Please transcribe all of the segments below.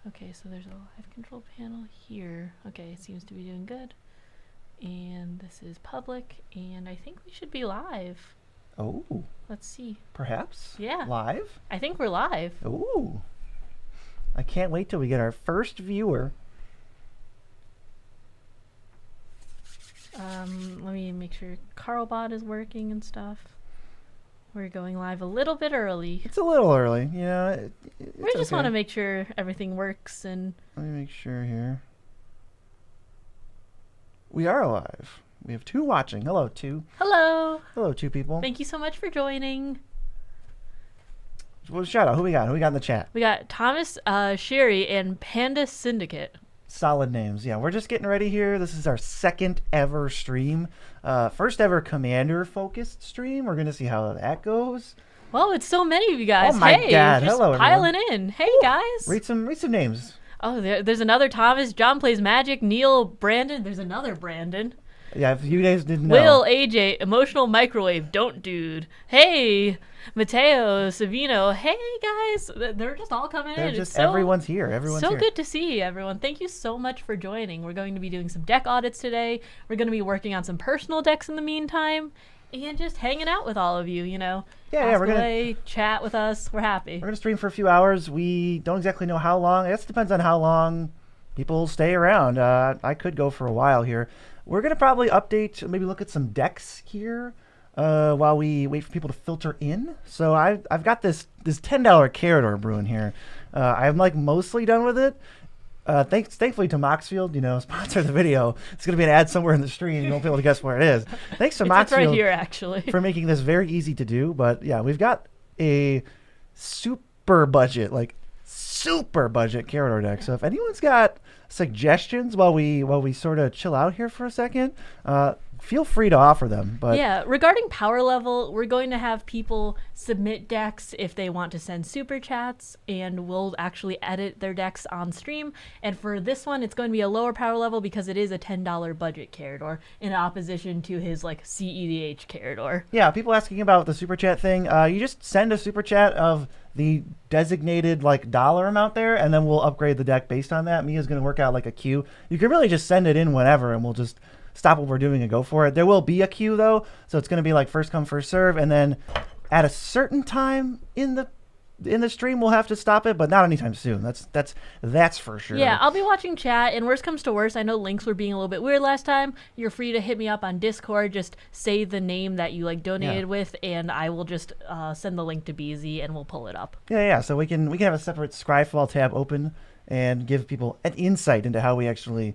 Okay, so there's a live control panel here. Okay, it seems to be doing good. And this is public, and I think we should be live. Oh. Let's see. Perhaps? Yeah. Live? I think we're live. Ooh. I can't wait till we get our first viewer. Let me make sure Carlbot is working and stuff. We're going live a little bit early. It's a little early, you know. We just want to make sure everything works and... Let me make sure here. We are live. We have 2 watching. Hello, 2. Hello. Hello, 2 people. Thank you so much for joining. Well, shout out. Who we got? Who we got in the chat? We got Thomas, Sherry, and Panda Syndicate. Solid names. Yeah, we're just getting ready here. This is our 2nd ever stream. First ever commander-focused stream. We're going to see how that goes. Well, it's so many of you guys. Oh, my God. Just Hello, piling everyone. in. Hey, guys. Read some names. Oh, there's another Thomas. John plays Magic. Neil, Brandon. There's another Brandon. Yeah, if you guys didn't know. Will, AJ, Emotional Microwave, Don't Dude. Hey, Mateo, Savino. Hey, guys. They're just all coming in. Just everyone's here. Everyone's so here. good to see everyone. Thank you so much for joining. We're going to be doing some deck audits today. We're going to be working on some personal decks in the meantime. And just hanging out with all of you, you know. Yeah, we're going to chat with us. We're happy. We're going to stream for a few hours. We don't exactly know how long. I guess it depends on how long people stay around. I could go for a while here. We're going to probably update, maybe look at some decks here while we wait for people to filter in. So I've got this $10 Karador brewing here. I'm like mostly done with it. Thankfully to Moxfield, you know, sponsor the video. It's going to be an ad somewhere in the stream. You won't be able to guess where it is. Thanks to Moxfield it's right here, actually. for making this very easy to do. But yeah, we've got a super budget Karador deck. So if anyone's got suggestions while we sort of chill out here for a second, feel free to offer them. But yeah, regarding power level, we're going to have people submit decks if they want to send super chats, and we'll actually edit their decks on stream. And for this one, it's going to be a lower power level because it is a $10 budget Karador in opposition to his like CEDH Karador. Yeah, people asking about the super chat thing. You just send a super chat of the designated like dollar amount there, and then we'll upgrade the deck based on that. Mia's going to work out like a queue. You can really just send it in whenever, and we'll just stop what we're doing and go for it. There will be a queue though, so it's going to be like first come first serve, and then at a certain time in the stream we'll have to stop it, but not anytime soon. That's for sure. Yeah, I'll be watching chat, and worst comes to worst, I know links were being a little bit weird last time. You're free to hit me up on Discord. Just say the name that you like donated with, and I will just send the link to Beezy, and we'll pull it up. Yeah. So we can have a separate Scryfall tab open and give people an insight into how we actually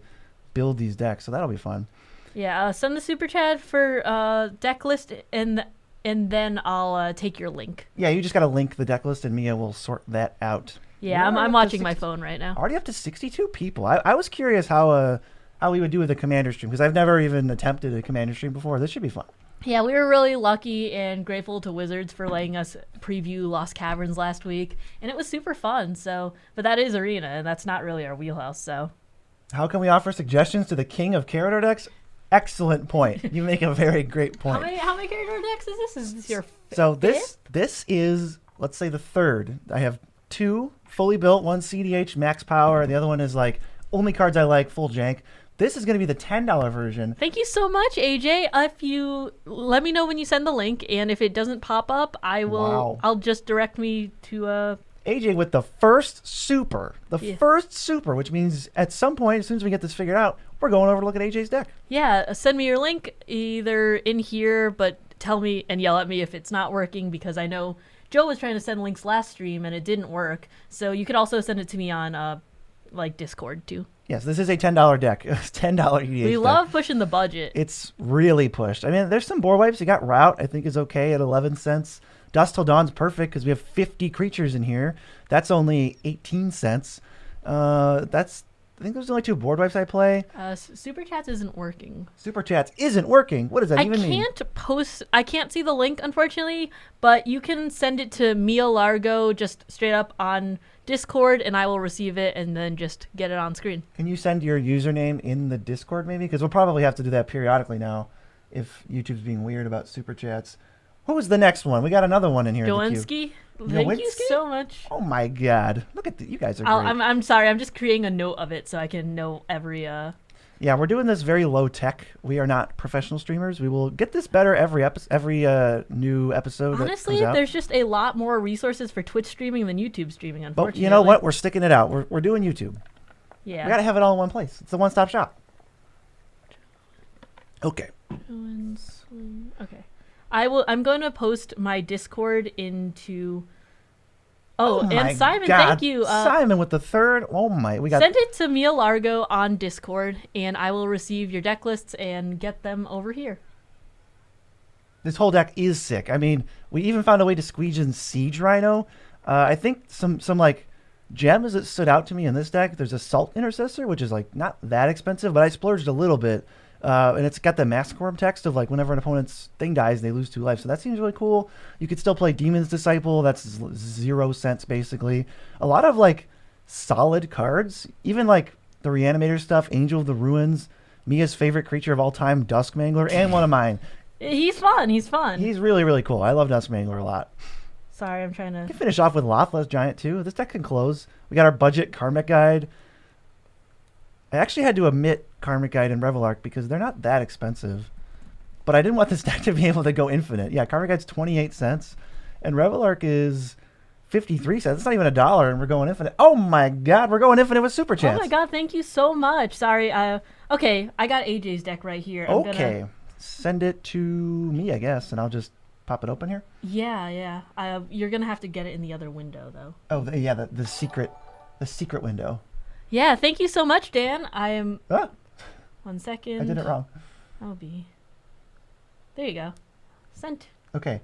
build these decks. So that'll be fun. Yeah, send the super chat for deck list, and then I'll take your link. Yeah, you just got to link the deck list, and Mia will sort that out. Yeah, I'm watching my phone right now. Already up to 62 people. I was curious how we would do with a commander stream, because I've never even attempted a commander stream before. This should be fun. Yeah, we were really lucky and grateful to Wizards for letting us preview Lost Caverns last week, and it was super fun. So, but that is Arena, and that's not really our wheelhouse. So, how can we offer suggestions to the king of Karador decks? Excellent point. You make a very great point. How many Karador decks is this? Is this your So fifth? this is, let's say, the 3rd. I have 2 fully built, one CDH max power, and the other one is like only cards I like, full jank. This is going to be the $10 version. Thank you so much, AJ. If you let me know when you send the link, and if it doesn't pop up, I will. Wow. I'll just direct me to AJ with the first super. First super, which means at some point, as soon as we get this figured out, we're going over to look at AJ's deck. Yeah, send me your link either in here, but tell me and yell at me if it's not working, because I know Joe was trying to send links last stream and it didn't work. So you could also send it to me on like Discord too. Yes, this is a $10 deck. It's $10 EDH We deck. love pushing the budget. It's really pushed. I mean, there's some board wipes. You got Route, I think is okay at 11 cents. Dusk Till Dawn's perfect because we have 50 creatures in here. That's only 18 cents. I think there's only 2 board wipes I play. Super Chats isn't working. Super Chats isn't working. What does that even mean? I can't see the link, unfortunately, but you can send it to Mia Largo just straight up on Discord, and I will receive it and then just get it on screen. Can you send your username in the Discord maybe? Because we'll probably have to do that periodically now if YouTube's being weird about Super Chats. What was the next one? We got another one in here. Joensky? Thank you so much. Oh my god. Look at you guys are great. I'm sorry. I'm just creating a note of it so I can know every. Yeah, we're doing this very low tech. We are not professional streamers. We will get this better every new episode. Honestly, there's just a lot more resources for Twitch streaming than YouTube streaming, unfortunately. But you know what? We're sticking it out. We're doing YouTube. Yeah. We gotta have it all in one place. It's a one-stop shop. Okay. Okay. I'm going to post my Discord into. Oh, and Simon, God. thank you. Simon with the third. Oh my, we got. Send it to Mia Largo on Discord, and I will receive your deck lists and get them over here. This whole deck is sick. I mean, we even found a way to squeeze in Siege Rhino. I think some like gems that stood out to me in this deck. There's Assault Intercessor, which is like not that expensive, but I splurged a little bit. And it's got the Massacrum text of like whenever an opponent's thing dies, they lose 2 life. So that seems really cool. You could still play Demon's Disciple. That's 0 cents basically. A lot of like solid cards. Even like the Reanimator stuff, Angel of the Ruins, Mia's favorite creature of all time, Duskmangler, and one of mine. He's fun. He's really, really cool. I love Duskmangler a lot. Sorry, I'm trying to... We can finish off with Lothless Giant too. This deck can close. We got our budget Karmic Guide. I actually had to omit Karmic Guide and Revelark because they're not that expensive. But I didn't want this deck to be able to go infinite. Yeah, Karmic Guide's 28 cents. And Revelark is 53 cents. It's not even $1 and we're going infinite. Oh my god, we're going infinite with Super Chance. Oh my god, thank you so much. Sorry. Okay, I got AJ's deck right here. Okay. Send it to me, I guess, and I'll just pop it open here. Yeah. You're going to have to get it in the other window, though. Oh, yeah, the secret window. Yeah, thank you so much, Dan. I am... Ah, 1 second. I did it wrong. I'll be... There you go. Sent. Okay.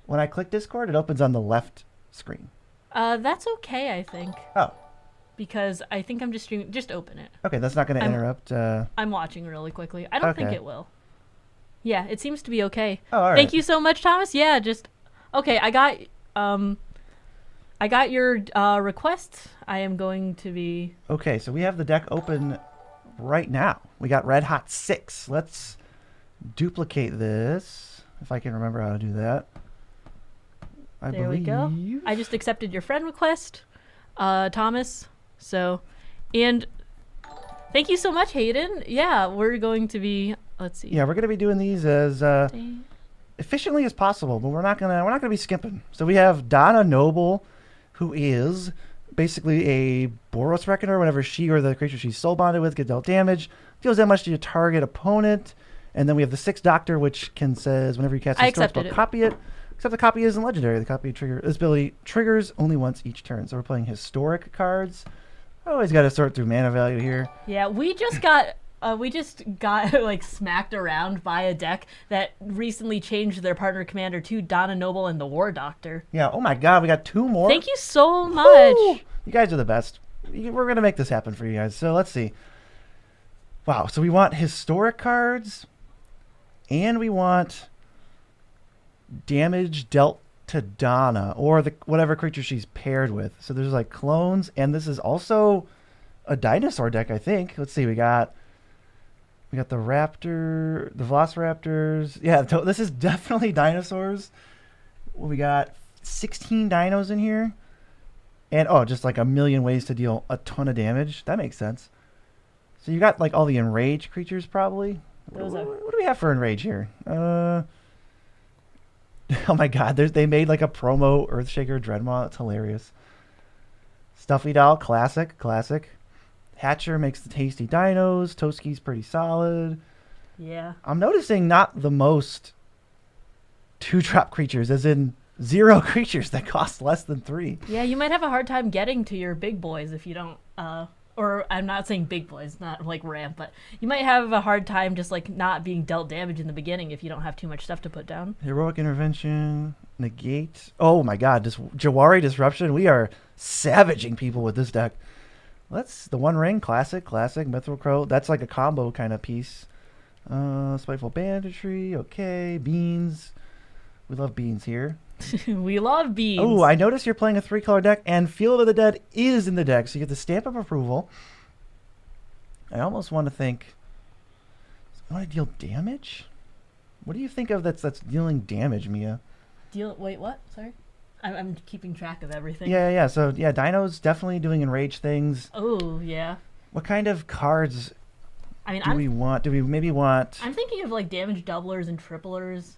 When I click Discord, it opens on the left screen. That's okay, I think. Oh. Because I think I'm just streaming... Just open it. Okay, that's not going to interrupt. I'm watching really quickly. I don't think it will. Yeah, it seems to be okay. Oh, all right. Thank you so much, Thomas. Yeah, just... Okay, I got your request. I am going to be... Okay, so we have the deck open right now. We got Red Hot 6. Let's duplicate this, if I can remember how to do that. There we go. I just accepted your friend request, Thomas. So, and thank you so much, Hayden. Yeah, we're going to be... Let's see. Yeah, we're going to be doing these as efficiently as possible, but we're not gonna be skimping. So we have Donna Noble, who is basically a Boros Reckoner. Whenever she or the creature she's soul bonded with get dealt damage, deals that much to your target opponent. And then we have the 6 Doctor, which says whenever you cast a historic spell, copy it. Except the copy isn't legendary. The copy this ability triggers only once each turn. So we're playing historic cards. Always got to sort through mana value here. Yeah, we just got like smacked around by a deck that recently changed their partner commander to Donna Noble and the War Doctor. Yeah. Oh my God, we got 2 more. Thank you so much. Woo! You guys are the best. We're gonna make this happen for you guys. So let's see. Wow. So we want historic cards, and we want damage dealt to Donna or whatever creature she's paired with. So there's like clones, and this is also a dinosaur deck, I think. Let's see. We got the raptor, the velociraptors. Yeah, this is definitely dinosaurs. We got 16 dinos in here. And, just like a million ways to deal a ton of damage. That makes sense. So you got like all the enraged creatures probably. What do we have for enrage here? Oh my God, they made like a promo Earthshaker Dreadmaw. It's hilarious. Stuffy Doll, classic. Hatcher makes the tasty dinos. Toski's pretty solid. Yeah. I'm noticing not the most 2-drop creatures, as in 0 creatures that cost less than 3. Yeah, you might have a hard time getting to your big boys if you don't, or I'm not saying big boys, not like ramp, but you might have a hard time just like not being dealt damage in the beginning if you don't have too much stuff to put down. Heroic Intervention, Negate. Oh my God, this Jawari Disruption. We are savaging people with this deck. The One Ring, classic, Mithril Crow. That's like a combo kind of piece. Spiteful Banditry, okay. Beans. We love beans here. We love beans. Oh, I noticed you're playing a 3-color deck, and Field of the Dead is in the deck, so you get the stamp of approval. I almost want to think, I want to deal damage? What do you think of that's dealing damage, Mia? Wait, what? Sorry? I'm keeping track of everything. Yeah. So yeah, Dino's definitely doing enraged things. Oh yeah. What kind of cards I mean, do we want? Do we maybe want? I'm thinking of like damage doublers and triplers.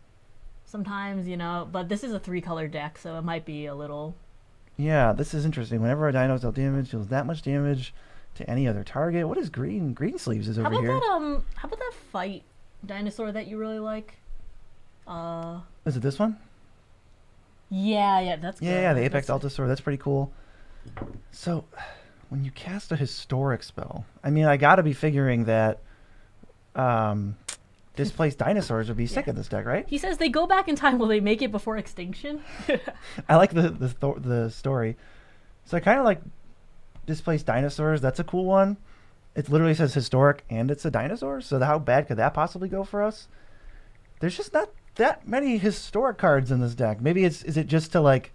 Sometimes, but this is a 3-color deck, so it might be a little. Yeah, this is interesting. Whenever a Dino's dealt damage, deals that much damage to any other target. What is green? Green sleeves is over here. How about that fight dinosaur that you really like? Is it this one? Yeah, that's good. Yeah, the Apex Altasaur. That's pretty cool. So, when you cast a historic spell, I mean, I gotta be figuring that displaced dinosaurs would be sick in this deck, right? He says they go back in time. Will they make it before extinction? I like the story. So I kind of like displaced dinosaurs. That's a cool one. It literally says historic and it's a dinosaur. So how bad could that possibly go for us? There's just not that many historic cards in this deck. Maybe is it just like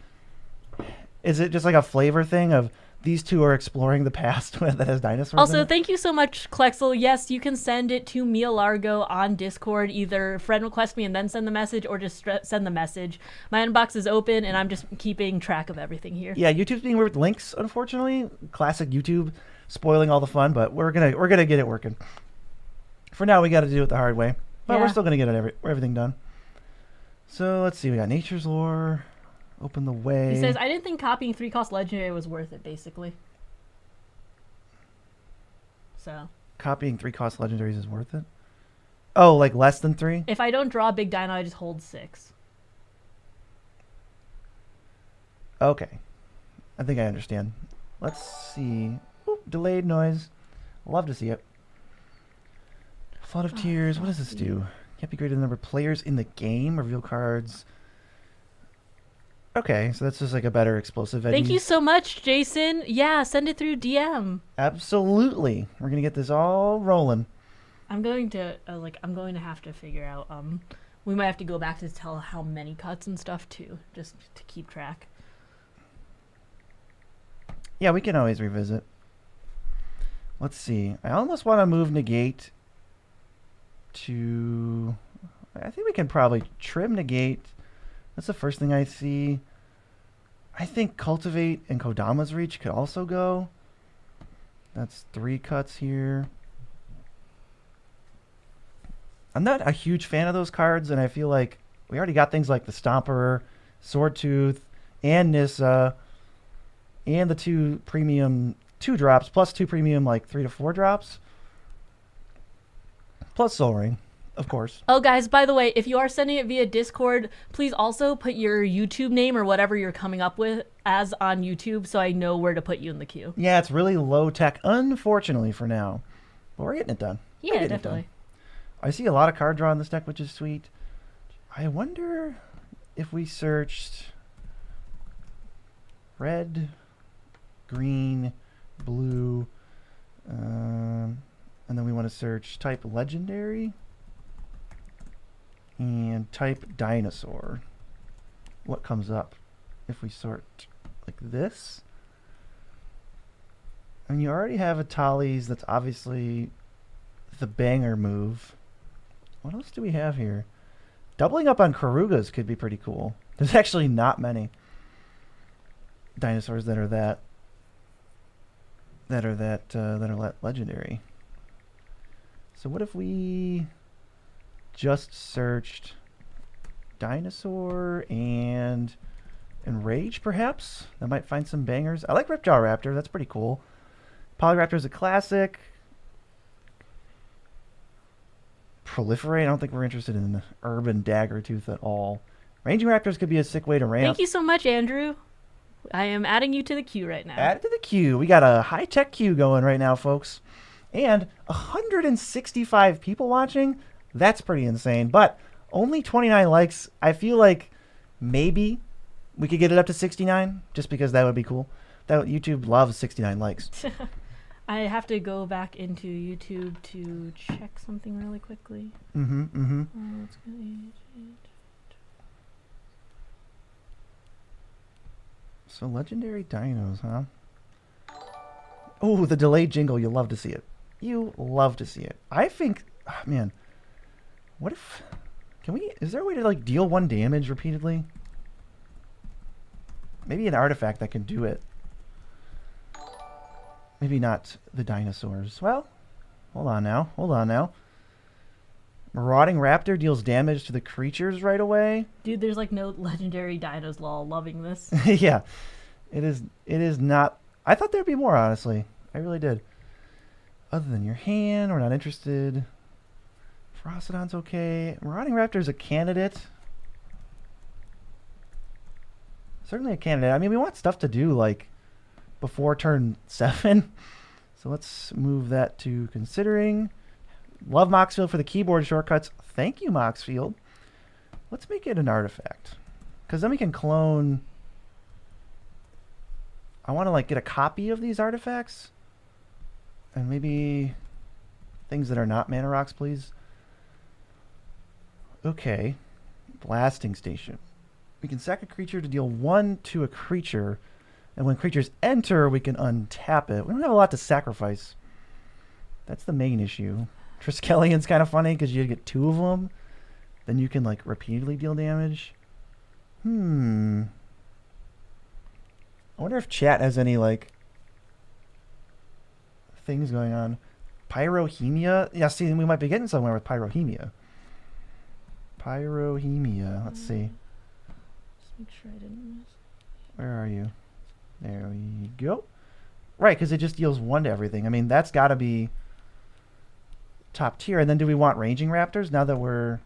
a flavor thing of these two are exploring the past that has dinosaurs Also, in it? thank you so much, Klexel. Yes, you can send it to Mia Largo on Discord. Either friend request me and then send the message, or just send the message. My inbox is open, and I'm just keeping track of everything here. Yeah, YouTube's being weird with links, unfortunately. Classic YouTube, spoiling all the fun, but we're gonna get it working. For now, we got to do it the hard way, but we're still gonna get everything done. So let's see. We got Nature's Lore. Open the way. He says, I didn't think copying 3-cost legendary was worth it, basically. So. Copying 3-cost legendaries is worth it? Oh, like less than 3? If I don't draw a big dino, I just hold 6. Okay. I think I understand. Let's see. Oop, delayed noise. Love to see it. Flood of Tears. What does this do? Can't be greater than the number of players in the game. Reveal cards. Okay, so that's just like a better explosive veggie. Thank you so much, Jason. Yeah, send it through DM. Absolutely. We're going to get this all rolling. I'm going to have to figure out, we might have to go back to tell how many cuts and stuff too, just to keep track. Yeah, we can always revisit. Let's see. I almost want to move negate to... I think we can probably trim negate. That's the first thing I see. I think Cultivate and Kodama's Reach could also go. That's 3 cuts here. I'm not a huge fan of those cards, and I feel like we already got things like the Stomper, Swordtooth, and Nissa, and the 2 premium 2 drops, plus 2 premium like 3 to 4 drops, plus Soul Ring. Of course. Oh, guys, by the way, if you are sending it via Discord, please also put your YouTube name or whatever you're coming up with as on YouTube so I know where to put you in the queue. Yeah, it's really low tech, unfortunately, for now. But we're getting it done. Yeah, definitely. I see a lot of card draw in this deck, which is sweet. I wonder if we searched red, green, blue, and then we want to search type legendary. And type dinosaur. What comes up if we sort like this? And you already have a Tally's that's obviously the banger move. What else do we have here? Doubling up on Karugas could be pretty cool. There's actually not many dinosaurs that are legendary. So what if we just searched dinosaur and enraged, perhaps? That might find some bangers. I like Ripjaw Raptor. That's pretty cool. Polyraptor is a classic. Proliferate. I don't think we're interested in Urban Daggertooth at all. Ranging Raptors could be a sick way to ramp. Thank you so much, Andrew. I am adding you to the queue right now. Add it to the queue. We got a high-tech queue going right now, folks. And 165 people watching. That's pretty insane, but only 29 likes. I feel like maybe we could get it up to 69, just because that would be cool. That YouTube loves 69 likes. I have to go back into YouTube to check something really quickly. So legendary dinos, huh? Oh, the delayed jingle. You love to see it. You love to see it. I think, oh, man. What if, is there a way to like deal 1 damage repeatedly? Maybe an artifact that can do it. Maybe not the dinosaurs. Well, hold on now. Marauding Raptor deals damage to the creatures right away. Dude, there's like no legendary dinos lol. Loving this. Yeah. It is not. I thought there'd be more, honestly. I really did. Other than your hand, we're not interested. Frostodon's okay. Marauding Raptor's a candidate. Certainly a candidate. I mean, we want stuff to do, like, before turn 7. So let's move that to considering. Love Moxfield for the keyboard shortcuts. Thank you, Moxfield. Let's make it an artifact. Because then we can clone... I want to, like, get a copy of these artifacts. And maybe things that are not mana rocks, please. Okay. Blasting Station. We can sack a creature to deal 1 to a creature. And when creatures enter, we can untap it. We don't have a lot to sacrifice. That's the main issue. Triskelion's kind of funny because you get 2 of them. Then you can, like, repeatedly deal damage. I wonder if chat has any, like, things going on. Pyrohemia? Yeah, see, we might be getting somewhere with Pyrohemia. Let's see. Just make sure I didn't miss. Where are you? There we go. Right, because it just deals 1 to everything. I mean, that's got to be top tier. And then do we want Ranging Raptors now that we're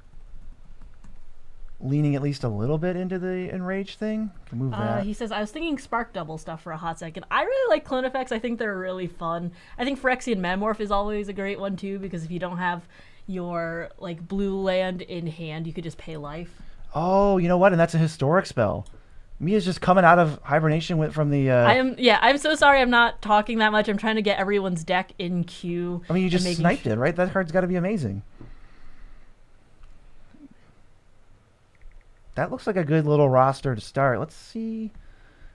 leaning at least a little bit into the Enraged thing? Can move that. He says, I was thinking Spark Double stuff for a hot second. I really like clone effects. I think they're really fun. I think Phyrexian Metamorph is always a great one too, because if you don't have your like blue land in hand, you could just pay life. Oh, you know what? And that's a historic spell. Mia's just coming out of hibernation from the... I'm so sorry I'm not talking that much. I'm trying to get everyone's deck in queue. I mean, you just sniped it, right? That card's got to be amazing. That looks like a good little roster to start. Let's see.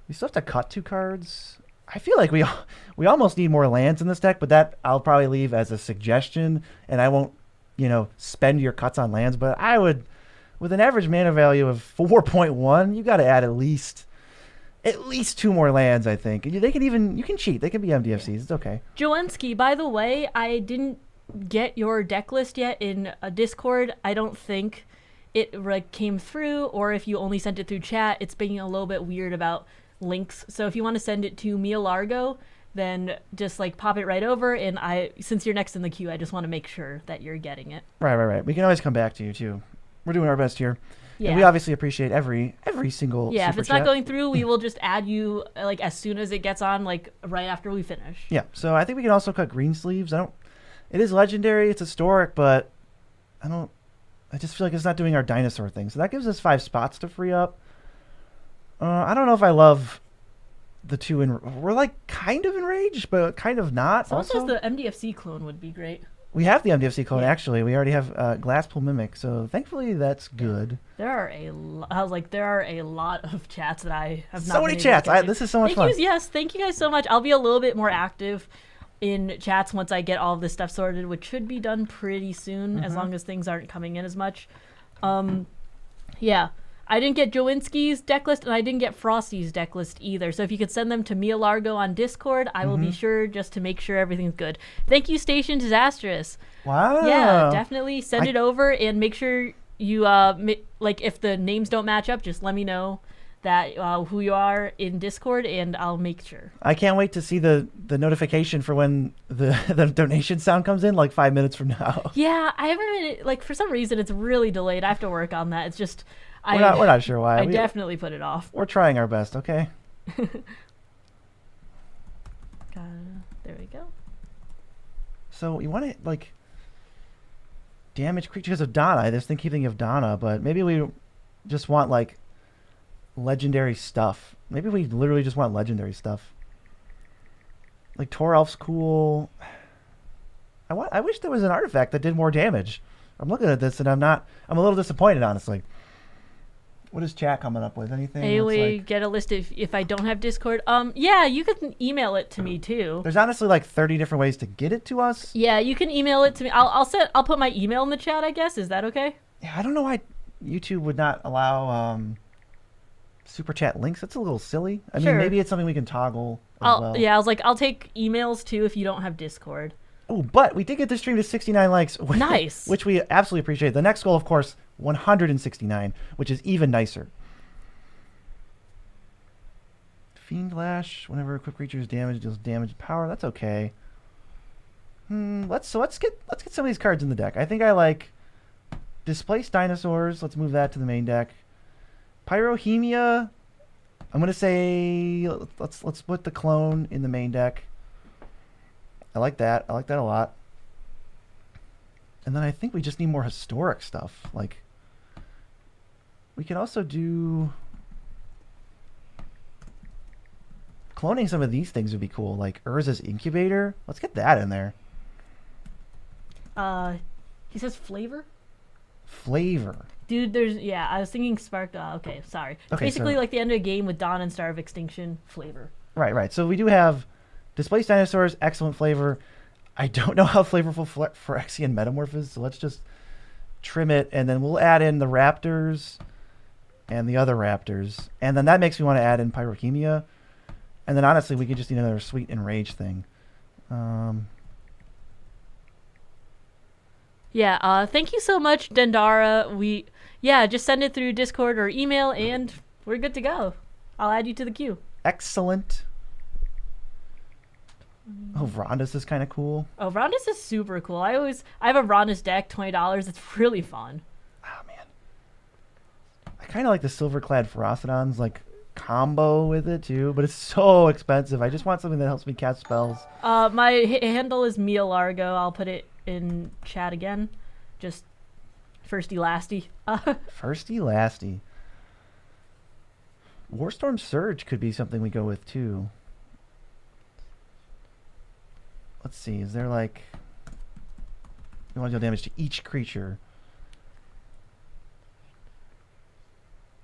We still have to cut 2 cards. I feel like we almost need more lands in this deck, but that I'll probably leave as a suggestion, and I won't, spend your cuts on lands, but I would... With an average mana value of 4.1, you got to add at least 2 more lands, I think. They can you can cheat. They can be MDFCs. It's okay. Joensky, by the way, I didn't get your deck list yet in a Discord. I don't think it came through, or if you only sent it through chat, it's being a little bit weird about links. So if you want to send it to Mia Largo, then just pop it right over. And since you're next in the queue, I just want to make sure that you're getting it. Right. We can always come back to you too. We're doing our best here. Yeah. And we obviously appreciate every single if it's chat. not going through, we will just add you as soon as it gets on, right after we finish. Yeah. So I think we can also cut green sleeves. It is legendary, it's historic, but I just feel like it's not doing our dinosaur thing. So that gives us 5 spots to free up. I don't know if I love the 2 we're kind of enraged, but kind of not. Someone says the MDFC clone would be great. We have the MDFC clone, actually. We already have Glasspool Mimic, so thankfully that's good. There are a lot of chats that I have not. So many chats. This is so much fun. Thank you guys so much. I'll be a little bit more active in chats once I get all of this stuff sorted, which should be done pretty soon, as long as things aren't coming in as much. I didn't get Jowinsky's deck list, and I didn't get Frosty's deck list either. So if you could send them to Mia Largo on Discord, I will be sure just to make sure everything's good. Thank you, Station Disastrous. Wow. Yeah, definitely send it over, and make sure you, if the names don't match up, just let me know that who you are in Discord, and I'll make sure. I can't wait to see the notification for when the donation sound comes in, 5 minutes from now. Yeah, I haven't been, for some reason, it's really delayed. I have to work on that. It's just... We're not sure why. I definitely put it off. We're trying our best, okay? There we go. So you want to, damage creatures because of Donna. I just keep thinking of Donna, but maybe we just want, legendary stuff. Maybe we literally just want legendary stuff. Tor Elf's cool. I wish there was an artifact that did more damage. I'm looking at this and I'm a little disappointed, honestly. What is chat coming up with? Anything? Anyway, get a list if I don't have Discord. Yeah, you can email it to me too. There's honestly 30 different ways to get it to us. Yeah, you can email it to me. I'll put my email in the chat, I guess. Is that okay? Yeah, I don't know why YouTube would not allow Super chat links. That's a little silly. I Sure. mean, maybe it's something we can toggle as well. Yeah, I was like, I'll take emails too if you don't have Discord. Oh, but we did get the stream to 69 likes. Nice. Which we absolutely appreciate. The next goal, of course, 169, which is even nicer. Fiend Lash. Whenever a quick creature is damaged, deals damage power. That's okay. Let's get some of these cards in the deck. I think I like Displaced Dinosaurs. Let's move that to the main deck. Pyrohammer. I'm gonna say let's put the clone in the main deck. I like that. I like that a lot. And then I think we just need more historic stuff. Like, we can also do cloning some of these things would be cool. Like Urza's Incubator. Let's get that in there. He says flavor. Flavor. Dude, I was thinking Spark. Okay, sorry. Okay, Basically, so- like the end of the game with Donna and Star of Extinction. Flavor. Right. So we do have Displaced Dinosaurs, excellent flavor. I don't know how flavorful Phyrexian Metamorph is, so let's just trim it, and then we'll add in the Raptors and the other Raptors. And then that makes me want to add in Pyrohammer. And then honestly, we could just need another Sweet Enraged thing. Yeah, thank you so much, Dendara. Just send it through Discord or email, and we're good to go. I'll add you to the queue. Excellent. Oh, Rondus is kind of cool. Oh, Rondus is super cool. I have a Rondus deck, $20. It's really fun. Oh, man. I kind of like the Silverclad Ferocidon's, like, combo with it, too, but it's so expensive. I just want something that helps me cast spells. My handle is Mia Largo. I'll put it in chat again. Just firsty lasty. Firsty lasty. Warstorm Surge could be something we go with, too. Let's see, is there like... You want to deal damage to each creature.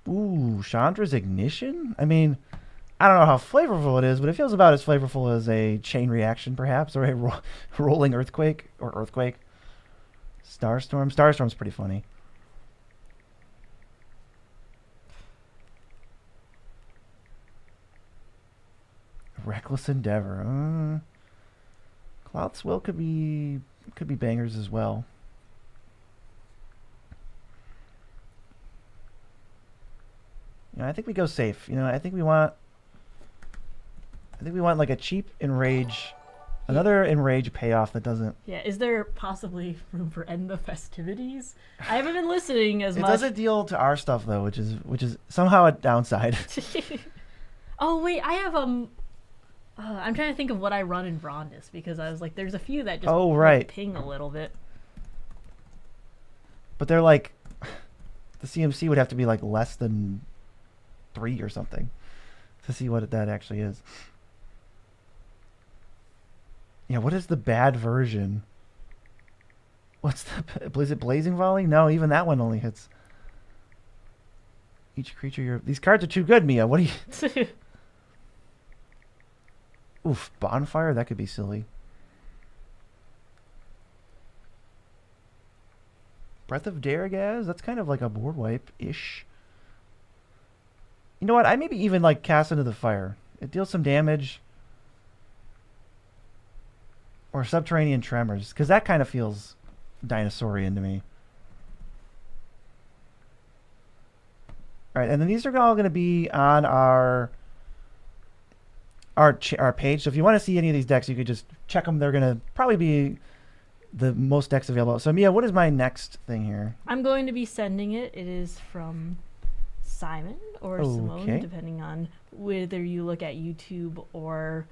Ooh, Chandra's Ignition? I mean, I don't know how flavorful it is, but it feels about as flavorful as a Chain Reaction, perhaps, or a Rolling Earthquake, or Earthquake. Starstorm? Starstorm's pretty funny. Reckless Endeavor. Cloud's Will could be bangers as well. I think we go safe. I think we want like a cheap Enrage, another Enrage payoff that doesn't. Yeah, is there possibly room for End the Festivities? I haven't been listening as much. It doesn't deal to our stuff though, which is somehow a downside. Oh wait, I have I'm trying to think of what I run in Rondus because I was like, there's a few that just like, ping a little bit. But they're like, the CMC would have to be like less than 3 or something to see what that actually is. Yeah, what is the bad version? Is it Blazing Volley? No, even that one only hits each creature. These cards are too good, Mia. What do you? Oof, Bonfire? That could be silly. Breath of Daragaz? That's kind of like a board wipe-ish. You know what? I maybe even like Cast Into the Fire. It deals some damage. Or Subterranean Tremors, because that kind of feels dinosaurian to me. Alright, and then these are all going to be on our page. So if you want to see any of these decks, you could just check them. They're going to probably be the most decks available. So Mia, what is my next thing here? I'm going to be sending it. It is from Simon or Simone, depending on whether you look at YouTube or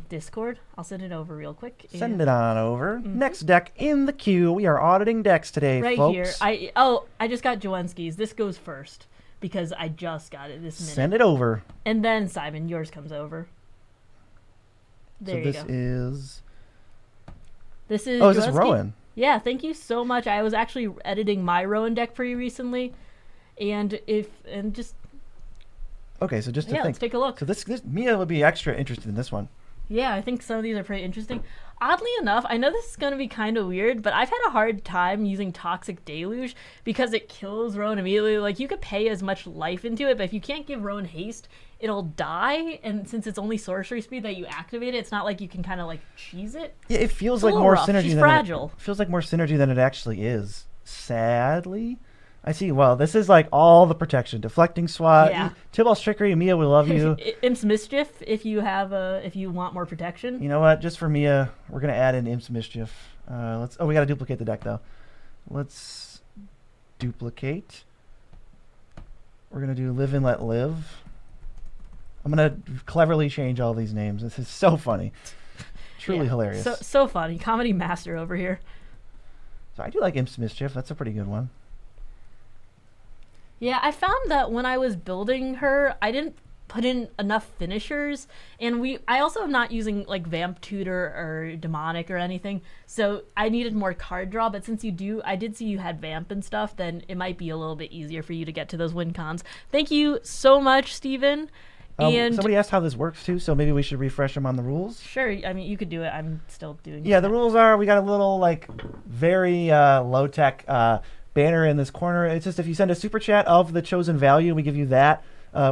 Discord. I'll send it over real quick. Send it on over. Mm-hmm. Next deck in the queue. We are auditing decks today, right folks. Here. I just got Jawensky's. This goes first because I just got it this minute. Send it over. And then Simon, yours comes over. There you go. This is. Oh, is this Rowan? Yeah, thank you so much. I was actually editing my Rowan deck pretty recently, Okay, so just to think. Let's take a look. So this Mia would be extra interested in this one. Yeah, I think some of these are pretty interesting. Oddly enough, I know this is going to be kind of weird, but I've had a hard time using Toxic Deluge because it kills Rowan immediately. Like, you could pay as much life into it, but if you can't give Rowan haste, it'll die. And since it's only sorcery speed that you activate it, it's not like you can kind of, like, cheese it. Yeah, it feels It's like a little more rough. synergy She's than fragile. it feels like more synergy than it actually is. Sadly. I see. Well, this is like all the protection. Deflecting swat. Yeah. Tybalt's Trickery. Mia, we love you. Imp's Mischief, if you want more protection. You know what? Just for Mia, we're gonna add in Imp's Mischief. We gotta duplicate the deck though. Let's duplicate. We're gonna do Live and Let Live. I'm gonna cleverly change all these names. This is so funny. Truly hilarious. So funny. Comedy master over here. So I do like Imp's Mischief. That's a pretty good one. Yeah, I found that when I was building her, I didn't put in enough finishers, and I also am not using like Vamp Tutor or Demonic or anything, so I needed more card draw. But since I did see you had Vamp and stuff, then it might be a little bit easier for you to get to those win cons. Thank you so much, Steven. And somebody asked how this works too, so maybe we should refresh them on the rules. Sure, I mean you could do it. I'm still doing. Yeah, the rules are we got a little like very low tech banner in this corner. It's just if you send a super chat of the chosen value, we give you that.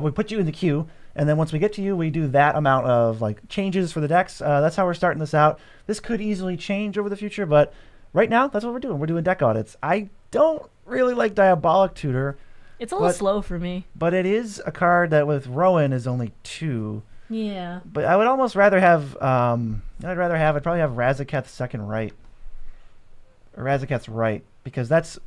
We put you in the queue, and then once we get to you, we do that amount of like changes for the decks. That's how we're starting this out. This could easily change over the future, but right now that's what we're doing. We're doing deck audits. I don't really like Diabolic Tutor. It's a little slow for me. But it is a card that with Rowan is only 2. Yeah. But I would almost rather have I'd probably have Razaketh's Second Right. Or Razaketh's Right, because that's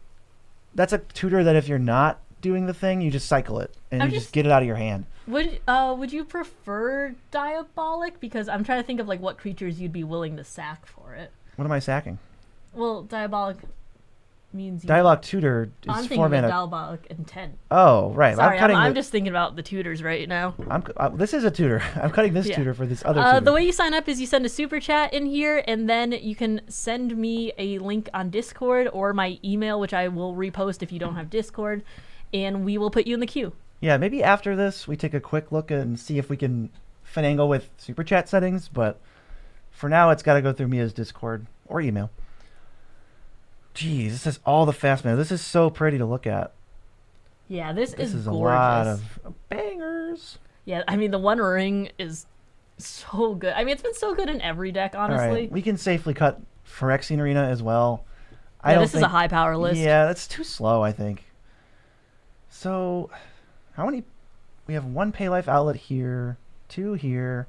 a tutor that if you're not doing the thing, you just cycle it and you just get it out of your hand. Would you prefer Diabolic? Because I'm trying to think of like what creatures you'd be willing to sack for it. What am I sacking? Well, Diabolic means Diabolic Tutor is I'm 4 thinking mana. of Diabolic Intent. Oh, right. Sorry, I'm just thinking about the tutors right now. This is a tutor. I'm cutting this tutor for this other tutor. The way you sign up is you send a super chat in here, and then you can send me a link on Discord or my email, which I will repost if you don't have Discord, and we will put you in the queue. Yeah, maybe after this we take a quick look and see if we can finagle with super chat settings, but for now it's got to go through Mia's Discord or email. Jeez, this is all the fast mana. This is so pretty to look at. Yeah, this is gorgeous. A lot of bangers. Yeah, I mean, the One Ring is so good. I mean, it's been so good in every deck, honestly. All right. We can safely cut Phyrexian Arena as well. This is a high power list. Yeah, that's too slow, I think. So, how many? We have 1 pay life outlet here, 2 here,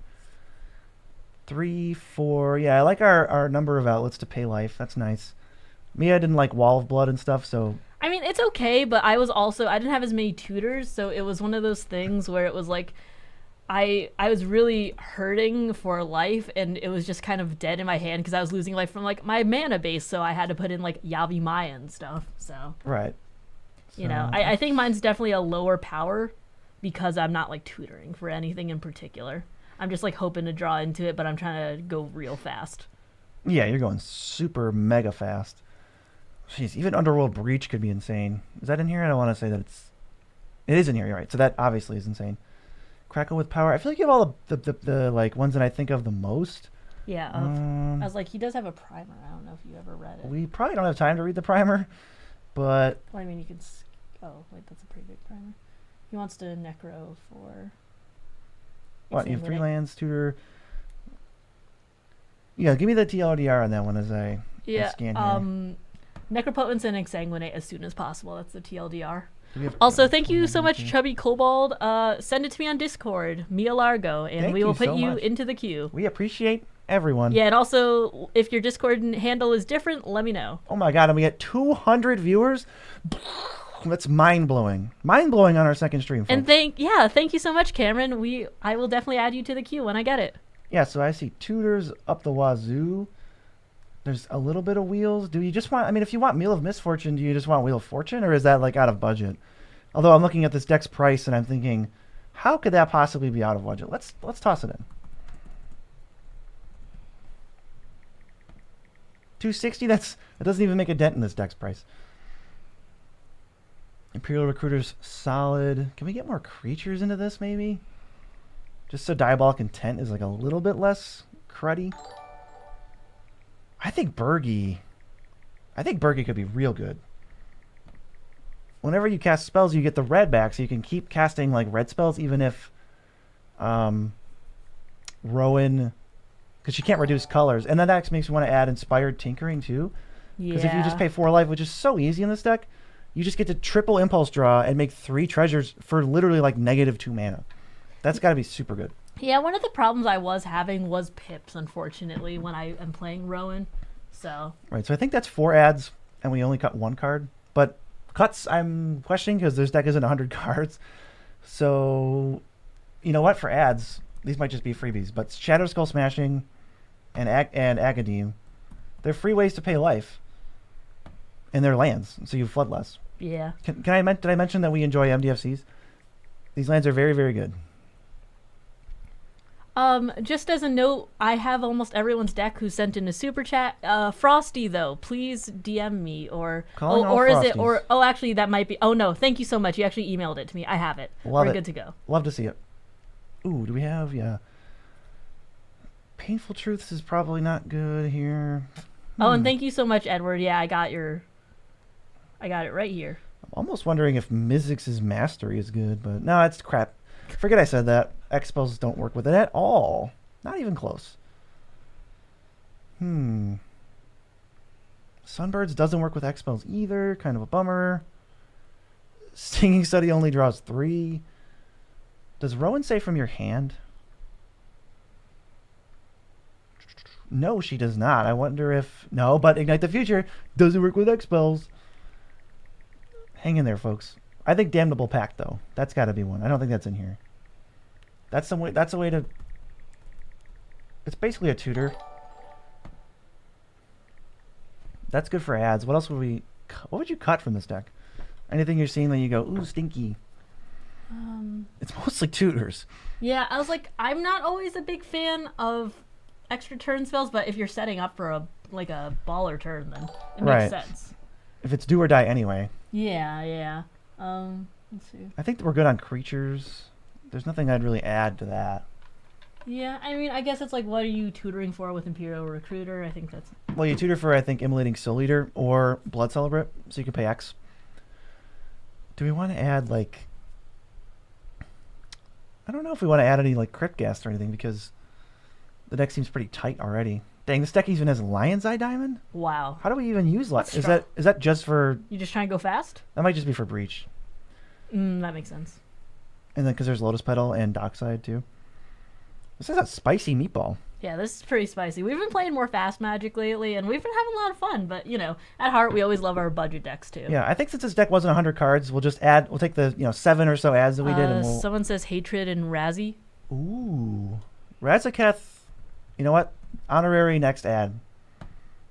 3, 4. Yeah, I like our number of outlets to pay life. That's nice. Mia didn't like Wall of Blood and stuff, so... I mean, it's okay, but I didn't have as many tutors, so it was one of those things where it was like, I was really hurting for life, and it was just kind of dead in my hand because I was losing life from, like, my mana base, so I had to put in, like, Yavi Maya and stuff, so... Right. You know, I think mine's definitely a lower power because I'm not, like, tutoring for anything in particular. I'm just, like, hoping to draw into it, but I'm trying to go real fast. Yeah, you're going super mega fast. Jeez, even Underworld Breach could be insane. Is that in here? I don't want to say that it is in here, you're right. So that obviously is insane. Crackle with Power. I feel like you have all the like ones that I think of the most. Yeah. I was like, he does have a primer. I don't know if you ever read it. We probably don't have time to read the primer, but... Well, I mean, you could... Oh, wait, that's a pretty big primer. He wants to Necro for... What, you have 3 lands, tutor... Yeah, give me the TLDR on that one as I scan here. Necropotence and Exsanguinate as soon as possible. That's the TLDR. Also, thank you so much, Chubby Kobold. Send it to me on Discord, Mia Largo, and we will put you into the queue. We appreciate everyone. Yeah, and also, if your Discord handle is different, let me know. Oh my god, and we get 200 viewers? That's mind-blowing. Mind-blowing on our second stream, folks. And thank you so much, Cameron. I will definitely add you to the queue when I get it. Yeah, so I see tutors up the wazoo. There's a little bit of wheels. Do you just want... I mean, if you want Wheel of Misfortune, do you just want Wheel of Fortune? Or is that, like, out of budget? Although I'm looking at this deck's price, and I'm thinking, how could that possibly be out of budget? Let's toss it in. $260? That doesn't even make a dent in this deck's price. Imperial Recruiter's solid. Can we get more creatures into this, maybe? Just so Diabolic Intent is, like, a little bit less cruddy. I think Bergie could be real good. Whenever you cast spells, you get the red back, so you can keep casting like red spells, even if Rowan, because she can't reduce colors. And that actually makes me want to add Inspired Tinkering too. Because if you just pay 4 life, which is so easy in this deck, you just get to triple Impulse Draw and make 3 treasures for literally like -2 mana. That's got to be super good. Yeah, one of the problems I was having was pips, unfortunately, when I am playing Rowan. So. Right, so I think that's 4 adds, and we only cut 1 card. But cuts, I'm questioning because this deck isn't 100 cards. So, you know what? For adds, these might just be freebies. But Shadow Skull Smashing and Agadim, they're free ways to pay life. And they're lands, so you flood less. Yeah. Did I mention that we enjoy MDFCs? These lands are very, very good. Just as a note, I have almost everyone's deck who sent in a super chat. Frosty though, please DM me or actually that might be. Oh no, thank you so much. You actually emailed it to me. I have it. We're good to go. Love to see it. Ooh, do we have? Yeah. Painful Truths is probably not good here. Oh, and thank you so much, Edward. Yeah, I got it right here. I'm almost wondering if Mizzix's Mastery is good, but no, it's crap. Forget I said that. X-Spells don't work with it at all. Not even close. Sunbirds doesn't work with X-Spells either. Kind of a bummer. Stinging Study only draws 3. Does Rowan say from your hand? No, she does not. I wonder if... No, but Ignite the Future doesn't work with X-Spells. Hang in there, folks. I think Damnable Pact, though. That's got to be one. I don't think that's in here. That's a way to... It's basically a tutor. That's good for ads. What else would we... What would you cut from this deck? Anything you're seeing that you go, ooh, stinky. It's mostly tutors. Yeah, I was like, I'm not always a big fan of extra turn spells, but if you're setting up for a baller turn, then it makes sense. If it's do or die anyway. Yeah. Let's see. I think we're good on creatures. There's nothing I'd really add to that. Yeah, I mean, I guess it's like, what are you tutoring for with Imperial Recruiter? I think that's... Well, you tutor for, I think, Immolating Soul Eater or Blood Celebrate, so you can pay X. Do we want to add, like... I don't know if we want to add any, like, Crypt Ghast or anything, because the deck seems pretty tight already. Dang, this deck even has Lion's Eye Diamond? Wow. How do we even use that? Is that just for... You just trying to go fast? That might just be for Breach. That makes sense. And then because there's Lotus Petal and Dockside, too. This is a spicy meatball. Yeah, this is pretty spicy. We've been playing more fast Magic lately, and we've been having a lot of fun. But, you know, at heart, we always love our budget decks, too. Yeah, I think since this deck wasn't 100 cards, we'll take the 7 or so ads that we did. And someone says Hatred and Razzie. Ooh. Razaketh, you know what? Honorary next ad.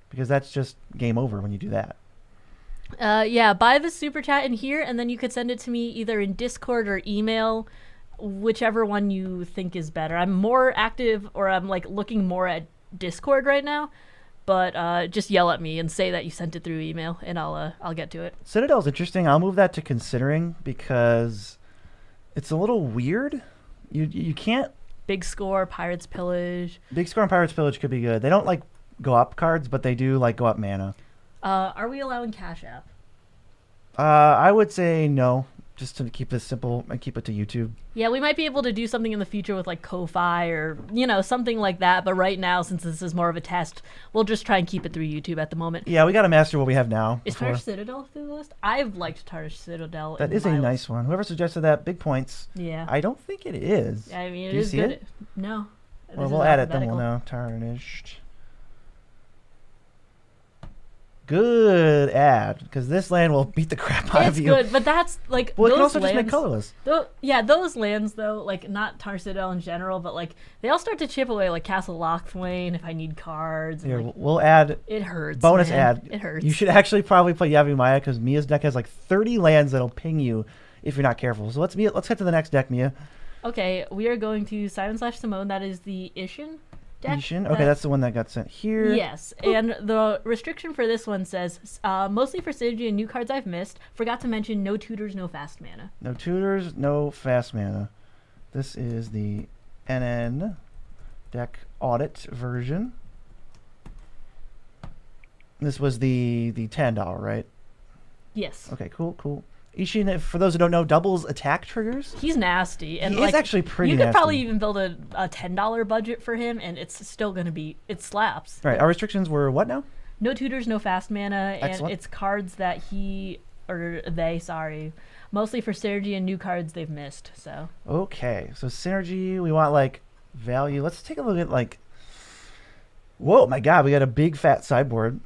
Because that's just game over when you do that. Yeah, buy the super chat in here, and then you could send it to me either in Discord or email, whichever one you think is better. I'm more active, or I'm like looking more at Discord right now, but just yell at me and say that you sent it through email, and I'll get to it. Citadel's interesting. I'll move that to considering because it's a little weird. You can't... Big Score, Pirates Pillage. Big Score and Pirates Pillage could be good. They don't like go up cards, but they do like go up mana. Are we allowing Cash App? I would say no, just to keep this simple and keep it to YouTube. Yeah, we might be able to do something in the future with like Ko-Fi or, something like that. But right now, since this is more of a test, we'll just try and keep it through YouTube at the moment. Yeah, we got to master what we have now. Is Tarnish Citadel through the list? I've liked Tarnish Citadel. That is a nice one. Whoever suggested that, big points. Yeah. I don't think it is. I mean, do you see good. it? No. Well, we'll add it, then we'll know. Tarnished. Good ad, because this land will beat the crap out of you. It's good, but that's like well, it can those also lands, just make colorless. Those lands though, like not Tarnish Citadel in general, but like they all start to chip away, like Castle Locthwain if I need cards. Here, like, we'll add. It hurts. Bonus man. ad. It hurts. You should actually probably play Yavimaya because Mia's deck has like 30 lands that'll ping you if you're not careful. So let's head to the next deck, Mia. Okay, we are going to Simon/Simone. That is the Isshin deck. Isshin? Okay, that's the one that got sent here. Yes, and the restriction for this one says, mostly for synergy and new cards I've missed. Forgot to mention no tutors, no fast mana. No tutors, no fast mana. This is the NN deck audit version. This was the $10, right? Yes. Okay, cool. Isshin, for those who don't know, doubles attack triggers. He's nasty. And He is actually pretty You could nasty. probably even build a $10 budget for him, and it's still going to be, it slaps. All right, our restrictions were what now? No tutors, no fast mana, and Excellent. it's cards that mostly for synergy and new cards they've missed, so. Okay, so synergy, we want like value. Let's take a look at like, whoa, my God, we got a big fat sideboard.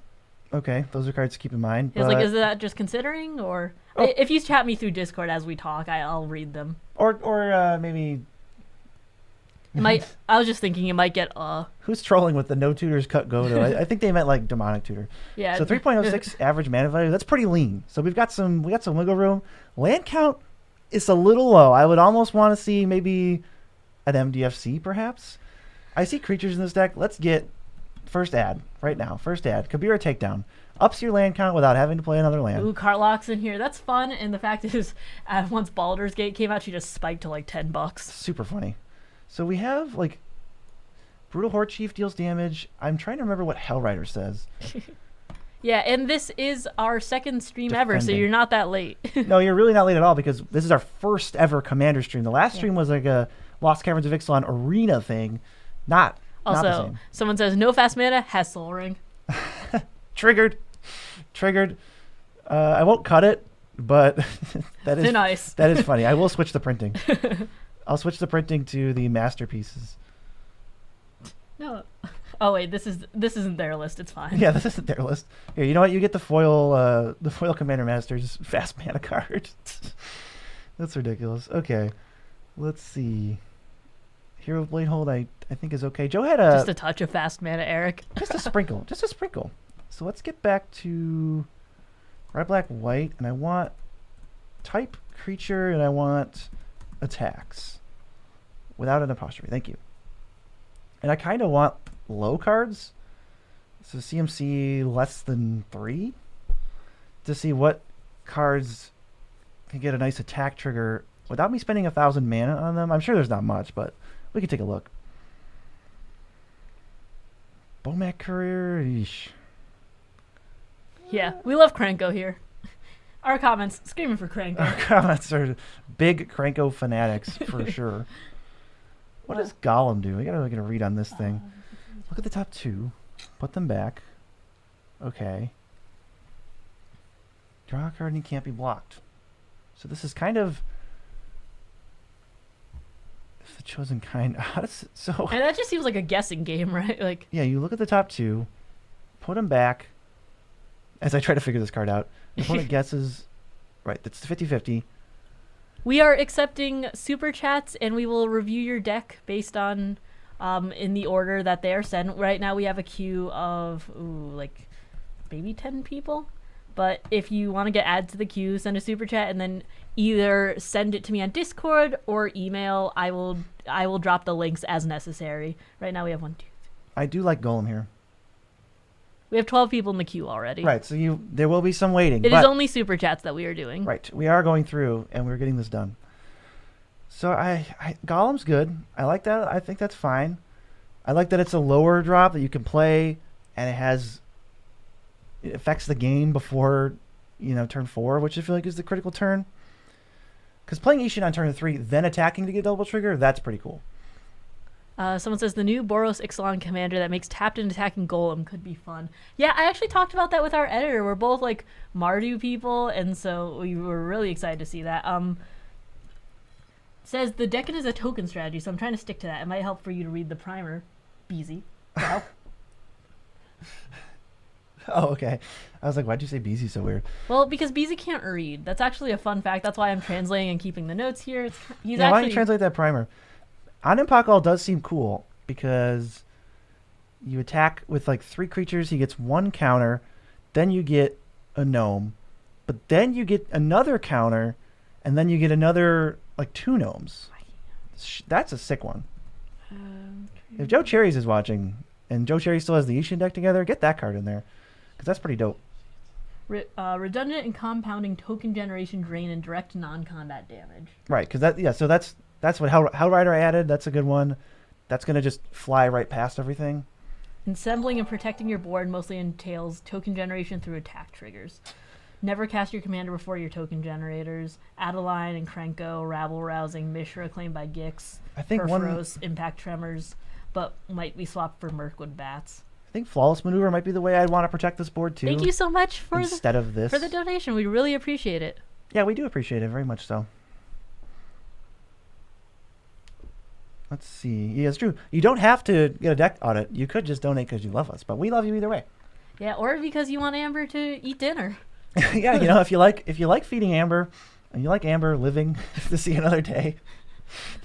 Okay, those are cards to keep in mind. It's like, is that just considering, or if you chat me through Discord as we talk, I'll read them. Or maybe. I was just thinking it might get Who's trolling with the no tutors cut Godo? I think they meant like demonic tutor. Yeah. So 3.06 average mana value. That's pretty lean. So we got some wiggle room. Land count is a little low. I would almost want to see maybe an MDFC perhaps. I see creatures in this deck. Let's get first ad right now. First ad. Kabira Takedown. Ups your land count without having to play another land. Ooh, Carlock's in here. That's fun. And the fact is, once Baldur's Gate came out, she just spiked to like $10. Super funny. So we have like Brutal Horde Chief deals damage. I'm trying to remember what Hellrider says. Yeah, and this is our second stream ever, so you're not that late. No, you're really not late at all because this is our first ever Commander stream. The last stream was like a Lost Caverns of Ixalan arena thing. Not the Also, same. someone says no fast mana, has Soul Ring. Triggered. I won't cut it, but that is Thin ice. That is funny. I will switch the printing. I'll switch the printing to the masterpieces. No. Oh wait, this isn't their list. It's fine. Yeah, this isn't their list. Here, you know what? You get the foil Commander Master's fast mana card. That's ridiculous. Okay, let's see. Hero Blade Hold, I think is okay. Joe had just a touch of fast mana, Eric. just a sprinkle. So let's get back to red, black, white, and I want type creature, and I want attacks without an apostrophe. Thank you. And I kind of want low cards, so CMC less than 3, to see what cards can get a nice attack trigger without me spending 1,000 mana on them. I'm sure there's not much, but we can take a look. Bomac Courier, eesh. Yeah, we love Kranko here. Our comments screaming for Kranko. Our comments are big Kranko fanatics for sure. What does Gollum do? We gotta get a read on this thing. Look at the top 2. Put them back. Okay. Draw a card and he can't be blocked. So this is kind of the chosen kind. How does so? And that just seems like a guessing game, right? Like. Yeah, you look at the top 2, put them back. As I try to figure this card out, the opponent guesses. Right, that's 50-50. We are accepting super chats, and we will review your deck based on in the order that they are sent. Right now, we have a queue of like maybe 10 people. But if you want to get added to the queue, send a super chat, and then either send it to me on Discord or email. I will drop the links as necessary. Right now, we have 1, 2, 3. I do like Golem here. We have 12 people in the queue already. Right, so there will be some waiting. It is only super chats that we are doing. Right, we are going through, and we're getting this done. So Golem's good. I like that. I think that's fine. I like that it's a lower drop that you can play, and it affects the game before, turn 4, which I feel like is the critical turn. Because playing Isshin on turn 3, then attacking to get double trigger, that's pretty cool. Someone says the new Boros Ixalan commander that makes tapped and attacking Golem could be fun. Yeah, I actually talked about that with our editor. We're both like Mardu people, and so we were really excited to see that. Says the deck is a token strategy, so I'm trying to stick to that. It might help for you to read the primer, Beezy. Well. Oh, okay. I was like, why'd you say Beezy so weird? Well, because Beezy can't read. That's actually a fun fact. That's why I'm translating and keeping the notes here. Why don't you translate that primer? Adun Oakenshield does seem cool because you attack with like 3 creatures. He gets 1 counter. Then you get a gnome. But then you get another counter. And then you get another like 2 gnomes. That's a sick one. If Joe Cherries is watching and Joe Cherry still has the Isshin deck together, get that card in there. Because that's pretty dope. Redundant and compounding token generation, drain, and direct non-combat damage. Right, because that's what Hellrider added. That's a good one. that's going to just fly right past everything. Assembling and protecting your board mostly entails token generation through attack triggers. Never cast your commander before your token generators. Adeline and Krenko, Rabble Rousing, Mishra claimed by Gix, I think Perforos, Impact Tremors, but might be swapped for Mirkwood Bats. I think Flawless Maneuver might be the way I'd want to protect this board too. Thank you so much for instead of this. for the donation. We really appreciate it. Yeah, we do appreciate it very much so. Let's see. Yeah, it's true. You don't have to get a deck audit. You could just donate because you love us, but we love you either way. Yeah, or because you want Amber to eat dinner. Yeah, you know, if you like feeding Amber, and you like Amber living to see another day,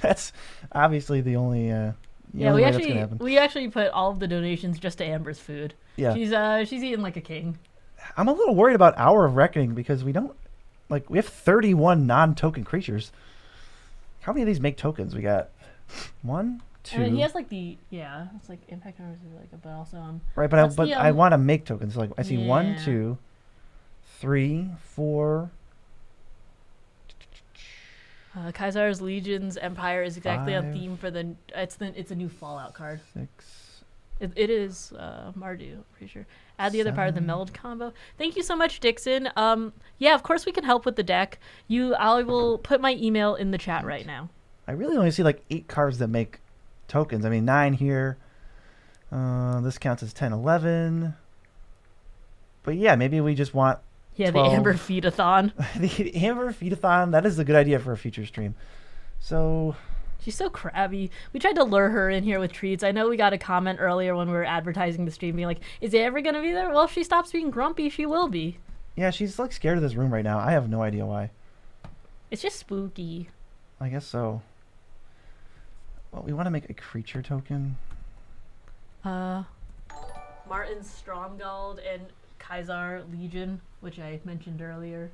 that's obviously the only. Yeah, way that's gonna happen. we actually put all of the donations just to Amber's food. Yeah, she's eating like a king. I'm a little worried about Hour of Reckoning because we have 31 non-token creatures. How many of these make tokens? We got 1, 2. He has like it's like Impact Numbers is like, but also right, but I want to make tokens. So like I see 1, 2, 3, 4. Kaisar's Legion's Empire is exactly 5, on theme for it's a new Fallout card. 6. It is Mardu, pretty sure. Add the other part of the 7. meld combo. Thank you so much, Dixon. Yeah, of course we can help with the deck. I will put my email in the chat right now. I really only see like 8 cards that make tokens. I mean 9 here. This counts as 10, 11. But yeah, maybe we just want. Yeah, 12. the Amber Feed-a-thon. The Amber Feed-a-thon, that is a good idea for a future stream. So she's so crabby. We tried to lure her in here with treats. I know we got a comment earlier when we were advertising the stream being like, is it ever going to be there? Well, if she stops being grumpy, she will be. Yeah, she's like scared of this room right now. I have no idea why. It's just spooky. I guess so. Well, we want to make a creature token. Martin Stromgald and Kaisar Legion, which I mentioned earlier.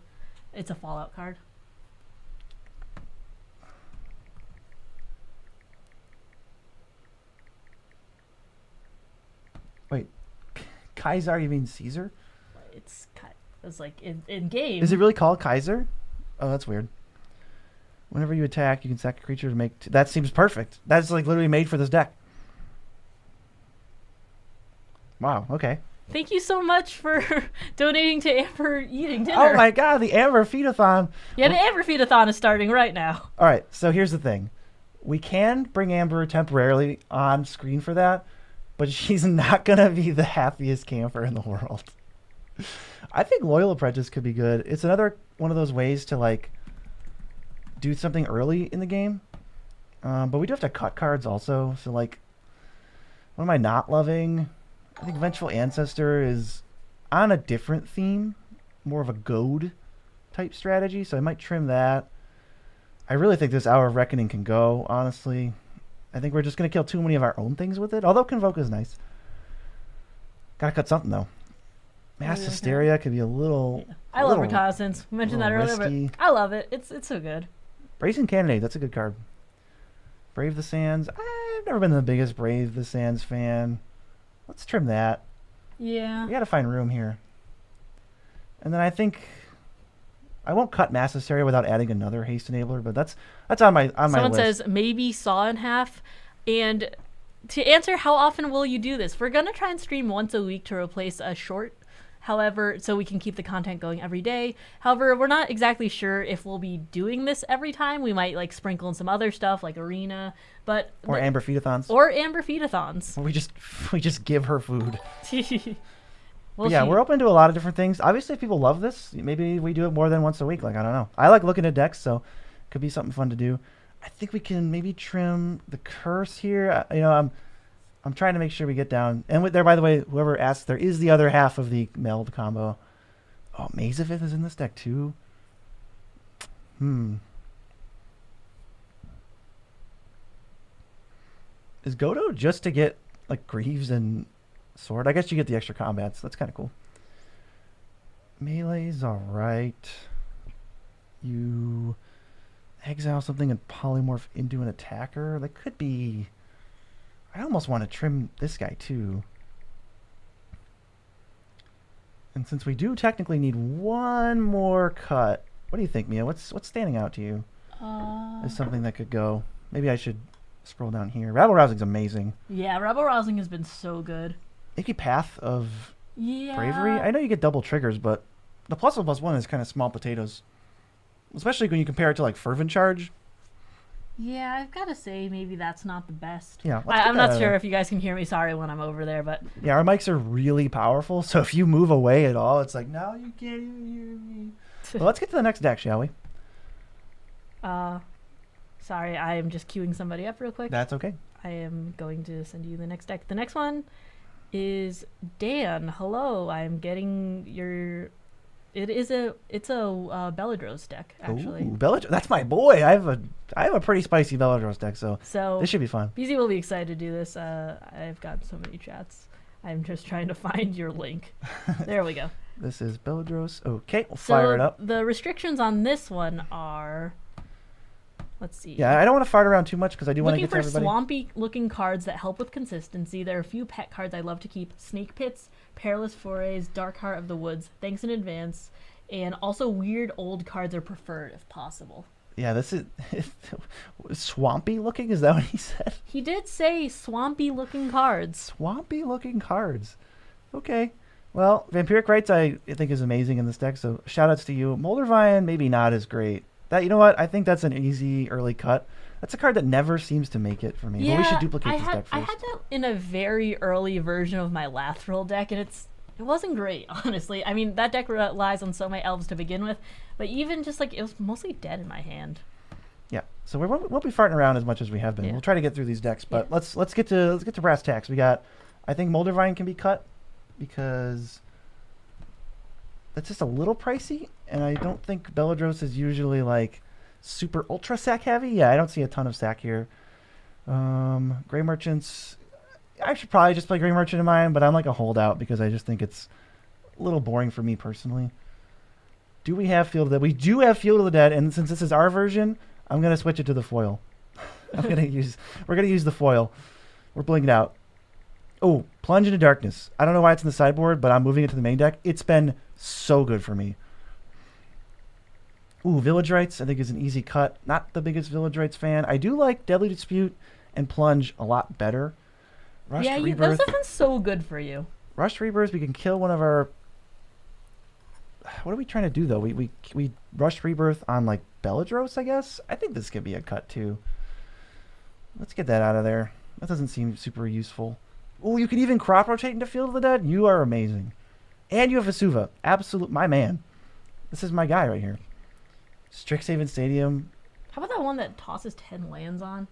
It's a Fallout card. Wait, Kaisar, you mean Caesar? It's like in game. Is it really called Kaiser? Oh, that's weird. Whenever you attack, you can sack a creature to make... that seems perfect. That's like literally made for this deck. Wow, okay. Thank you so much for donating to Amber eating dinner. Oh my god, the Amber Feed-a-thon. Yeah, the Amber Feed-a-thon is starting right now. All right, so here's the thing. We can bring Amber temporarily on screen for that, but she's not going to be the happiest camper in the world. I think Loyal Apprentice could be good. It's another one of those ways to like do something early in the game. But we do have to cut cards also. So like, what am I not loving? I think Vengeful Ancestor is on a different theme, more of a goad type strategy. So I might trim that. I really think this Hour of Reckoning can go, honestly. I think we're just going to kill too many of our own things with it. Although Convoke is nice. Gotta cut something though. Mass Hysteria could be a little... Yeah. I love Reconnaissance. We mentioned that earlier, risky. but I love it. It's so good. Brazen Cannonade, that's a good card. Brave the Sands. I've never been the biggest Brave the Sands fan. Let's trim that. Yeah. We gotta find room here. And then I think I won't cut Mass Hysteria without adding another haste enabler, but that's on my list. Someone says maybe Saw in Half. And to answer how often will you do this, we're gonna try and stream once a week to replace a short. However, so we can keep the content going every day. However, we're not exactly sure if we'll be doing this every time. We might like sprinkle in some other stuff like Arena, but or Amber Feed-a-thons. Or Amber Feed-a-thons. Or we just give her food. Well, yeah, we're open to a lot of different things. Obviously, if people love this, maybe we do it more than once a week. Like, I don't know. I like looking at decks, so it could be something fun to do. I think we can maybe trim the curse here. I'm trying to make sure we get down. And there, by the way, whoever asked, there is the other half of the meld combo. Oh, Maze of Ith is in this deck too. Is Godo just to get like Greaves and Sword? I guess you get the extra combats. That's kind of cool. Melee's alright. You exile something and polymorph into an attacker. That could be... I almost want to trim this guy too. And since we do technically need one more cut, what do you think, Mia? What's standing out to you as something that could go? Maybe I should scroll down here. Rabble Rousing's amazing. Yeah, Rebel Rousing has been so good. Icky Path of Yeah. Bravery. I know you get double triggers, but the +1/+1 is kind of small potatoes. Especially when you compare it to like Fervent Charge. Yeah, I've got to say maybe that's not the best. Yeah, I'm not sure if you guys can hear me. Sorry when I'm over there, but yeah, our mics are really powerful. So if you move away at all, it's like, no, you can't even hear me. Well, let's get to the next deck, shall we? Sorry, I am just queuing somebody up real quick. That's okay. I am going to send you the next deck. The next one is Dan. Hello, I'm getting your. It's a Beledros deck actually. Ooh, Beledros, that's my boy. I have a pretty spicy Beledros deck, so this should be fun. Beezy will be excited to do this. I've got so many chats. I'm just trying to find your link. There we go. This is Beledros. Okay, we'll fire it up. The restrictions on this one are. Let's see. Yeah, I don't want to fart around too much because I do want to get to everybody. Looking for swampy-looking cards that help with consistency. There are a few pet cards I love to keep. Snake Pits, Perilous Forays, Dark Heart of the Woods. Thanks in advance. And also weird old cards are preferred if possible. Yeah, this is swampy looking. Is that what he said? He did say swampy-looking cards. Swampy-looking cards. Okay. Well, Vampiric Rites I think is amazing in this deck, so shout-outs to you. Moldervine, maybe not as great. That, you know what? I think that's an easy early cut. That's a card that never seems to make it for me. Yeah, but we should duplicate this deck first. I had that in a very early version of my Lathril deck, and it wasn't great, honestly. I mean, that deck relies on so many elves to begin with, but even just like it was mostly dead in my hand. Yeah, so we won't be farting around as much as we have been. Yeah. We'll try to get through these decks, but let's get to brass tacks. We got, I think Moldervine can be cut because that's just a little pricey, and I don't think Beledros is usually like super ultra sack heavy. Yeah, I don't see a ton of sack here. Grey Merchants, I should probably just play Grey Merchant in mine, but I'm like a holdout because I just think it's a little boring for me personally. Do we have Field of the Dead? We do have Field of the Dead, and since this is our version, I'm gonna switch it to the foil. We're gonna use the foil. We're blinged out. Oh, Plunge into Darkness. I don't know why it's in the sideboard, but I'm moving it to the main deck. It's been so good for me. Ooh, Village Rites, I think is an easy cut. Not the biggest Village Rites fan. I do like Deadly Dispute and Plunge a lot better. Rushed Rebirth. Those have been so good for you. Rushed Rebirth, we can kill one of our... What are we trying to do, though? We Rushed Rebirth on, like, Beledros, I guess? I think this could be a cut, too. Let's get that out of there. That doesn't seem super useful. Oh, you can even crop rotate into Field of the Dead? You are amazing. And you have Vesuva. Absolute, my man. This is my guy right here. Strixhaven Stadium. How about that one that tosses 10 lands on?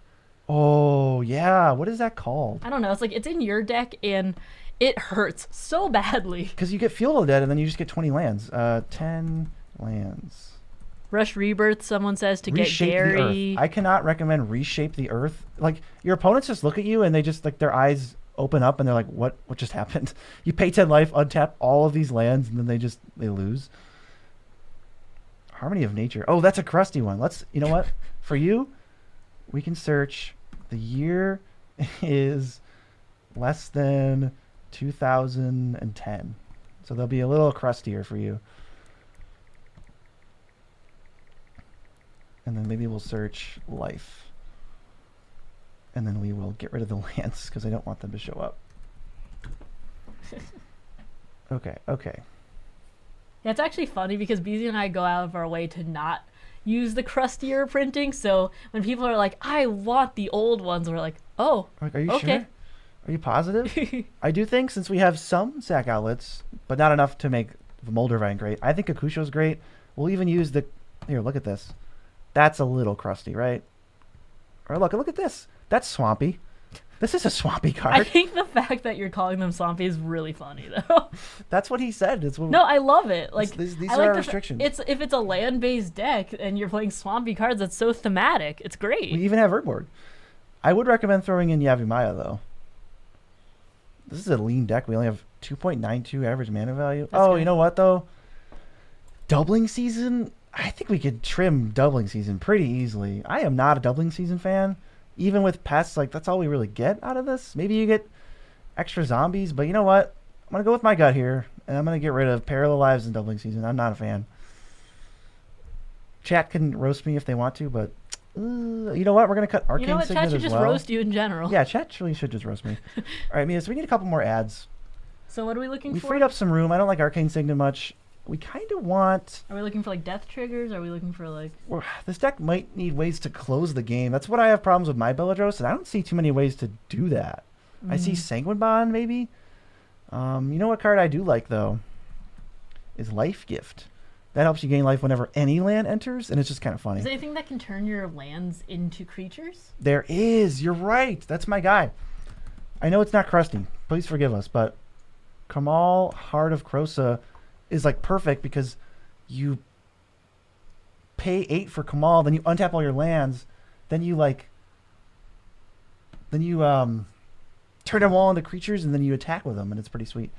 Oh, yeah. What is that called? I don't know. It's like, it's in your deck, and it hurts so badly. Because you get Field of the Dead, and then you just get 20 lands. 10 lands. Rush Rebirth, someone says, to Reshape get Gary. The Earth. I cannot recommend Reshape the Earth. Like, your opponents just look at you, and they just, like, their eyes open up, and they're like, what just happened? You pay 10 life, untap all of these lands, and then they lose. Harmony of Nature. Oh, that's a crusty one. You know what? For you, we can search. The year is less than 2010. So they'll be a little crustier for you. And then maybe we'll search life. And then we will get rid of the lands because I don't want them to show up. Okay. Yeah, it's actually funny because Beezy and I go out of our way to not use the crustier printing. So when people are like, I want the old ones, we're like, oh, are you okay. Sure? Are you positive? I do think since we have some sack outlets, but not enough to make the Moldervine great, I think Kakusho's great. We'll even use the... Here, look at this. That's a little crusty, right? Or look at this. That's swampy. This is a swampy card. I think the fact that you're calling them swampy is really funny, though. That's what he said. No, I love it. Like these are our restrictions. If it's a land-based deck and you're playing swampy cards, that's so thematic. It's great. We even have Urborg. I would recommend throwing in Yavimaya, though. This is a lean deck. We only have 2.92 average mana value. That's good. You know what, though? Doubling Season? I think we could trim Doubling Season pretty easily. I am not a Doubling Season fan. Even with pests, like, that's all we really get out of this. Maybe you get extra zombies, but you know what? I'm going to go with my gut here, and I'm going to get rid of Parallel Lives and Doubling Season. I'm not a fan. Chat can roast me if they want to, but You know what? We're gonna cut Arcane You know what? Signet Chat should as just well. roast you in general. Yeah, chat really should just roast me. All right, Mia. So we need a couple more ads. So what are we looking We for? freed up some room. I don't like Arcane Signet much. We kind of want. Are we looking for like death triggers? Are we looking for like? Well, this deck might need ways to close the game. That's what I have problems with my Beledros, and I don't see too many ways to do that. I see Sanguine Bond maybe. You know what card I do like though? Is Life Gift. That helps you gain life whenever any land enters, and it's just kind of funny. Is there anything that can turn your lands into creatures? There is. You're right. That's my guy. I know it's not Krusty. Please forgive us, but Kamal Heart of Krosa is like perfect because you pay 8 for Kamal, then you untap all your lands, then you turn them all into creatures, and then you attack with them, and it's pretty sweet.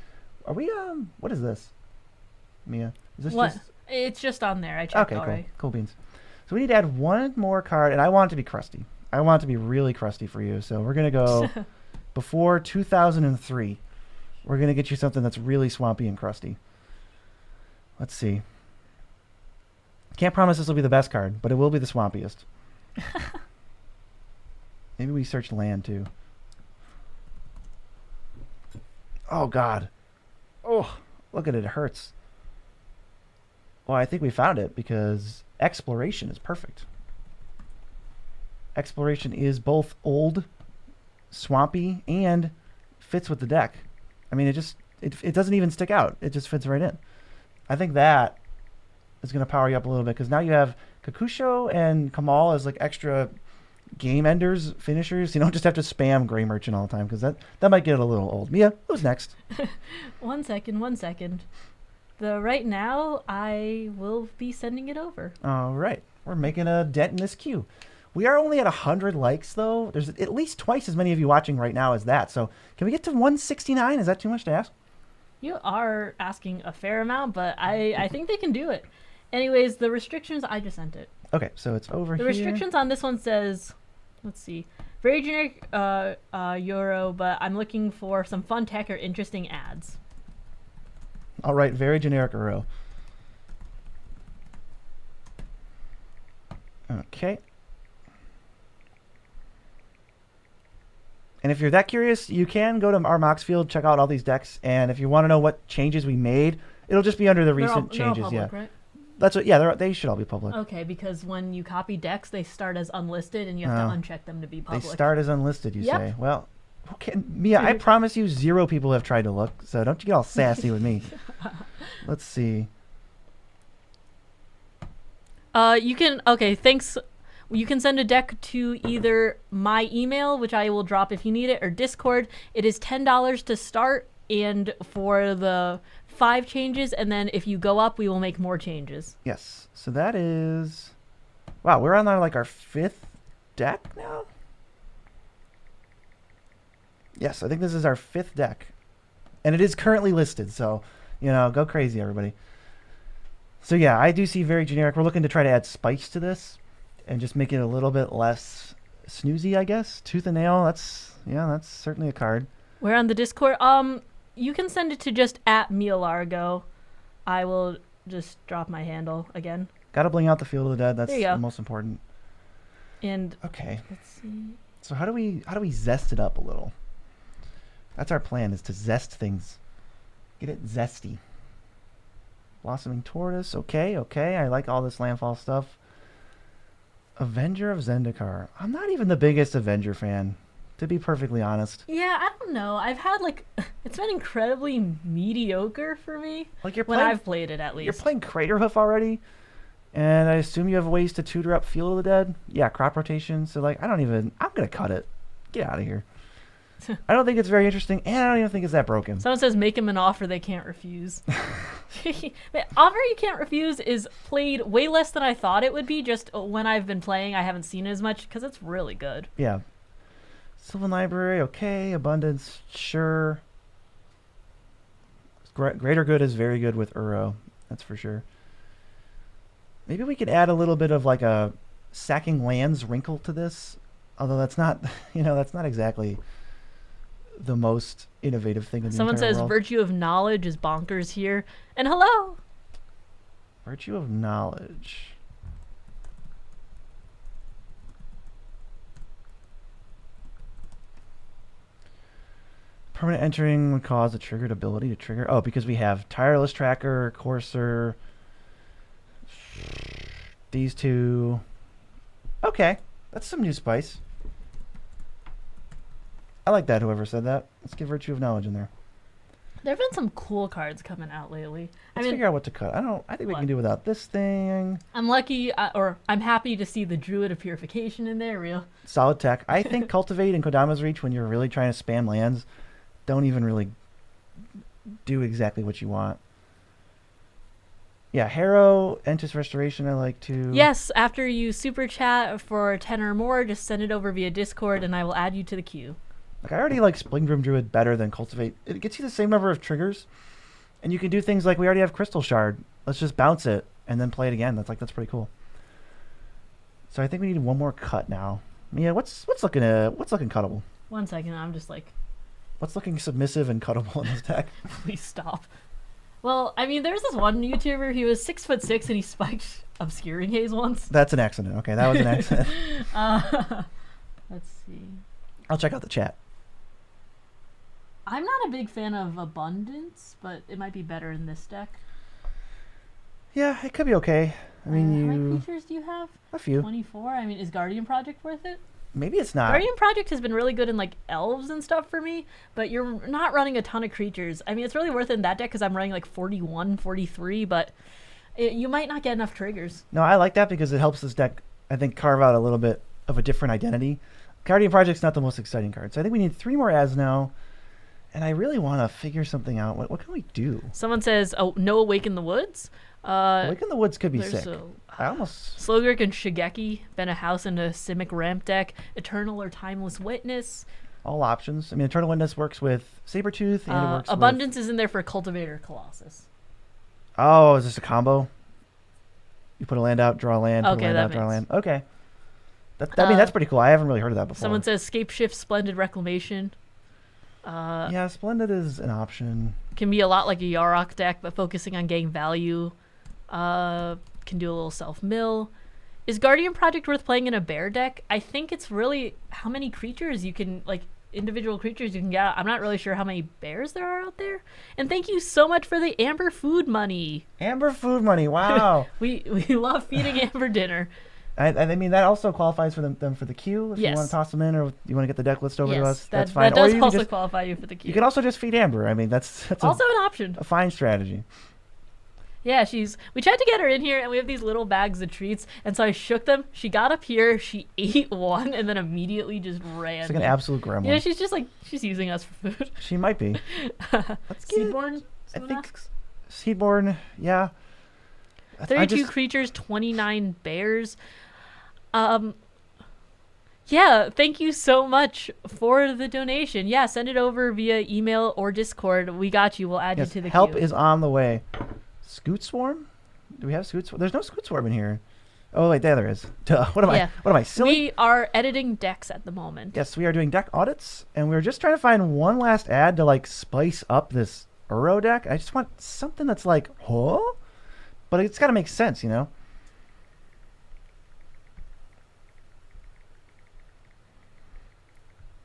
Are we what is this, Mia? Is this What? just It's just on there. I checked okay? already. Cool beans. So we need to add one more card, and I want it to be crusty. I want it to be really crusty for you. So we're gonna go before 2003. We're gonna get you something that's really swampy and crusty. Let's see. Can't promise this will be the best card, but it will be the swampiest. Maybe we search land too. Oh God. Oh, look at it. It hurts. Well, I think we found it because Exploration is perfect. Exploration is both old, swampy, and fits with the deck. I mean, it doesn't even stick out. It just fits right in. I think that is going to power you up a little bit because now you have Kakusho and Kamal as like extra game enders, finishers. You don't just have to spam Gray Merchant all the time because that might get a little old. Mia, who's next? One second. Right now, I will be sending it over. All right. We're making a dent in this queue. We are only at 100 likes, though. There's at least twice as many of you watching right now as that. So can we get to 169? Is that too much to ask? You are asking a fair amount, but I think they can do it. Anyways, the restrictions, I just sent it. Okay, so it's over The here. restrictions on this one says, let's see, very generic Euro, but I'm looking for some fun tech or interesting ads. All right, very generic Uro. Okay. And if you're that curious, you can go to our Mox field, check out all these decks, and if you want to know what changes we made, it'll just be under the recent changes. They're all public, right? That's what. Yeah, they should all be public. Okay, because when you copy decks, they start as unlisted, and you have to uncheck them to be public. They start as unlisted, you Yep. say. Well, okay, Mia, I promise you 0 people have tried to look, so don't you get all sassy with me. Let's see. Thanks. You can send a deck to either my email, which I will drop if you need it, or Discord. It is $10 to start, and for the 5 changes, and then if you go up, we will make more changes. Yes. So that is... Wow, we're on our 5th deck now? Yes, I think this is our 5th deck. And it is currently listed, so, go crazy, everybody. So yeah, I do see very generic. We're looking to try to add spice to this and just make it a little bit less snoozy, I guess. Tooth and nail, that's certainly a card. We're on the Discord. You can send it to just @Mealargo. I will just drop my handle again. Gotta bling out the Field of the Dead. That's There you go. the most important. And okay. let's see. So how do we zest it up a little? That's our plan, is to zest things. Get it zesty. Blossoming Tortoise. Okay. I like all this landfall stuff. Avenger of Zendikar. I'm not even the biggest Avenger fan, to be perfectly honest. Yeah, I don't know. I've had it's been incredibly mediocre for me. When I've played it, at least. You're playing Craterhoof already, and I assume you have ways to tutor up Field of the Dead. Yeah, crop rotation. So I'm gonna cut it. Get out of here. I don't think it's very interesting, and I don't even think it's that broken. Someone says make them an offer they can't refuse. The offer you can't refuse is played way less than I thought it would be. Just when I've been playing, I haven't seen it as much because it's really good. Yeah. Sylvan Library, okay. Abundance, sure. Greater Good is very good with Uro, that's for sure. Maybe we could add a little bit of a sacking lands wrinkle to this, although that's not, that's not exactly the most innovative thing in the Someone entire says world. Virtue of Knowledge is bonkers here. And hello! Virtue of Knowledge. Permanent entering would cause a triggered ability to trigger. Oh, because we have Tireless Tracker, Courser, these two. Okay, that's some new spice. I like that, whoever said that. Let's get Virtue of Knowledge in there. There have been some cool cards coming out lately. Let's figure out what to cut. I think we can do without this thing. I'm lucky, or I'm happy to see the Druid of Purification in there, real. Solid tech. I think Cultivate and Kodama's Reach, when you're really trying to spam lands, don't even really do exactly what you want. Yeah, Harrow, Entis Restoration, I like too. Yes, after you super chat for 10 or more, just send it over via Discord and I will add you to the queue. Like, I already like Splingrim Druid better than Cultivate. It gets you the same number of triggers, and you can do things like we already have Crystal Shard. Let's just bounce it and then play it again. That's pretty cool. So I think we need one more cut now. Yeah, what's looking cuttable? 1 second, I'm just like, what's looking submissive and cuttable in this deck? please stop. Well, I mean, there's this one YouTuber. He was 6'6" and he spiked Obscuring Haze once. That's an accident. Okay, that was an accident. Let's see. I'll check out the chat. I'm not a big fan of Abundance, but it might be better in this deck. Yeah, it could be okay. I mean, how many creatures do you have? A few. 24. I mean, is Guardian Project worth it? Maybe it's not. Guardian Project has been really good in like elves and stuff for me, but you're not running a ton of creatures. I mean, it's really worth it in that deck because I'm running like 41, 43, but you might not get enough triggers. No, I like that because it helps this deck, I think, carve out a little bit of a different identity. Guardian Project's not the most exciting card, so I think we need 3 more ads now. And I really want to figure something out. What can we do? Someone says, "Oh, no, Awaken the Woods." Awaken the Woods could be sick. I almost Slogric and Shigeki, Ben a House and a Simic ramp deck, Eternal or Timeless Witness. All options. I mean, Eternal Witness works with Sabertooth, and it works Abundance with... is in there for Cultivator Colossus. Oh, is this a combo? You put a land out, draw a land, put a land out, draw a land. Okay. I mean, that's pretty cool. I haven't really heard of that before. Someone says Scapeshift, Splendid Reclamation. Yeah, Splendid is an option. Can be a lot like a Yarok deck, but focusing on getting value. Can do a little self-mill. Is Guardian Project worth playing in a bear deck? I think it's really how many creatures you can, like, individual creatures you can get. I'm not really sure how many bears there are out there. And thank you so much for the Amber food money. Amber food money, wow. we love feeding Amber dinner. I mean, that also qualifies for them for the queue. If you want to toss them in, or you want to get the deck list over to us, that's fine. That does also qualify you for the queue. You can also just feed Amber. I mean, that's also an option. A fine strategy. Yeah, we tried to get her in here, and we have these little bags of treats, and so I shook them. She got up here, she ate one, and then immediately just ran. It's like an absolute gremlin. Yeah, she's just like, she's using us for food. She might be. Seedborn? I think Seedborn, yeah. 32 creatures, 29 bears. Yeah, thank you so much for the donation. Yeah, send it over via email or Discord. We got you. We'll add you to the help queue. Is on the way. Scoot Swarm? Do we have Scoot Swarm? There's no Scoot Swarm in here. Oh, wait, there is. Duh. What am I, silly? We are editing decks at the moment. Yes, we are doing deck audits, and we're just trying to find one last ad to, like, spice up this Uro deck. I just want something that's like, huh? But it's got to make sense, you know?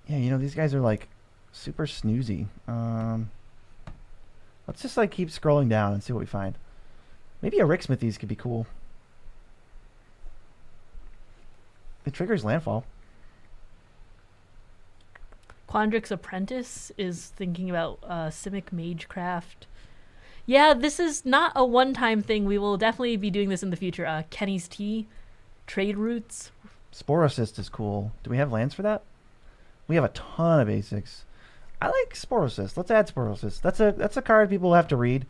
Yeah, you know, these guys are, like, super snoozy. Let's just, like, keep scrolling down and see what we find. Maybe a Rick Smithies could be cool. It triggers landfall. Quandrix Apprentice is thinking about Simic Magecraft. Yeah, this is not a one-time thing. We will definitely be doing this in the future. Kenny's Tea, Trade Routes. Sporocyst is cool. Do we have lands for that? We have a ton of basics. I like Sporocyst. Let's add Sporocyst. That's a card people have to read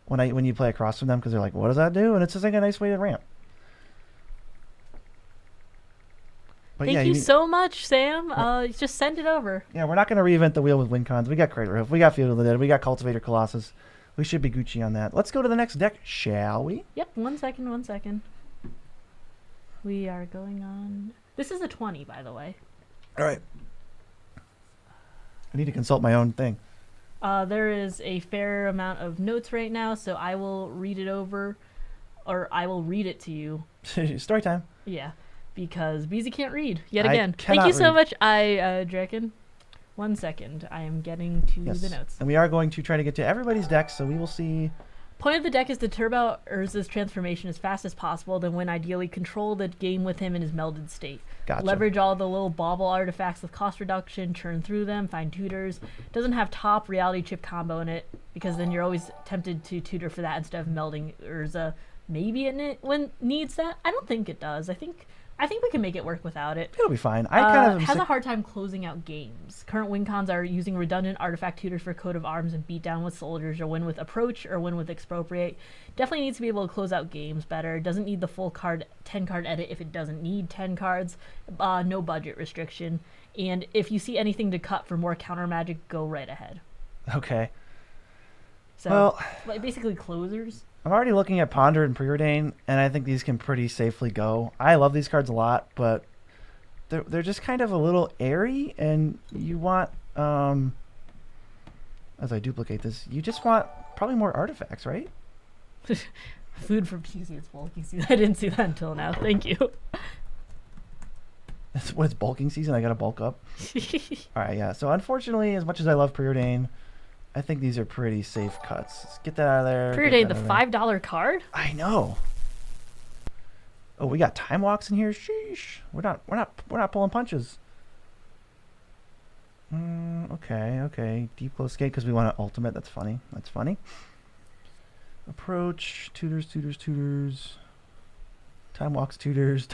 when you play across from them because they're like, what does that do? And it's just like a nice way to ramp. But Thank you so much, Sam. Just send it over. Yeah, we're not going to reinvent the wheel with Wincons. We got Great Roof. We got Field of the Dead. We got Cultivator Colossus. We should be Gucci on that. Let's go to the next deck, shall we? Yep, 1 second. We are going on. This is a 20, by the way. All right. I need to consult my own thing. There is a fair amount of notes right now, so I will read it over, or I will read it to you. Story time. Yeah, because Beezy can't read yet again. Thank you so much, Draken. 1 second. I am getting to the notes. And we are going to try to get to everybody's decks, so we will see. Point of the deck is to turbo Urza's transformation as fast as possible, then when ideally control the game with him in his melded state. Gotcha. Leverage all the little bauble artifacts with cost reduction, churn through them, find tutors. Doesn't have top reality chip combo in it, because then you're always tempted to tutor for that instead of melding Urza. Maybe it needs that. I don't think it does. I think we can make it work without it. It'll be fine. I kind of has a hard time closing out games. Current win cons are using redundant artifact tutors for coat of arms and beat down with soldiers, or win with approach, or win with expropriate. Definitely needs to be able to close out games better. Doesn't need the full 10 card edit if it doesn't need 10 cards. No budget restriction. And if you see anything to cut for more counter magic, go right ahead. Okay. So, well, basically closers. I'm already looking at Ponder and Preordain, and I think these can pretty safely go. I love these cards a lot, but they're just kind of a little airy, and you want, as I duplicate this, you just want probably more artifacts, right? Food for Beezy, it's bulking season. I didn't see that until now. Thank you. When it's bulking season, I gotta bulk up. All right, yeah. So unfortunately, as much as I love Preordain, I think these are pretty safe cuts. Let's get that out of there. Preordain, the $5 card? I know. Oh, we got time walks in here. Sheesh. We're not pulling punches. Okay. Deep close skate because we want an ultimate. That's funny. Approach. Tutors. Time walks. Tutors.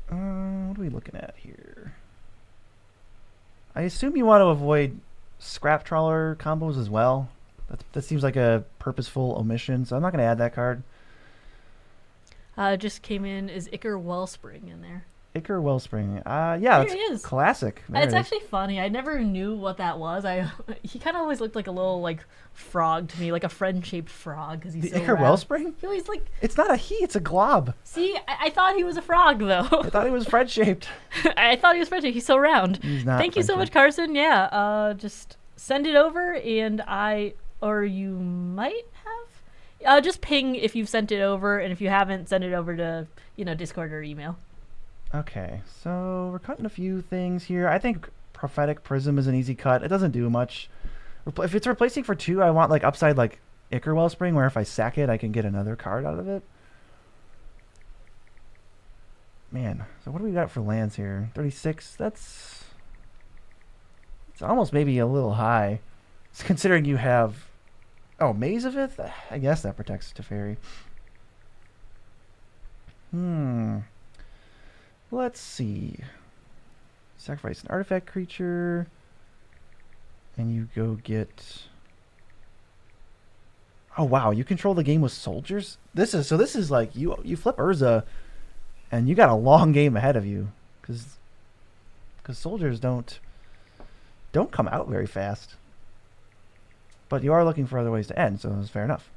What are we looking at here? I assume you want to avoid scrap trawler combos as well. That seems like a purposeful omission, so I'm not going to add that card. Just came in. Is Ichor Wellspring in there? Ichor Wellspring. Yeah, there it is. Classic. It's actually funny. I never knew what that was. He kind of always looked like a little frog to me, like a friend-shaped frog because he's the so Ichor round. Wellspring? He always It's not a he. It's a glob. See, I thought he was a frog though. I thought he was friend-shaped. I thought he was friend-shaped. He's so round. He's not. Thank you so much, Carson. Yeah. Just send it over, and or you might have. Just ping if you've sent it over, and if you haven't, send it over to Discord or email. Okay, so we're cutting a few things here. I think Prophetic Prism is an easy cut. It doesn't do much. If it's replacing for 2, I want upside Ichor Wellspring, where if I sack it, I can get another card out of it. Man, so what do we got for lands here? 36. It's almost maybe a little high. It's considering you have Maze of It. I guess that protects Teferi. Let's see. Sacrifice an artifact creature. And you go get... Oh, wow. You control the game with soldiers? This is you flip Urza, and you got a long game ahead of you. Because soldiers don't come out very fast. But you are looking for other ways to end, so that's fair enough.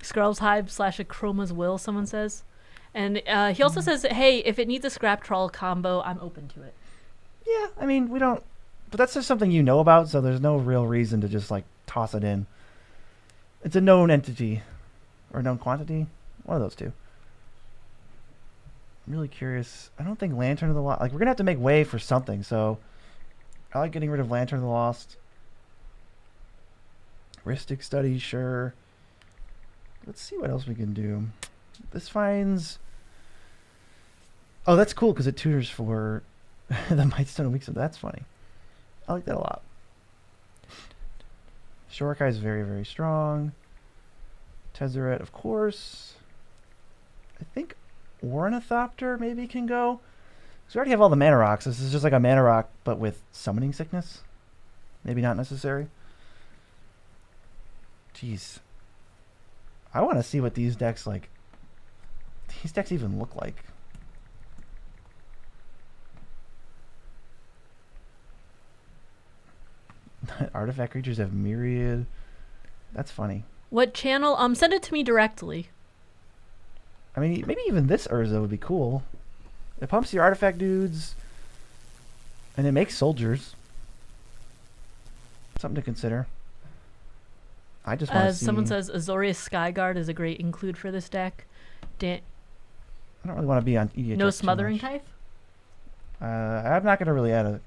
Skrull's Hive / a Chroma's Will, someone says. And he also says, hey, if it needs a scrap troll combo, I'm open to it. Yeah, I mean, we don't... But that's just something you know about, so there's no real reason to just, toss it in. It's a known entity. Or known quantity. One of those two. I'm really curious. I don't think Lantern of the Lost... we're going to have to make way for something, so... I like getting rid of Lantern of the Lost. Rhystic Study, sure. Let's see what else we can do. This finds... Oh, that's cool because it tutors for the Mightstone of Weeks. That's funny. I like that a lot. Shurikai is very, very strong. Tezzeret, of course. I think Ornithopter maybe can go. Because we already have all the mana rocks. This is just like a mana rock, but with summoning sickness. Maybe not necessary. Jeez. I want to see what these decks even look like. Artifact creatures have myriad. That's funny. What channel? Send it to me directly. I mean, maybe even this Urza would be cool. It pumps your artifact dudes, and it makes soldiers. Something to consider. I just want to see... Someone says Azorius Skyguard is a great include for this deck. I don't really want to be on EDHX No Smothering Tithe? I'm not gonna really add a.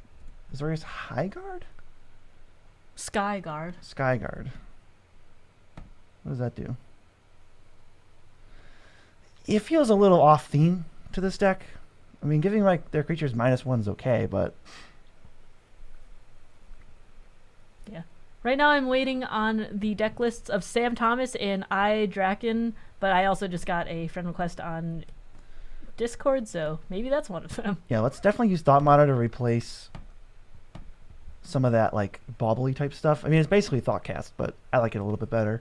Is there a high guard? Sky Guard. Sky guard. What does that do? It feels a little off theme to this deck. I mean, giving like their creatures -1 is okay, but Yeah. Right now I'm waiting on the deck lists of Sam Thomas and I Draken, but I also just got a friend request on Discord, so maybe that's one of them. yeah, let's definitely use Thought Mana to replace some of that like bobbly type stuff. I mean, it's basically Thoughtcast, but I like it a little bit better.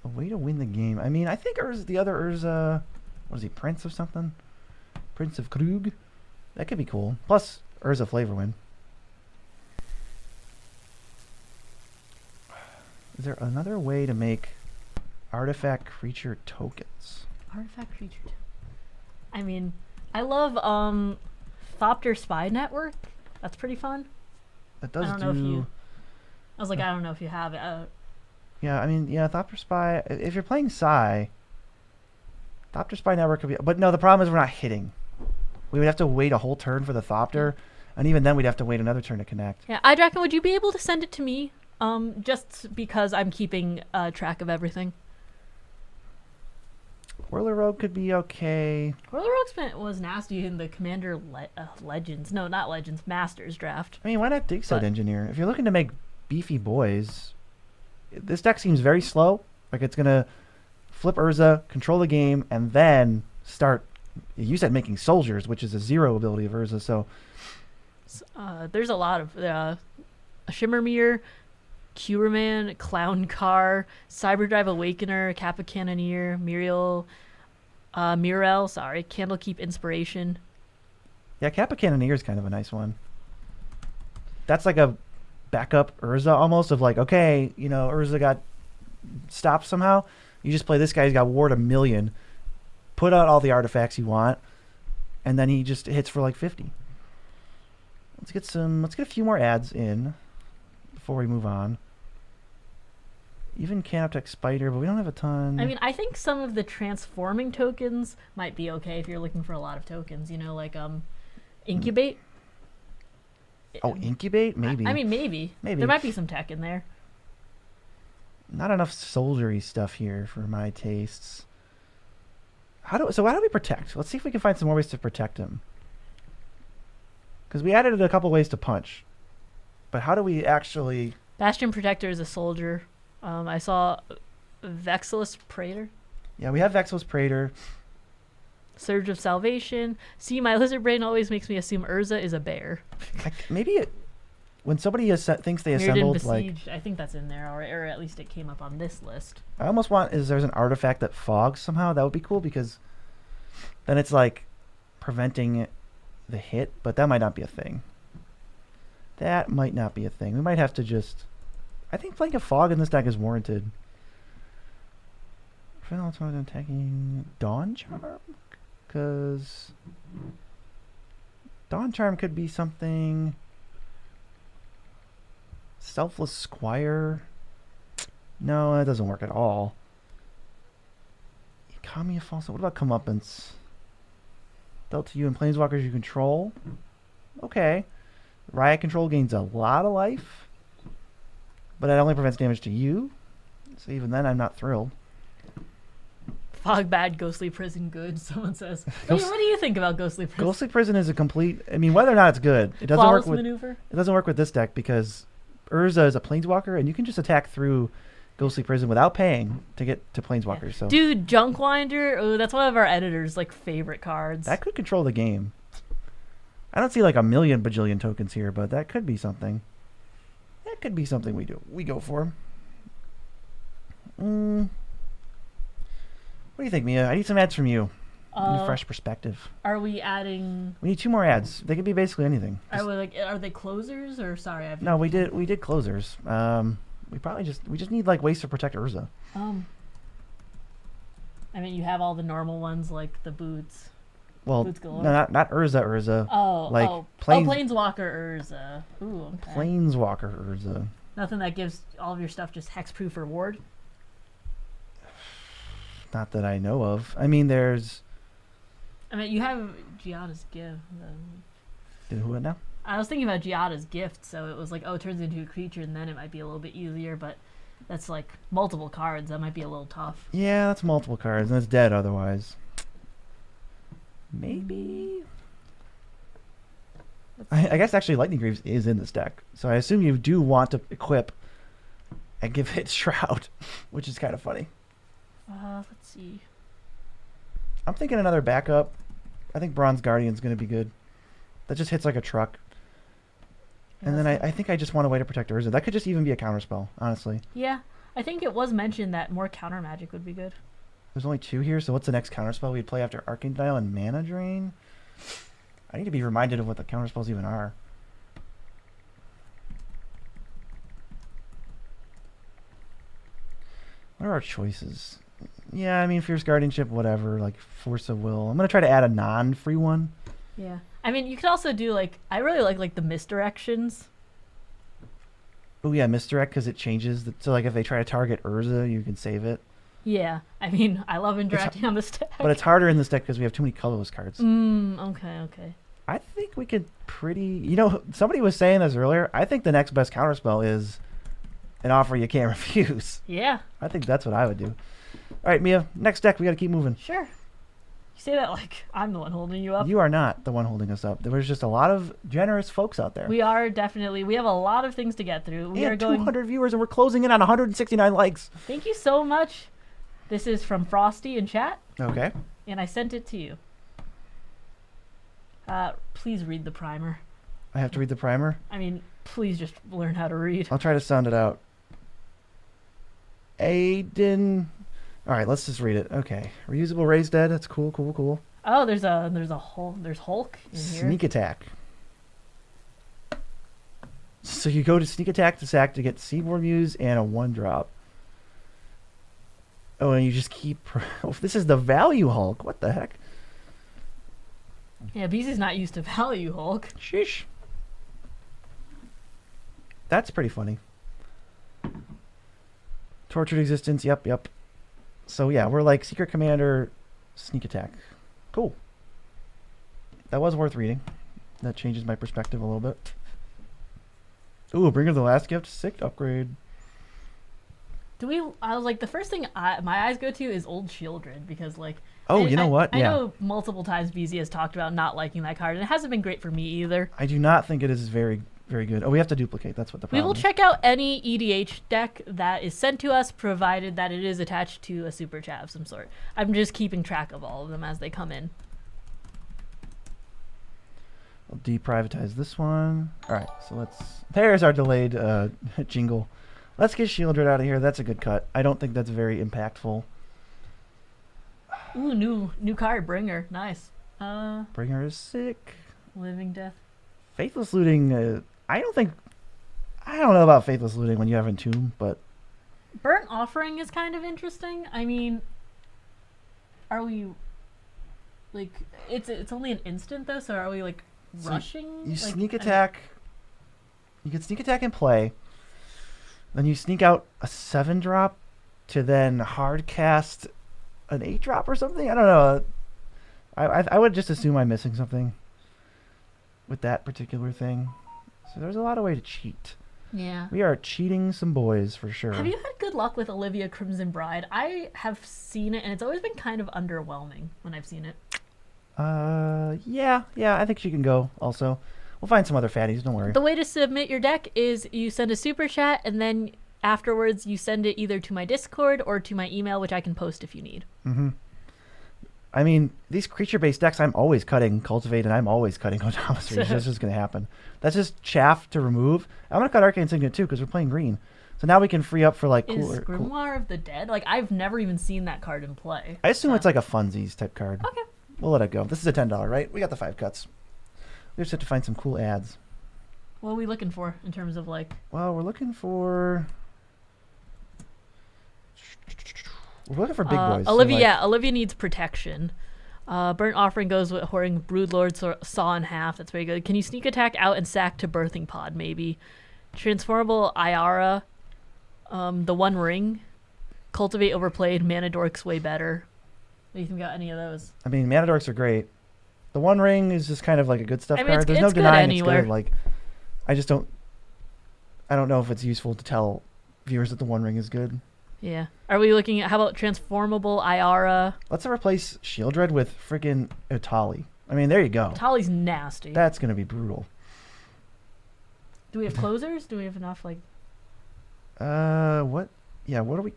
A way to win the game. I mean, I think the other Urza, what is he, Prince of something? Prince of Krug? That could be cool. Plus, Urza Flavor Win. Is there another way to make artifact creature tokens? Artifact creature. I mean, I love Thopter Spy Network. That's pretty fun. That does I don't know if you. I was like, I don't know if you have it. Yeah, I mean, yeah, Thopter Spy. If you're playing Psy, Thopter Spy Network could be. But no, the problem is we're not hitting. We would have to wait a whole turn for the Thopter, and even then we'd have to wait another turn to connect. Yeah, Idraken, would you be able to send it to me? Just because I'm keeping track of everything. Whirler Rogue could be okay. Whirler Rogue was nasty in the Commander Legends. No, not Legends. Masters draft. I mean, why not Dig Site Engineer? If you're looking to make beefy boys, this deck seems very slow. Like it's gonna flip Urza, control the game, and then start. You said making soldiers, which is a 0 ability of Urza. So there's a lot of Shimmermere, Cureman, Clown Car, Cyberdrive Awakener, Kappa Cannoneer, Mirel, Candlekeep Inspiration. yeah, Kappa Cannoneer is kind of a nice one. That's like a backup Urza almost of like, okay, you know, Urza got stopped somehow. You just play this guy, he's got Ward 1,000,000, put out all the artifacts you want, and then he just hits for like 50. Let's get a few more ads in before we move on. Even Canoptech Spider, but we don't have a ton. I mean, I think some of the transforming tokens might be okay if you're looking for a lot of tokens, you know, like Incubate. Oh, Incubate? Maybe. I mean, maybe. There might be some tech in there. Not enough soldiery stuff here for my tastes. How do we protect? Let's see if we can find some more ways to protect him. Because we added a couple ways to punch. But how do we actually... Bastion Protector is a soldier. I saw Vexilus Praetor. Yeah, we have Vexilus Praetor. Surge of Salvation. See, my lizard brain always makes me assume Urza is a bear. When somebody thinks they Mirrodin assembled, Besieged, I think that's in there, or at least it came up on this list. I almost want there's an artifact that fogs somehow. That would be cool because then it's like preventing the hit, but that might not be a thing. That might not be a thing. We might have to just... I think playing a fog in this deck is warranted. Attacking Dawn Charm? Because Dawn Charm could be something... Selfless Squire? No, that doesn't work at all. Kamiya False. What about Comeuppance? Dealt to you and Planeswalkers you control? Okay. Riot Control gains a lot of life, but it only prevents damage to you. So even then, I'm not thrilled. Fog bad, Ghostly Prison good, someone says. What do you think about Ghostly Prison? Ghostly Prison is a complete... I mean, whether or not it's good, it doesn't Flawless work with... maneuver? It doesn't work with this deck because Urza is a Planeswalker, and you can just attack through Ghostly Prison without paying to get to Planeswalkers. Yeah. So dude, Junkwinder, oh, that's one of our editors' like favorite cards. That could control the game. I don't see like 1,000,000 bajillion tokens here, but that could be something. That could be something we go for. What do you think, Mia? I need some ads from you. A fresh perspective. Are we adding? We need 2 more ads. They could be basically anything. Are they closers or sorry? No, we did closers. We just need like ways to protect Urza. I mean, you have all the normal ones like the boots. Well, no, not Urza. Planeswalker Urza. Ooh, okay. Planeswalker Urza. Nothing that gives all of your stuff just hexproof or ward? Not that I know of. I mean, there's... I mean, you have Giada's gift. Did who it now? I was thinking about Giada's gift, so it was like, oh, it turns into a creature, and then it might be a little bit easier, but that's like multiple cards. That might be a little tough. Yeah, that's multiple cards, and it's dead otherwise. Maybe. I guess actually Lightning Greaves is in this deck, so I assume you do want to equip and give it Shroud, which is kind of funny. Let's see. I'm thinking another backup. I think Bronze Guardian's going to be good. That just hits like a truck. Yeah, and then I think I just want a way to protect Urza. That could just even be a counterspell, honestly. Yeah, I think it was mentioned that more counter magic would be good. There's only 2 here, so what's the next counterspell we'd play after Arcane Dial and Mana Drain? I need to be reminded of what the counterspells even are. What are our choices? Yeah, I mean, Fierce Guardianship, whatever, like Force of Will. I'm going to try to add a non-free one. Yeah. I mean, you could also do, like, I really like the misdirections. Oh, yeah, Misdirect, because it changes. So, like, if they try to target Urza, you can save it. Yeah. I mean, I love interacting on this deck. But it's harder in this deck because we have too many colorless cards. Okay. I think we could You know, somebody was saying this earlier. I think the next best counterspell is an offer you can't refuse. Yeah. I think that's what I would do. All right, Mia, next deck. We got to keep moving. Sure. You say that like I'm the one holding you up. You are not the one holding us up. There's just a lot of generous folks out there. We are definitely. We have a lot of things to get through. We are going 200 viewers, and we're closing in on 169 likes. Thank you so much. This is from Frosty in chat. Okay. And I sent it to you. Please read the primer. I have to read the primer? I mean, please just learn how to read. I'll try to sound it out. Aiden. All right, let's just read it. Okay. Reusable Raise Dead. That's cool. Oh, there's Hulk in here. Sneak Attack. So you go to Sneak Attack to sack to get Seaboard Muse and a 1-drop. Oh, and you just keep... Oh, this is the value Hulk. What the heck? Yeah, Beezy's not used to value Hulk. Sheesh. That's pretty funny. Tortured Existence. Yep. So yeah, we're like Secret Commander, Sneak Attack. Cool. That was worth reading. That changes my perspective a little bit. Ooh, Bringer of the Last Gift. Sick upgrade. I was like, the first thing my eyes go to is Old Children, because like... Oh, you know what? I know multiple times Beezy has talked about not liking that card, and it hasn't been great for me either. I do not think it is very, very good. Oh, we have to duplicate. That's what the problem is. We will check out any EDH deck that is sent to us, provided that it is attached to a super chat of some sort. I'm just keeping track of all of them as they come in. I'll deprivatize this one. All right, so let's... There's our delayed jingle. Let's get Shieldred out of here. That's a good cut. I don't think that's very impactful. Ooh, new card, Bringer. Nice. Bringer is sick. Living Death. Faithless Looting, I don't know about Faithless Looting when you have Entomb, but... Burnt Offering is kind of interesting. I mean, are we... Like, it's only an instant, though, so are we, like, rushing? You like, sneak attack... You can sneak attack and play. Then you sneak out a 7-drop to then hard cast an 8-drop or something? I don't know. I would just assume I'm missing something with that particular thing. So there's a lot of way to cheat. Yeah. We are cheating some boys for sure. Have you had good luck with Olivia Crimson Bride? I have seen it, and it's always been kind of underwhelming when I've seen it. Yeah, I think she can go also. We'll find some other fatties, don't worry. The way to submit your deck is you send a super chat, and then afterwards you send it either to my Discord or to my email, which I can post if you need. Mm-hmm. I mean, these creature-based decks, I'm always cutting Cultivate, and I'm always cutting Autonomous Reach. That's just going to happen. That's just chaff to remove. I'm going to cut Arcane Signet, too, because we're playing green. So now we can free up for, like, cooler... Is Grimoire of the Dead? Like, I've never even seen that card in play. I assume it's like a funsies type card. Okay. We'll let it go. This is a $10, right? We got the 5 cuts. We just have to find some cool ads. What are we looking for in terms of, like... Well, we're looking for big boys. Olivia needs protection. Burnt Offering goes with Whoring Broodlord Saw in half. That's very good. Can you sneak attack out and sack to Birthing Pod, maybe? Transformable Iara. The One Ring. Cultivate overplayed. Mana Dork's way better. What do you think about any of those? I mean, Mana Dorks are great. The One Ring is just kind of like a good stuff I mean, card. There's no it's good denying anywhere. it's good. Like, I don't know if it's useful to tell viewers that the One Ring is good. Yeah. Are we looking at, how about transformable Iara? Let's replace Shieldred with friggin' Utali. I mean, there you go. Tali's nasty. That's going to be brutal. Do we have closers? Do we have enough, like... What? Yeah, what are we...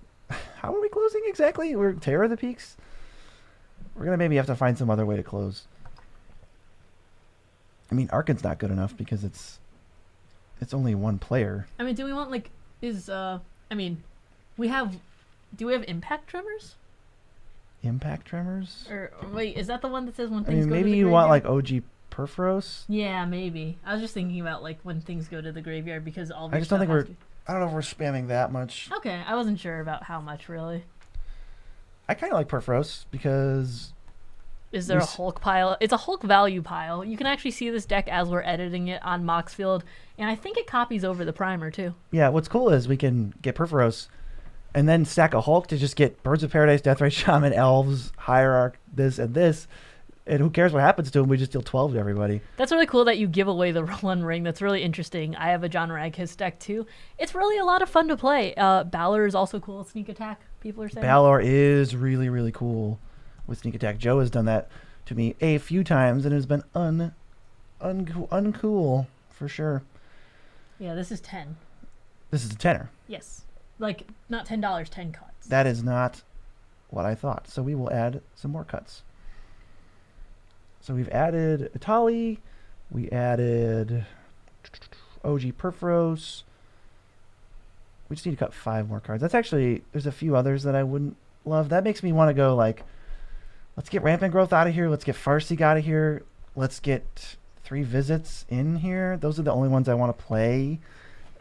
How are we closing exactly? We're Terror of the Peaks? We're going to maybe have to find some other way to close. I mean, Arcan's not good enough because it's only one player. I mean, do we want, like... We have... Do we have Impact Tremors? Impact Tremors? Or wait, is that the one that says when I things mean, go to maybe the you graveyard? want, like, OG Perforos? Yeah, maybe. I was just thinking about, like, when things go to the graveyard because all of I your just don't stuff think has we're... to- I don't know if we're spamming that much. Okay, I wasn't sure about how much, really. I kind of like Perforos because... Is there a Hulk pile? It's a Hulk value pile. You can actually see this deck as we're editing it on Moxfield, and I think it copies over the primer, too. Yeah, what's cool is we can get Perforos and then stack a Hulk to just get Birds of Paradise, Deathrite Shaman, Elves, Hierarch, this and this. And who cares what happens to him? We just deal 12 to everybody. That's really cool that you give away the One Ring. That's really interesting. I have a John Ragkiss deck, too. It's really a lot of fun to play. Balor is also cool at Sneak Attack, people are saying. Balor is really, really cool with Sneak Attack. Joe has done that to me a few times and it has been uncool for sure. Yeah, this is 10. This is a tenner. Yes. Like, not $10, 10 cuts. That is not what I thought. So we will add some more cuts. So we've added Itali. We added OG Perforos. We just need to cut 5 more cards. That's actually, there's a few others that I wouldn't love. That makes me want to go like, let's get Rampant Growth out of here. Let's get Farseek out of here. Let's get 3 Visits in here. Those are the only ones I want to play.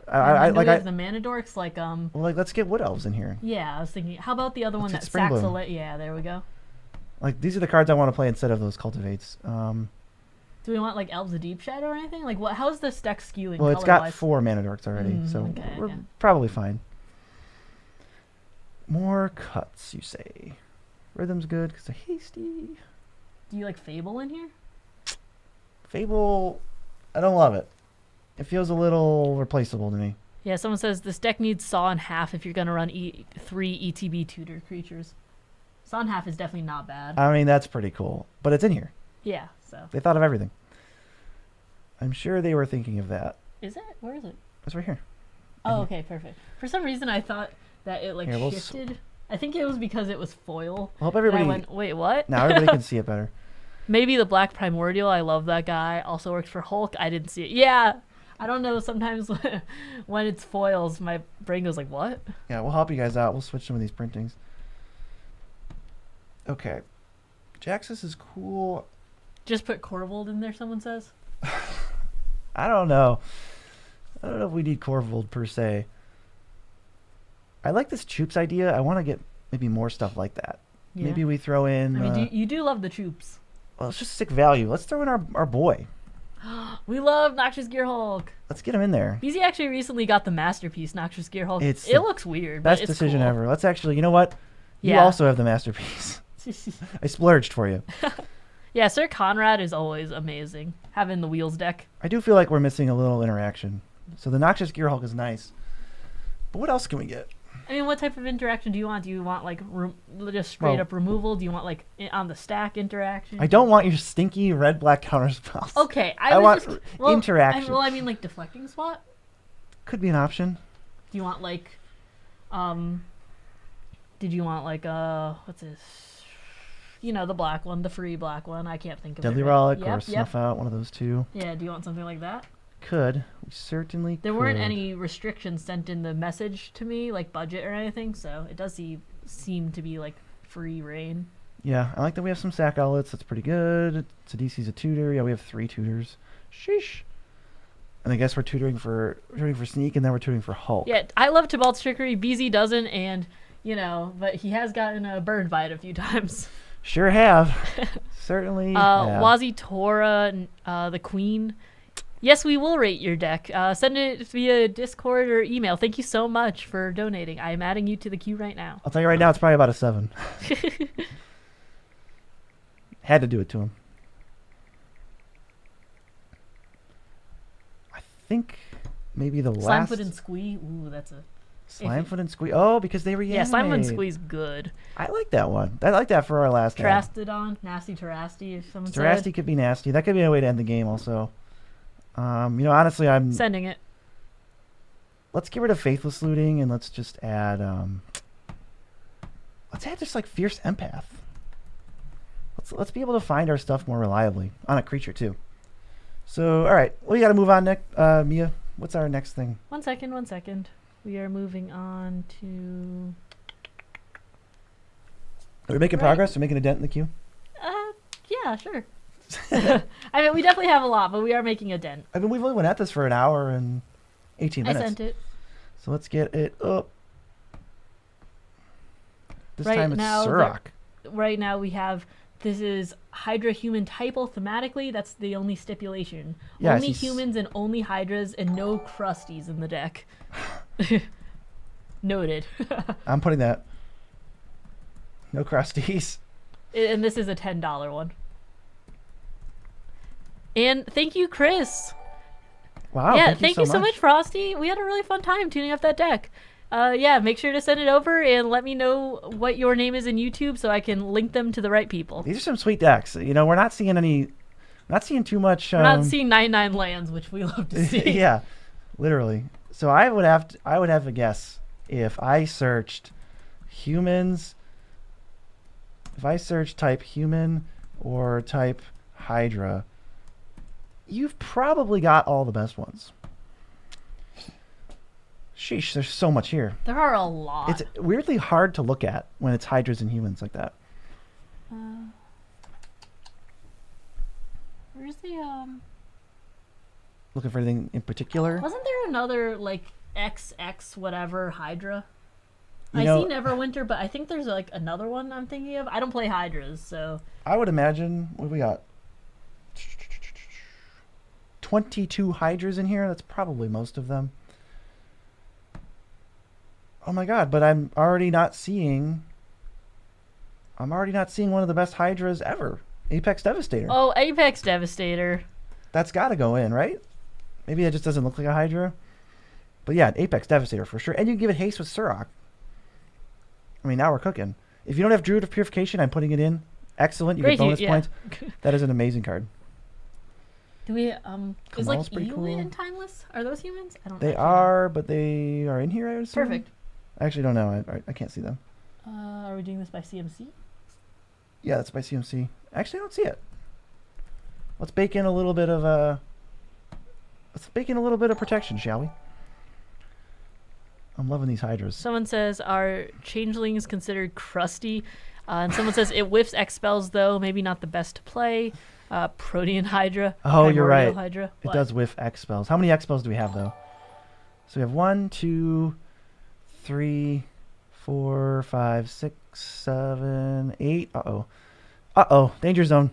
The Mana Dorks, like, well, like, let's get Wood Elves in here. Yeah, I was thinking, how about the other one that Let's get sacks Springbloom. Yeah, there we go. Like, these are the cards I want to play instead of those Cultivates. Do we want, like, Elves of Deep Shadow or anything? Like, how's this deck skewing Well, it's got color-wise? 4 Mana Dorks already, so okay, we're yeah. probably fine. More cuts, you say. Rhythm's good because of Hasty. Do you like Fable in here? Fable, I don't love it. It feels a little replaceable to me. Yeah, someone says this deck needs Saw in Half if you're going to run 3 ETB tutor creatures. Saw in Half is definitely not bad. I mean, that's pretty cool, but it's in here. Yeah, so. They thought of everything. I'm sure they were thinking of that. Is it? Where is it? It's right here. Oh, okay, perfect. For some reason, I thought that it, like, Here, we'll shifted. I think it was because it was foil. I hope And everybody... I went, wait, what? Now everybody can see it better. Maybe the Black Primordial. I love that guy. Also works for Hulk. I didn't see it. Yeah. I don't know. Sometimes when it's foils, my brain goes like, what? Yeah, we'll help you guys out. We'll switch some of these printings. Okay. Jaxus is cool. Just put Corvold in there, someone says. I don't know. I don't know if we need Corvold per se. I like this Troops idea. I want to get maybe more stuff like that. Yeah. Maybe we throw in... I mean, you do love the troops. well, it's just sick value. Let's throw in our boy. We love Noxious Gear Hulk. Let's get him in there. Beezy actually recently got the Masterpiece Noxious Gear Hulk. It's It the looks weird, Best but it's decision cool. ever. Let's actually... You know what? You Yeah. also have the Masterpiece. I splurged for you. Yeah, Sir Conrad is always amazing. Having the Wheels deck. I do feel like we're missing a little interaction. So the Noxious Gear Hulk is nice. But what else can we get? I mean, what type of interaction do you want? Do you want, like, just straight up removal? Do you want, like, on the stack interaction? I don't want your stinky red-black counterspells. Okay, I was want just, interaction. I mean, like, deflecting spot? Could be an option. Do you want, like, did you want, like, what's this? You know, the black one, the free black one. I can't think of Deadly it. Relic Yep, or Snuff Out, one of those two. Yeah, do you want something like that? Could. We certainly There could. weren't any restrictions sent in the message to me, like budget or anything, so it does seem to be, like, free reign. Yeah, I like that we have some sack outlets. That's pretty good. Sidisi's a tutor. Yeah, we have 3 tutors. Sheesh. And I guess we're tutoring for Sneak, and then we're tutoring for Hulk. Yeah, I love Tibalt's Trickery. Beezy doesn't, and, you know, but he has gotten a bird bite a few times. Sure have. Certainly have. Wazi Tora, the Queen. Yes, we will rate your deck. Send it via Discord or email. Thank you so much for donating. I am adding you to the queue right now. I'll tell you right now, it's probably about a 7. Had to do it to him. think maybe the last... Slimefoot and Squee. Ooh, that's a... Slimefoot and Squee. Oh, because they reanimate. Yeah, Slimefoot and Squee's good. I like that one. I like that for our last ad. Terastodon, nasty Terasti, if someone said. Terasti could be nasty. That could be a way to end the game also. Honestly, I'm... Sending it. Let's get rid of Faithless Looting, and let's just add... let's add just, like, Fierce Empath. Let's be able to find our stuff more reliably. On a creature, too. So, all right. We got to move on, Nick. Mia, what's our next thing? 1 second, 1 second. We are moving on to... Are we making progress? Are we making a dent in the queue? Yeah, sure. I mean, we definitely have a lot, but we are making a dent. I mean, we've only went at this for an hour and 18 minutes. I sent it. So let's get it up. This Right time it's now, Surrak. Right now we have... This is Hydra human typo thematically. That's the only stipulation. Yeah, only humans and only Hydras and no crusties in the deck. Noted. I'm putting that. No crusties. And this is a $10 one. And thank you, Chris. Wow. Yeah, thank you so much, Frosty. We had a really fun time tuning up that deck. Yeah, make sure to send it over and let me know what your name is in YouTube so I can link them to the right people. These are some sweet decks. You know, we're not seeing too much. We're not seeing 99 lands, which we love to see. Yeah, literally. So I would have a guess if I searched humans. If I search type human or type Hydra, you've probably got all the best ones. Sheesh, there's so much here. There are a lot. It's weirdly hard to look at when it's Hydras and humans like that. Where's the Looking for anything in particular? Wasn't there another like XX whatever Hydra? You I know, see Neverwinter, but I think there's like another one I'm thinking of. I don't play Hydras, so I would imagine what we got. 22 Hydras in here. That's probably most of them. Oh my god, but I'm already not seeing one of the best Hydras ever. Apex Devastator. Oh, Apex Devastator. That's got to go in, right? Maybe that just doesn't look like a Hydra. But yeah, Apex Devastator for sure. And you can give it haste with Surrak. I mean, now we're cooking. If you don't have Druid of Purification, I'm putting it in. Excellent. You Great, get bonus yeah. points. That is an amazing card. Do we is like pretty Elu cool. in Timeless? Are those humans? I don't They actually are, but they are in here, I would assume. Perfect. I actually don't know. I can't see them. Are we doing this by CMC? Yeah, that's by CMC. Actually, I don't see it. Let's bake in a little bit of protection, shall we? I'm loving these Hydras. Someone says, are changelings considered crusty? And someone says, it whiffs X spells, though. Maybe not the best to play. Protean Hydra. Oh, you're Primordial right. Hydra. It does whiff X spells. How many X spells do we have, though? So we have 1, 2, 3, 4, 5, 6, 7, 8. Uh-oh. Uh-oh. Danger zone.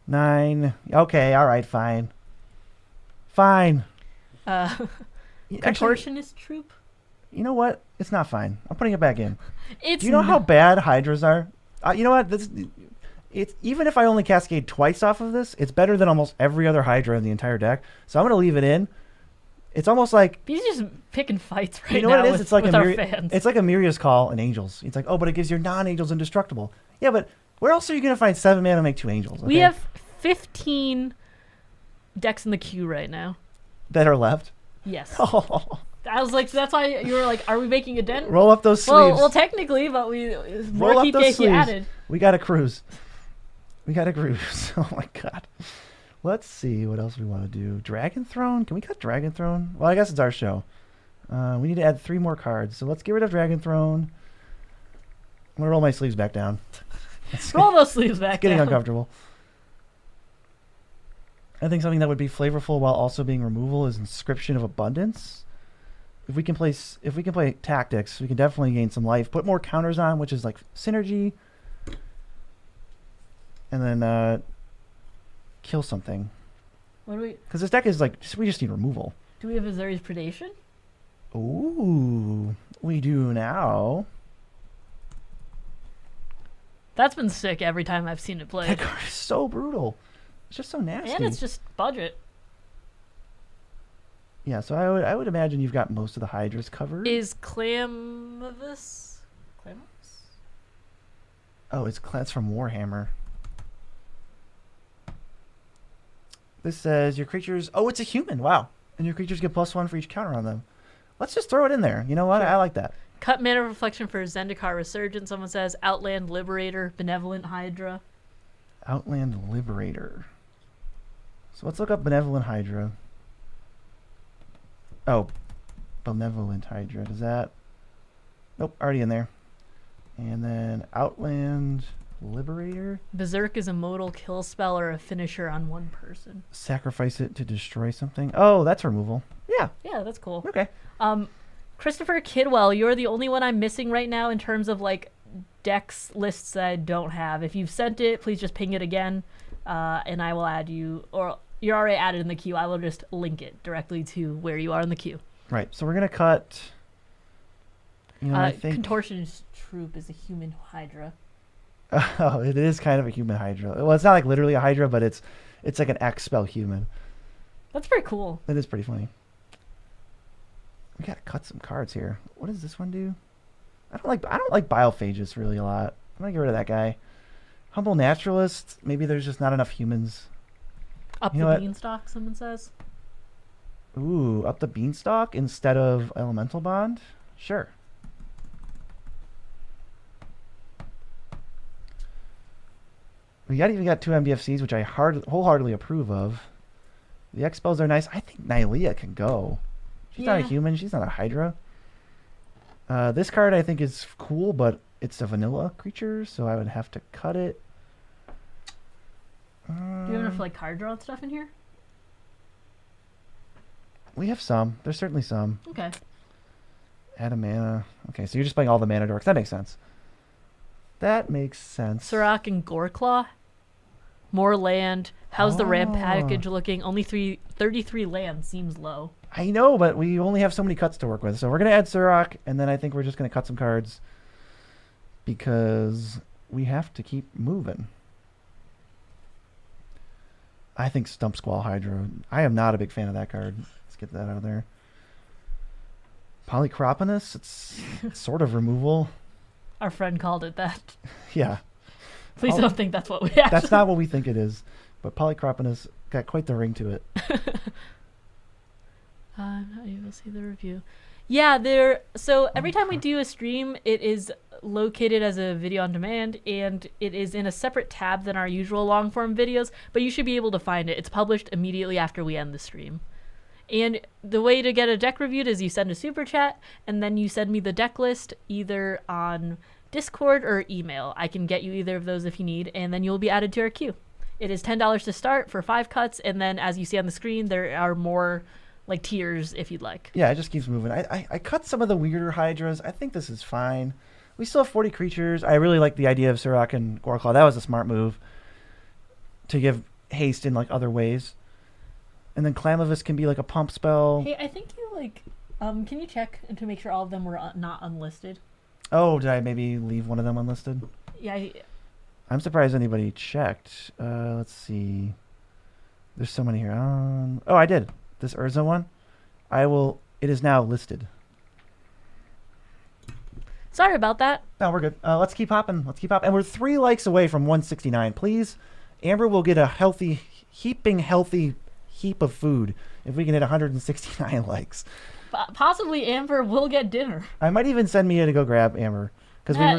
9. Okay, all right, fine. Fine. Contortionist Troop? You know what? It's not fine. I'm putting it back in. Do you know how bad Hydras are? You know what? It's even if I only cascade twice off of this, it's better than almost every other Hydra in the entire deck. So I'm going to leave it in. It's almost like... He's just picking fights right now. You know what it is? It's like with our fans. It's like a Miria's Call and Angels. It's like, oh, but it gives your non-Angels indestructible. Yeah, but where else are you going to find 7 mana to make 2 Angels? Okay? We have 15 decks in the queue right now. That are left? Yes. Oh. I was like, so that's why you were like, are we making a dent? Roll up those sleeves. Well, technically, but more Roll up keep those getting sleeves. added. We got to cruise. Oh my god. Let's see what else we want to do. Dragon Throne? Can we cut Dragon Throne? Well, I guess it's our show. We need to add 3 more cards. So let's get rid of Dragon Throne. I'm going to roll my sleeves back down. Roll those sleeves back It's getting down. uncomfortable. I think something that would be flavorful while also being removal is Inscription of Abundance. If we can play tactics, we can definitely gain some life. Put more counters on, which is like synergy. And then kill something. What do we? Because this deck is like, we just need removal. Do we have Azuri's Predation? Ooh, we do now. That's been sick every time I've seen it That played. card is so brutal. It's just so nasty. And it's just budget. You know what it is? It's like a Miria's Call and Angels. It's like, oh, but it gives your non-Angels indestructible. Yeah, but where else are you going to find 7 mana to make 2 Angels? Okay? And it's just budget. Yeah, so I would imagine you've got most of the Hydras covered. Is Clamavis? Oh, that's from Warhammer. This says your creatures... Oh, it's a human. Wow. And your creatures get +1 for each counter on them. Let's just throw it in there. You know what? Sure. I like that. Cut Mana Reflection for Zendikar Resurgent. Someone says Outland Liberator, Benevolent Hydra. Outland Liberator. So let's look up Benevolent Hydra. Oh, Benevolent Hydra. Does that... Nope, already in there. And then Outland Liberator. Berserk is a modal kill spell or a finisher on one person. Sacrifice it to destroy something. Oh, that's removal. Yeah. Yeah, that's cool. Okay. Christopher Kidwell, you're the only one I'm missing right now in terms of like decks lists that I don't have. If you've sent it, please just ping it again, and I will add you. Or you're already added in the queue. I will just link it directly to where you are in the queue. Right. So we're gonna cut. You know, I think Contortionist Troop is a human Hydra. Oh, it is kind of a human Hydra. Well, it's not like literally a Hydra, but it's like an X spell human. That's pretty cool. It is pretty funny. We gotta cut some cards here. What does this one do? I don't like Biophagus really a lot. I'm gonna get rid of that guy. Humble Naturalist. Maybe there's just not enough humans. Up the beanstalk, someone says. Ooh, up the beanstalk instead of Elemental Bond? Sure. We even got 2 MDFCs, which I wholeheartedly approve of. The X-Spells are nice. I think Nylea can go. She's not a human. She's not a Hydra. This card I think is cool, but it's a vanilla creature, so I would have to cut it. Do you have enough like card draw and stuff in here? We have some. There's certainly some. Okay. Add a mana. Okay, so you're just playing all the mana dorks. That makes sense. That makes sense. Surrak and Goreclaw. More land. How's the ramp package looking? Only 33 land seems low. I know, but we only have so many cuts to work with. So we're going to add Surrak, and then I think we're just going to cut some cards because we have to keep moving. I think Stump Squall Hydra. I am not a big fan of that card. Let's get that out of there. Polycroponus, it's sort of removal. Our friend called it that. Yeah. Please don't think that's what we actually... That's not what we think it is. But Polycroponus got quite the ring to it. I'm not able to see the review. Yeah, so every time we do a stream, it is located as a video on demand, and it is in a separate tab than our usual long form videos, but you should be able to find it. It's published immediately after we end the stream. And the way to get a deck reviewed is you send a super chat, and then you send me the deck list either on Discord or email. I can get you either of those if you need, and then you'll be added to our queue. It is $10 to start for 5 cuts, and then as you see on the screen, there are more like tiers if you'd like. Yeah, it just keeps moving. I cut some of the weirder Hydras. I think this is fine. We still have 40 creatures. I really like the idea of Surrak and Goreclaw. That was a smart move to give haste in like other ways. And then Clamavis can be like a pump spell. Hey, I think you like, can you check to make sure all of them were not unlisted? Oh, did I maybe leave one of them unlisted? Yeah. I'm surprised anybody checked. Let's see. There's so many here. Oh, I did. This Urza one. It is now listed. Sorry about that. No, we're good. Let's keep hopping. And we're 3 likes away from 169. Please, Amber will get a heaping healthy heap of food if we can hit 169 likes. Possibly Amber will get dinner. I might even send Mia to go grab Amber.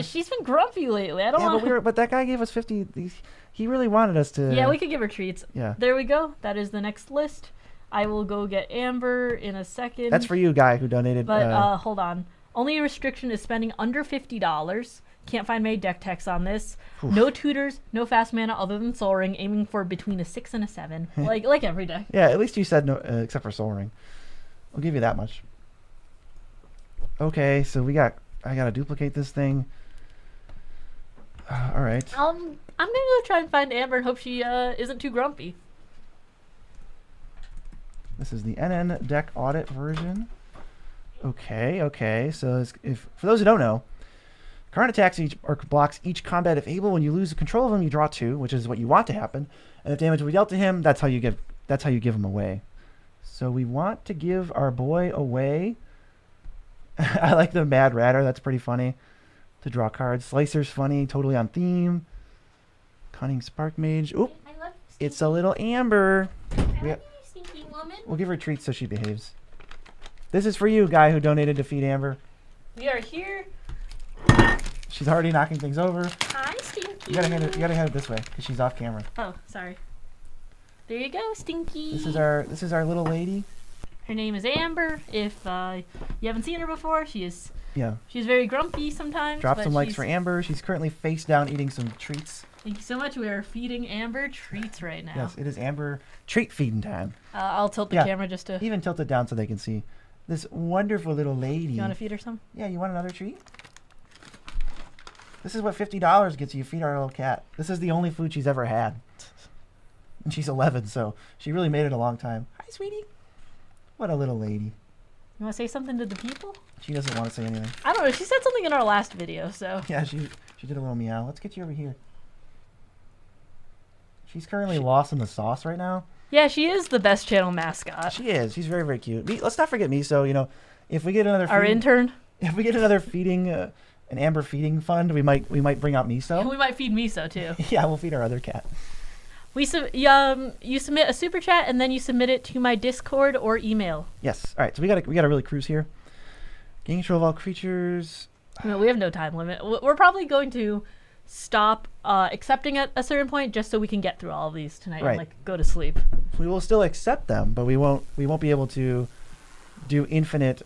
She's been grumpy lately. I don't want. But that guy gave us 50. He really wanted us to. Yeah, we could give her treats. Yeah. There we go. That is the next list. I will go get Amber in a second. That's for you, guy who donated. But hold on. Only restriction is spending under $50. Can't find many deck text on this. Oof. No tutors, no fast mana other than Soul Ring, aiming for between a 6 and a 7. like every deck. Yeah, at least you said no, except for Soul Ring. I'll give you that much. Okay, so I gotta duplicate this thing. All right. I'm gonna go try and find Amber and hope she isn't too grumpy. This is the NN deck audit version. Okay. So for those who don't know, Kharn attacks or blocks each combat if able. When you lose control of him, you draw 2, which is what you want to happen. And if damage will be dealt to him, that's how you give him away. So we want to give our boy away. I like the Mad Ratter. That's pretty funny. To draw cards. Slicer's funny. Totally on theme. Cunning Spark Mage. Oop. I love It's a little Amber. stinky woman. We'll give her treats so she behaves. This is for you, guy who donated to feed Amber. We are here. She's already knocking things over. Hi, Stinky. You gotta hand it this way because she's off camera. Oh, sorry. There you go, Stinky. This is our little lady. Her name is Amber. If you haven't seen her before, she's very grumpy sometimes. Drop some likes for Amber. She's currently face down eating some treats. Thank you so much. We are feeding Amber treats right now. Yes, it is Amber treat feeding time. I'll tilt the camera just to... Even tilt it down so they can see this wonderful little lady. You want to feed her some? Yeah, you want another treat? This is what $50 gets you. Feed our little cat. This is the only food she's ever had. And she's 11, so she really made it a long time. Hi, sweetie. What a little lady. You want to say something to the people? She doesn't want to say anything. I don't know. She said something in our last video, so... Yeah, she did a little meow. Let's get you over here. She's currently lost in the sauce right now. Yeah, she is the best channel mascot. She is. She's very, very cute. Let's not forget Miso. You know, if we get another... Our intern. If we get another feeding... an Amber feeding fund, we might bring out Miso. We might feed Miso, too. Yeah, we'll feed our other cat. You submit a super chat and then you submit it to my Discord or email. Yes. All right. So we gotta really cruise here. Gain control of all creatures. No, we have no time limit. We're probably going to stop accepting at a certain point just so we can get through all of these tonight and go to sleep. We will still accept them, but we won't be able to do infinite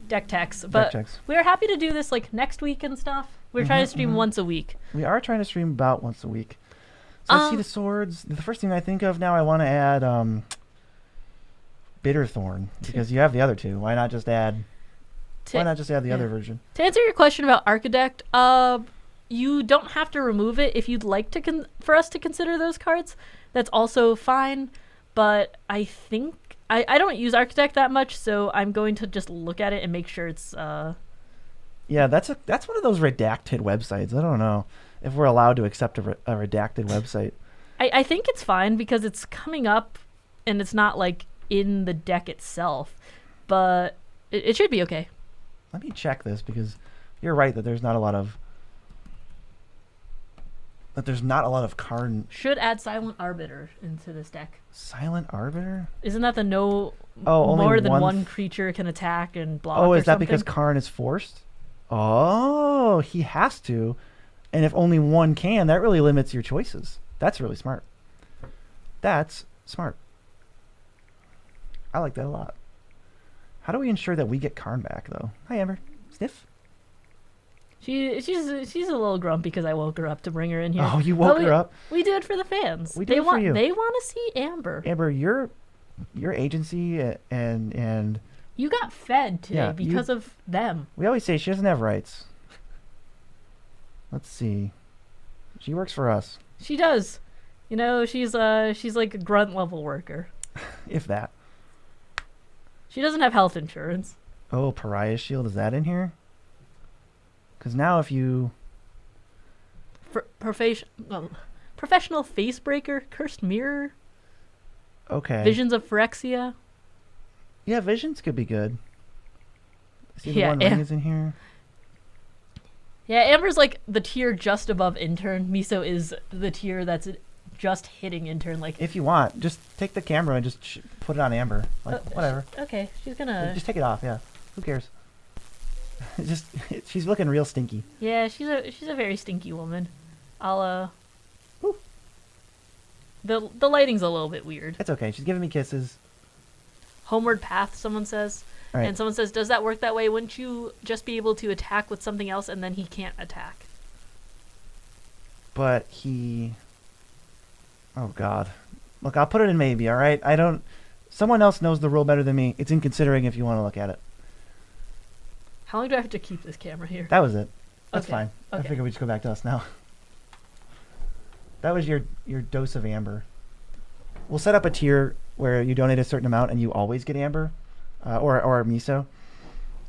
deck techs. But we are happy to do this next week and stuff. We're trying to stream once a week. We are trying to stream about once a week. So let's see the swords. The first thing I think of now, I want to add Bitterthorn because you have the other two. Why not just add? Why not just add the other version? To answer your question about Architect, you don't have to remove it if you'd like to for us to consider those cards. That's also fine. But I think I don't use Architect that much, so I'm going to just look at it and make sure it's. Yeah, that's one of those redacted websites. I don't know if we're allowed to accept a redacted website. I think it's fine because it's coming up and it's not in the deck itself, but it should be okay. Let me check this because you're right that there's not a lot of Kharn. Should add Silent Arbiter into this deck. Silent Arbiter? Isn't that the more than one creature can attack and block? Oh, is that something? because Kharn is forced? Oh, he has to. And if only one can, that really limits your choices. That's really smart. That's smart. I like that a lot. How do we ensure that we get Kharn back, though? Hi, Amber. Sniff? She's a little grumpy because I woke her up to bring her in here. Oh, you woke her up? We do it for the fans. We do it for you. They want to see Amber. Amber, your agency and... You got fed today because of them. We always say she doesn't have rights. Let's see. She works for us. She does. You know, she's like a grunt level worker. If that. She doesn't have health insurance. Oh, Pariah Shield, is that in here? Because now if you... Professional Facebreaker, Cursed Mirror. Okay. Visions of Phyrexia. Yeah, Visions could be good. See, the One Ring is in here. Yeah, Amber's the tier just above Intern. Miso is the tier that's just hitting Intern. If you want, just take the camera and just put it on Amber. Whatever. Okay, she's gonna... Just take it off, yeah. Who cares? She's looking real stinky. Yeah, she's a very stinky woman. I'll Ooh. The lighting's a little bit weird. It's okay. She's giving me kisses. Homeward Path, someone says. Right. And someone says, does that work that way? Wouldn't you just be able to attack with something else and then he can't attack? But he... Oh, God. Look, I'll put it in maybe, all right? Someone else knows the rule better than me. It's in considering if you want to look at it. How long do I have to keep this camera here? That was it. That's okay. fine. Okay. I figure we just go back to us now. That was your dose of Amber. We'll set up a tier where you donate a certain amount and you always get Amber. Or Miso.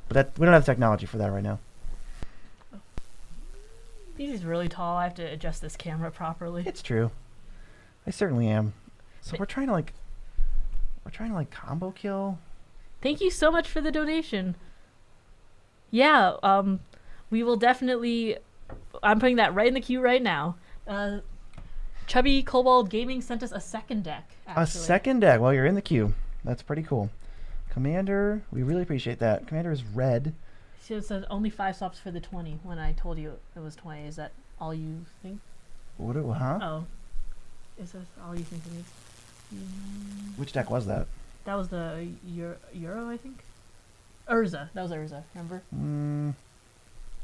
But we don't have technology for that right now. Beezy's really tall. I have to adjust this camera properly. It's true. I certainly am. So we're trying to We're trying to like combo kill. Thank you so much for the donation. Yeah, we will definitely. I'm putting that right in the queue right now. Chubby Cobalt Gaming sent us a second deck. Actually. A second deck. Well, you're in the queue. That's pretty cool. Commander, we really appreciate that. Commander is red. She said only 5 swaps for the 20 when I told you it was 20. Is that all you think? What? Huh? Oh. Is that all you think it is? Which deck was that? That was the Euro, I think? Urza. That was Urza, remember?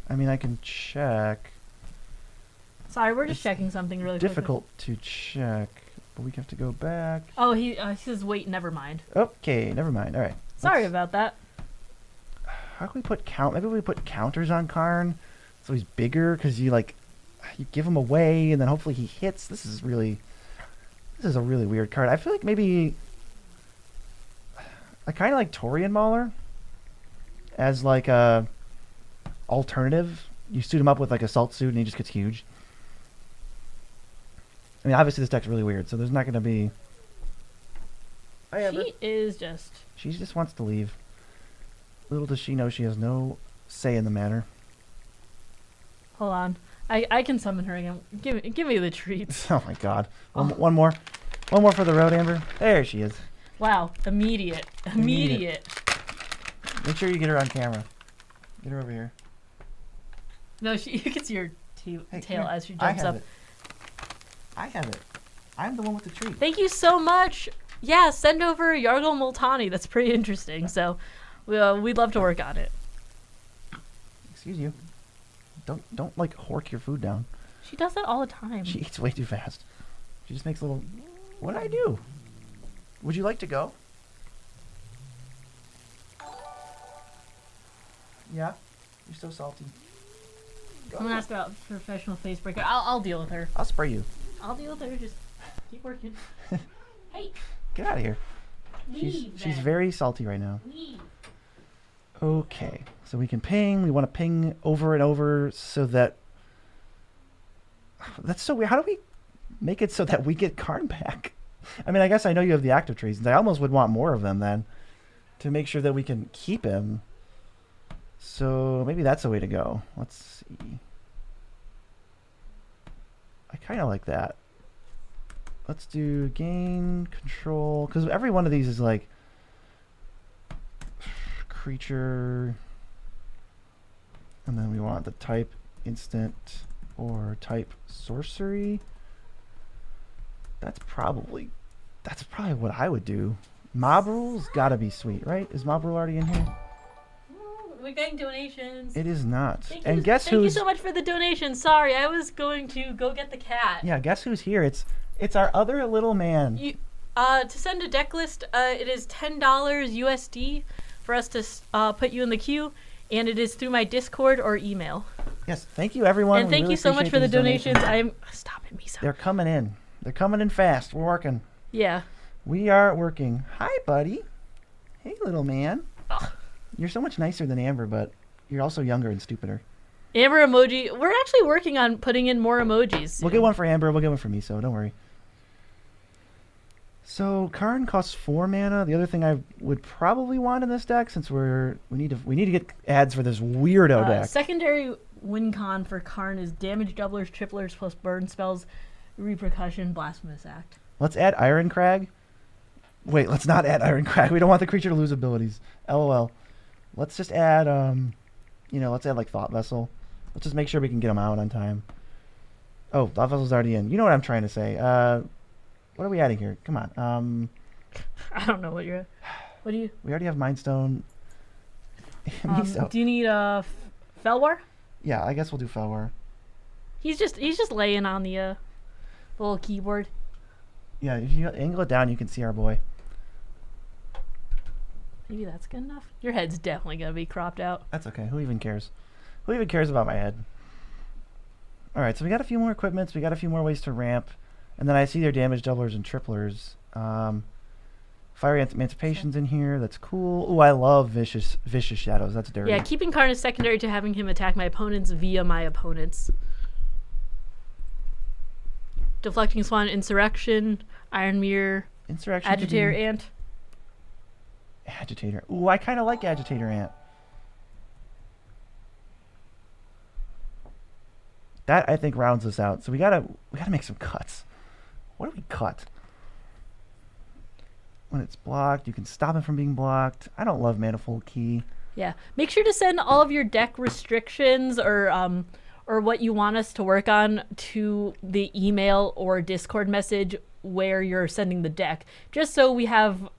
I mean, I can check. Sorry, we're just checking something really difficult to check, but we have to go back. Oh, he says, wait, never mind. Okay, never mind. All right. Sorry about that. How can we put Maybe we put counters on Kharn so he's bigger, because you give him away and then hopefully he hits. This is a really weird card. I feel like maybe I kind of like Torian Mauler as like a alternative. You suit him up with like a salt suit and he just gets huge. I mean, obviously this deck's really weird, so there's not going to be... She just wants to leave. Little does she know she has no say in the matter. Hold on. I can summon her again. Give me the treats. Oh my god. One more. One more for the road, Amber. There she is. Wow. Immediate. Make sure you get her on camera. Get her over here. No, you can see her tail as she jumps up. I have it. I'm the one with the treat. Thank you so much. Yeah, send over Yargle and Multani. That's pretty interesting. So we'd love to work on it. Excuse you. Don't like hork your food down. She does that all the time. She eats way too fast. She just makes a little... What did I do? Would you like to go? Yeah? You're so salty. I'm gonna ask about professional face breaker. I'll deal with her. I'll spray you. I'll deal with her. Just keep working. Hey. Get out of here. She's very salty right now. Leave. Okay. So we can ping. We want to ping over and over so that... That's so weird. How do we make it so that we get Kharn back? I mean, I guess I know you have the active trees. I almost would want more of them then to make sure that we can keep him. So maybe that's a way to go. Let's see. I kind of like that. Let's do gain control, because every one of these is like creature, and then we want the type instant or type sorcery. That's probably what I would do. Mob rule's gotta be sweet, right? Is mob rule already in here? We're getting donations. It is not. Thank you so much for the donation. Sorry, I was going to go get the cat. Yeah, guess who's here? It's our other little man. To send a deck list, it is $10 USD for us to put you in the queue, and it is through my Discord or email. Yes, thank you everyone. And thank you so much for the donations. I'm stopping me so. They're coming in. They're coming in fast. We're working. Yeah. We are working. Hi, buddy. Hey, little man. Ugh. You're so much nicer than Amber, but you're also younger and stupider. Amber emoji. We're actually working on putting in more emojis soon. We'll get one for Amber. We'll get one for me, so don't worry. So Kharn costs 4 mana. The other thing I would probably want in this deck, since we need to get ads for this weirdo deck. Secondary win con for Kharn is damage doublers, triplers plus burn spells, repercussion, blasphemous act. Let's add Iron Crag. Wait, let's not add Iron Crag. We don't want the creature to lose abilities. LOL. Let's just add, let's add like Thought Vessel. Let's just make sure we can get them out on time. Oh, Thought Vessel's already in. You know what I'm trying to say. What are we adding here? Come on. I don't know what you're... What do you... We already have Mind Stone. Do you need a Felwar? Yeah, I guess we'll do Felwar. He's just laying on the little keyboard. Yeah, if you angle it down, you can see our boy. Maybe that's good enough. Your head's definitely gonna be cropped out. That's okay. Who even cares? Who even cares about my head? All right, so we got a few more equipments. We got a few more ways to ramp, and then I see their damage doublers and triplers. Fiery Emancipation's in here. That's cool. Ooh, I love Vicious Shadows. That's dirty. Yeah, keeping Kharn is secondary to having him attack my opponents via my opponents. Deflecting Swan, Insurrection, Iron Mirror, Insurrection. Agitator Ant. Agitator. Ooh, I kind of like Agitator Ant. That, I think, rounds us out. So we gotta make some cuts. What do we cut? When it's blocked, you can stop it from being blocked. I don't love Manifold Key. Yeah. Make sure to send all of your deck restrictions or what you want us to work on to the email or Discord message where you're sending the deck, just so we have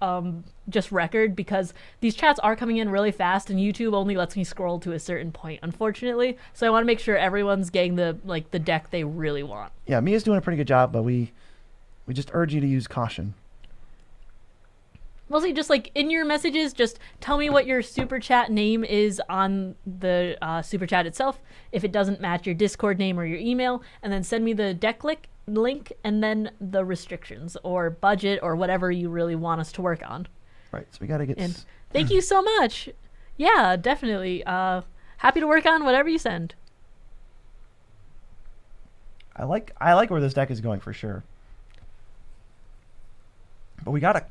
just record, because these chats are coming in really fast and YouTube only lets me scroll to a certain point, unfortunately. So I want to make sure everyone's getting the deck they really want. Yeah, Mia's doing a pretty good job, but we just urge you to use caution. Mostly just like in your messages, just tell me what your super chat name is on the super chat itself. If it doesn't match your Discord name or your email, and then send me the deck link and then the restrictions or budget or whatever you really want us to work on. Right, so we got to get... And thank you so much. Yeah, definitely. Happy to work on whatever you send. I like where this deck is going for sure. But we gotta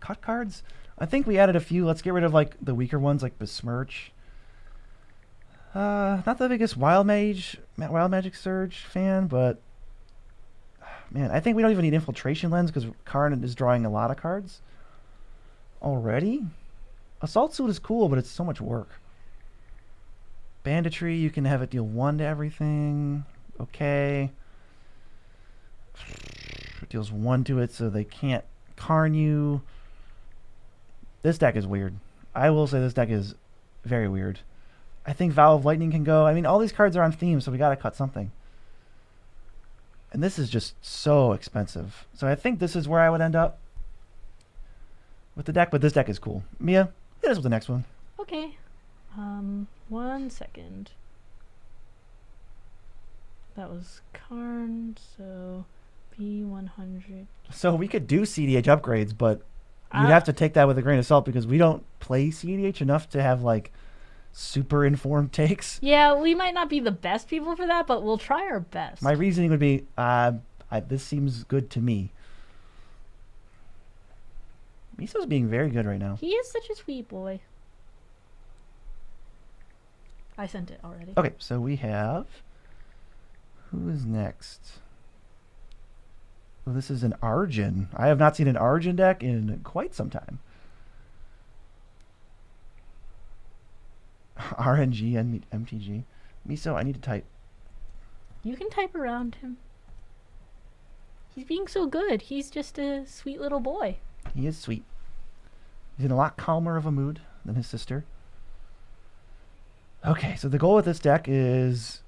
cut cards. I think we added a few. Let's get rid of like the weaker ones, like Besmirch. Not the biggest Wild Magic Surge fan, but man, I think we don't even need Infiltration Lens because Kharn is drawing a lot of cards already. Assault Suit is cool, but it's so much work. Banditry, you can have it deal 1 to everything. Okay. It deals 1 to it, so they can't Kharn you. This deck is weird. I will say this deck is very weird. I think Vow of Lightning can go. I mean, all these cards are on theme, so we gotta cut something. And this is just so expensive. So I think this is where I would end up with the deck, but this deck is cool. Mia, hit us with the next one. Okay. 1 second. That was Kharn, so B100. So we could do CDH upgrades, but you'd have to take that with a grain of salt because we don't play CDH enough to have like super informed takes. Yeah, we might not be the best people for that, but we'll try our best. My reasoning would be, this seems good to me. Miso's being very good right now. He is such a sweet boy. I sent it already. Okay, so we have... Who is next? Well, this is an Arjun. I have not seen an Arjun deck in quite some time. RNG and MTG. Miso, I need to type. You can type around him. He's being so good. He's just a sweet little boy. He is sweet. He's in a lot calmer of a mood than his sister. Okay, so the goal with this deck is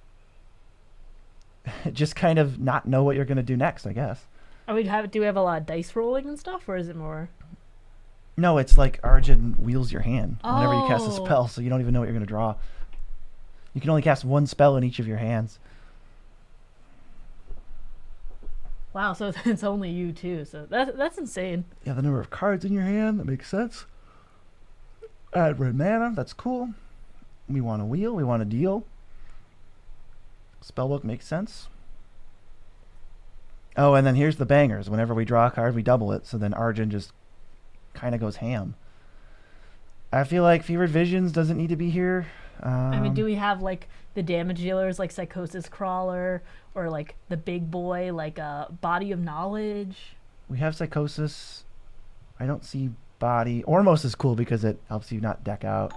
just kind of not know what you're going to do next, I guess. Do we have a lot of dice rolling and stuff, or is it more? No, it's like Arjun wheels your hand whenever you cast a Oh. spell, so you don't even know what you're going to draw. You can only cast 1 spell in each of your hands. Wow, so it's only you too. So that's insane. Yeah, the number of cards in your hand, that makes sense. Add red mana, that's cool. We want to wheel, we want to deal. Spellbook makes sense. Oh, and then here's the bangers. Whenever we draw a card, we double it, so then Arjun just kind of goes ham. I feel like Fevered Visions doesn't need to be here. I mean, do we have like the damage dealers like Psychosis Crawler or like the big boy like Body of Knowledge? We have Psychosis. I don't see Body. Ormos is cool because it helps you not deck out.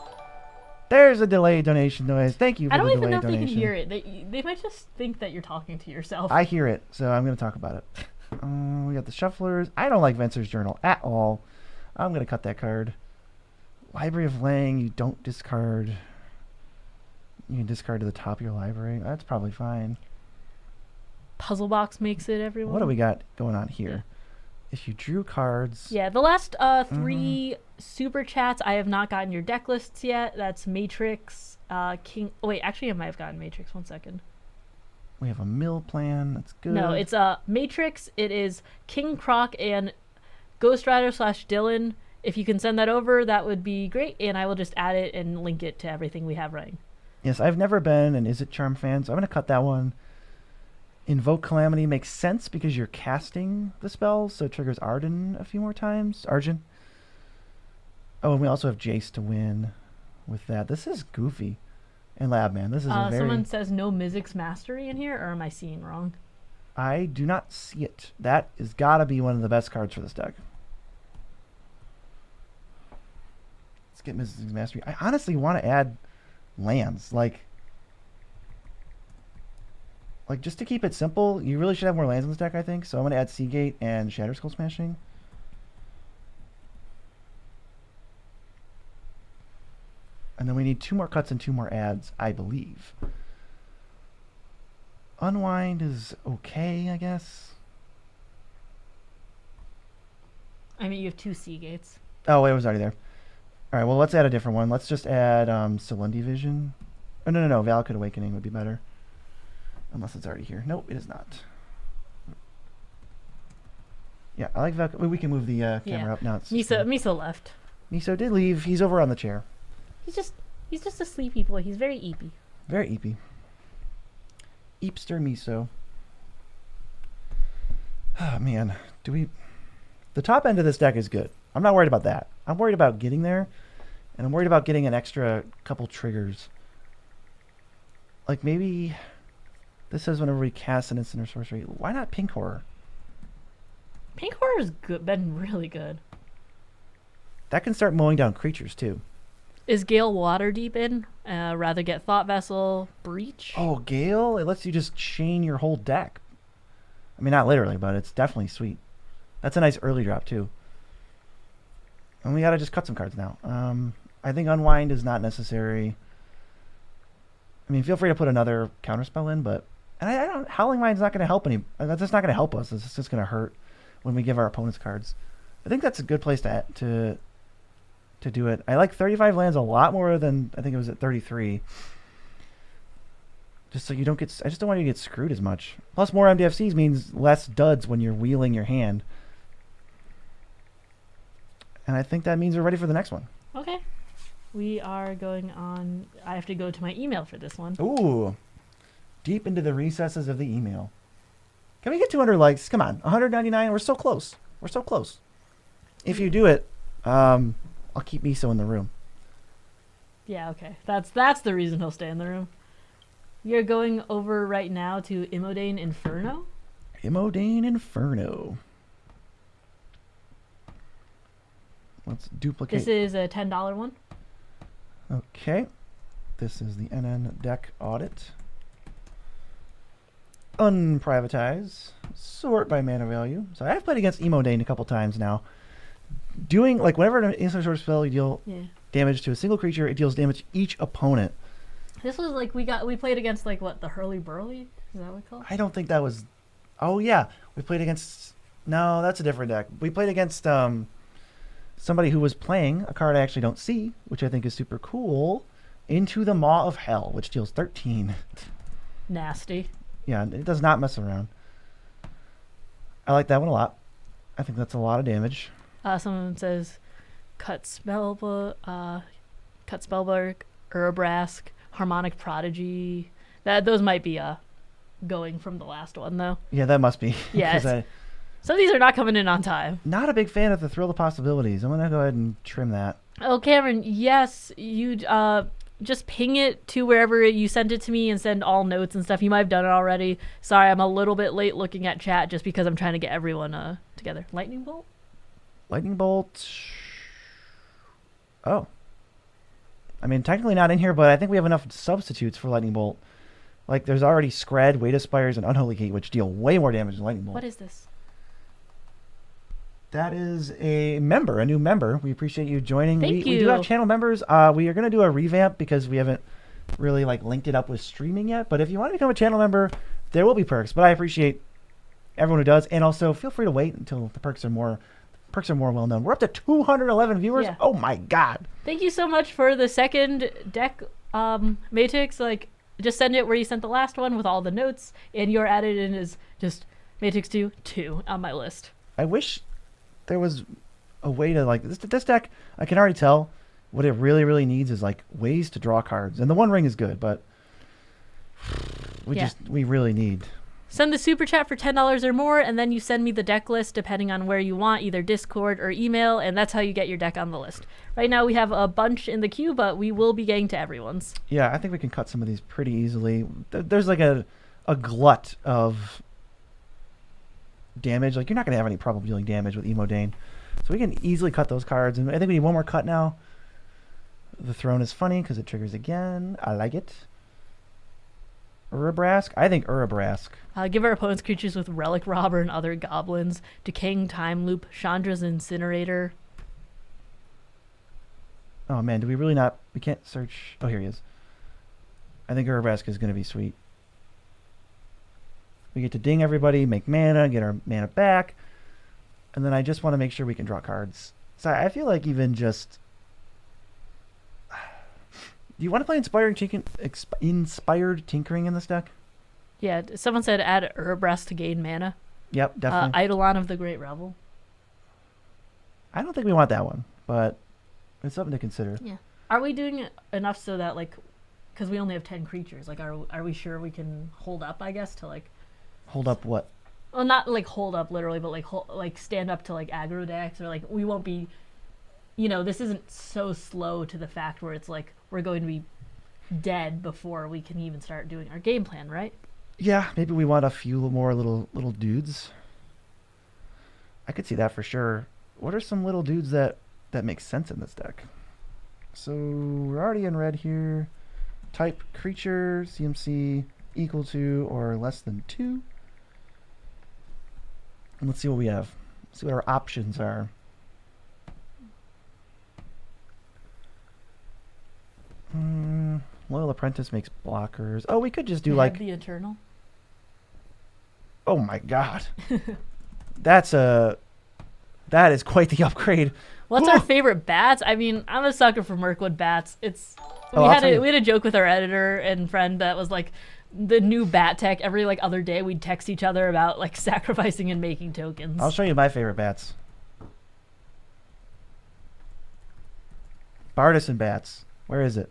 There's a delayed donation noise. Thank you for the delayed donation. I don't even know if they can hear it. They might just think that you're talking to yourself. I hear it, so I'm going to talk about it. We got the Shufflers. I don't like Venser's Journal at all. I'm going to cut that card. Library of Lang, you don't discard. You can discard to the top of your library. That's probably fine. Puzzle Box makes it, everyone. What do we got going on here? If you drew cards... Yeah, the last 3 super chats, I have not gotten your deck lists yet. That's Matrix, King... Oh, wait, actually I might have gotten Matrix. 1 second. We have a mill plan. That's good. No, it's Matrix. It is King Croc and Ghost Rider / Dylan. If you can send that over, that would be great, and I will just add it and link it to everything we have running. Yes, I've never been an Is It Charm fan, so I'm going to cut that one. Invoke Calamity makes sense because you're casting the spell, so it triggers Arjun a few more times. Arjun. Oh, and we also have Jace to win with that. This is goofy. And Lab Man, this is a very... Someone says no Mizzix Mastery in here, or am I seeing wrong? I do not see it. That is gotta be one of the best cards for this deck. Let's get Mizzix Mastery. I honestly want to add lands. Like, just to keep it simple, you really should have more lands in this deck, I think. So I'm going to add Seagate and Shatter Skull Smashing. And then we need 2 more cuts and 2 more adds, I believe. Unwind is okay, I guess. I mean, you have 2 Seagates. Oh, it was already there. All right, well, let's add a different one. Let's just add Celundi Vision. Oh, no. Valakut Awakening would be better. Unless it's already here. Nope, it is not. Yeah, I like Valakut. We can move the camera up now. Miso left. Miso did leave. He's over on the chair. He's just a sleepy boy. He's very eepy. Very eepy. Eepster Miso. Oh, man. The top end of this deck is good. I'm not worried about that. I'm worried about getting there, and I'm worried about getting an extra couple triggers. Like, maybe this says whenever we cast an instant or sorcery. Why not Pink Horror? Pink Horror's been really good. That can start mowing down creatures, too. Is Gale Waterdeep in? Rather get Thought Vessel, Breach? Oh, Gale? It lets you just chain your whole deck. I mean, not literally, but it's definitely sweet. That's a nice early drop, too. And we gotta just cut some cards now. I think Unwind is not necessary. I mean, feel free to put another counterspell in, but... And I don't... Howling Mind's not gonna help any... That's just not gonna help us. It's just gonna hurt when we give our opponents cards. I think that's a good place to do it. I like 35 lands a lot more than... I think it was at 33. Just so you don't get... I just don't want you to get screwed as much. Plus, more MDFCs means less duds when you're wheeling your hand. And I think that means we're ready for the next one. Okay. We are going on... I have to go to my email for this one. Ooh. Deep into the recesses of the email. Can we get 200 likes? Come on. 199. We're so close. We're so close. If you do it, I'll keep Miso in the room. Yeah, okay. That's the reason he'll stay in the room. You're going over right now to Imodane Inferno? Imodane Inferno. Let's duplicate. This is a $10 one. Okay. This is the NN deck audit. Unprivatize. Sort by mana value. So I've played against Imodane a couple times now. Doing, like, whenever an instant sort spell, you deal damage to a single creature, it deals damage to each opponent. This was like we played against, like, what, the Hurly Burly? Is that what it's called? I don't think that was... Oh, yeah. We played against... No, that's a different deck. We played against somebody who was playing a card I actually don't see, which I think is super cool, Into the Maw of Hell, which deals 13. Nasty. Yeah, it does not mess around. I like that one a lot. I think that's a lot of damage. Someone says cut spellbook, Urabrask, Harmonic Prodigy. Those might be going from the last one though. Yeah, that must be. Yeah. Some of these are not coming in on time. Not a big fan of the Thrill of Possibilities. I'm gonna go ahead and trim that. Oh, Cameron, yes, you just ping it to wherever you sent it to me and send all notes and stuff. You might have done it already. Sorry, I'm a little bit late looking at chat just because I'm trying to get everyone together. Lightning Bolt? Lightning Bolt. Oh. I mean, technically not in here, but I think we have enough substitutes for Lightning Bolt. Like, there's already Scred, Weight of Spires, and Unholy Gate, which deal way more damage than Lightning Bolt. What is this? That is a new member. We appreciate you joining. Thank you. We do have channel members. We are going to do a revamp because we haven't really linked it up with streaming yet. But if you want to become a channel member, there will be perks. But I appreciate everyone who does, and also feel free to wait until the perks are more well known. We're up to 211 viewers. Yeah. Oh my god! Thank you so much for the second deck, Matix. Like, just send it where you sent the last one with all the notes, and you're added in as just Matix 2 on my list. I wish there was a way to this deck. I can already tell what it really needs is ways to draw cards, and the One Ring is good, but we really need Send the super chat for $10 or more, and then you send me the deck list depending on where you want, either Discord or email, and that's how you get your deck on the list. Right now we have a bunch in the queue, but we will be getting to everyone's. Yeah, I think we can cut some of these pretty easily. There's like a glut of damage. Like, you're not going to have any problem dealing damage with Imodane. So we can easily cut those cards. And I think we need one more cut now. The Throne is funny because it triggers again. I like it. Urabrask? I think Urabrask. Give our opponents creatures with Relic Robber and other goblins. Decaying Time Loop. Chandra's Incinerator. Oh, man. Do we really not... We can't search... Oh, here he is. I think Urabrask is going to be sweet. We get to ding everybody, make mana, get our mana back. And then I just want to make sure we can draw cards. So I feel like even just... Do you want to play Inspired Tinkering in this deck? Yeah, someone said add Urabrask to gain mana. Yep, definitely. Eidolon of the Great Revel. I don't think we want that one, but it's something to consider. Yeah. Are we doing enough so that, like, because we only have 10 creatures, like, are we sure we can hold up, I guess, to, like... Hold up what? Well, not, like, hold up, literally, but, like, stand up to, like, aggro decks, or, like, we won't be... You know, this isn't so slow to the fact where it's, like, we're going to be dead before we can even start doing our game plan, right? Yeah, maybe we want a few more little dudes. I could see that for sure. What are some little dudes that make sense in this deck? So we're already in red here. Type creature, CMC equal to or less than 2. And let's see what we have. See what our options are. Loyal Apprentice makes blockers. Oh, we could just do like the Eternal. Oh my god. That is quite the upgrade. What's our favorite bats? I mean, I'm a sucker for Mirkwood bats. We had a joke with our editor and friend that was like the new bat tech. Every like other day we'd text each other about like sacrificing and making tokens. I'll show you my favorite bats. Bartisan bats. Where is it?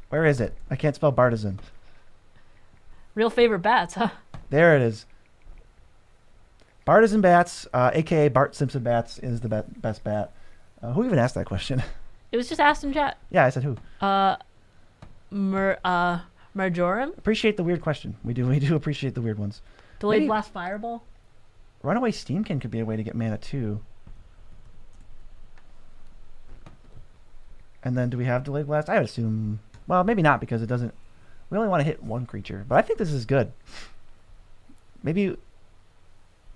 Where is it? I can't spell Bartisan. Real favorite bats, huh? There it is. Bartisan bats, a.k.a. Bart Simpson bats, is the best bat. Who even asked that question? It was just asked in chat. Yeah, I said who. Marjoram? Appreciate the weird question. We do appreciate the weird ones. Delayed Blast Fireball? Runaway Steamkin could be a way to get mana too. And then do we have Delayed Blast? I would assume... Well, maybe not because it doesn't... We only want to hit one creature. But I think this is good. Maybe...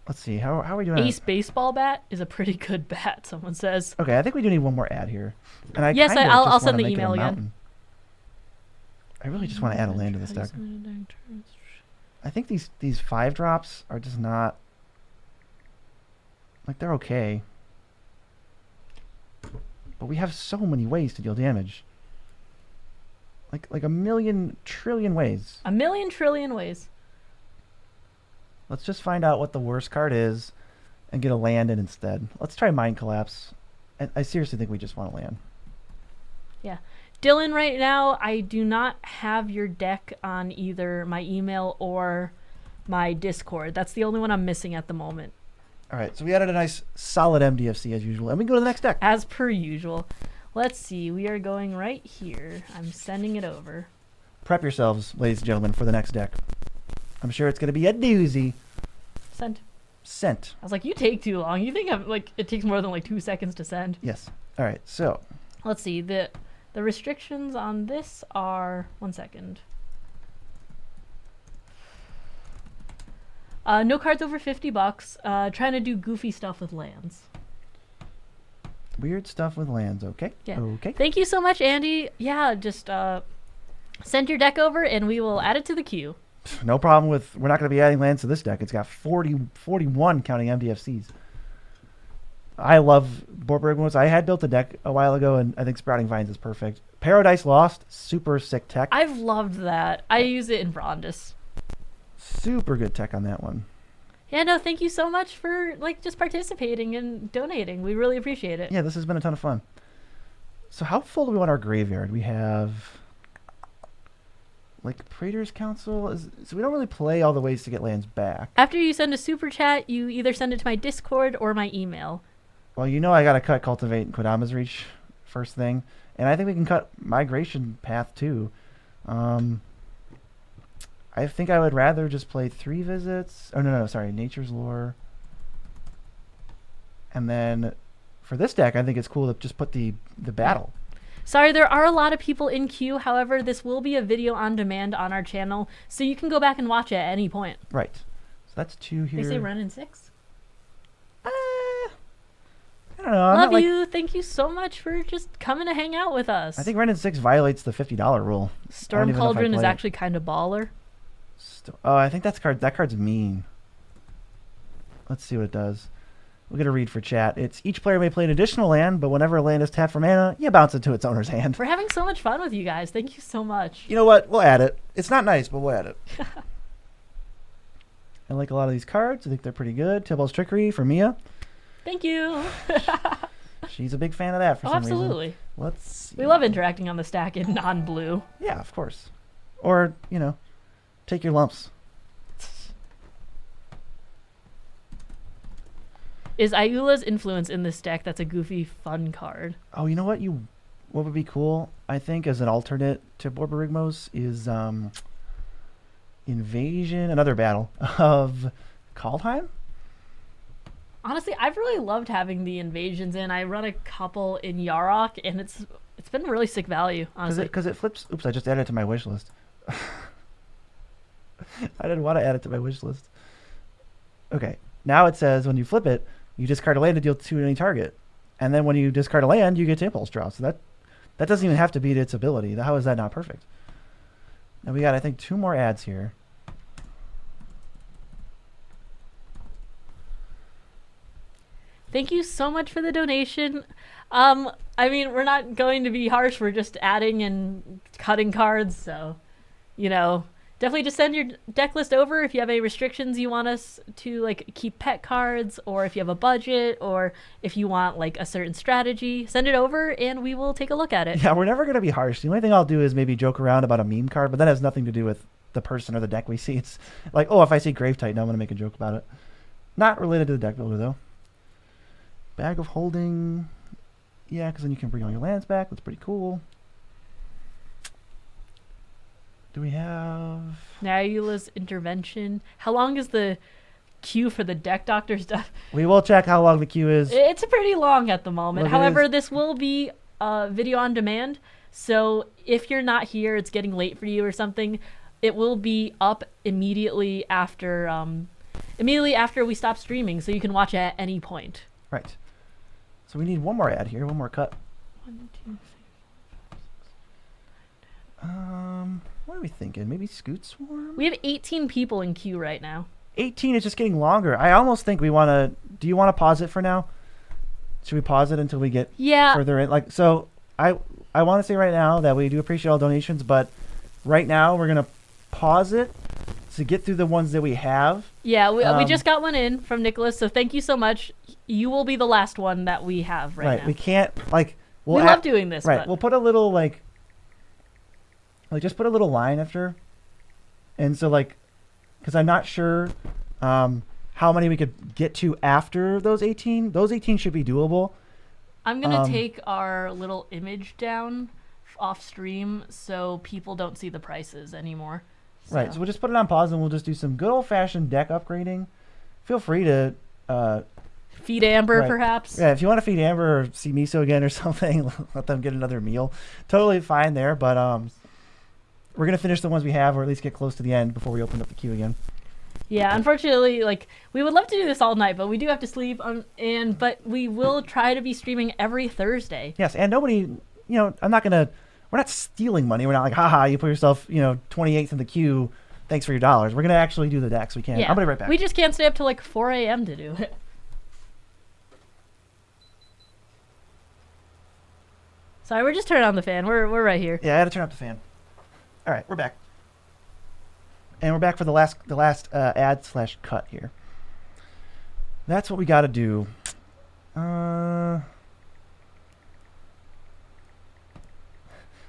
Let's see. How are we doing? Ace Baseball Bat is a pretty good bat, someone says. Okay, I think we do need one more ad here. And I'll send the email again. I really just want to add a land to this deck. I think these 5-drops are just not... Like, they're okay. But we have so many ways to deal damage. Like a million trillion ways. A million trillion ways. Let's just find out what the worst card is and get a land in instead. Let's try Mind Collapse. I seriously think we just want to land. Yeah. Dylan, right now, I do not have your deck on either my email or my Discord. That's the only one I'm missing at the moment. All right, so we added a nice solid MDFC as usual, and we can go to the next deck. As per usual. Let's see. We are going right here. I'm sending it over. Prep yourselves, ladies and gentlemen, for the next deck. I'm sure it's going to be a doozy. Sent. I was like, you take too long. You think it takes more than like 2 seconds to send? Yes. All right, so. Let's see. The restrictions on this are... 1 second. No cards over $50. Trying to do goofy stuff with lands. Weird stuff with lands, okay? Yeah. Okay. Thank you so much, Andy. Yeah, just send your deck over and we will add it to the queue. No problem with... We're not going to be adding lands to this deck. It's got 41 counting MDFCs. I love Borborygmos. I had built a deck a while ago, and I think Sprouting Vines is perfect. Paradise Lost, super sick tech. I've loved that. I use it in Brondis. Super good tech on that one. Yeah, no, thank you so much for just participating and donating. We really appreciate it. Yeah, this has been a ton of fun. So how full do we want our graveyard? We have... like Praetor's Council is, so we don't really play all the ways to get lands back. After you send a super chat, you either send it to my Discord or my email. Well, you know I gotta cut Cultivate and Kodama's Reach first thing, and I think we can cut Migration Path too. I think I would rather just play 3 visits. Oh no, sorry, Nature's Lore. And then for this deck, I think it's cool to just put the battle. Sorry, there are a lot of people in queue. However, this will be a video on demand on our channel, so you can go back and watch it at any point. Right. So that's 2 here. They say run in 6. I don't know. Love you. Thank you so much for just coming to hang out with us. I think Ren in 6 violates the $50 rule. Storm Cauldron is actually kind of baller. Oh, I think that card's mean. Let's see what it does. We'll get a read for chat. It's each player may play an additional land, but whenever a land is tapped for mana, you bounce it to its owner's hand. We're having so much fun with you guys. Thank you so much. You know what? We'll add it. It's not nice, but we'll add it. I like a lot of these cards. I think they're pretty good. Tybal's Trickery for Mia. Thank you. She's a big fan of that for some reason. Absolutely. Let's see. We love interacting on the stack in non-blue. Yeah, of course. Or, you know, take your lumps. Is Ayula's Influence in this deck? That's a goofy, fun card. Oh, you know what? What would be cool, I think, as an alternate to Borborygmos is Invasion, another battle of Kaldheim? Honestly, I've really loved having the invasions in. I run a couple in Yarok, and it's been really sick value, honestly. Because it flips. Oops, I just added it to my wish list. I didn't want to add it to my wish list. Okay, now it says when you flip it, you discard a land to deal 2 to any target. And then when you discard a land, you get to impulse draw. So that doesn't even have to beat its ability. How is that not perfect? Now we got, I think, 2 more ads here. Thank you so much for the donation. I mean, we're not going to be harsh. We're just adding and cutting cards. So, you know, definitely just send your deck list over if you have any restrictions you want us to, like, keep pet cards, or if you have a budget, or if you want, like, a certain strategy. Send it over, and we will take a look at it. Yeah, we're never going to be harsh. The only thing I'll do is maybe joke around about a meme card, but that has nothing to do with the person or the deck we see. It's like, oh, if I see Grave Titan, I'm going to make a joke about it. Not related to the deck builder, though. Bag of Holding. Yeah, because then you can bring all your lands back. That's pretty cool. Do we have... Nayula's Intervention. How long is the queue for the deck doctor stuff? We will check how long the queue is. It's pretty long at the moment. Look, however, this will be video on demand. So if you're not here, it's getting late for you or something, it will be up immediately after we stop streaming, so you can watch it at any point. Right. So we need one more ad here, one more cut. 1, 2, 3, 4, 5, 6, 7. What are we thinking? Maybe Scoot Swarm? We have 18 people in queue right now. 18 is just getting longer. I almost think we want to... Do you want to pause it for now? Should we pause it until we get further in? Like, so I want to say right now that we do appreciate all donations, but right now we're going to pause it to get through the ones that we have. Yeah, we just got one in from Nicholas, so thank you so much. You will be the last one that we have right now. We can't, like... We love doing this. Right, but. we'll put a little, like, just put a little line after. And so, like, because I'm not sure how many we could get to after those 18. Those 18 should be doable. I'm going to take our little image down off stream so people don't see the prices anymore. So. Right, so we'll just put it on pause and we'll just do some good old-fashioned deck upgrading. Feel free to... feed Amber, perhaps. Yeah, if you want to feed Amber or see Miso again or something, let them get another meal. Totally fine there, but we're going to finish the ones we have, or at least get close to the end before we open up the queue again. Yeah, unfortunately, like, we would love to do this all night, but we do have to sleep, but we will try to be streaming every Thursday. Yes, and nobody, we're not stealing money. We're not like, haha, you put yourself, 28th in the queue, thanks for your dollars. We're going to actually do the decks. We can. Yeah. I'll be right back. We just can't stay up till like 4 a.m. to do it. Sorry, we're just turning on the fan. We're right here. Yeah, I had to turn up the fan. All right, we're back. And we're back for the last ad/cut here. That's what we got to do.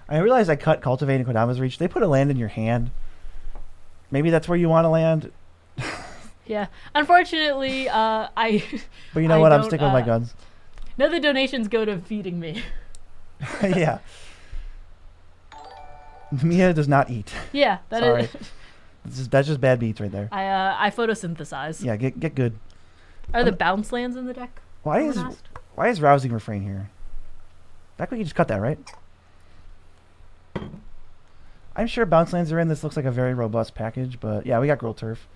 I realize I cut Cultivating Kodama's Reach. They put a land in your hand. Maybe that's where you want to land. Yeah. Unfortunately, I. But you know what? I'm sticking with my guns. No, the donations go to feeding me. Yeah. Mia does not eat. Yeah, Sorry. That's just bad beats right there. I photosynthesize. Yeah, get good. Are the bounce lands in the deck? Why is Rousing Refrain here? That we can just cut that, right? I'm sure bounce lands are in. This looks like a very robust package, but yeah, we got Growl Turf.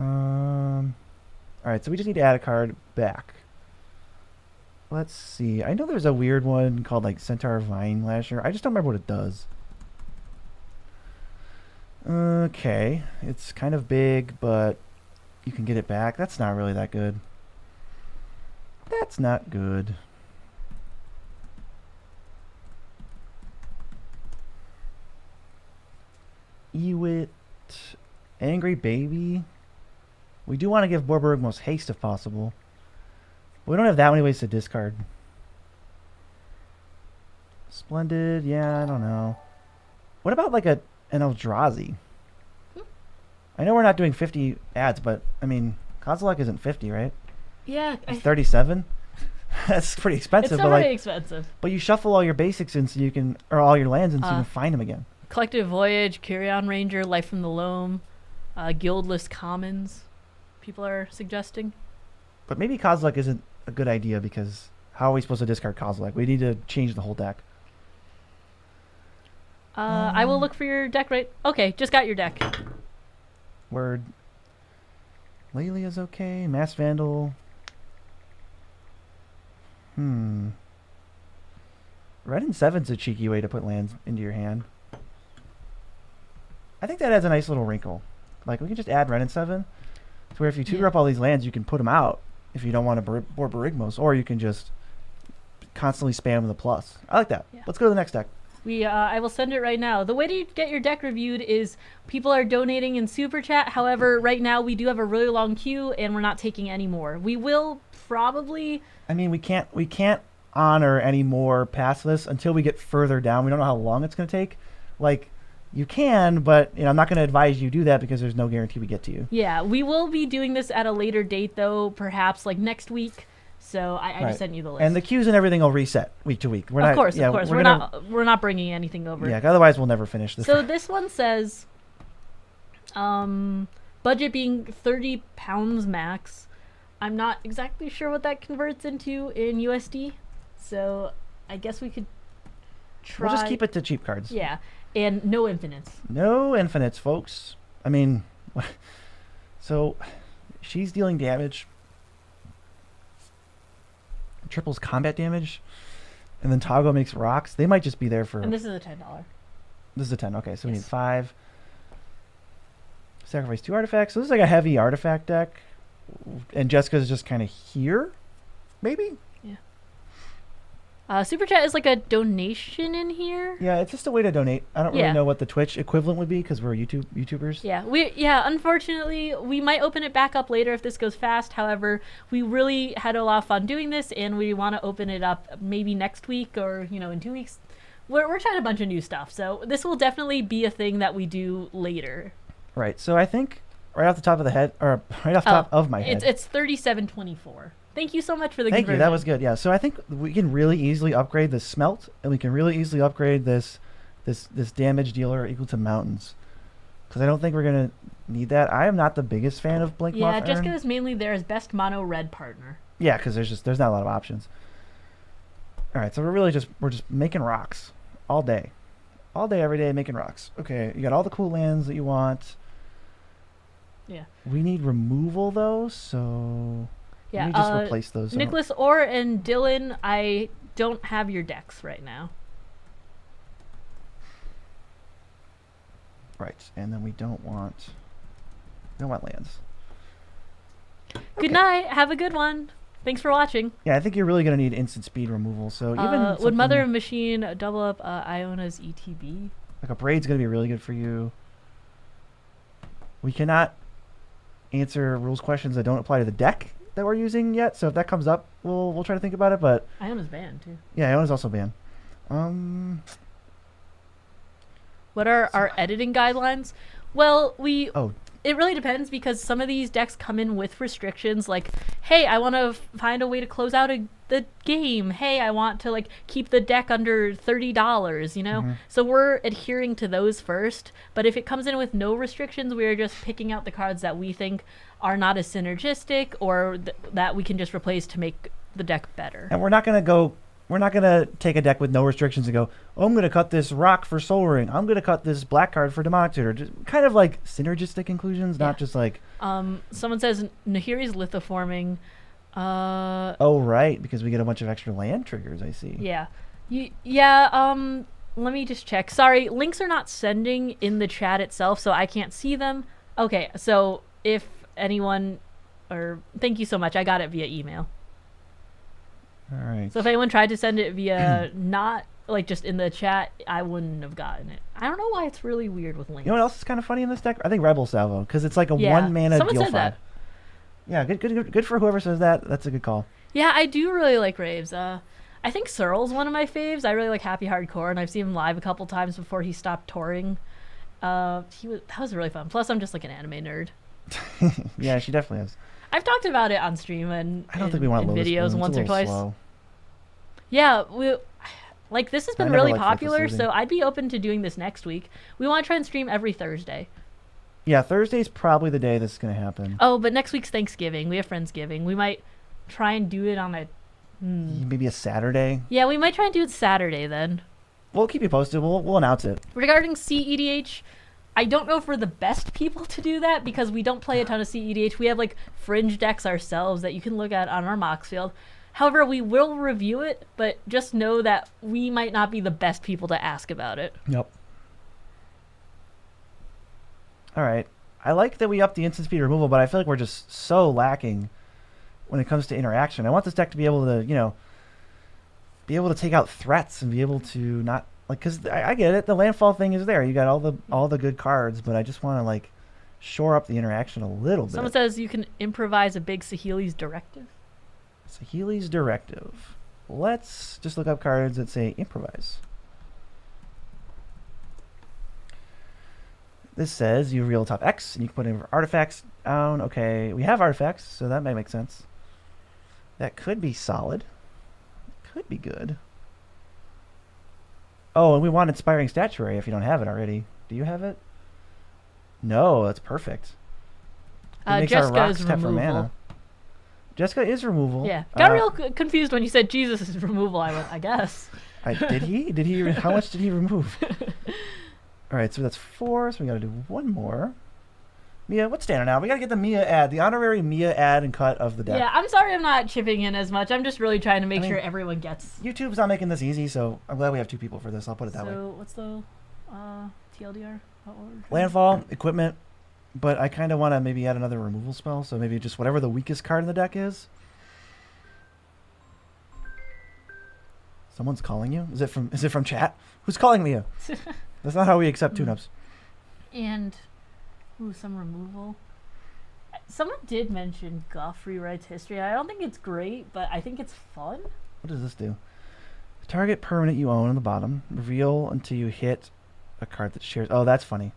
All right, so we just need to add a card back. Let's see. I know there's a weird one called like Centaur Vine Lasher. I just don't remember what it does. Okay, it's kind of big, but you can get it back. That's not really that good. That's not good. Ewit, Angry Baby. We do want to give Borborygmos haste if possible. We don't have that many ways to discard. Splendid, yeah, I don't know. What about like an Eldrazi? I know we're not doing 50 ads, but I mean, Kozilek isn't 50, right? Yeah. It's 37. That's pretty expensive. It's not very expensive. But you shuffle all your basics in so you can, or all your lands in so you can find them again. Collective Voyage, Carrion Ranger, Life from the Loam, Guildless Commons, people are suggesting. But maybe Kozilek isn't a good idea because how are we supposed to discard Kozilek? We need to change the whole deck. I will look for your deck right... Okay, just got your deck. Word. Lelia's okay. Mass Vandal. Red and 7's a cheeky way to put lands into your hand. I think that adds a nice little wrinkle. Like, we can just add Red and 7. To where if you tutor up all these lands, you can put them out if you don't want to Borborygmos, or you can just constantly spam the plus. I like that. Yeah. Let's go to the next deck. I will send it right now. The way to get your deck reviewed is people are donating in Super Chat. However, right now we do have a really long queue, and we're not taking any more. We will probably... I mean, we can't honor any more past this until we get further down. We don't know how long it's going to take. Like, you can, but I'm not going to advise you do that because there's no guarantee we get to you. Yeah, we will be doing this at a later date, though, perhaps like next week. So I just sent you the list. And the queues and everything will reset week to week. Of course. We're not bringing anything over. Yeah, otherwise we'll never finish this. So this one says, budget being 30 pounds max. I'm not exactly sure what that converts into in USD. So I guess we could try. We'll just keep it to cheap cards. Yeah, and no infinites. No infinites, folks. I mean, so she's dealing damage. Triples combat damage, and then Toggo makes rocks. They might just be there for... And this is a $10. This is a 10. Okay, so we need 5. Sacrifice 2 artifacts. So this is like a heavy artifact deck. And Jeska's just kind of here, maybe? Yeah. Super Chat is like a donation in here. Yeah, it's just a way to donate. I don't really know what the Twitch equivalent would be because we're YouTubers. Yeah, unfortunately, we might open it back up later if this goes fast. However, we really had a lot of fun doing this, and we want to open it up maybe next week or, in 2 weeks. We're trying a bunch of new stuff, so this will definitely be a thing that we do later. Right, so I think right off the top of the head, or right off the top of my head. It's 37.24. Thank you so much for the conversion. Thank you, that was good. Yeah, so I think we can really easily upgrade the Smelt, and we can really easily upgrade this damage dealer equal to Mountains. Because I don't think we're going to need that. I am not the biggest fan of Blink Moth Urn. Yeah, Jeska is mainly there as best mono red partner. Yeah, because there's not a lot of options. All right, so we're just making rocks all day. All day, every day, making rocks. Okay, you got all the cool lands that you want. Yeah. We need removal, though, so... Yeah, let me just replace those. Nicholas Orr and Dylan, I don't have your decks right now. Right, and then we don't want lands. Good night. Have a good one. Thanks for watching. Yeah, I think you're really going to need instant speed removal. So even would Mother Machine double up Iona's ETB? Like a Braid's going to be really good for you. We cannot answer rules questions that don't apply to the deck that we're using yet, so if that comes up, we'll try to think about it. But Iona's banned too. Yeah, Iona's also banned. What are our editing guidelines? Well, Oh, it really depends because some of these decks come in with restrictions like, hey, I want to find a way to close out the game. Hey, I want to like keep the deck under $30, you know? So we're adhering to those first. But if it comes in with no restrictions, we're just picking out the cards that we think are not as synergistic or that we can just replace to make the deck better. and we're not gonna take a deck with no restrictions and go, oh, I'm gonna cut this rock for Soul Ring. I'm gonna cut this black card for Demonic Tutor. Just kind of like synergistic inclusions, not just like. Someone says Nahiri's lithoforming. Oh right, because we get a bunch of extra land triggers. I see. Yeah. Let me just check. Sorry, links are not sending in the chat itself, so I can't see them. Okay, so if anyone, or thank you so much, I got it via email. All right. So if anyone tried to send it via not like just in the chat, I wouldn't have gotten it. I don't know why it's really weird with links. You know what else is kind of funny in this deck? I think Rebel Salvo, because it's like a Yeah, 1 mana someone deal said 5. that. Yeah, good for whoever says that. That's a good call. Yeah, I do really like Raves. I think Searle's one of my faves. I really like Happy Hardcore, and I've seen him live a couple times before he stopped touring. That was really fun. Plus, I'm just like an anime nerd. Yeah, she definitely is. I've talked about it on stream and I don't think we want in Lotus videos Bloom. once It's a or little twice. slow. Yeah, this has been never really liked Focus popular, Losing. so I'd be open to doing this next week. We want to try and stream every Thursday. Yeah, Thursday's probably the day this is going to happen. Oh, but next week's Thanksgiving. We have Friendsgiving. We might try and do it on a... Maybe a Saturday. Yeah, we might try and do it Saturday then. We'll keep you posted. We'll announce it. Regarding CEDH, I don't know if we're the best people to do that because we don't play a ton of CEDH. We have like fringe decks ourselves that you can look at on our Mox field. However, we will review it, but just know that we might not be the best people to ask about it. Yep. All right. I like that we upped the instant speed removal, but I feel like we're just so lacking when it comes to interaction. I want this deck to be able to, be able to take out threats and be able to not like, because I get it. The landfall thing is there. You got all the good cards, but I just want to like shore up the interaction a little bit. Someone says you can improvise a big Saheeli's Directive. Saheeli's Directive. Let's just look up cards that say improvise. This says you reveal top X and you can put in artifacts down. Okay, we have artifacts, so that might make sense. That could be solid. Could be good. Oh, and we want Inspiring Statuary if you don't have it already. Do you have it? No, that's perfect. It makes our Jeska rocks is tap for removal. mana. Jeska is removal. Yeah, got real confused when you said Jesus is removal. I went, I guess. Did he? How much did he remove? All right, so that's 4. So we got to do one more. Mia, what's standing out? We got to get the Mia ad, the honorary Mia ad and cut of the deck. Yeah, I'm sorry I'm not chipping in as much. I'm just really trying to make sure everyone gets. YouTube's not making this easy, so I'm glad we have 2 people for this. I'll put it that way. So what's the TLDR? Landfall, equipment, but I kind of want to maybe add another removal spell, so maybe just whatever the weakest card in the deck is. Someone's calling you? Is it from chat? Who's calling Mia? That's not how we accept tune-ups. And some removal. Someone did mention Goff rewrites history. I don't think it's great, but I think it's fun. What does this do? Target permanent you own on the bottom. Reveal until you hit a card that shares. Oh, that's funny.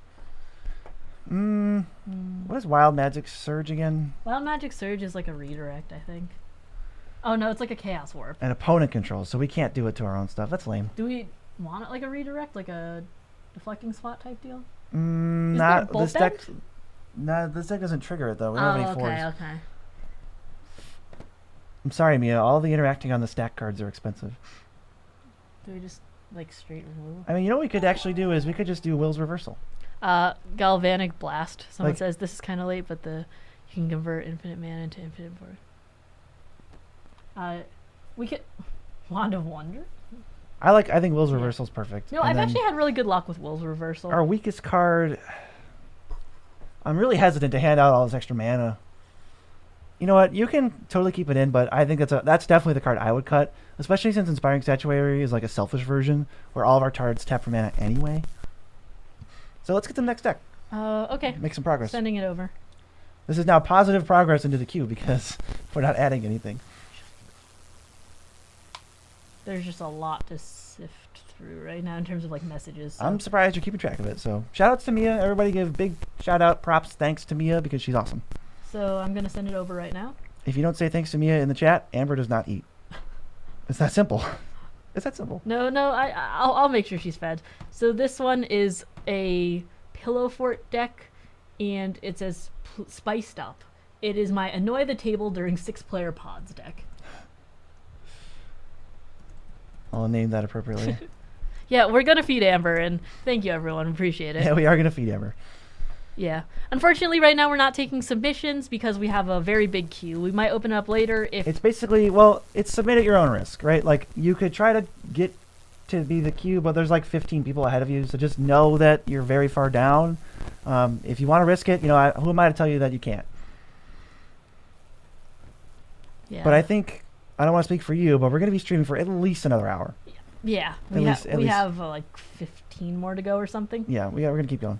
What is Wild Magic Surge again? Wild Magic Surge is like a redirect, I think. Oh no, it's like a Chaos Warp. An opponent controls, so we can't do it to our own stuff. That's lame. Do we want it like a redirect, like a deflecting spot type deal? Not this deck. No, this deck doesn't trigger it though. We don't have any 4s. Okay. I'm sorry, Mia. All the interacting on the stack cards are expensive. Do we just like straight remove? I mean, you know what we could actually do is we could just do Will's Reversal. Galvanic Blast. Someone Like- says this is kind of late, but you can convert infinite mana into infinite force. We could Wand of Wonder. I think Will's Reversal is perfect. No, And I've then actually had really good luck with Will's Reversal. our weakest card. I'm really hesitant to hand out all this extra mana. You know what? You can totally keep it in, but I think that's definitely the card I would cut, especially since Inspiring Statuary is like a selfish version where all of our cards tap for mana anyway. So let's get to the next deck. Okay. Make some progress. Sending it over. This is now positive progress into the queue because we're not adding anything. There's just a lot to sift through right now in terms of like messages. So. I'm surprised you're keeping track of it. So shout outs to Mia. Everybody give big shout out, props, thanks to Mia because she's awesome. So I'm gonna send it over right now. If you don't say thanks to Mia in the chat, Amber does not eat. It's that simple. It's that simple. No, I'll make sure she's fed. So this one is a Pillow Fort deck, and it says spiced up. It is my Annoy the Table during 6-player pods deck. I'll name that appropriately. Yeah, we're gonna feed Amber, and thank you everyone, appreciate it. Yeah, we are gonna feed Amber. Yeah. Unfortunately, right now we're not taking submissions because we have a very big queue. We might open up later if... It's basically, well, it's submit at your own risk, right? Like, you could try to get to be the queue, but there's like 15 people ahead of you, so just know that you're very far down. If you want to risk it, who am I to tell you that you can't? Yeah. But I think, I don't want to speak for you, but we're going to be streaming for at least another hour. Yeah. We have like 15 more to go or something. Yeah, we're going to keep going.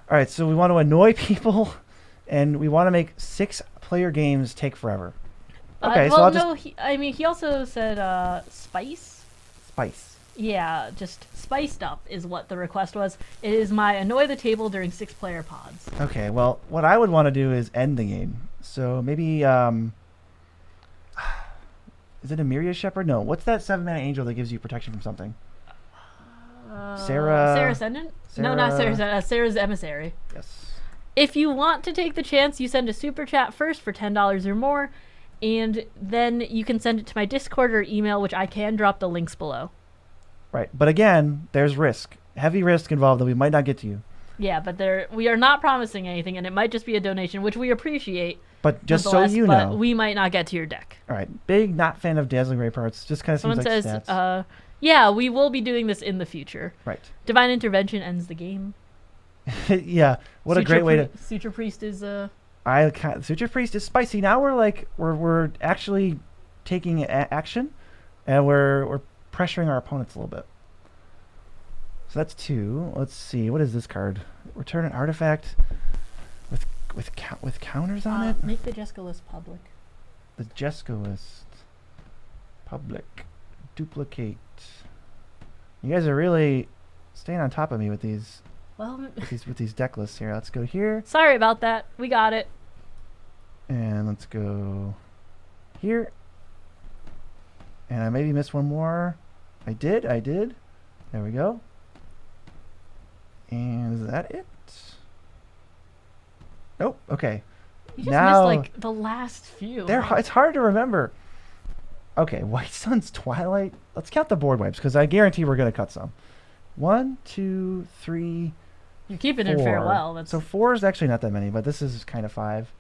All right, so we want to annoy people, and we want to make 6-player games take forever. Okay, well, so he also said spice. Spice. Yeah, just spiced up is what the request was. It is my Annoy the Table during 6-player pods. Okay, well, what I would want to do is end the game. So maybe, is it a Myria Shepherd? No, what's that 7-mana angel that gives you protection from something? Sarah Ascendant? No, not Sarah Ascendant. Sarah's Emissary. Yes. If you want to take the chance, you send a super chat first for $10 or more, and then you can send it to my Discord or email, which I can drop the links below. Right, but again, there's risk. Heavy risk involved that we might not get to you. Yeah, but we are not promising anything, and it might just be a donation, which we appreciate. But just so you know. But we might not get to your deck. All right, big not fan of Dazzling Ray parts. Just kind of seems like stats. Someone says, yeah, we will be doing this in the future. Right. Divine Intervention ends the game. Yeah, what a great way to... Suture Priest is... Suture Priest is spicy. Now we're actually taking action, and we're pressuring our opponents a little bit. So that's 2. Let's see. What is this card? Return an artifact with counters on it? Make the Jeska list public. The Jeska list. Public. Duplicate. You guys are really staying on top of me with these with these deck lists here. Let's go here. Sorry about that. We got it. And let's go here. And I maybe missed one more. I did. There we go. And is that it? Nope. Okay. You just missed like the last few. It's hard to remember. Okay, White Sun's Twilight. Let's count the board wipes because I guarantee we're going to cut some. 1, 2, 3. You're keeping 4. In farewell. So 4 is actually not that many, but this is kind of 5.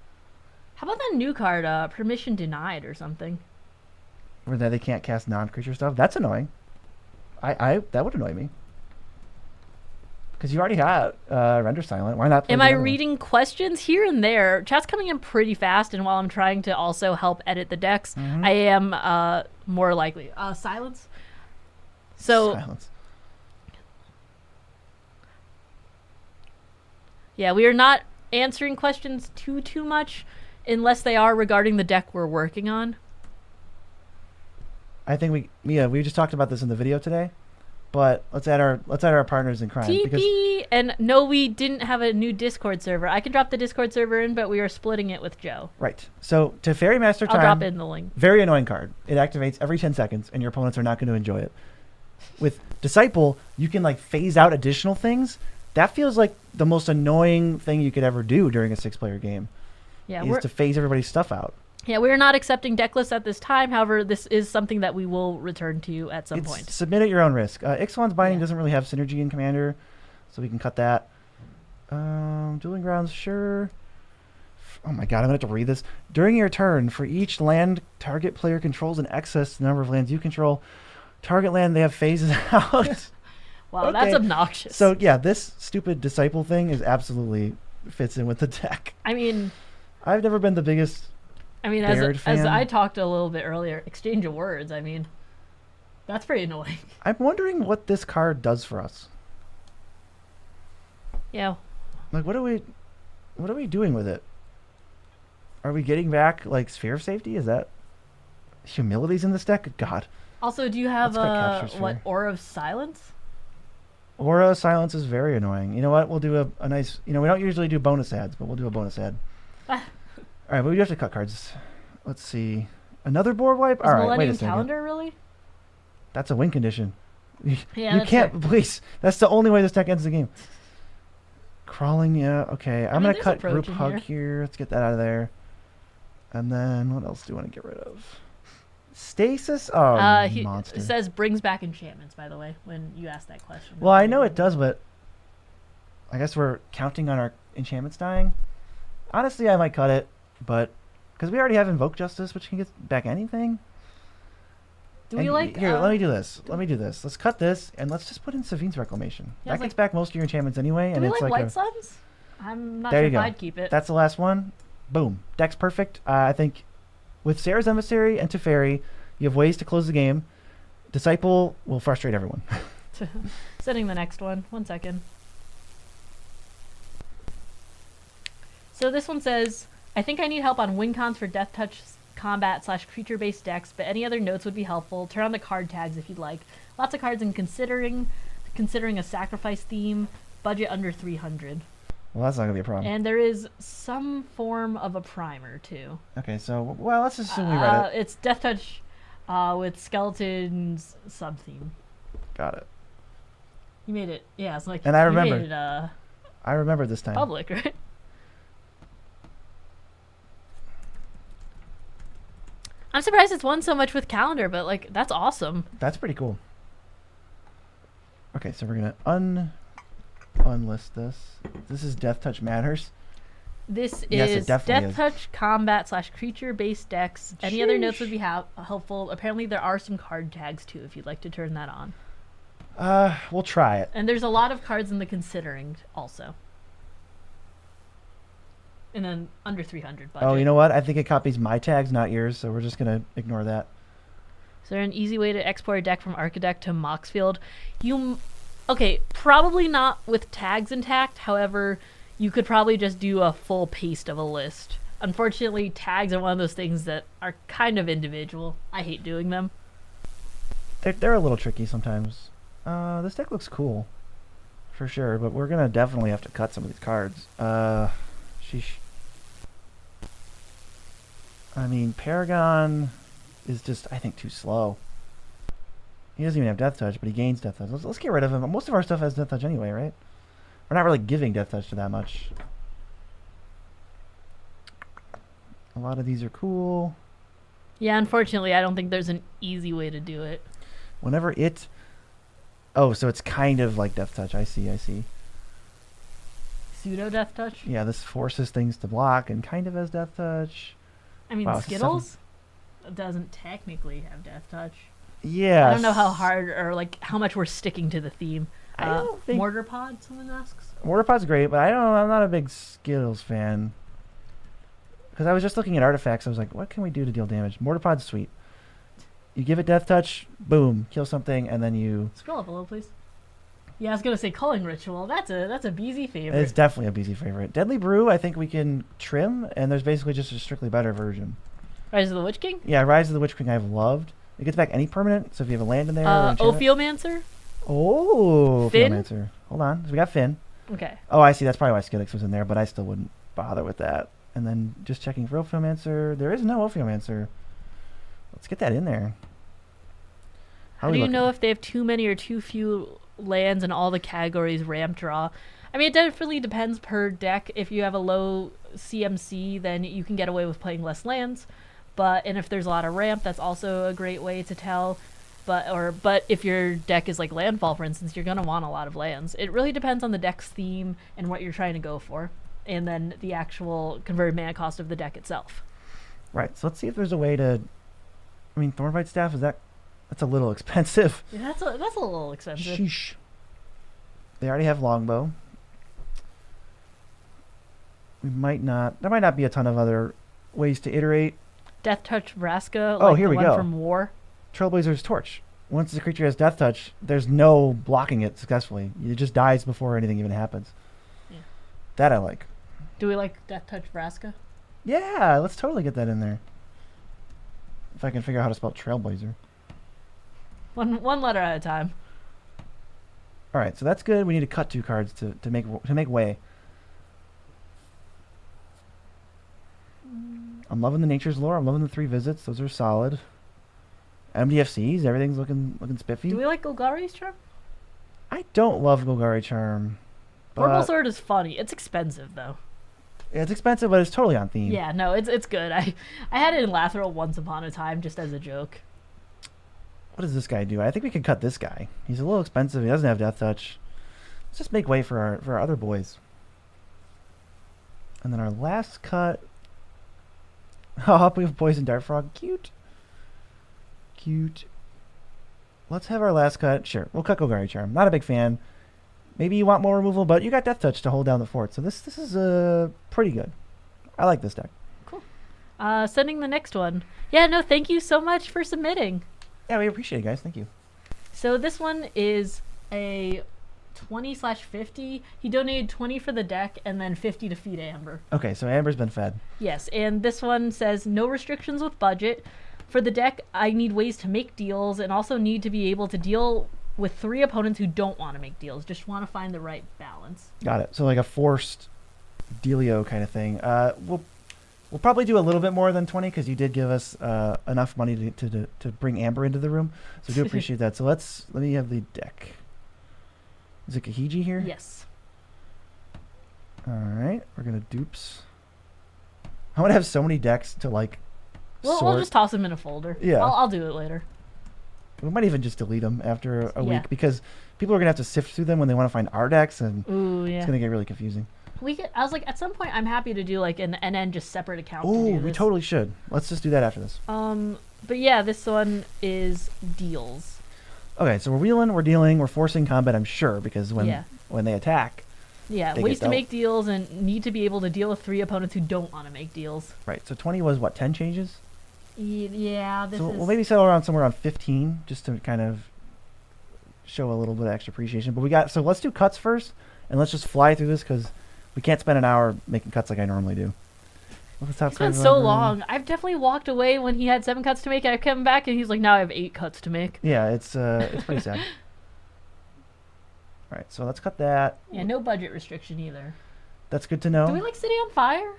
How about that new card, Permission Denied or something? Where they can't cast non-creature stuff? That's annoying. That would annoy me. Because you already have Render Silent. Why not play Am I reading questions here and there? Chat's coming in pretty fast, and while I'm trying to also help edit the decks, I am more likely. Silence? Silence. Yeah, we are not answering questions too much unless they are regarding the deck we're working on. I think we just talked about this in the video today. But let's add our partners in crime. TP! And no, we didn't have a new Discord server. I can drop the Discord server in, but we are splitting it with Joe. Right. So to Fairy Master Time, I'll drop in the link. Very annoying card. It activates every 10 seconds, and your opponents are not going to enjoy it. With Disciple, you can like phase out additional things. That feels like the most annoying thing you could ever do during a 6-player game. Yeah, is to phase everybody's stuff out. Yeah, we're not accepting deck lists at this time. However, this is something that we will return to at some point. Submit at your own risk. Ixalan's Binding doesn't really have synergy in Commander, so we can cut that. Dueling Grounds, sure. Oh my god, I'm going to have to read this. During your turn, for each land target player controls in excess to the number of lands you control, target land they have phases out. Wow, okay. That's obnoxious. So yeah, this stupid Disciple thing is absolutely fits in with the deck. I mean... I've never been the biggest... as I talked a little bit earlier, exchange of words, I mean, that's pretty annoying. I'm wondering what this card does for us. Yeah. Like, what are we doing with it? Are we getting back, like, Sphere of Safety? Is that... Humility's in this deck? God. Also, do you have Let's cut Capture what Sphere. Aura of Silence? Aura of Silence is very annoying. You know what? We'll do a nice... You know, we don't usually do bonus ads, but we'll do a bonus ad. All right, but we do have to cut cards. Let's see. Another board wipe? Is All right, wait a Millennium second. Calendar really? That's a win condition. You Yeah, can't... fair. Please. That's the only way this deck ends the game. Crawling, yeah. Okay, I'm mean, going to there's cut approach Group in Hug here. Let's get that out of there. And then what else do you want to get rid of? Stasis? Oh, monster. It says brings back enchantments, by the way, when you ask that question. Well, I know it does, but I guess we're counting on our enchantments dying. Honestly, I might cut it, but because we already have Invoke Justice, which can get back anything. Do we like... Here, let me do this. Let's cut this, and let's just put in Savine's Reclamation. Yeah, that gets back most of your enchantments anyway, Do and we it's like like White Suns? I'm not There sure you if go. I'd keep it. That's the last one. Boom. Deck's perfect. I think with Sarah's Emissary and Teferi, you have ways to close the game. Disciple will frustrate everyone. Setting the next one. 1 second. So this one says, I think I need help on win cons for Death Touch combat / creature-based decks, but any other notes would be helpful. Turn on the card tags if you'd like. Lots of cards in considering a sacrifice theme, budget under 300. Well, that's not going to be a problem. And there is some form of a primer, too. Okay, so, well, let's assume we read it. It's Death Touch with Skeletons sub-theme. Got it. You made it, yeah, it's like, And I you remember. made it I remember this time. public, right? I'm surprised it's won so much with calendar, but like that's awesome. That's pretty cool. Okay, so we're gonna unlist this. This is Death Touch Matters. This Yes, it is definitely Death is. Touch combat / creature based decks. Any other notes would be helpful. Apparently there are some card tags too if you'd like to turn that on. We'll try it. And there's a lot of cards in the considering also. And then under 300 budget. Oh, you know what? I think it copies my tags, not yours, so we're just gonna ignore that. Is there an easy way to export a deck from Archidect to Moxfield? Okay, probably not with tags intact. However, you could probably just do a full paste of a list. Unfortunately, tags are one of those things that are kind of individual. I hate doing them. They're a little tricky sometimes. This deck looks cool, for sure, but we're gonna definitely have to cut some of these cards. Sheesh. I mean, Paragon is just, I think, too slow. He doesn't even have Death Touch, but he gains Death Touch. Let's get rid of him. Most of our stuff has Death Touch anyway, right? We're not really giving Death Touch to that much. A lot of these are cool. Yeah, unfortunately, I don't think there's an easy way to do it. Whenever it... Oh, so it's kind of like Death Touch. I see. Pseudo Death Touch? Yeah, this forces things to block and kind of has Death Touch. I mean, Wow, it's Skittles doesn't technically have Death Touch. Yeah. I don't know how hard or like how much we're sticking to the theme. I don't think... Mortar Pod, someone asks. Mortar Pod's great, but I'm not a big Skittles fan. Because I was just looking at artifacts. I was like, what can we do to deal damage? Mortar Pod's sweet. You give it Death Touch, boom, kill something, and then you... Scroll up a little, please. Yeah, I was gonna say Culling Ritual. That's a Beezy favorite. It's definitely a Beezy favorite. Deadly Brew, I think we can trim, and there's basically just a strictly better version. Rise of the Witch King? Yeah, Rise of the Witch King I've loved. It gets back any permanent, so if you have a land in there... or enchant it- Ophiomancer? Oh, Finn? Ophiomancer. Hold on. So we got Finn. Okay. Oh, I see. That's probably why Skittix was in there, but I still wouldn't bother with that. And then just checking for Ophiomancer. There is no Ophiomancer. Let's get that in there. How do you know if they have too many or too few lands in all the categories ramp draw? I mean, it definitely depends per deck. If you have a low CMC, then you can get away with playing less lands. And if there's a lot of ramp, that's also a great way to tell. But if your deck is like Landfall, for instance, you're going to want a lot of lands. It really depends on the deck's theme and what you're trying to go for. And then the actual converted mana cost of the deck itself. Right. So let's see if there's a way to... I mean, Thornbite Staff, that's a little expensive. Yeah, that's a little expensive. Sheesh. They already have Longbow. There might not be a ton of other ways to iterate. Death Touch Vraska, Oh, like here the we one go. from War. Trailblazer's Torch. Once the creature has Death Touch, there's no blocking it successfully. It just dies before anything even happens. Yeah. That I like. Do we like Death Touch Vraska? Yeah, let's totally get that in there. If I can figure out how to spell Trailblazer. One letter at a time. All right, so that's good. We need to cut 2 cards to make way. I'm loving the Nature's Lore. I'm loving the 3 visits. Those are solid. MDFCs. Everything's looking spiffy. Do we like Golgari's Charm? I don't love Golgari Charm. Purple Sword is funny. It's expensive though. Yeah, it's expensive, but it's totally on theme. Yeah, no, it's good. I had it in Lathril once upon a time just as a joke. What does this guy do? I think we can cut this guy. He's a little expensive. He doesn't have Death Touch. Let's just make way for our other boys. And then our last cut. Oh, we have Poison Dart Frog. Cute. Cute. Let's have our last cut. Sure, we'll cut Golgari Charm. Not a big fan. Maybe you want more removal, but you got Death Touch to hold down the fort. So this is pretty good. I like this deck. Cool. Sending the next one. Yeah, no, thank you so much for submitting. Yeah, we appreciate it, guys. Thank you. So this one is a 20/50. He donated 20 for the deck and then 50 to feed Amber. Okay, so Amber's been fed. Yes, and this one says no restrictions with budget. For the deck, I need ways to make deals and also need to be able to deal with 3 opponents who don't want to make deals. Just want to find the right balance. Got it. So like a forced dealio kind of thing. We'll probably do a little bit more than 20 because you did give us enough money to bring Amber into the room. So I do appreciate that. So let me have the deck. Is it Gahiji here? Yes. All right. We're going to dupes. I want to have so many decks to like We'll just toss them in a folder. Yeah. I'll do it later. We might even just delete them after a week because people are going to have to sift through them when they want to find our decks and Ooh, yeah. it's going to get really confusing. I was like, at some point, I'm happy to do like an NN just separate account. Oh, we totally should. Let's just do that after this. But yeah, this one is deals. Okay, so we're wheeling, we're dealing, we're forcing combat, I'm sure, because when they attack. Yeah, they ways get to make deals and need to be able to deal with 3 opponents who don't want to make deals. Right, so 20 was what, 10 changes? Yeah, so we'll maybe settle around somewhere around 15 just to kind of show a little bit of extra appreciation. But so let's do cuts first, and let's just fly through this because we can't spend an hour making cuts like I normally do. It's been so long. I've definitely walked away when he had 7 cuts to make. I come back and he's like, now I have 8 cuts to make. Yeah, it's pretty sad. All right, so let's cut that. Yeah, no budget restriction either. That's good to know. Do we like City on Fire?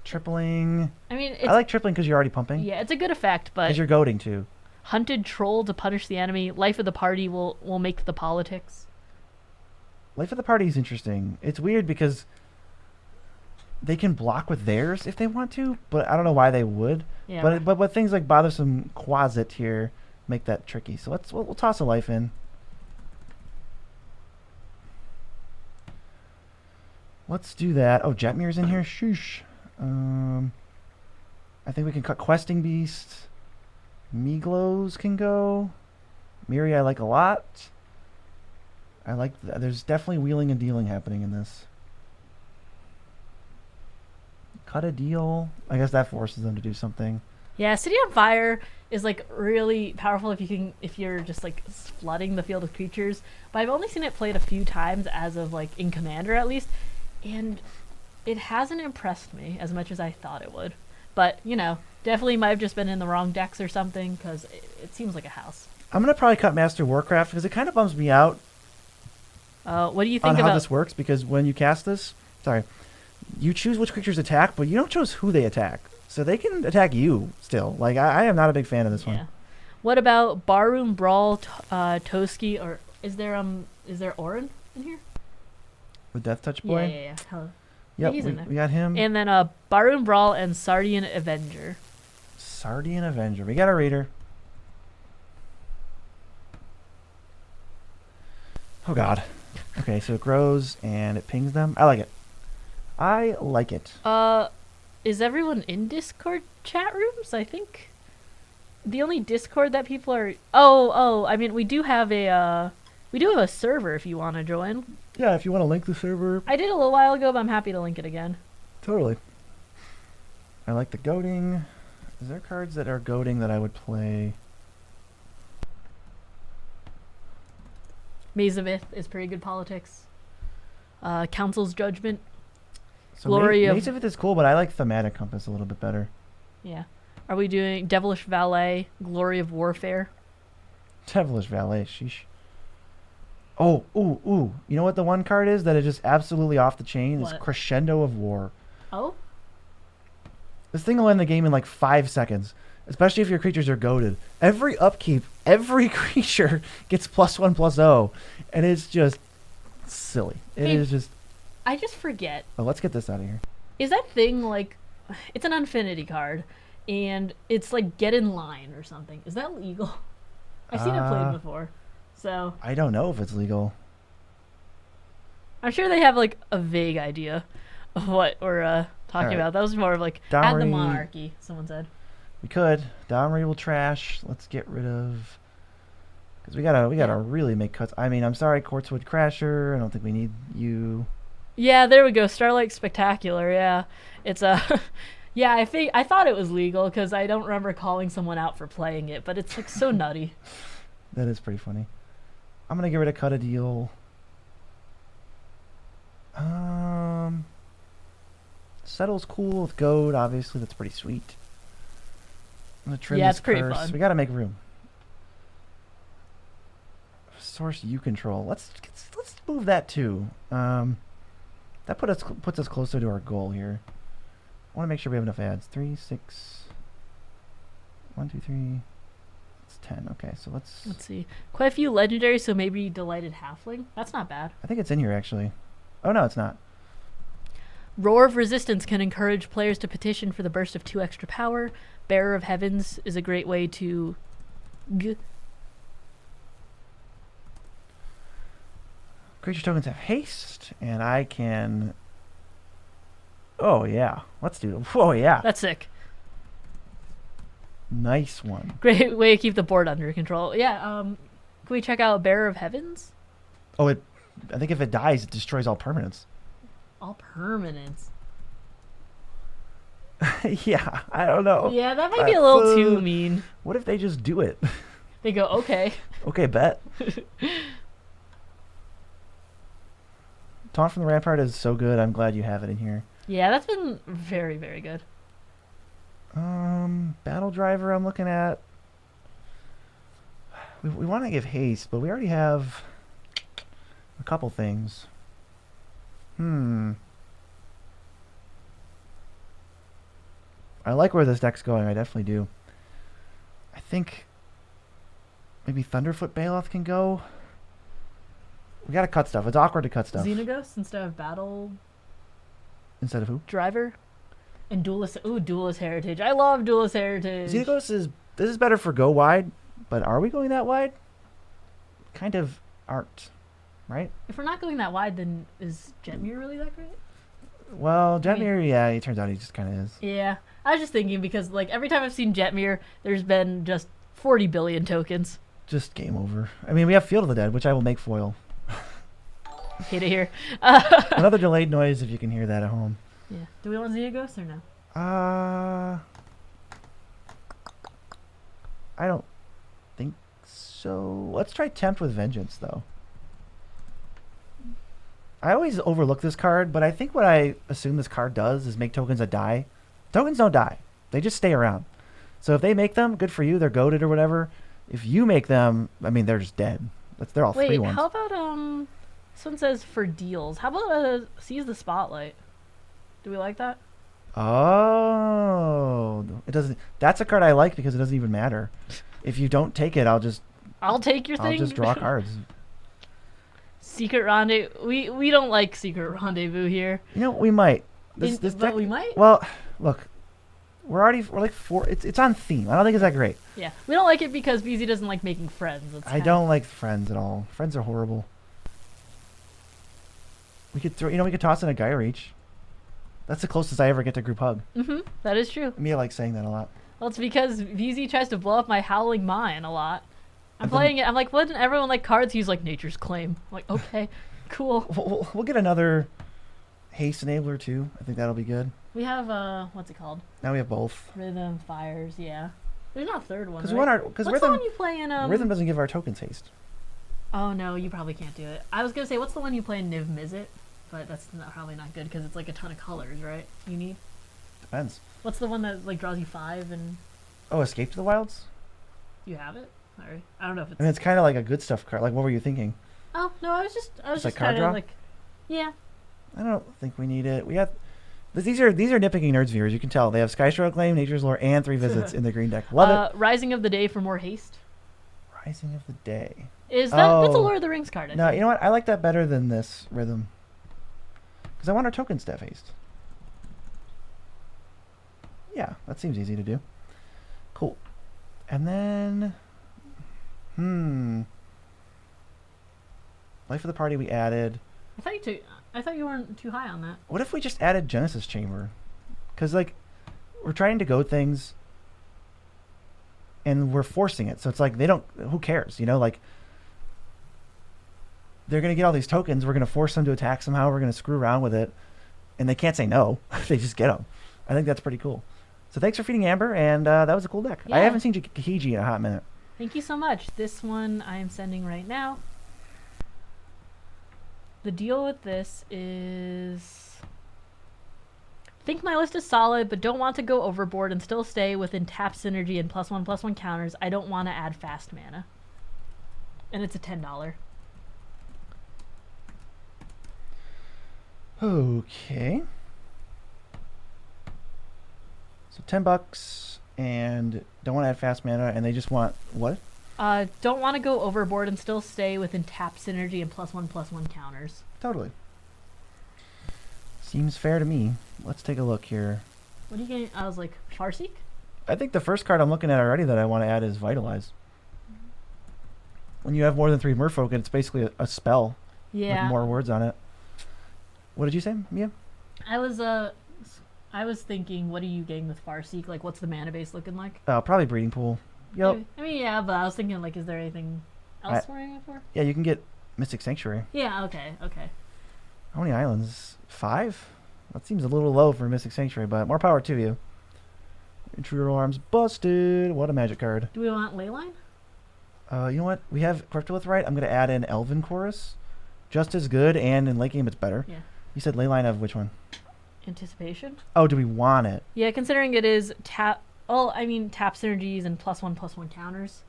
Tripling. I mean, I like tripling because you're already pumping. Yeah, it's a good effect, but because you're goading too. Hunted Troll to punish the enemy. Life of the party will make the politics. Life of the party is interesting. It's weird because they can block with theirs if they want to, but I don't know why they would. Yeah. But things like Bothersome Quasit here make that tricky. So we'll toss a life in. Let's do that. Oh, Jetmir's in here. Shoosh. I think we can cut Questing Beast. Miglos can go. Miri I like a lot. I like there's definitely wheeling and dealing happening in this. Cut a deal. I guess that forces them to do something. Yeah, City on Fire is like really powerful if you're just like flooding the field with creatures. But I've only seen it played a few times as of like in Commander at least, and it hasn't impressed me as much as I thought it would. But, you know, definitely might have just been in the wrong decks or something, because it seems like a house. I'm going to probably cut Master Warcraft, because it kind of bums me out. What do you think on about how this works? Because when you cast this, you choose which creatures attack, but you don't choose who they attack. So they can attack you still. Like, I am not a big fan of this one. What about Barroom Brawl, Toski, or is there Orin in here? The Death Touch boy? Yeah. Hello. Yep, he's in there. We got him. And then Barroom Brawl and Sardian Avenger. Sardian Avenger. We got a Raider. Oh, God. Okay, so it grows and it pings them. I like it. I like it. Is everyone in Discord chat rooms? I think the only Discord that people are... Oh, I mean, we do have a server if you want to join. Yeah, if you want to link the server. I did a little while ago, but I'm happy to link it again. Totally. I like the goading. Is there cards that are goading that I would play? Maze of Ith is pretty good politics. Council's Judgment. So Glory of... Maze of Ith is cool, but I like Thematic Compass a little bit better. Yeah. Are we doing Devilish Valet, Glory of Warfare? Devilish Valet, sheesh. Oh, ooh. You know what the one card is that is just absolutely off the chain? What? Is Crescendo of War. Oh? This thing will end the game in like 5 seconds, especially if your creatures are goaded. Every upkeep, every creature gets +1/+0, and it's just silly. It is just... I just forget. Oh, let's get this out of here. Is that thing like... It's an Infinity card, and it's like get in line or something. Is that legal? I've seen it played before, so... I don't know if it's legal. I'm sure they have like a vague idea of what we're talking about. That was more of like add the monarchy, someone said. We could. Domri will trash. Let's get rid of... Because we gotta really make cuts. I mean, I'm sorry, Quartzwood Crasher. I don't think we need you. Yeah, there we go. Starlight Spectacular. Yeah, it's a. Yeah, I thought it was legal because I don't remember calling someone out for playing it, but it's like so nutty. That is pretty funny. I'm gonna get rid of Cut a Deal. Settle's cool with Goad. Obviously, that's pretty sweet. I'm gonna trim this it's pretty curse. fun. We gotta make room. Source you control. Let's move that too. That puts us closer to our goal here. I want to make sure we have enough ads. 3, 6, 1, 2, 3. It's 10. Okay, so let's see. Quite a few legendaries, so maybe Delighted Halfling. That's not bad. I think it's in here actually. Oh no, it's not. Roar of Resistance can encourage players to petition for the burst of 2 extra power. Bearer of Heavens is a great way to... Creature tokens have haste, and I can... Oh, yeah. Let's do it. Oh, yeah. That's sick. Nice one. Great way to keep the board under control. Yeah, can we check out Bearer of Heavens? Oh, I think if it dies, it destroys all permanents. All permanents? Yeah, I don't know. Yeah, that might be a little too mean. What if they just do it? They go, okay. Okay, bet. Taunt from the Rampart is so good. I'm glad you have it in here. Yeah, that's been very, very good. Battle Driver I'm looking at. We want to give haste, but we already have a couple things. I like where this deck's going. I definitely do. I think maybe Thunderfoot Baloth can go. We gotta cut stuff. It's awkward to cut stuff. Xenaghost instead of Battle... Instead of who? Driver? And Duelist... Ooh, Duelist Heritage. I love Duelist Heritage. Xenaghost is... This is better for go wide, but are we going that wide? Kind of aren't, right? If we're not going that wide, then is Jetmir really that great? Well, Jetmir, yeah, it turns out he just kind of is. Yeah. I was just thinking because, like, every time I've seen Jetmir, there's been just 40 billion tokens. Just game over. I mean, we have Field of the Dead, which I will make foil. Hate to hear. Another delayed noise if you can hear that at home. Yeah. Do we want Xenaghost or no? I don't think so. Let's try Tempt with Vengeance, though. I always overlook this card, but I think what I assume this card does is make tokens that die. Tokens don't die. They just stay around. So if they make them, good for you. They're goated or whatever. If you make them, I mean, they're just dead. They're all free ones. How about, this one says for deals. How about Seize the Spotlight? Do we like that? Oh, it doesn't. That's a card I like because it doesn't even matter. If you don't take it, I'll take your thing. I'll just draw cards. Secret Rendezvous. We don't like Secret Rendezvous here. You know, we might. This deck, we might? Well, look. We're like 4. It's on theme. I don't think it's that great. Yeah. We don't like it because Beezy doesn't like making friends. I don't like friends at all. Friends are horrible. We could we could toss in a Gaia Reach. That's the closest I ever get to group hug. That is true. Me, I like saying that a lot. Well, it's because VZ tries to blow up my Howling Mine a lot. I'm playing it. I'm like, wouldn't everyone like cards? He's like, Nature's Claim. I'm like, okay, cool. We'll get another Haste Enabler too. I think that'll be good. We have what's it called? Now we have both. Rhythm, Fires, yeah. There's not a third one. Because right? what's Rhythm, the one you play in Rhythm doesn't give our tokens haste. Oh no, you probably can't do it. I was gonna say, what's the one you play in Niv Mizzet? But that's probably not good because it's like a ton of colors, right? You need. Depends. What's the one that like draws you 5 and? Oh, Escape to the Wilds. You have it? Sorry, I don't know if it's. And it's kind of like a good stuff card. Like, what were you thinking? Oh no, I was just like card kind draw? of like, yeah. I don't think we need it. We have these are Nitpicking Nerds viewers. You can tell they have Skystroke Claim, Nature's Lore, and 3 visits in the green deck. Love it. Rising of the Day for more haste. Rising of the Day. Is that that's a Lord of the Rings card? No, you know what? I like that better than this rhythm. Because I want our tokens to have haste. Yeah, that seems easy to do. Cool. And then, Life of the Party we added. I thought you weren't too high on that. What if we just added Genesis Chamber? Because, like, we're trying to go things, and we're forcing it. So it's like, who cares? You know, like, they're going to get all these tokens. We're going to force them to attack somehow. We're going to screw around with it. And they can't say no. They just get them. I think that's pretty cool. So thanks for feeding Amber, and that was a cool deck. Yeah. I haven't seen Gahiji in a hot minute. Thank you so much. This one I am sending right now. The deal with this is... I think my list is solid, but don't want to go overboard and still stay within tap synergy and +1/+1 counters. I don't want to add fast mana. And it's a $10. Okay. So $10, and don't want to add fast mana, and they just want what? Don't want to go overboard and still stay within tap synergy and +1/+1 counters. Totally. Seems fair to me. Let's take a look here. What are you getting? I was like, Farseek? I think the first card I'm looking at already that I want to add is Vitalize. When you have more than 3 Merfolk, it's basically a spell Yeah. with more words on it. What did you say, Mia? I was thinking, what are you getting with Farseek? Like, what's the mana base looking like? Probably Breeding Pool. Yep. I mean, yeah, but I was thinking, like, is there anything else we're aiming for? Yeah, you can get Mystic Sanctuary. Yeah, okay. How many islands? 5? That seems a little low for Mystic Sanctuary, but more power to you. Intruder Alarm's busted. What a magic card. Do we want Leyline? You know what? We have Corruptible Right. I'm going to add in Elven Chorus. Just as good, and in late game it's better. Yeah. You said Leyline of which one? Anticipation? Oh, do we want it? Yeah, considering it is tap synergies and +1/+1 counters.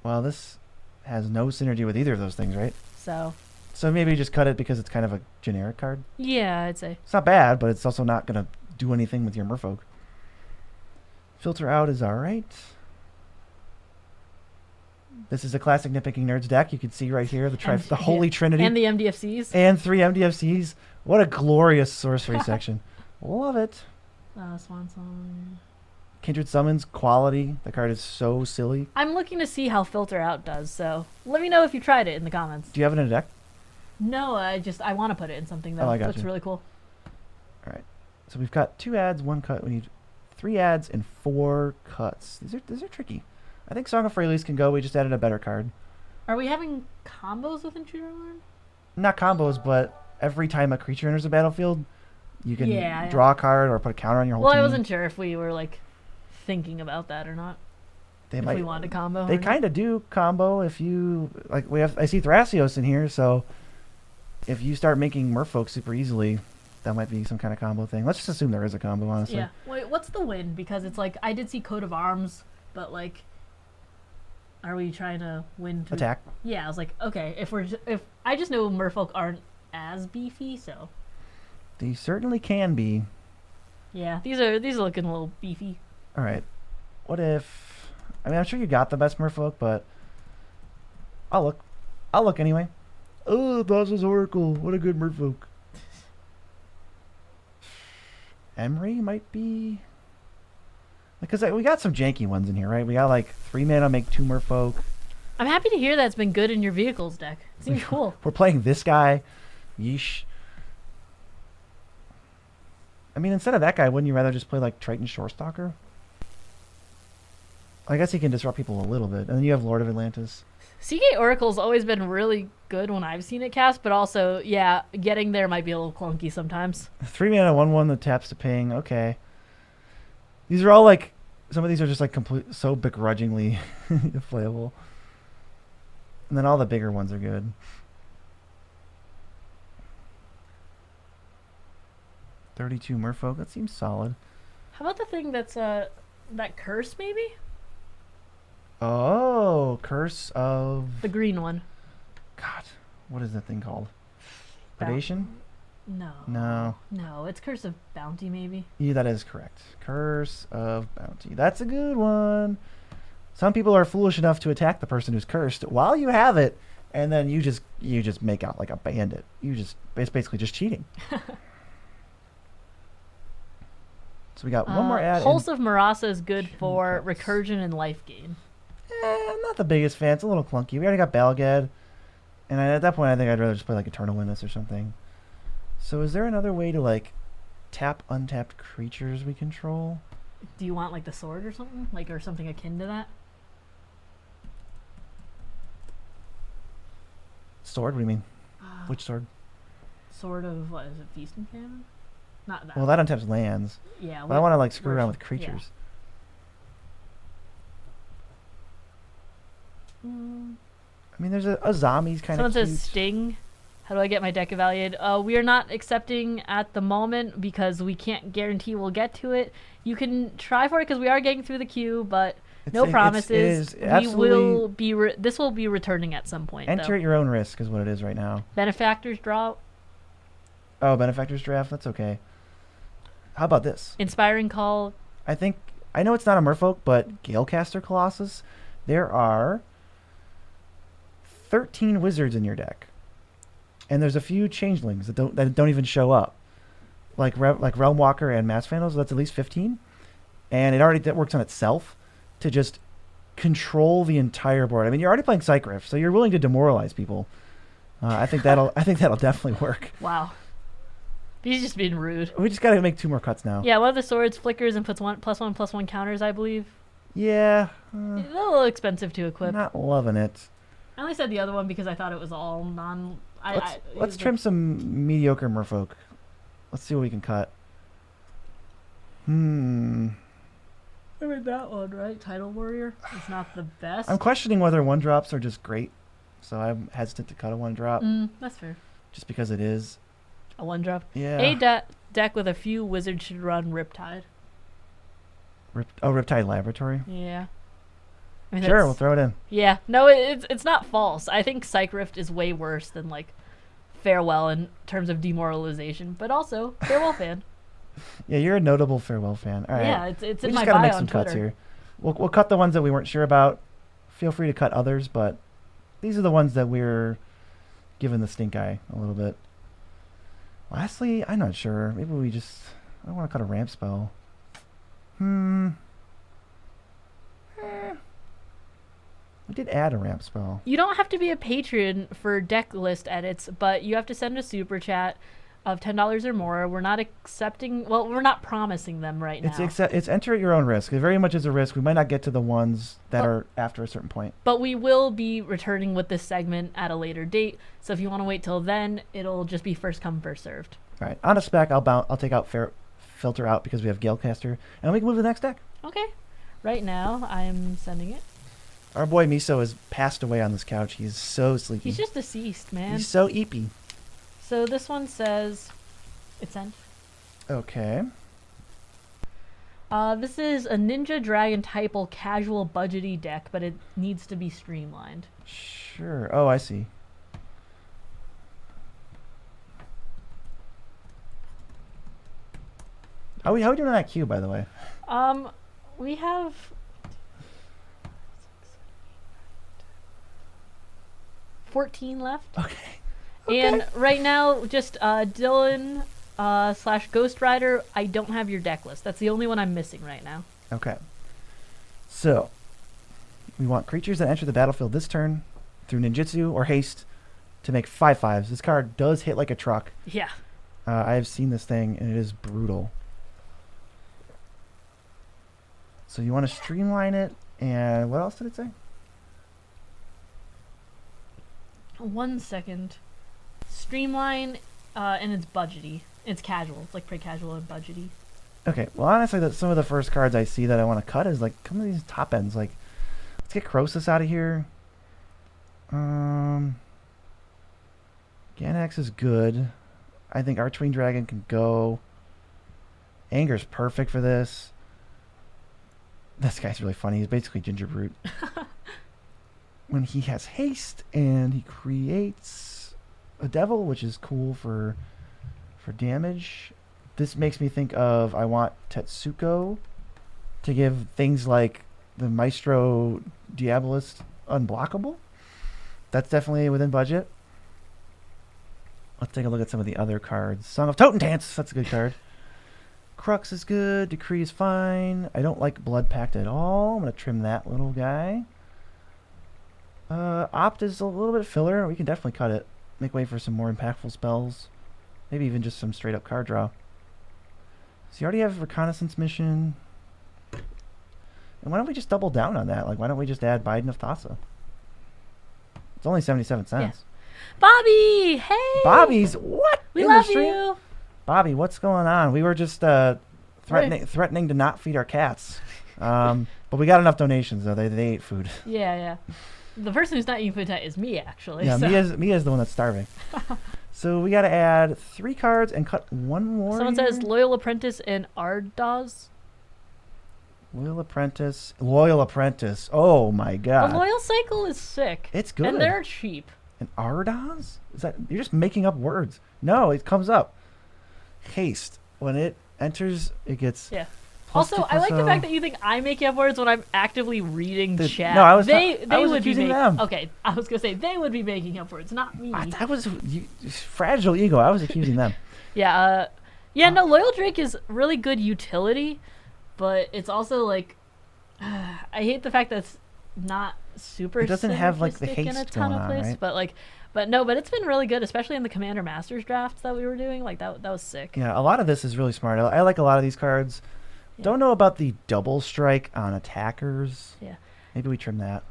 Well, this has no synergy with either of those things, right? So maybe just cut it because it's kind of a generic card. yeah, I'd say. It's not bad, but it's also not going to do anything with your Merfolk. Filter Out is alright. This is a classic Nitpicking Nerds deck. You can see right here the Holy Trinity. And the MDFCs. And 3 MDFCs. What a glorious sorcery section. Love it. Swan Song. Kindred Summons, quality. The card is so silly. I'm looking to see how Filter Out does, so let me know if you tried it in the comments. Do you have it in a deck? No, I want to put it in something that looks really cool. Alright. So we've got 2 adds, 1 cut. We need 3 adds and 4 cuts. These are tricky. I think Song of Freyalise can go. We just added a better card. Are we having combos with Intruder Alarm? Not combos, but every time a creature enters the battlefield, you can draw a card or put a counter on your whole team. Well, I wasn't sure if we were like thinking about that or not. If we wanted to combo. They kind of do combo if you like. I see Thrasios in here, so if you start making Merfolk super easily, that might be some kind of combo thing. Let's just assume there is a combo, honestly. Yeah. Wait, what's the win? Because it's like I did see Coat of Arms, but like, are we trying to win through attack? Yeah, I was like, okay, if I just know Merfolk aren't as beefy, so they certainly can be. Yeah, these are looking a little beefy. All right, what if? I mean, I'm sure you got the best Merfolk, but I'll look anyway. Oh, Thassa's Oracle. What a good Merfolk. Emry might be. Because we got some janky ones in here, right? We got like 3 mana, make 2 Merfolk. I'm happy to hear that's been good in your vehicles deck. It seems cool. We're playing this guy. Yeesh. I mean, instead of that guy, wouldn't you rather just play like Triton Shorestalker? I guess he can disrupt people a little bit. And then you have Lord of Atlantis. Seagate Oracle's always been really good when I've seen it cast, but also, yeah, getting there might be a little clunky sometimes. 3 mana, 1/1 that taps to ping. Okay. These are all like, some of these are just like so begrudgingly playable. And then all the bigger ones are good. 32 Merfolk, that seems solid. How about the thing that's that curse maybe? Oh, Curse of... The green one. God, what is that thing called? Bou- Predation? No. No. No, it's Curse of Bounty, maybe. Yeah, that is correct. Curse of Bounty. That's a good one. Some people are foolish enough to attack the person who's cursed while you have it, and then you just make out like a bandit. It's basically just cheating. So we got one more ad. Pulse of Marasa is good for cuts. recursion and life gain. I'm not the biggest fan. It's a little clunky. We already got Balgad, and at that point, I think I'd rather just play like Eternal Witness or something. So is there another way to like tap untapped creatures we control? Do you want like the sword or something? Like, or something akin to that? Sword? What do you mean? Which sword? Sword of, what is it, Feast and Famine? Not that. Well, that untaps lands. Yeah. But I want to like screw around with creatures. Yeah. I mean, there's a zombies kind of. Someone says Sting. How do I get my deck evaluated? We are not accepting at the moment because we can't guarantee we'll get to it. You can try for it because we are getting through the queue, but no promises. We will be. This will be returning at some point. Enter at your own risk is what it is right now. Benefactors draw. Oh, Benefactors draft. That's okay. How about this? Inspiring Call. I know it's not a Merfolk, but Galecaster Colossus. There are 13 wizards in your deck, and there's a few changelings that don't even show up, like Realmwalker and Mass Vandals. That's at least 15, and it already works on itself to just control the entire board. I mean, you're already playing Psychriff, so you're willing to demoralize people. I think that'll definitely work. Wow. He's just being rude. We just got to make 2 more cuts now. Yeah, one of the swords flickers and puts +1/+1 counters, I believe. Yeah. It's a little expensive to equip. Not loving it. I only said the other one because I thought it was all non... Let's trim some mediocre Merfolk. Let's see what we can cut. I mean, that one, right? Title Warrior. It's not the best. I'm questioning whether 1-drops are just great, so I'm hesitant to cut a 1-drop. That's fair. Just because it is. A 1-drop. Yeah. A deck with a few wizards should run Riptide. Riptide Laboratory? Yeah. I mean, sure, we'll throw it in. Yeah. No, it's not false. I think Psychrift is way worse than, like, Farewell in terms of demoralization, but also Farewell fan. Yeah, you're a notable Farewell fan. All right. Yeah, it's in my bio on Twitter. We just got to make some cuts here. We'll cut the ones that we weren't sure about. Feel free to cut others, but these are the ones that we're giving the stink eye a little bit. Lastly, I'm not sure. Maybe I don't want to cut a ramp spell. We did add a ramp spell. You don't have to be a patron for deck list edits, but you have to send a super chat of $10 or more. We're not accepting... Well, we're not promising them right now. It's enter at your own risk. It very much is a risk. We might not get to the ones that are after a certain point. But we will be returning with this segment at a later date. So if you want to wait till then, it'll just be first come, first served. All right. On a spec, I'll take out filter out because we have Galecaster, and we can move to the next deck. Okay. Right now, I'm sending it. Our boy Miso has passed away on this couch. He's so sleepy. He's just deceased, man. He's so eepy. So this one says it's sent. Okay. This is a Ninja Dragon typal casual budgety deck, but it needs to be streamlined. Sure. Oh, I see. How are we doing on that queue, by the way? We have 14 left. Okay. And right now, just Dylan / Ghost Rider, I don't have your deck list. That's the only one I'm missing right now. Okay. So, we want creatures that enter the battlefield this turn through ninjutsu or haste to make 5/5s. This card does hit like a truck. Yeah. I have seen this thing, and it is brutal. So you want to streamline it, and what else did it say? 1 second. Streamline, and it's budgety. It's casual. It's like pretty casual and budgety. Okay, well honestly, some of the first cards I see that I want to cut is like some of these top ends. Like, let's get Croesus out of here. Ganax is good. I think Archwing Dragon can go. Anger's perfect for this. This guy's really funny. He's basically Ginger Brute. When he has haste and he creates a devil, which is cool for damage. This makes me think of I want Tetsuko to give things like the Maestro Diabolist unblockable. That's definitely within budget. Let's take a look at some of the other cards. Song of Totentance. That's a good card. Crux is good. Decree is fine. I don't like Blood Pact at all. I'm going to trim that little guy. Opt is a little bit filler. We can definitely cut it. Make way for some more impactful spells. Maybe even just some straight up card draw. So you already have Reconnaissance Mission. And why don't we just double down on that? Like, why don't we just add Biden of Thassa? It's only 77 cents. Yeah. Bobby! Hey! Bobby's what? We love you! Bobby, what's going on? We were just threatening to not feed our cats. But we got enough donations, though. They ate food. Yeah. The person who's not eating food tonight is me, actually. Yeah, so. Mia's the one that's starving. So we got to add 3 cards and cut 1 more. Someone here. says Loyal Apprentice and Ardaz. Loyal Apprentice. Oh my god. The Loyal Cycle is sick. It's good. And they're cheap. And Ardaz? Is that you're just making up words? No, it comes up. Haste. When it enters, it gets. Yeah. Also, I like the fact that you think I'm making up words when I'm actively reading chat. No, I was would accusing be them. Okay, I was gonna say they would be making up words, not me. I was fragile ego. I was accusing them. Yeah. No. Loyal Drake is really good utility. But it's also like, I hate the fact that it's not super. It doesn't have like the synergistic in a haste ton going of on, places, right? but it's been really good, especially in the Commander Masters drafts that we were doing. Like that was sick. Yeah, a lot of this is really smart. I like a lot of these cards. Yeah. Don't know about the double strike on attackers. Yeah. Maybe we trim that.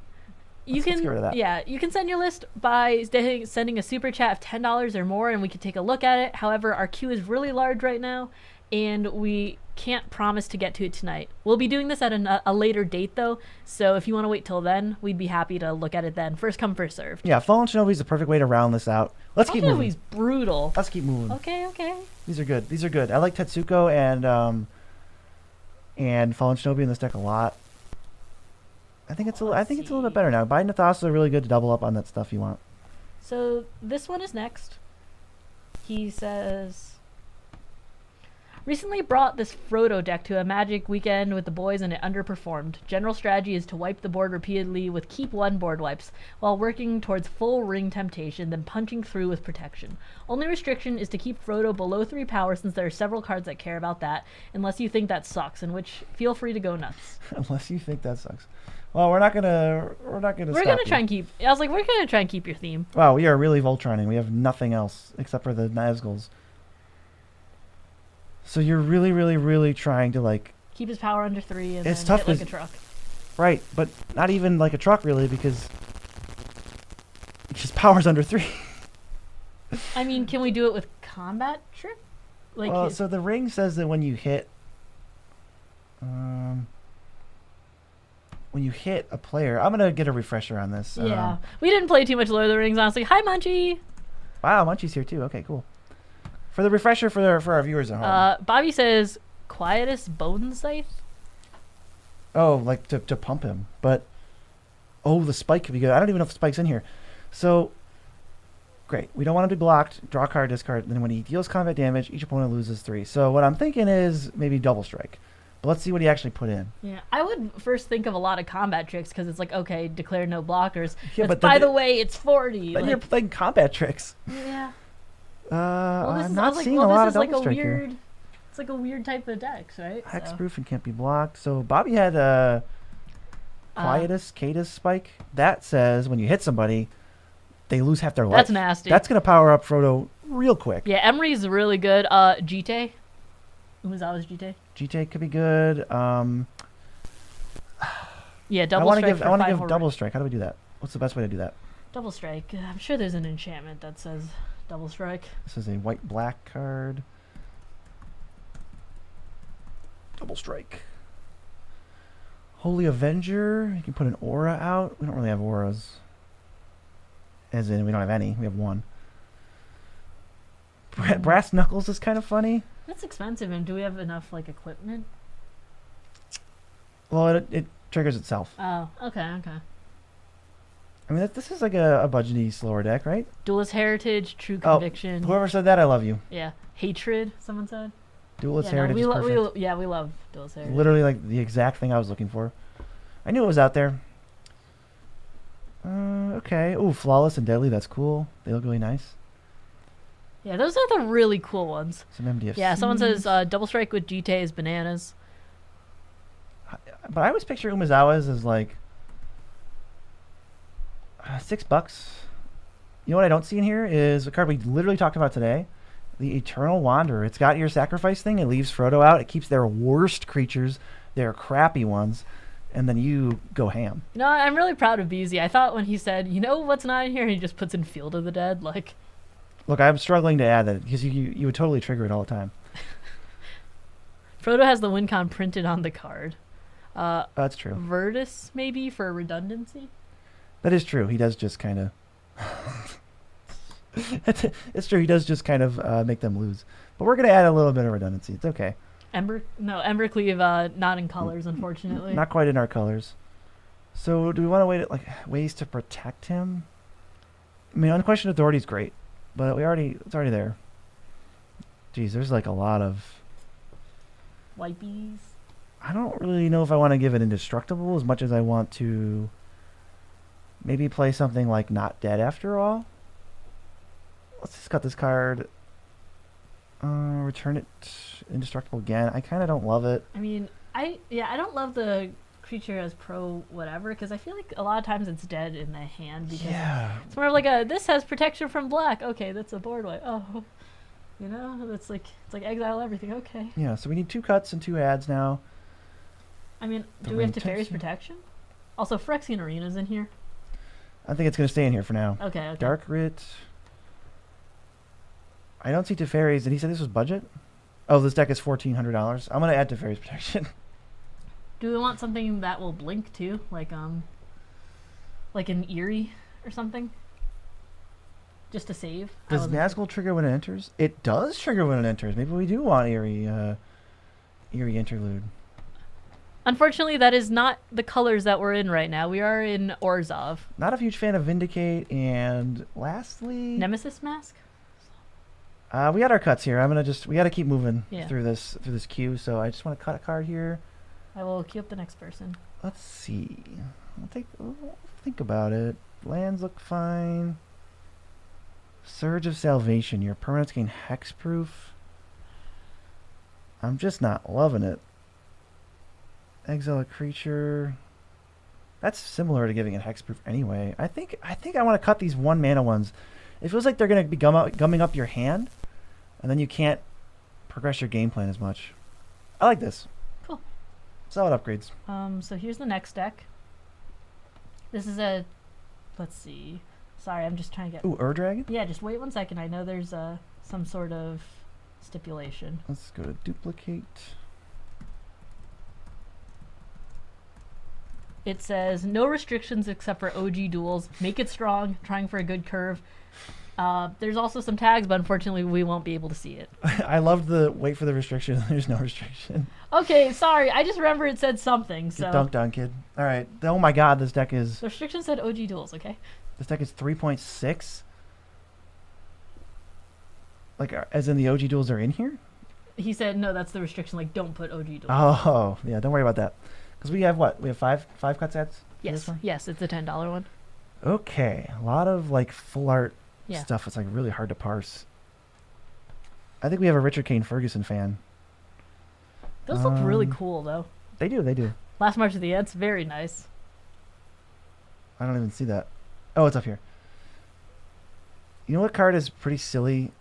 Let's get rid of that. Yeah, you can send your list by sending a super chat of $10 or more, and we can take a look at it. However, our queue is really large right now, and we can't promise to get to it tonight. We'll be doing this at a later date, though, so if you want to wait till then, we'd be happy to look at it then. First come, first served. Yeah, Fallen Shinobi is the perfect way to round this out. Let's keep moving. Shinobi's brutal. Let's keep moving. Okay. These are good. I like Tetsuko and Fallen Shinobi in this deck a lot. I think it's a little bit better now. Biden of Thassa are really good to double up on that stuff you want. So this one is next. He says, recently brought this Frodo deck to a Magic weekend with the boys and it underperformed. General strategy is to wipe the board repeatedly with keep 1 board wipes, while working towards full ring temptation, then punching through with protection. Only restriction is to keep Frodo below 3 power, since there are several cards that care about that, unless you think that sucks, in which feel free to go nuts. Unless you think that sucks. Well, we're not gonna try and keep. I was like, we're gonna try and keep your theme. Wow, we are really Voltroning. We have nothing else except for the Nazguls. So you're really, really, really trying to like keep his power under 3 and it's then tough hit like a truck. Right, but not even like a truck really, because his power's under 3. I mean, can we do it with combat trick? Like, well, so the ring says that when you hit a player, I'm gonna get a refresher on this. Yeah, we didn't play too much Lord of the Rings, honestly. Hi, Munchie. Wow, Munchie's here too. Okay, cool. For the refresher for our viewers at home. Bobby says Quietus Bone Scythe. Oh, like to pump him, but the spike could be good. I don't even know if spike's in here. So great. We don't want him to be blocked. Draw a card, discard. And then when he deals combat damage, each opponent loses 3. So what I'm thinking is maybe double strike. But let's see what he actually put in. Yeah, I would first think of a lot of combat tricks because it's like, okay, declare no blockers. Yeah, but by the way, it's 40. But you're playing combat tricks. Yeah. I'm not seeing a lot of double strike here. It's like a weird type of dex, right? Hexproof and can't be blocked. So Bobby had Quietus, Cadus spike. That says when you hit somebody, they lose half their life. That's nasty. That's going to power up Frodo real quick. Yeah, Emery's really good. Jite. Umazawa's Jite. Jite could be good. Yeah, double strike. I want to give double strike. How do we do that? What's the best way to do that? Double strike. I'm sure there's an enchantment that says double strike. This is a white-black card. Double strike. Holy Avenger. You can put an aura out. We don't really have auras. As in, we don't have any. We have 1. Brass Knuckles is kind of funny. That's expensive, and do we have enough like equipment? Well, it triggers itself. Oh, okay. I mean, this is like a budgety slower deck, right? Duelist Heritage, True Conviction. Whoever said that, I love you. Yeah. Hatred, someone said. Duelist Heritage is perfect. We love Duelist Heritage. Literally like the exact thing I was looking for. I knew it was out there. Okay. Ooh, Flawless and Deadly. That's cool. They look really nice. Yeah, those are the really cool ones. Some MDFC. Yeah, someone says Double Strike with Jite is bananas. But I always picture Umezawa's as like $6. You know what I don't see in here is a card we literally talked about today. The Eternal Wanderer. It's got your sacrifice thing. It leaves Frodo out. It keeps their worst creatures, their crappy ones, and then you go ham. You know, I'm really proud of Beezy. I thought when he said, you know what's not in here, he just puts in Field of the Dead. Like, look, I'm struggling to add that because you would totally trigger it all the time. Frodo has the win con printed on the card. That's true. Virtus, maybe, for redundancy? That is true. He does just kind of... it's true. He does just kind of make them lose. But we're going to add a little bit of redundancy. It's okay. Embercleave, not in colors, unfortunately. Not quite in our colors. So do we want to wait at like ways to protect him? I mean, Unquestioned Authority is great, but it's already there. Geez, there's like a lot of... Wipies. I don't really know if I want to give it Indestructible as much as I want to maybe play something like Not Dead After All. Let's just cut this card. Return it Indestructible again. I kind of don't love it. I mean, I don't love the creature as pro whatever because I feel like a lot of times it's dead in the hand because it's more of like this has protection from black. Okay, that's a board wipe. Oh, you know, it's like exile everything. Okay. Yeah, so we need 2 cuts and 2 adds now. I mean, do we have Teferi's protection? Also, Phyrexian Arena's in here. I think it's going to stay in here for now. Okay. Dark Writ. I don't see Teferi's. And he said this was budget? Oh, this deck is $1,400. I'm going to add Teferi's protection. Do we want something that will blink too? Like an Eerie or something? Just to save? Does Nazgul trigger when it enters? It does trigger when it enters. Maybe we do want Eerie Interlude. Unfortunately, that is not the colors that we're in right now. We are in Orzhov. Not a huge fan of Vindicate, and lastly... Nemesis Mask? We had our cuts here. We got to keep moving Yeah. through this queue, so I just want to cut a card here. I will queue up the next person. Let's see. I'll think about it. Lands look fine. Surge of Salvation. Your permanents gain hexproof. I'm just not loving it. Exile a creature. That's similar to giving it hexproof anyway. I think I want to cut these 1 mana ones. It feels like they're going to be gumming up your hand, and then you can't progress your game plan as much. I like this. Cool. Solid upgrades. So here's the next deck. This is let's see. Sorry, I'm just trying to get... Ooh, Ur-Dragon? Yeah, just wait 1 second. I know there's some sort of stipulation. Let's go to duplicate. It says, no restrictions except for OG duels. Make it strong, trying for a good curve. There's also some tags, but unfortunately we won't be able to see it. I love the wait for the restriction. There's no restriction. Okay, sorry. I just remember it said something. So. Get dunked on, kid. All right. Oh my god, this deck is... The restriction said OG duels, okay? This deck is 3.6. Like, as in the OG duels are in here? He said, no, that's the restriction. Like, don't put OG duels. Oh, yeah, don't worry about that. Because we have what? We have five cut sets? Yes, it's a $10 one. Okay, a lot of like full art Yeah. stuff. It's like really hard to parse. I think we have a Richard Kane Ferguson fan. Those look really cool, though. They do. Last March of the Ants, very nice. I don't even see that. Oh, it's up here. You know what card is pretty silly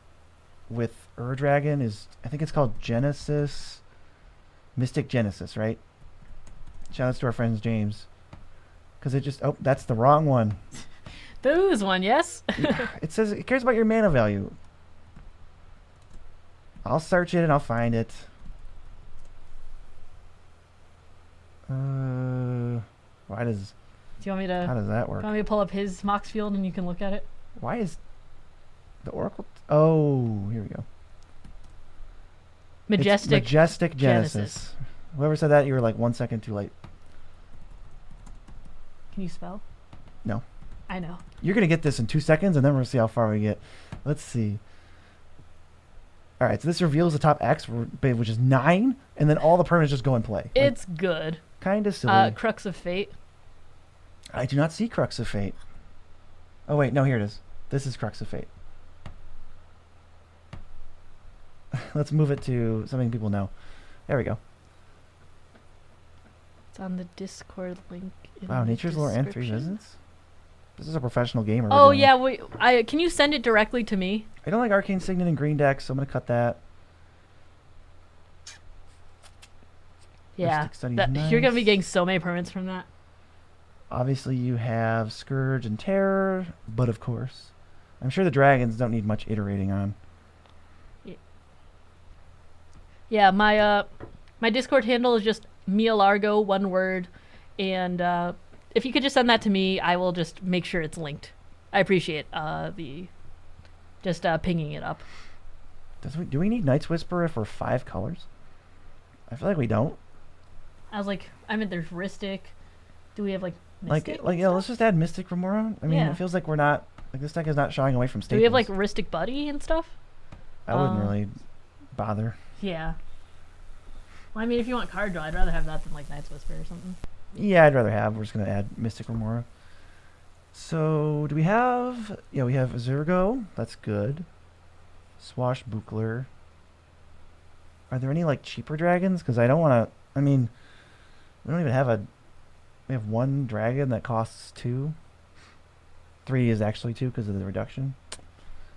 with Ur-Dragon is, I think it's called Genesis. Mystic Genesis, right? Shout outs to our friends James. Because it just... Oh, that's the wrong one. Booze one, yes? It says it cares about your mana value. I'll search it and I'll find it. Why does... Do you want me to... How does that Do work? you want me to pull up his Mox Field and you can look at it? Why is... The Oracle... Oh, here we go. It's Majestic Majestic Genesis. Whoever said that, you were like 1 second too late. Can you spell? No. I know. You're going to get this in 2 seconds, and then we're going to see how far we get. Let's see. All right, so this reveals the top X, which is 9, and then all the permanents just go in play. It's good. Kind of silly. Crux of Fate. I do not see Crux of Fate. Oh, wait. No, here it is. This is Crux of Fate. Let's move it to something people know. There we go. It's on the Discord link. Wow, Nature's Lore and 3 visits? This is a professional gamer. Oh, yeah. Wait, can you send it directly to me? I don't like Arcane Signet and Green decks, so I'm going to cut that. Yeah. Nice. You're going to be getting so many permanents from that. Obviously, you have Scourge and Terror, but of course, I'm sure the dragons don't need much iterating on. Yeah, my Discord handle is just Mialargo, one word, and if you could just send that to me, I will just make sure it's linked. I appreciate pinging it up. Do we need Night's Whisper if we're 5 colors? I feel like we don't. I was like, there's Rhystic. Do we have Mystic? Yeah, let's just add Mystic Remora. I mean, It feels like we're not, this deck is not shying away from staples. Do we have Rhystic Buddy and stuff? I wouldn't really bother. Yeah. Well, if you want card draw, I'd rather have that than Night's Whisper or something. Yeah, I'd rather have. We're just going to add Mystic Remora. So, do we have... Yeah, we have Zergo. That's good. Swashbuckler. Are there any, cheaper dragons? Because I don't want to... we don't even have a... We have 1 dragon that costs 2. 3 is actually 2 because of the reduction.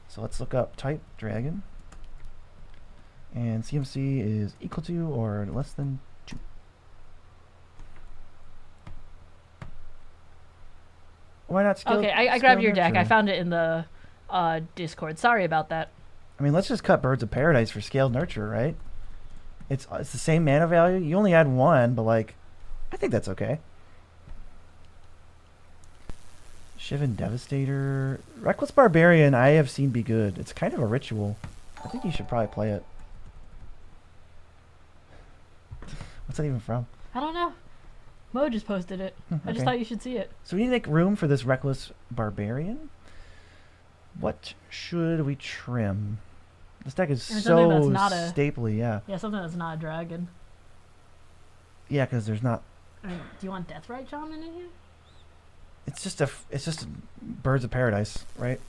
So, let's look up type dragon. And CMC is equal to or less than 2. Why not scale? Okay, I grabbed your deck. I found it in the Discord. Sorry about that. Let's just cut Birds of Paradise for Scaled Nurture, right? It's the same mana value. You only add 1, but I think that's okay. Shivan Devastator. Reckless Barbarian I have seen be good. It's kind of a ritual. I think you should probably play it. What's that even from? I don't know. Mo just posted it. Okay. I just thought you should see it. So we need to make room for this Reckless Barbarian. What should we trim? This deck is so stapley, yeah. Yeah, something that's not a dragon. Yeah, because there's not... do you want Deathrite Shaman in here? It's just a Birds of Paradise, right?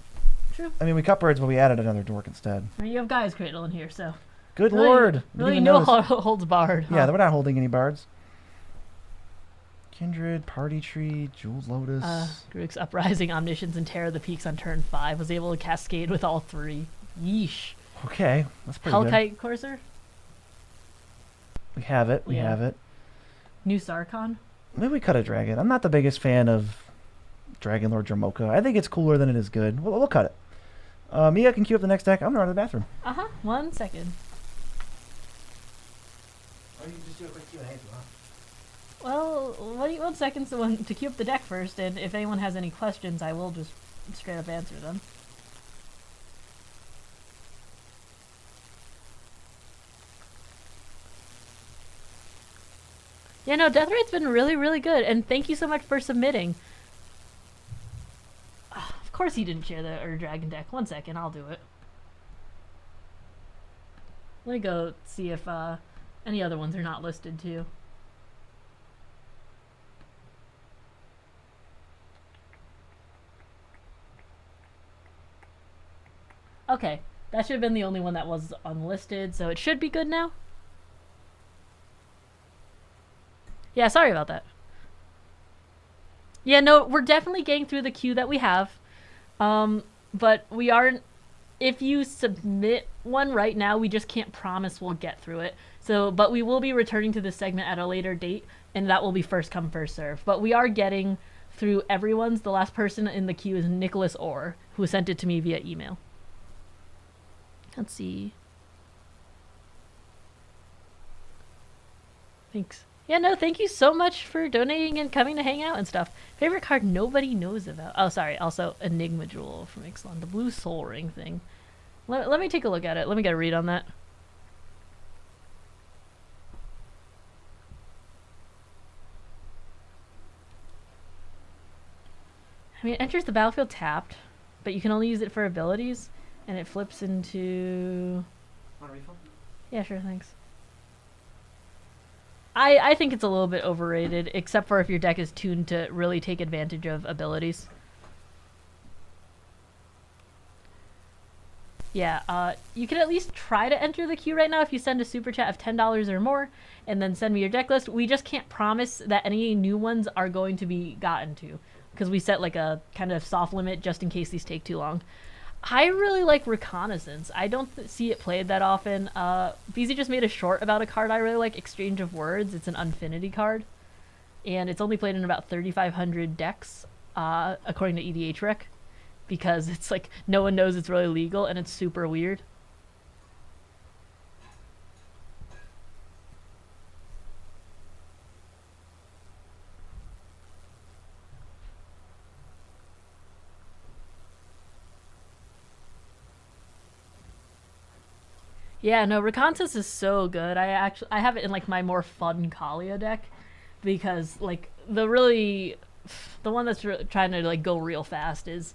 True. We cut birds, but we added another dork instead. You have Gaia's Cradle in here, so... Good lord! Really no holds barred. Huh? Yeah, we're not holding any bards. Kindred, Party Tree, Jewel's Lotus. Grix's Uprising, Omniscience, and Terror of the Peaks on turn 5. Was able to cascade with all 3. Yeesh. Okay, that's pretty good. Hellkite Courser? We have it, we have it. New Sarkhan? Maybe we cut a dragon. I'm not the biggest fan of Dragon Lord Dromoka. I think it's cooler than it is good. We'll cut it. Mia can queue up the next deck. I'm going to run to the bathroom. 1 second. Or you can just do a quick Q&A if you want. Well, 1 second to queue up the deck first, and if anyone has any questions, I will just straight up answer them. Yeah, no, Deathrite's been really, really good, and thank you so much for submitting. Of course he didn't share the Dragon deck. 1 second, I'll do it. Let me go see if any other ones are not listed too. Okay, that should have been the only one that was unlisted, so it should be good now. Yeah, sorry about that. Yeah, no, we're definitely getting through the queue that we have. But we aren't... If you submit one right now, we just can't promise we'll get through it. So, but we will be returning to this segment at a later date, and that will be first come, first serve. But we are getting through everyone's. The last person in the queue is Nicholas Orr, who sent it to me via email. Let's see. Thanks. Yeah, no, thank you so much for donating and coming to hang out and stuff. Favorite card nobody knows about. Oh, sorry. Also, Enigma Jewel from Ixalan. The blue soul ring thing. Let me take a look at it. Let me get a read on that. I mean, it enters the battlefield tapped, but you can only use it for abilities, and it flips into... Want a refill? Yeah, sure, thanks. I think it's a little bit overrated, except for if your deck is tuned to really take advantage of abilities. Yeah, you can at least try to enter the queue right now if you send a super chat of $10 or more, and then send me your deck list. We just can't promise that any new ones are going to be gotten to, because we set like a kind of soft limit just in case these take too long. I really like Reconnaissance. I don't see it played that often. Beezy just made a short about a card I really like, Exchange of Words. It's an Unfinity card, and it's only played in about 3,500 decks, according to EDH Rec, because it's like no one knows it's really legal, and it's super weird. Yeah, no, Reconnaissance is so good. I have it in like my more fun Kalia deck, because like the one that's trying to like go real fast is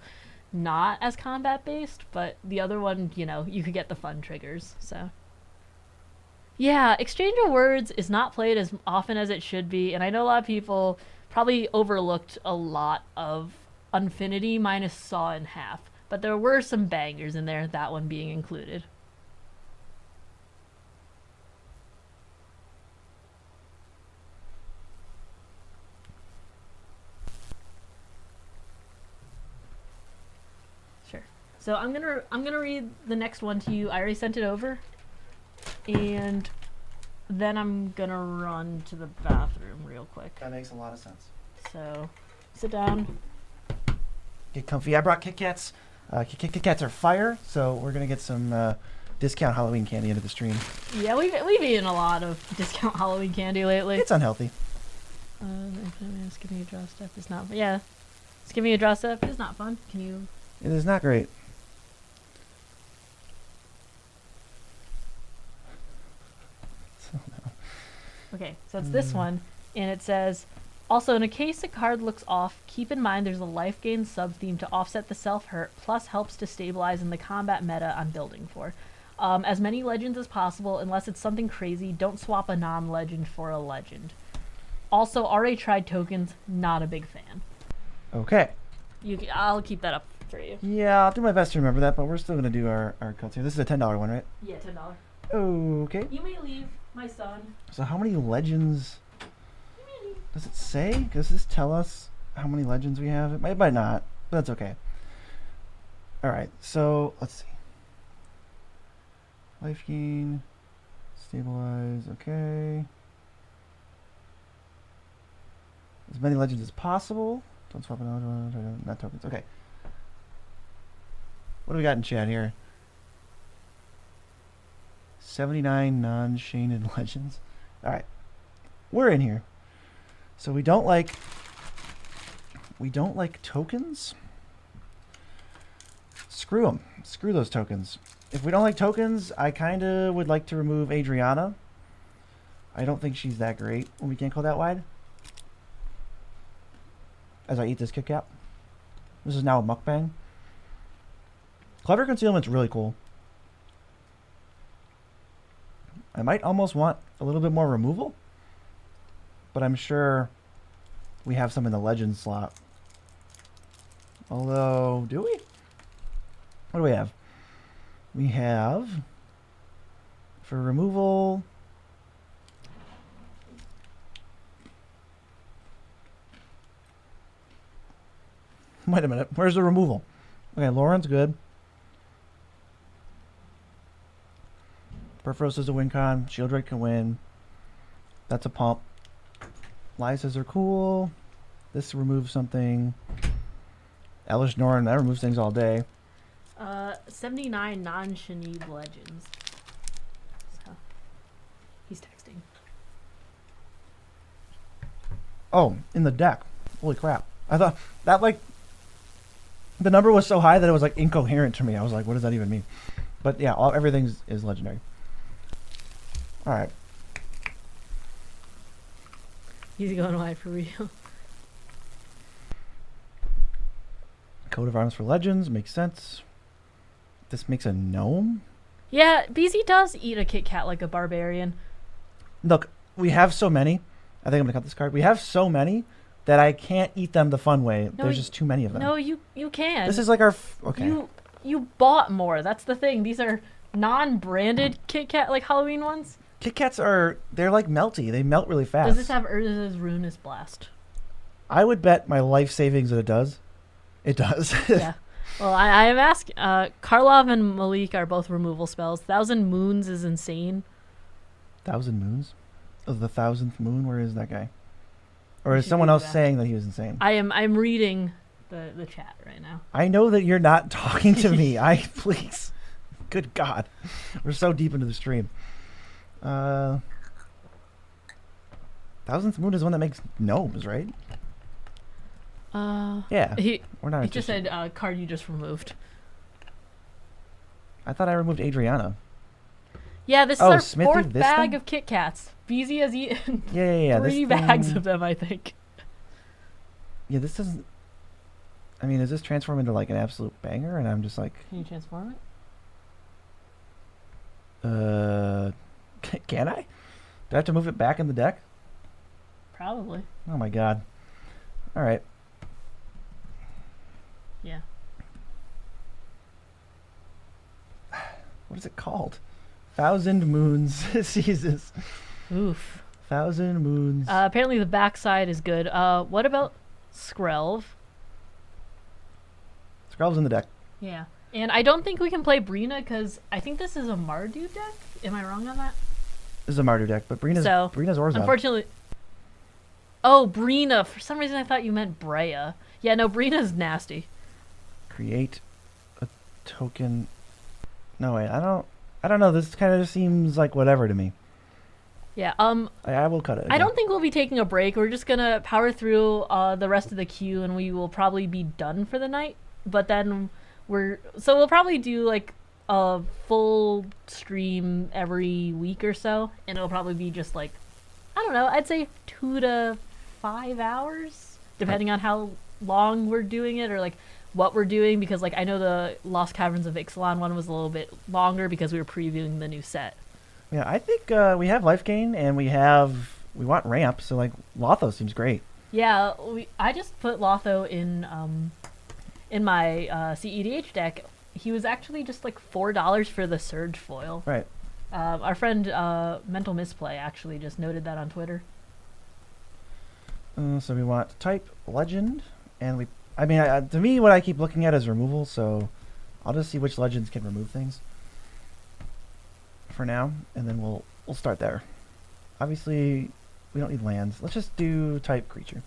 not as combat based, but the other one, you know, you could get the fun triggers. So yeah, Exchange of Words is not played as often as it should be, and I know a lot of people probably overlooked a lot of Unfinity minus Saw in half, but there were some bangers in there, that one being included. So I'm gonna read the next one to you. I already sent it over, and then I'm gonna run to the bathroom real quick. That makes a lot of sense. So sit down. Get comfy. I brought Kit Kats. Kit Kats are fire, so we're gonna get some discount Halloween candy into the stream. Yeah, we've eaten a lot of discount Halloween candy lately. It's unhealthy. Skipping a draw step is not. Yeah, skipping a draw step is not fun. Can you? It is not great. Okay, so it's this one, and it says, also, in a case a card looks off, keep in mind there's a life gain sub-theme to offset the self-hurt, plus helps to stabilize in the combat meta I'm building for. As many legends as possible, unless it's something crazy, don't swap a non-legend for a legend. Also, already tried tokens, not a big fan. Okay. I'll keep that up for you. Yeah, I'll do my best to remember that, but we're still going to do our cuts here. This is a $10 one, right? Yeah, $10. Okay. You may leave, my son. So how many legends does it say? Does this tell us how many legends we have? It might not, but that's okay. All right, so let's see. Life gain, stabilize, okay. As many legends as possible. Don't swap another, not tokens. Okay. What do we got in chat here? 79 non-Shanid legends. All right, we're in here. So we don't like tokens. Screw them. Screw those tokens. If we don't like tokens, I kind of would like to remove Adriana. I don't think she's that great when we can't go that wide. As I eat this Kit Kat. This is now a mukbang. Clever Concealment's really cool. I might almost want a little bit more removal, but I'm sure we have some in the legend slot. Although, do we? What do we have? We have, for removal, wait a minute, where's the removal? Okay, Lauren's good. Perforos is a win con. Shieldred can win. That's a pump. Lysas are cool. This removes something. Elish Norn, that removes things all day. 79 non-Shanid legends. So, he's texting. Oh, in the deck. Holy crap. I thought that, like, the number was so high that it was, like, incoherent to me. I was like, what does that even mean? But, yeah, everything is legendary. All right. He's going wide for real. Coat of arms for legends makes sense. This makes a gnome. Yeah, Beezy does eat a Kit Kat like a barbarian. Look, we have so many. I think I'm gonna cut this card. We have so many that I can't eat them the fun way. No, There's just too many of them. No, you can. This is like our okay. You bought more. That's the thing. These are non-branded Kit Kat like Halloween ones. Kit Kats they're like melty. They melt really fast. Does this have Urza's Ruinous Blast? I would bet my life savings that it does. It does. Yeah. Well, I am asking. Karlov and Malik are both removal spells. 1,000 Moons is insane. 1,000 Moons? Oh, the 1,000th moon? Where is that guy? Or We is should someone read else that. saying that he was insane? I'm reading the chat right now. I know that you're not talking to me. Please. Good God. We're so deep into the stream. 1,000th moon is one that makes gnomes, right? Yeah. We're not He just interested. said card you just removed. I thought I removed Adriana. Yeah, this is Oh, our Smithy, fourth this bag thing? of Kit Kats. Beezy has eaten Yeah. three This bags thing- of them, I think. Yeah, this doesn't... I mean, does this transform into like an absolute banger? And I'm just like... Can you transform it? Can I? Do I have to move it back in the deck? Probably. Oh my God. All right. Yeah. What is it called? 1,000 Moons Seasons. Oof. 1,000 Moons. Apparently the backside is good. What about Skrelv? Skrelv's in the deck. Yeah. And I don't think we can play Brina because I think this is a Mardu deck. Am I wrong on that? This is a Mardu deck, but Brina's Urza. Unfortunately. Oh, Brina. For some reason I thought you meant Brea. Yeah, no, Brina's nasty. Create a token. No, wait, I don't know. This kind of just seems like whatever to me. Yeah, I will cut it. I don't think we'll be taking a break. We're just gonna power through the rest of the queue, and we will probably be done for the night. But then we'll probably do like a full stream every week or so, and it'll probably be just like, I don't know, I'd say 2 to 5 hours, depending on how long we're doing it or like what we're doing. Because like I know the Lost Caverns of Ixalan one was a little bit longer because we were previewing the new set. Yeah, I think we have life gain and we want ramp, so like Lotho seems great. Yeah, I just put Lotho in my CEDH deck. He was actually just like $4 for the Surge foil. Right. Our friend Mental Misplay actually just noted that on Twitter. So we want type legend, and to me, what I keep looking at is removal. So I'll just see which legends can remove things for now, and then we'll start there. Obviously, we don't need lands. Let's just do type creature.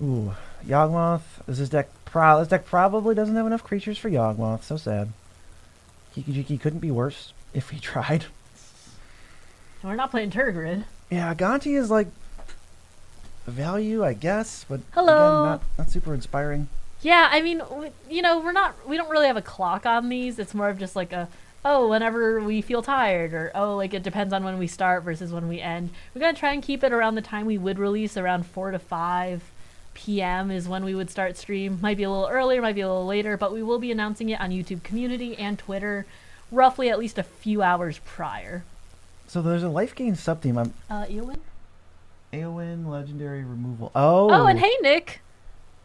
Ooh, Yawgmoth. This deck probably doesn't have enough creatures for Yawgmoth. So sad. Kiki couldn't be worse if he tried. And we're not playing Turgrid. Yeah, Gonti is like value, I guess, but Hello. again, not super inspiring. Yeah, I mean, we don't really have a clock on these. It's more of just like whenever we feel tired, or like it depends on when we start versus when we end. We're gonna try and keep it around the time we would release, around 4 to 5 p.m. is when we would start stream. Might be a little earlier, might be a little later, but we will be announcing it on YouTube Community and Twitter roughly at least a few hours prior. So there's a life gain sub-theme. Eowyn? Eowyn, legendary removal. Oh! Oh, and hey, Nick!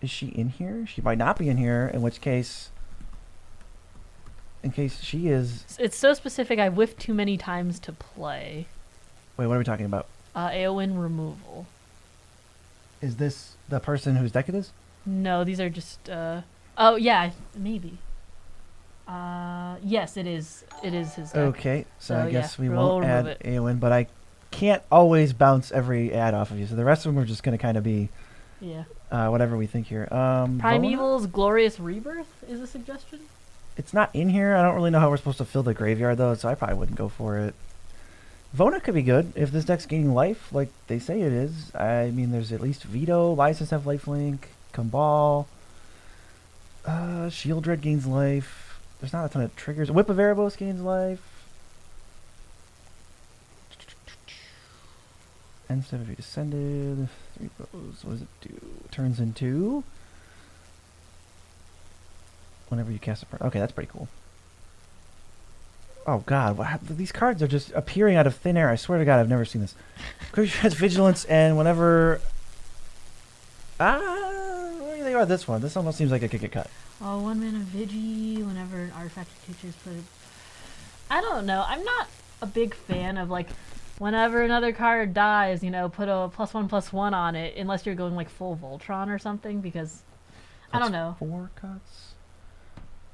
Is she in here? She might not be in here, in case she is... It's so specific, I whiffed too many times to play. Wait, what are we talking about? Eowyn removal. Is this the person whose deck it is? No, these are just, oh, yeah, maybe. Yes, it is. It is his deck. Okay, so I guess we we'll won't remove add it. Eowyn, but I can't always bounce every ad off of you, so the rest of them are just going to kind of be Yeah. whatever we think here. Primeval's Glorious Rebirth is a suggestion? It's not in here. I don't really know how we're supposed to fill the graveyard, though, so I probably wouldn't go for it. Vona could be good if this deck's gaining life, like they say it is. I mean, there's at least Veto. License have lifelink. Kambal. Shield Dread gains life. There's not a ton of triggers. Whip of Erebos gains life. End step if you descended. 3 bows. What does it do? Turns into Whenever you cast a permanent. Okay, that's pretty cool. Oh god, these cards are just appearing out of thin air. I swear to god, I've never seen this. Creature has vigilance, and whenever... what do you think about this one? This almost seems like it could get cut. Oh, 1 mana Vigi, whenever an artifact creatures put it... I don't know. I'm not a big fan of, like, whenever another card dies, you know, put a +1/+1 on it, unless you're going, like, full Voltron or something, because... I don't know. 4 cuts?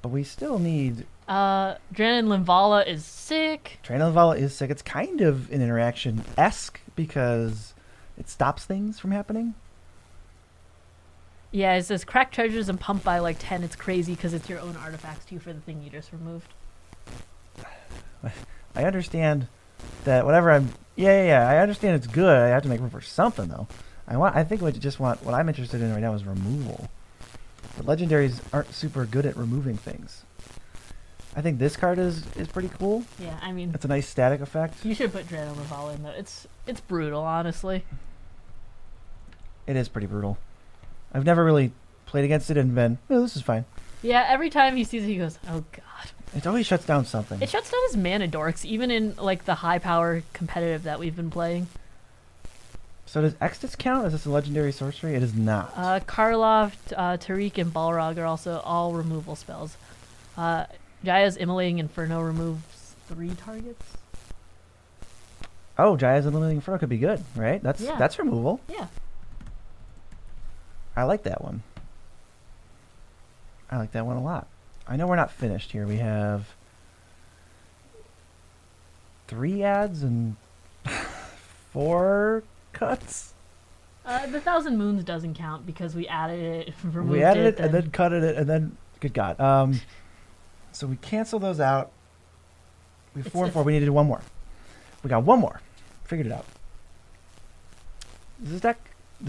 But we still need... Dranon Limvala is sick. Dranon Limvala is sick. It's kind of an interaction-esque because it stops things from happening. Yeah, it says crack treasures and pump by like 10. It's crazy because it's your own artifacts too for the thing you just removed. I understand that whatever I'm... Yeah, I understand it's good. I have to make room for something, though. I think what I'm interested in right now is removal. But legendaries aren't super good at removing things. I think this card is pretty cool. Yeah, I mean... It's a nice static effect. You should put Dranon Limvala in, though. It's brutal, honestly. It is pretty brutal. I've never really played against it and been, oh, this is fine. Yeah, every time he sees it, he goes, oh god. It always shuts down something. It shuts down his mana dorks, even in like the high power competitive that we've been playing. So does Extus count? Is this a legendary sorcery? It is not. Karlov, Tariq, and Balrog are also all removal spells. Jaya's Immolating Inferno removes 3 targets. Oh, Jaya's Immolating Inferno could be good, right? That's removal. Yeah. I like that one. I like that one a lot. I know we're not finished here. We have 3 ads and 4 cuts. The Thousand Moons doesn't count because we added it, removed we added it, and then cutted it, and then good god. So we cancel those out. We have 4 and 4. We need to do 1 more. We got 1 more. Figured it out. Does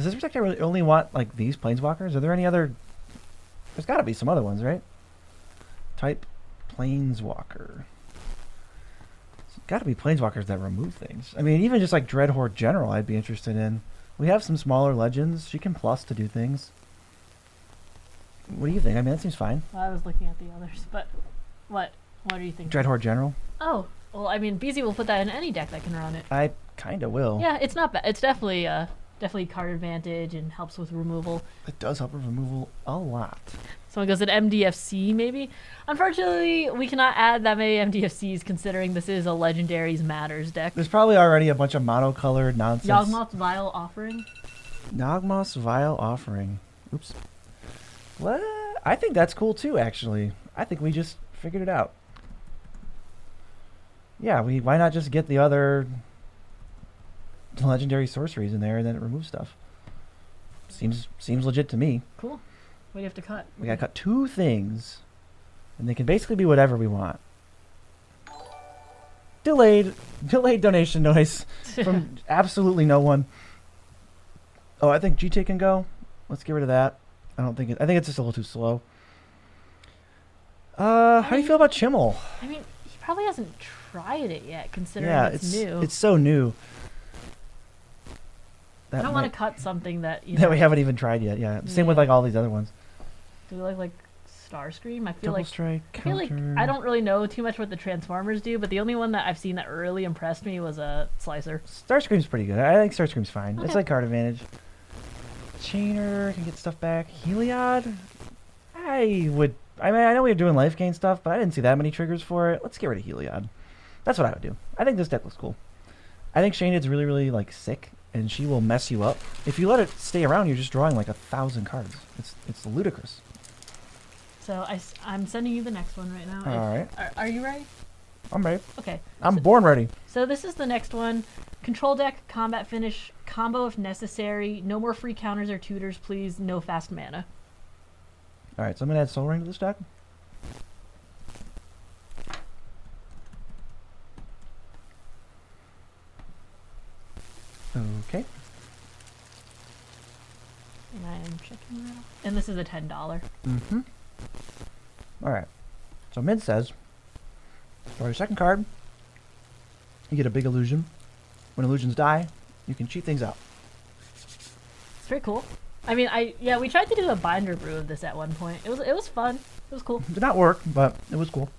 this deck really only want like these planeswalkers? Are there any other? There's got to be some other ones, right? Type planeswalker. There's got to be planeswalkers that remove things. I mean, even just like Dreadhorde General, I'd be interested in. We have some smaller legends. She can plus to do things. What do you think? I mean, that seems fine. Well, I was looking at the others, but what do you think? Dreadhorde General. Oh, well, I mean, Beezy will put that in any deck that can run it. I kind of will. Yeah, it's not bad. It's definitely card advantage and helps with removal. It does help with removal a lot. Someone goes at MDFC maybe. Unfortunately, we cannot add that many MDFCs considering this is a Legendaries Matters deck. There's probably already a bunch of monocolored nonsense. Yawgmoth's Vile Offering. Yawgmoth's Vile Offering. Oops. What? I think that's cool too, actually. I think we just figured it out. Yeah, why not just get the other legendary sorceries in there and then it removes stuff? Seems legit to me. Cool. What do you have to cut? We gotta cut 2 things, and they can basically be whatever we want. Delayed donation noise from absolutely no one. Oh, I think GT can go. Let's get rid of that. I think it's just a little too slow. How do you feel about Chimmel? I mean, he probably hasn't tried it yet, considering it's new. It's so new. I don't want to cut something that that we haven't even tried yet. Yeah, same with like all these other ones. Do you like Starscream? I feel Double like strike, I feel like I don't really know too much what the Transformers do, but the only one that I've seen that really impressed me was a Slicer. Starscream's pretty good. I think Starscream's fine. Okay. It's like card advantage. Chainer can get stuff back. Heliod, I mean, I know we were doing life gain stuff, but I didn't see that many triggers for it. Let's get rid of Heliod. That's what I would do. I think this deck looks cool. I think Shanid's really, really like sick, and she will mess you up. If you let it stay around, you're just drawing like 1,000 cards. It's ludicrous. So I'm sending you the next one right now. All right. Are you ready? I'm ready. Okay. I'm born ready. So this is the next one. Control deck, combat finish, combo if necessary. No more free counters or tutors, please. No fast mana. All right, so I'm gonna add Soul Ring to this deck. Okay. And I am checking that out. And this is a $10. Mm-hmm. All right. So Mid says, draw your second card. You get a big illusion. When illusions die, you can cheat things out. It's very cool. I mean, we tried to do a binder brew of this at one point. It was fun. It was cool. Did not work, but it was cool.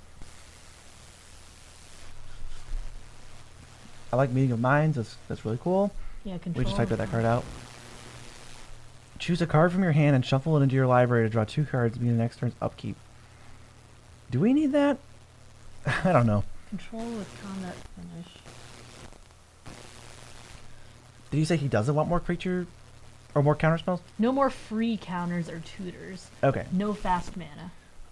I like Meeting of Minds. That's really cool. Yeah, control. We just typed that card out. Choose a card from your hand and shuffle it into your library to draw 2 cards to begin the next turn's upkeep. Do we need that? I don't know. Control with combat finish. Did you say he doesn't want more creature or more counter spells? No more free counters or tutors. Okay. No fast mana.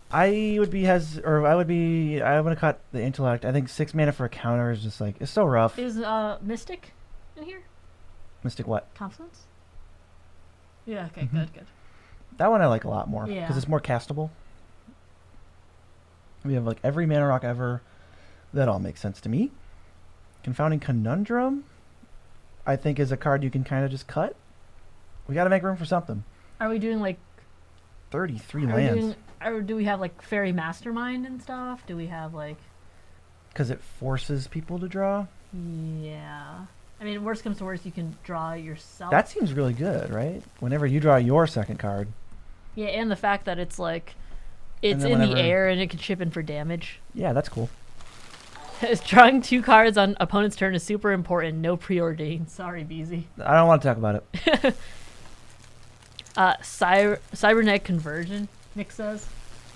I would I'm gonna cut the intellect. I think 6 mana for a counter is just like, it's so rough. Is Mystic in here? Mystic what? Confluence? Yeah, okay, good. That one I like a lot more. Yeah. Because it's more castable. We have like every mana rock ever. That all makes sense to me. Confounding Conundrum, I think, is a card you can kind of just cut. We gotta make room for something. Are we doing like 33 lands. Or do we have like Fairy Mastermind and stuff? Do we have like... Because it forces people to draw? Yeah. I mean, worst comes to worst, you can draw yourself. That seems really good, right? Whenever you draw your second card. Yeah, and the fact that it's like... It's in whenever... the air and it can chip in for damage. Yeah, that's cool. Drawing 2 cards on opponent's turn is super important. No preordain. Sorry, Beezy. I don't want to talk about it. Cybernetic Conversion, Nick says.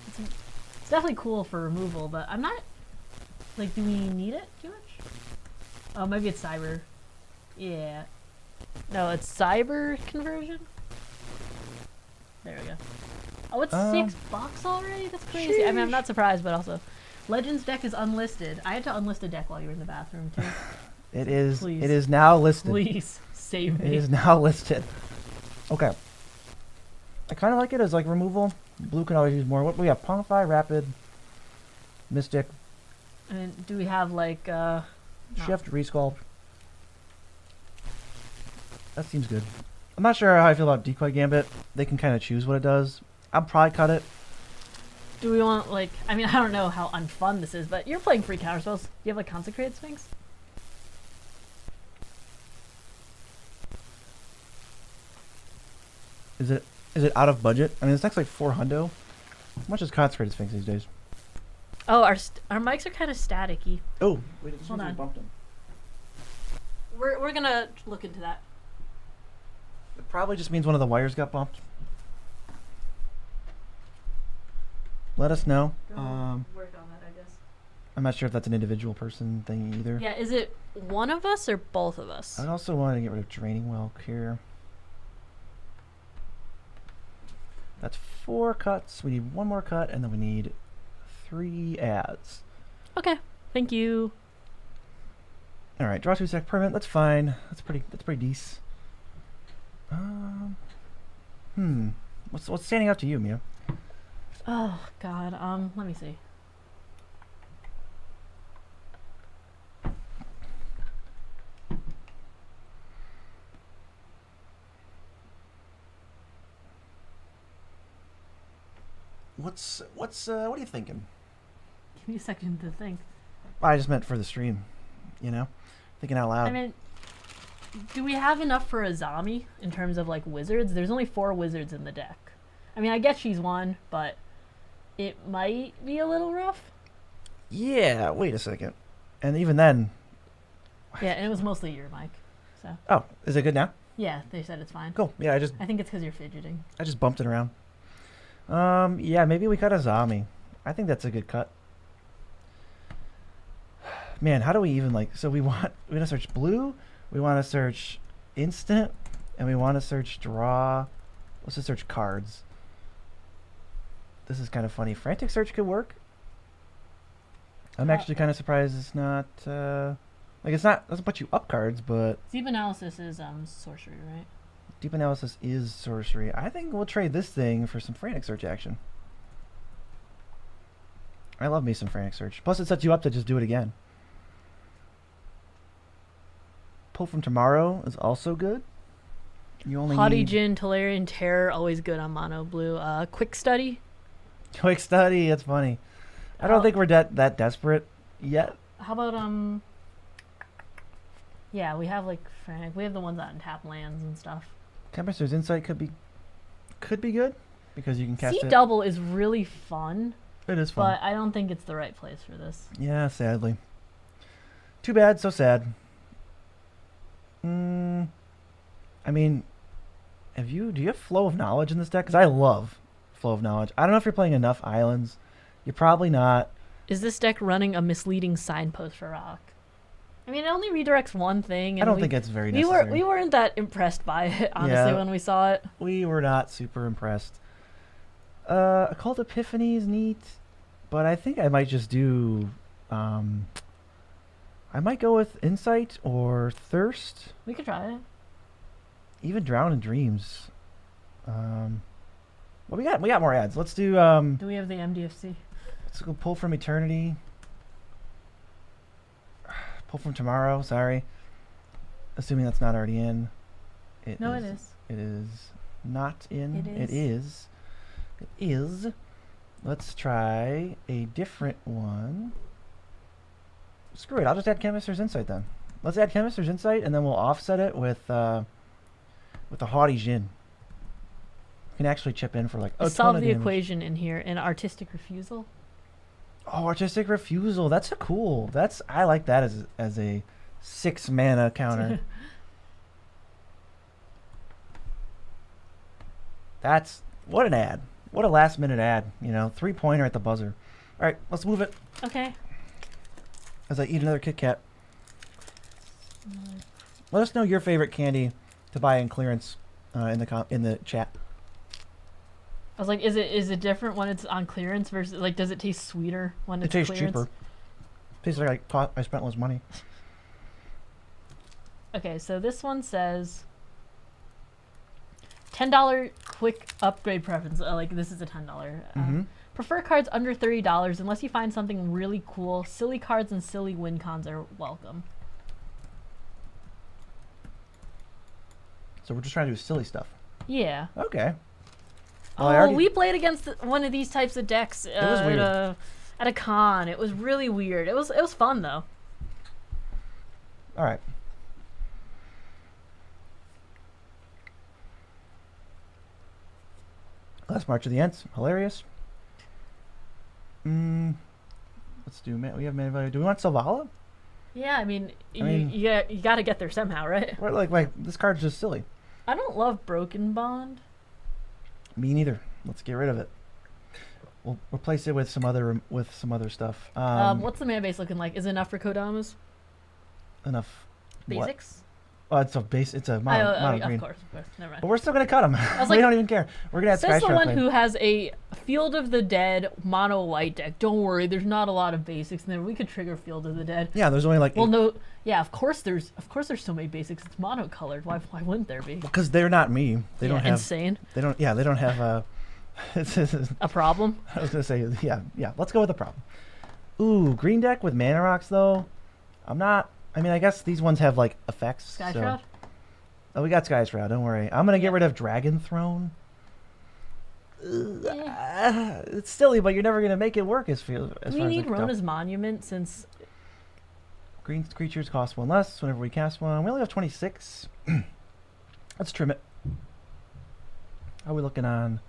It's definitely cool for removal, but I'm not... Like, do we need it too much? Oh, maybe it's Cyber. Yeah. No, it's Cyber Conversion? There we go. Oh, it's $6 already? That's crazy. Sheesh. I mean, I'm not surprised, but also... Legends deck is unlisted. I had to unlist a deck while you were in the bathroom, too. It is. Please. It is now listed. Please, save me. It is now listed. Okay. I kind of like it as, like, removal. Blue can always use more. What we have? Pongify, Rapid, Mystic. And do we have, like, Shift, Resculpt. That seems good. I'm not sure how I feel about Decoy Gambit. They can kind of choose what it does. I'll probably cut it. Do we want, like... I mean, I don't know how unfun this is, but you're playing free counter spells. Do you have, like, Consecrated Sphinx? Is it out of budget? I mean, this deck's like 4 hundo. How much is Consecrated Sphinx these days? Oh, our mics are kind of staticky. Oh, wait, hold on. Bumped them. We're gonna look into that. It probably just means one of the wires got bumped. Let us know. Work on that, I guess. I'm not sure if that's an individual person thing either. Yeah, is it one of us or both of us? I also want to get rid of Draining Well here. That's 4 cuts. We need 1 more cut, and then we need 3 adds. Okay, thank you. All right, draw 2 sec permanent. That's fine. That's pretty decent. What's standing out to you, Mia? Oh God. Let me see. What are you thinking? Give me a second to think. I just meant for the stream, you know? Thinking out loud. I mean, do we have enough for a zombie in terms of like wizards? There's only 4 wizards in the deck. I mean, I guess she's one, but it might be a little rough. Yeah, wait a second. And even then... Yeah, and it was mostly your mic, so... Oh, is it good now? Yeah, they said it's fine. Cool. Yeah, I think it's because you're fidgeting. I just bumped it around. Yeah, maybe we cut a zombie. I think that's a good cut. Man, how do we even, like... So we want to search blue, we want to search instant, and we want to search draw. Let's just search cards. This is kind of funny. Frantic Search could work. I'm actually kind of surprised it's not... like, it's not... doesn't put you up cards, but... Deep Analysis is sorcery, right? Deep Analysis is sorcery. I think we'll trade this thing for some Frantic Search action. I love me some Frantic Search. Plus, it sets you up to just do it again. Pull from Tomorrow is also good. You only Haughty need... Djinn, Tolarian Terror, always good on mono blue. Quick Study. Quick Study, that's funny. I don't think we're that desperate yet. How about yeah, we have like Frantic. We have the ones that tap lands and stuff. Tempest's Insight could be good. because you can cast Sea it. Double is really fun, It is fun. but I don't think it's the right place for this. Yeah, sadly. Too bad, so sad. I mean, do you have Flow of Knowledge in this deck? Because I love Flow of Knowledge. I don't know if you're playing enough islands. You're probably not. Is this deck running a misleading signpost for rock? I mean, it only redirects one thing. And I don't think it's very necessary. We weren't that impressed by it, honestly, when we saw it. We were not super impressed. Occult Epiphany is neat, but I think I might just do... I might go with Insight or Thirst. We could try it. Even Drown in Dreams. Well, we got more ads. Let's do... Do we have the MDFC? Let's go Pull from Eternity. Pull from Tomorrow, sorry. Assuming that's not already in. It is. It is not in. It is. It is. Let's try a different one. Screw it, I'll just add Chemist's Insight then. Let's add Chemist's Insight, and then we'll offset it with the Haughty Jin. We can actually chip in for like a ton solve of the damage. equation in here. An Artistic Refusal. Oh, Artistic Refusal. That's I like that as a 6 mana counter. What an ad. What a last minute ad. 3-pointer at the buzzer. All right, let's move it. Okay. As I eat another Kit Kat. Let us know your favorite candy to buy in clearance in the chat. I was like, is it different when it's on clearance versus like does it taste sweeter when it's It tastes clearance? cheaper. Tastes like I spent less money. Okay, so this one says $10 quick upgrade preference. Like this is a $10. Prefer cards under $30 unless you find something really cool. Silly cards and silly win cons are welcome. So we're just trying to do silly stuff. Yeah. Okay. Well, we played against one of these types of decks It was weird. at a con. It was really weird. It was fun though. All right. Last March of the Ents. Hilarious. Let's do... We have Mana Value. Do we want Selvala? Yeah, I mean, you got to get there somehow, right? Or like this card's just silly. I don't love Broken Bond. Me neither. Let's get rid of it. We'll replace it with some other stuff. What's the mana base looking like? Is it enough for Kodamas? Enough. Basics? Oh, it's a base. It's a mono green. Of course. Never mind. But we're still gonna cut them. was We like, don't even care. We're gonna add Says the Skyscraper one Blade. who has a Field of the Dead mono white deck. Don't worry, there's not a lot of basics in there. We could trigger Field of the Dead. Yeah, there's only like. Well, no. Yeah, of course there's so many basics. It's mono colored. Why wouldn't there be? Because they're not me. They don't have. Insane. They don't. Yeah, they don't have a. A problem? I was gonna say yeah. Let's go with the problem. Ooh, green deck with mana rocks though. I'm not. I mean, I guess these ones have like effects. Sky so. Shroud? Oh, we got Sky Shroud. Don't worry. I'm gonna get rid of Dragon Throne. Yeah. It's silly, but you're never gonna make it work as far as We I need can tell. Rona's Monument since Green creatures cost 1 less whenever we cast one. We only have 26. Let's trim it. How are we looking on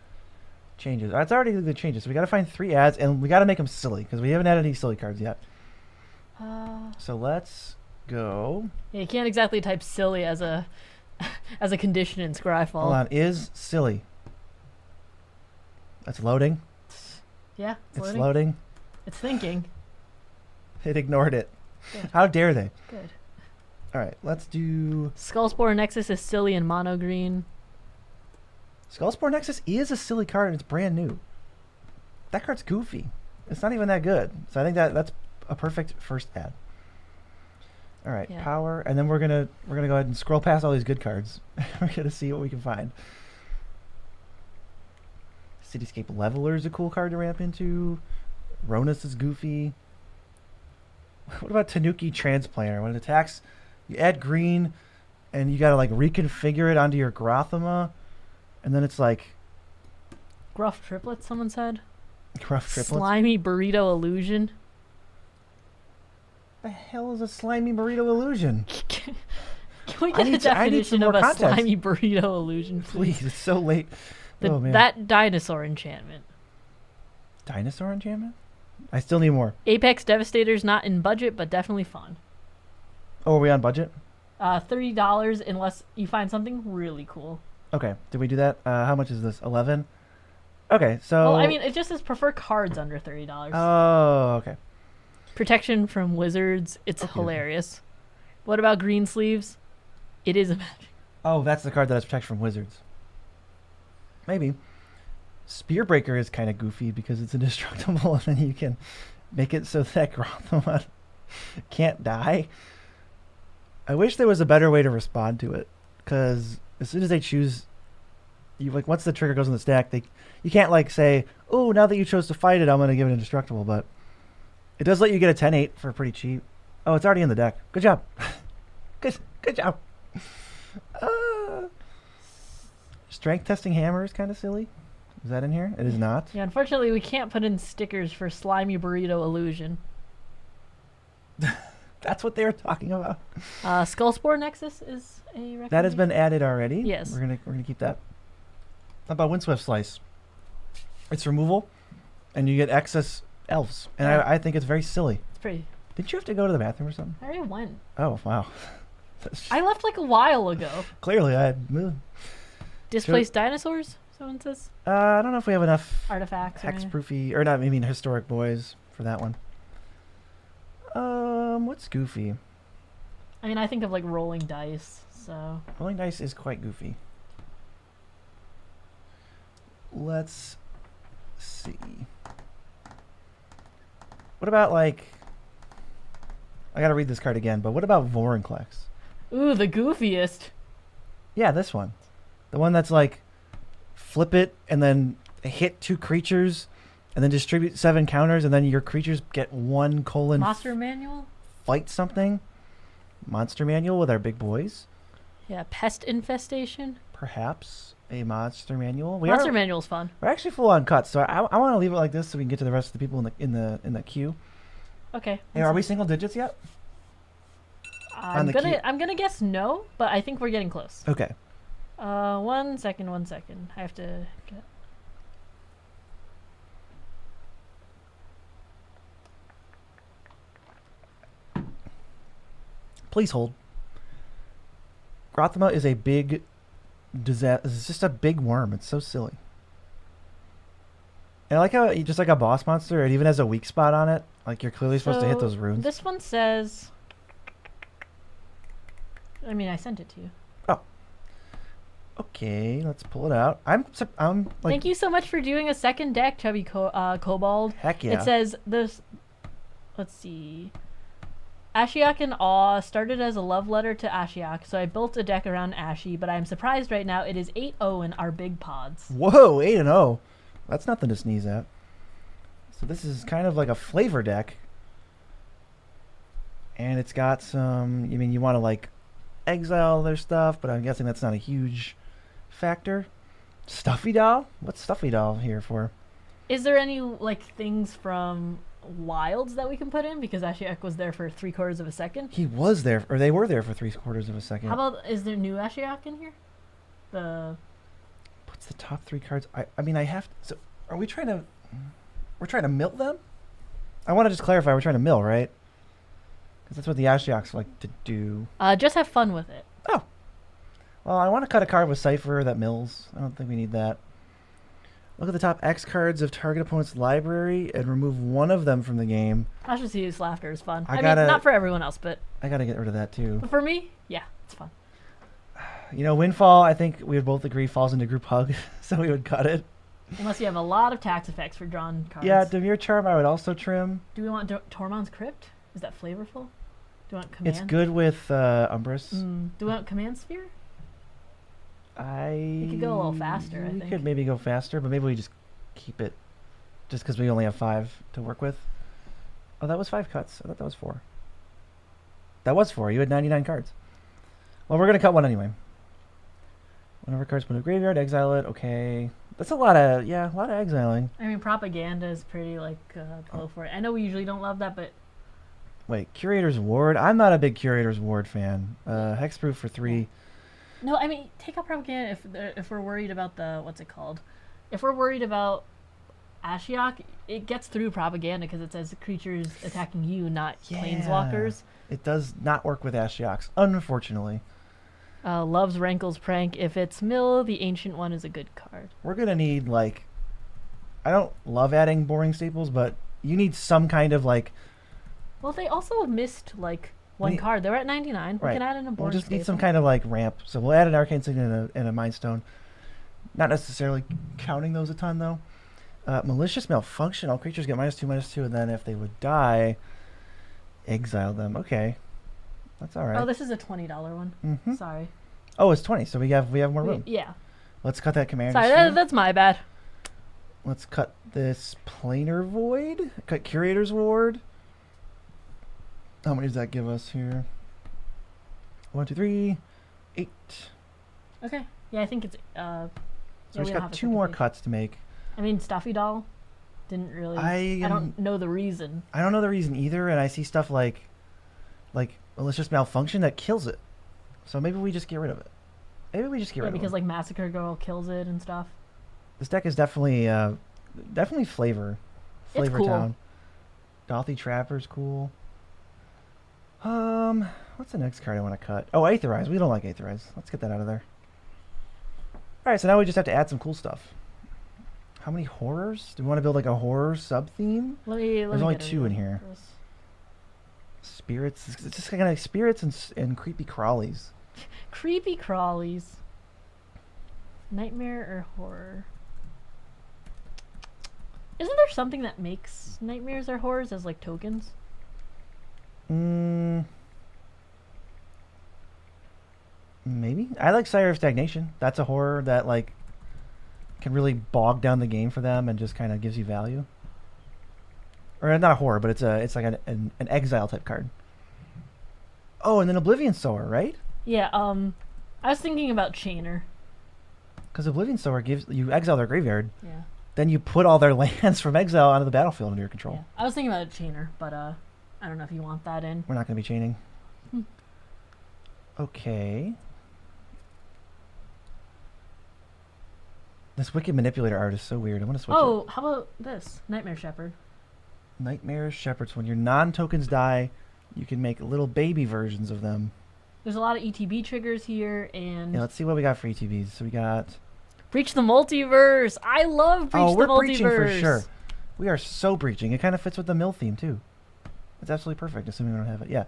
changes? It's already the changes. So we got to find 3 ads, and we got to make them silly because we haven't added any silly cards yet. So let's go. Yeah, you can't exactly type silly as a condition in Scryfall. Hold on. Is silly. That's loading. Yeah, It's loading. It's thinking. It ignored it. Good. How dare they? Good. All right, let's do... Skullspore Nexus is silly and mono green. Skullspore Nexus is a silly card, and it's brand new. That card's goofy. It's not even that good. So I think that's a perfect first ad. All right, Yeah. power, and then we're gonna go ahead and scroll past all these good cards. We're gonna see what we can find. Cityscape Leveler is a cool card to ramp into. Ronus is goofy. What about Tanuki Transplanter? When it attacks, you add green, and you gotta like reconfigure it onto your Grothama, and then it's like Gruff Triplet, someone said. Gruff Triplets. Slimy Burrito Illusion. The hell is a slimy burrito illusion? Can we I get a need some definition more of a context. slimy burrito illusion, please? Please, it's so late. Oh, man. That dinosaur enchantment. Dinosaur enchantment? I still need more. Apex Devastator's not in budget, but definitely fun. Oh, are we on budget? $30 unless you find something really cool. Okay. Did we do that? How much is this? 11? Okay, so... Well, I mean, it just says prefer cards under $30. Oh, okay. Protection from wizards. It's hilarious. What about green sleeves? It is a magic. Oh, that's the card that has protection from wizards. Maybe. Spearbreaker is kind of goofy because it's indestructible, and then you can make it so that Grothama can't die. I wish there was a better way to respond to it, because as soon as they choose, once the trigger goes in the stack, you can't say, oh, now that you chose to fight it, I'm going to give it indestructible, but it does let you get a 10-8 for pretty cheap. Oh, it's already in the deck. Good job. Good job. Strength testing hammer is kind of silly. Is that in here? It is not. Yeah, unfortunately, we can't put in stickers for Slimy Burrito Illusion. That's what they were talking about. Skullspore Nexus is a recommendation. That has been added already. Yes. We're gonna keep that. How about Windswift Slice? It's removal, and you get excess elves, and Yeah. I think it's very silly. It's pretty. Didn't you have to go to the bathroom or something? I already went. Oh wow. I left a while ago. Clearly, Displaced dinosaurs? Someone says. I don't know if we have enough Artifacts. hexproofy or not. I mean historic boys for that one. What's goofy? I mean, I think of rolling dice. So. Rolling dice is quite goofy. Let's see. What about I gotta read this card again, but what about Vorinclex? Ooh, the goofiest. Yeah, this one. The one that's flip it and then hit 2 creatures and then distribute 7 counters and then your creatures get 1 : Monster Manual? Fight something. Monster Manual with our big boys. Yeah, Pest Infestation. Perhaps a Monster Manual. Monster Manual's fun. We're actually full on cuts, so I want to leave it like this so we can get to the rest of the people in the queue. Okay. Hey, are we single digits yet? I'm gonna guess no, but I think we're getting close. Okay. 1 second. I have to get. Please hold. Grothama is a big disaster. It's just a big worm. It's so silly. And I like how just like a boss monster, it even has a weak spot on it. You're clearly supposed to hit those runes. This one says. I mean, I sent it to you. Oh. Okay, let's pull it out. I'm Thank you so much for doing a second deck, Chubby Kobold. Heck yeah. It says this. Let's see. Ashiok and Awe started as a love letter to Ashiok, so I built a deck around Ashi, but I'm surprised right now it is 8-0 in our big pods. Whoa, 8-0. That's nothing to sneeze at. So this is kind of like a flavor deck. And it's got some, you want to exile their stuff, but I'm guessing that's not a huge factor. Stuffy Doll? What's Stuffy Doll here for? Is there any things from Wilds that we can put in? Because Ashiok was there for 3/4 of a second. He was there, or they were there for 3/4 of a second. How about, is there new Ashiok in here? What's the top 3 cards? I have to, so are we trying to, we're trying to mill them? I want to just clarify, we're trying to mill, right? Because that's what the Ashioks like to do. Just have fun with it. Oh. Well, I want to cut a card with Cypher that mills. I don't think we need that. Look at the top X cards of target opponent's library and remove one of them from the game. Ashiok's Laughter is fun. I mean, gotta- not for everyone else, but I got to get rid of that too. for me, yeah, it's fun. Windfall, I think we would both agree, falls into group hug, so we would cut it. Unless you have a lot of tax effects for drawn cards. Yeah, Demir Charm I would also trim. Do we want Tormund's Crypt? Is that flavorful? Do we want Command? It's good with Umbrus. Do we want Command Sphere? We could go a little faster, I think. We could maybe go faster, but maybe we just keep it just because we only have 5 to work with. Oh, that was 5 cuts. I thought that was 4. That was 4. You had 99 cards. Well, we're going to cut one anyway. Whenever cards put in a graveyard, exile it. Okay. That's a lot of exiling. I mean, Propaganda is pretty, low for it. I know we usually don't love that, but... Wait, Curator's Ward? I'm not a big Curator's Ward fan. Hexproof for 3. No, I mean, take out propaganda if we're worried about the what's it called? If we're worried about Ashiok, it gets through propaganda because it says creatures attacking you, not planeswalkers. It does not work with Ashioks, unfortunately. Loves Rankle's Prank. If it's mill, the ancient one is a good card. We're gonna need like, I don't love adding boring staples, but you need some kind of like. Well, they also missed like one card. They were at 99. Right. We can add in a boring We'll just need staple. some kind of like ramp. So we'll add an arcane signet and a mind stone. Not necessarily counting those a ton though. Malicious Malfunction. All creatures get -2/-2, and then if they would die, exile them. Okay, that's all right. Oh, this is a $20 one. Mm-hmm. Sorry. Oh, it's 20, so we have more room. Yeah. Let's cut that commander. Sorry, that's my bad. Let's cut this Planar Void. Cut Curator's Ward. How many does that give us here? 1, 2, 3, 8. Okay. Yeah, I think it's So we just got 2 more cuts to make. I mean, Stuffy Doll didn't really. I don't know the reason. I don't know the reason either, and I see stuff like Malicious Malfunction that kills it. So maybe we just get rid of it. Maybe we just get rid of it. Yeah, because like Massacre Girl kills it and stuff. This deck is definitely flavor It's cool. town. Gothy Trapper's cool. What's the next card I want to cut? Oh, Aetherize. We don't like Aetherize. Let's get that out of there. All right, so now we just have to add some cool stuff. How many horrors? Do we want to build like a horror sub-theme? There's only 2 in here. Spirits. It's just kind of like spirits and creepy crawlies. Creepy crawlies. Nightmare or horror? Isn't there something that makes nightmares or horrors as like tokens? Maybe. I like Sire of Stagnation. That's a horror that like can really bog down the game for them and just kind of gives you value. Or not a horror, but it's like an exile type card. Oh, and then Oblivion Sower, right? Yeah. I was thinking about Chainer. Because Oblivion Sower gives you exile their graveyard. Yeah. Then you put all their lands from exile onto the battlefield under your control. Yeah. I was thinking about a Chainer, but I don't know if you want that in. We're not going to be chaining. Okay. This Wicked Manipulator art is so weird. I want to switch it. Oh, how about this? Nightmare Shepherd. Nightmare Shepherds. When your non-tokens die, you can make little baby versions of them. There's a lot of ETB triggers here, and... Yeah, let's see what we got for ETBs. So we got... Breach the Multiverse! I love Breach the Multiverse! Oh, we're breaching for sure. We are so breaching. It kind of fits with the mill theme, too. It's absolutely perfect, assuming we don't have it. Yeah.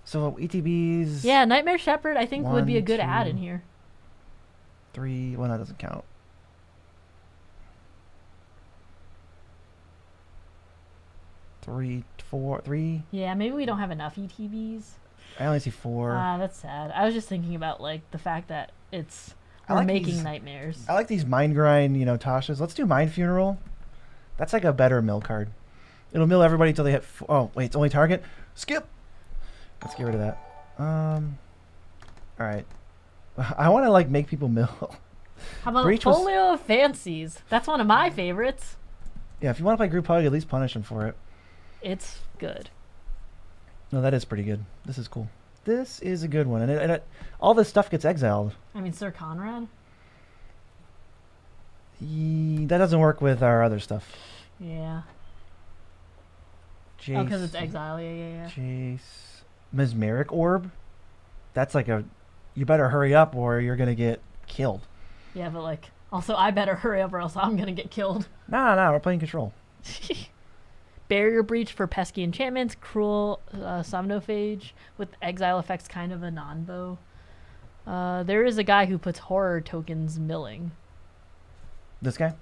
So ETBs... Yeah, Nightmare Shepherd, I think, would be a 1, good 2, add in here. 3... Well, that doesn't count. 3, 4, 3... Yeah, maybe we don't have enough ETBs. I only see 4. That's sad. I was just thinking about, like, the fact that it's... We're like making these, nightmares. I like these Mind Grind, Tashas. Let's do Mind Funeral. That's like a better mill card. It'll mill everybody until they hit... Oh, wait, it's only target? Skip! Let's get rid of that. Alright. I want to, like, make people mill. How about Folio of Fancies? That's one of my favorites. Yeah, if you want to play Group Hug, at least punish them for it. It's good. No, that is pretty good. This is cool. This is a good one. And all this stuff gets exiled. I mean, Sir Conrad? That doesn't work with our other stuff. Yeah. Jace, oh, because it's exile. Yeah. Jace. Mesmeric Orb? That's like a... You better hurry up or you're going to get killed. Yeah, but like... Also, I better hurry up or else I'm going to get killed. Nah, we're playing control. Barrier Breach for pesky enchantments. Cruel Somnophage with exile effects, kind of a non-bow. There is a guy who puts horror tokens milling. This guy?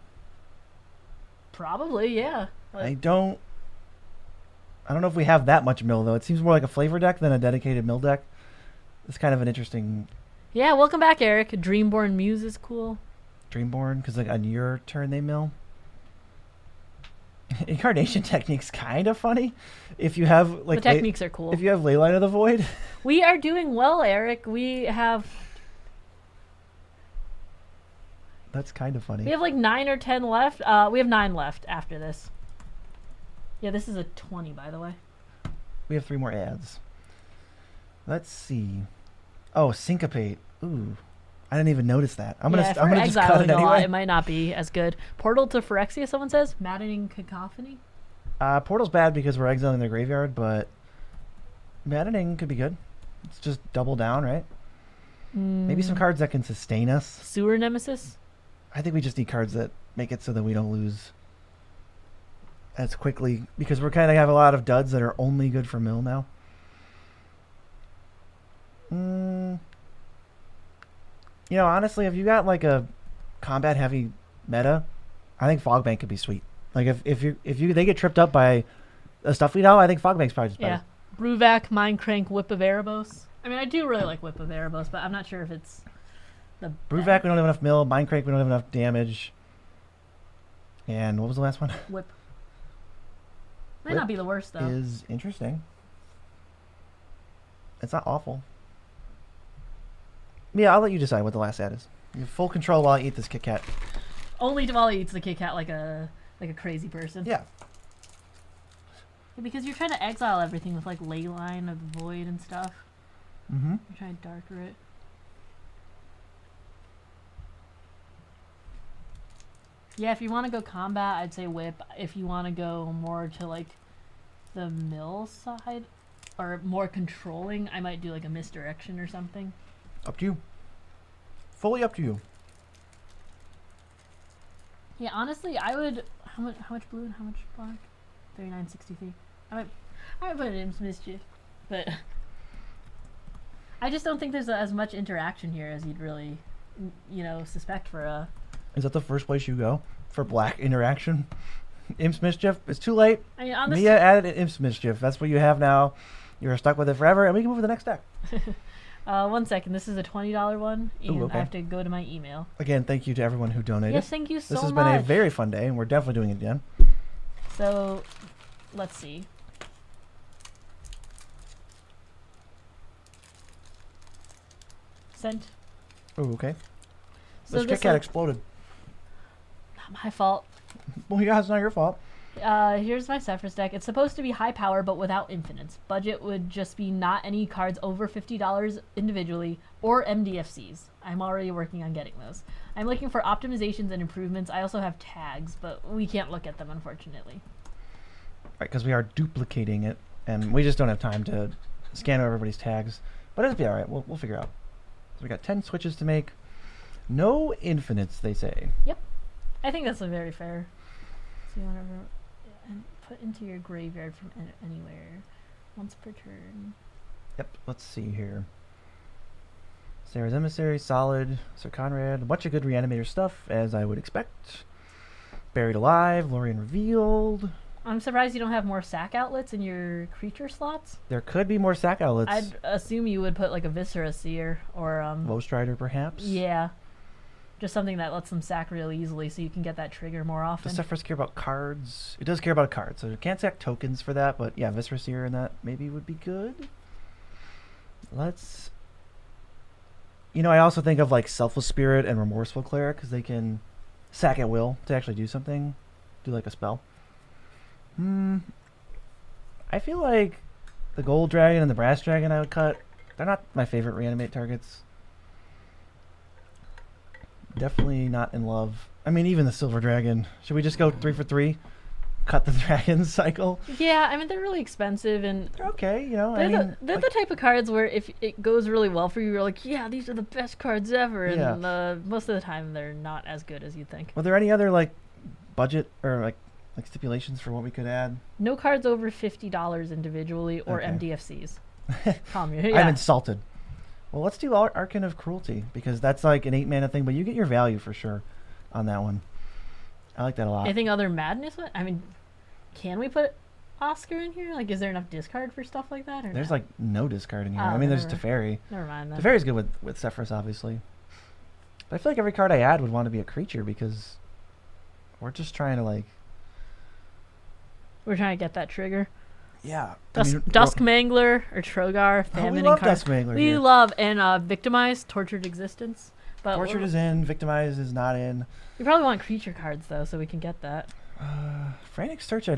Probably, yeah. I don't know if we have that much mill, though. It seems more like a flavor deck than a dedicated mill deck. It's kind of an interesting... Yeah, welcome back, Eric. Dreamborn Muse is cool. Dreamborn, because like on your turn they mill. Incarnation Technique's kind of funny. If you have like the techniques are cool. If you have Leyline of the Void. We are doing well, Eric. We have... That's kind of funny. We have like 9 or 10 left. We have 9 left after this. Yeah, this is a 20, by the way. We have 3 more ads. Let's see. Oh, Syncopate. Ooh. I didn't even notice that. I'm Yeah, gonna just cut it exiling a lot, anyway. it might not be as good. Portal to Phyrexia, someone says. Maddening Cacophony. Portal's bad because we're exiling their graveyard, but maddening could be good. It's just double down, right? Maybe some cards that can sustain us. Sewer Nemesis. I think we just need cards that make it so that we don't lose as quickly, because we're kind of have a lot of duds that are only good for mill now. You know, honestly, if you got like a combat heavy meta, I think Fogbank could be sweet. Like if they get tripped up by the stuff we know, I think Fogbank's probably just better. Yeah. Bruvac, Mindcrank, Whip of Erebos. I mean, I do really like Whip of Erebos, but I'm not sure if it's the Bruvac, we don't have enough mill. Mindcrank, we don't have enough damage. And what was the last one? Whip. Might Whip not be the worst, though. Is interesting. It's not awful. Yeah, I'll let you decide what the last ad is. You have full control while I eat this Kit Kat. Only Diwali eats the Kit Kat like a crazy person. Yeah. Because you're trying to exile everything with like Leyline of the Void and stuff. Mm-hmm. You're trying to darker it. Yeah, if you want to go combat, I'd say Whip. If you want to go more to like the mill side or more controlling, I might do like a misdirection or something. Up to you. Fully up to you. Yeah, honestly, I would. How much blue and how much black? 39.63. I might put it in Mischief, but I just don't think there's as much interaction here as you'd really, suspect for a. Is that the first place you go for black interaction? Imps Mischief? It's too late. I mean, on this Mia added Imps Mischief. That's what you have now. You're stuck with it forever, and we can move to the next deck. 1 second. This is a $20 one, and Ooh, okay. I have to go to my email. Again, thank you to everyone who donated. Yes, thank you so much. This has been a very fun day, and we're definitely doing it again. So, let's see. Sent. Oh, okay. So This Kit Kat exploded. Not my fault. Well, yeah, it's not your fault. Here's my Sephiroth deck. It's supposed to be high power, but without infinites. Budget would just be not any cards over $50 individually, or MDFCs. I'm already working on getting those. I'm looking for optimizations and improvements. I also have tags, but we can't look at them, unfortunately. Right, because we are duplicating it, and we just don't have time to scan over everybody's tags. But it'll be all right. We'll figure out. So we got 10 switches to make. No infinites, they say. Yep. I think that's a very fair. So you want to put into your graveyard from anywhere once per turn. Yep, let's see here. Sarah's Emissary, Solid, Sir Conrad, a bunch of good Reanimator stuff, as I would expect. Buried Alive, Lorien Revealed. I'm surprised you don't have more sack outlets in your creature slots. There could be more sack outlets. I'd assume you would put like a Viscera Seer or Lowstrider, perhaps? Yeah. Just something that lets them sack really easily so you can get that trigger more often. Does Sephiroth care about cards? It does care about cards, so you can't sack tokens for that, but yeah, Viscera Seer and that maybe would be good. Let's... I also think of like Selfless Spirit and Remorseful Cleric, because they can sack at will to actually do something. Do like a spell. I feel like the Gold Dragon and the Brass Dragon I would cut. They're not my favorite reanimate targets. Definitely not in love. I mean, even the Silver Dragon. Should we just go 3 for 3? Cut the dragon cycle? Yeah, I mean, they're really expensive, and they're okay, they're the type of cards where if it goes really well for you, you're like, yeah, these are the best cards ever, and most of the time they're not as good as you'd think. Were there any other like budget or like stipulations for what we could add? No cards over $50 individually or Okay. MDFCs. Calm you. Yeah. I'm insulted. Well, let's do Archon of Cruelty, because that's like an 8-mana thing, but you get your value for sure on that one. I like that a lot. Anything other madness? I mean, can we put Oscar in here? Like, is there enough discard for stuff like that? Or There's no? like no discard in here. Oh, I mean, there's never- Teferi. Never mind then. Teferi's good with Sephiroth, obviously. But I feel like every card I add would want to be a creature, because we're just trying to like... We're trying to get that trigger. Yeah. Dusk Mangler or Trogar, Famine we and love Car- Dusk Mangler We here. love, and Victimize, Tortured Existence. But Tortured is in, Victimize is not in. We probably want creature cards, though, so we can get that. Frantic Search, I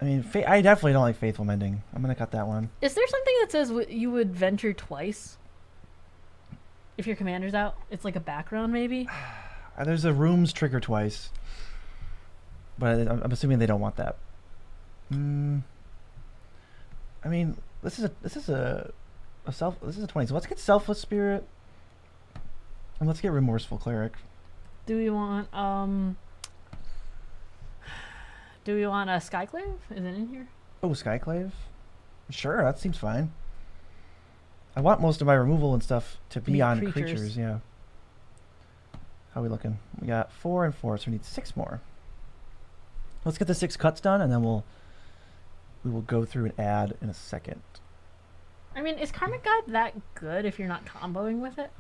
definitely don't like Faithful Mending. I'm going to cut that one. Is there something that says you would venture twice? If your commander's out, it's like a background maybe. There's a rooms trigger twice, but I'm assuming they don't want that. I mean, this is a 20. So let's get Selfless Spirit, and let's get Remorseful Cleric. Do we want a Skyclave? Is it in here? Oh, Skyclave? Sure, that seems fine. I want most of my removal and stuff to be on creatures, yeah. How are we looking? We got 4 and 4, so we need 6 more. Let's get the 6 cuts done, and then we will go through and add in a second. I mean, is Karmic Guide that good if you're not comboing with it?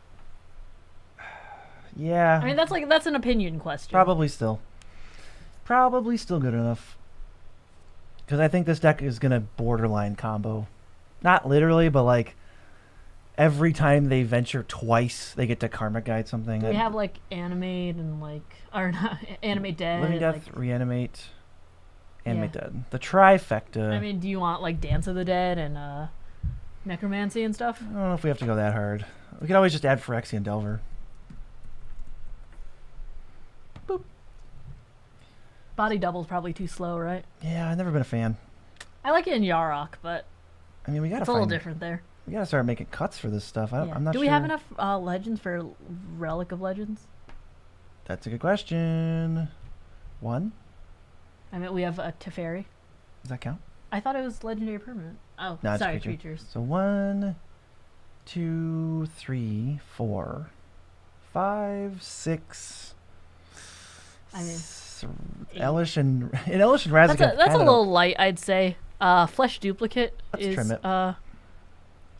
Yeah. I mean, that's an opinion question. Probably still good enough. Because I think this deck is going to borderline combo. Not literally, but like every time they venture twice, they get to Karmic Guide something. Do we have like Animate and not Animate Dead? Living Death, Reanimate, Animate Dead. The trifecta. I mean, do you want like Dance of the Dead and Necromancy and stuff? I don't know if we have to go that hard. We could always just add Phyrexian Delver. Boop. Body Double's probably too slow, right? Yeah, I've never been a fan. I like it in Yarok, but I mean, it's a little different there. We gotta start making cuts for this stuff. I'm not sure. Do we have enough legends for Relic of Legends? That's a good question. 1? I mean, we have a Teferi. Does that count? I thought it was legendary permanent. Oh, No, sorry, it's creatures. So 1, 2, 3, 4, 5, 6. I mean, Elish and Razak. That's a little light, I'd say. Flesh Duplicate Let's trim is it.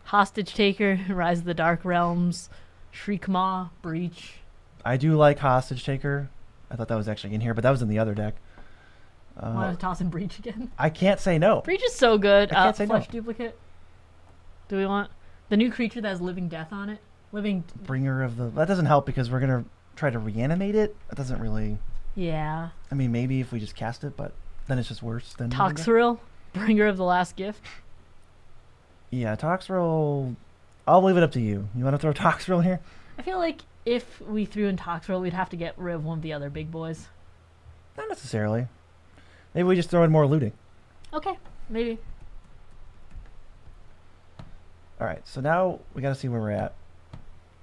Hostage Taker, Rise of the Dark Realms, Shriekmaw, Breach. I do like Hostage Taker. I thought that was actually in here, but that was in the other deck. Want to toss in Breach again? I can't say no. Breach is so good. I can't say Flesh no. Duplicate. Do we want the new creature that has Living Death on it? Bringer of the... That doesn't help because we're going to try to reanimate it. That doesn't really... Yeah. I mean, maybe if we just cast it, but then it's just worse than... Toxrill, Bringer of the Last Gift. Yeah, Toxrill... I'll leave it up to you. You want to throw Toxrill in here? I feel like if we threw in Toxrill, we'd have to get rid of one of the other big boys. Not necessarily. Maybe we just throw in more looting. Okay, maybe. All right, so now we got to see where we're at.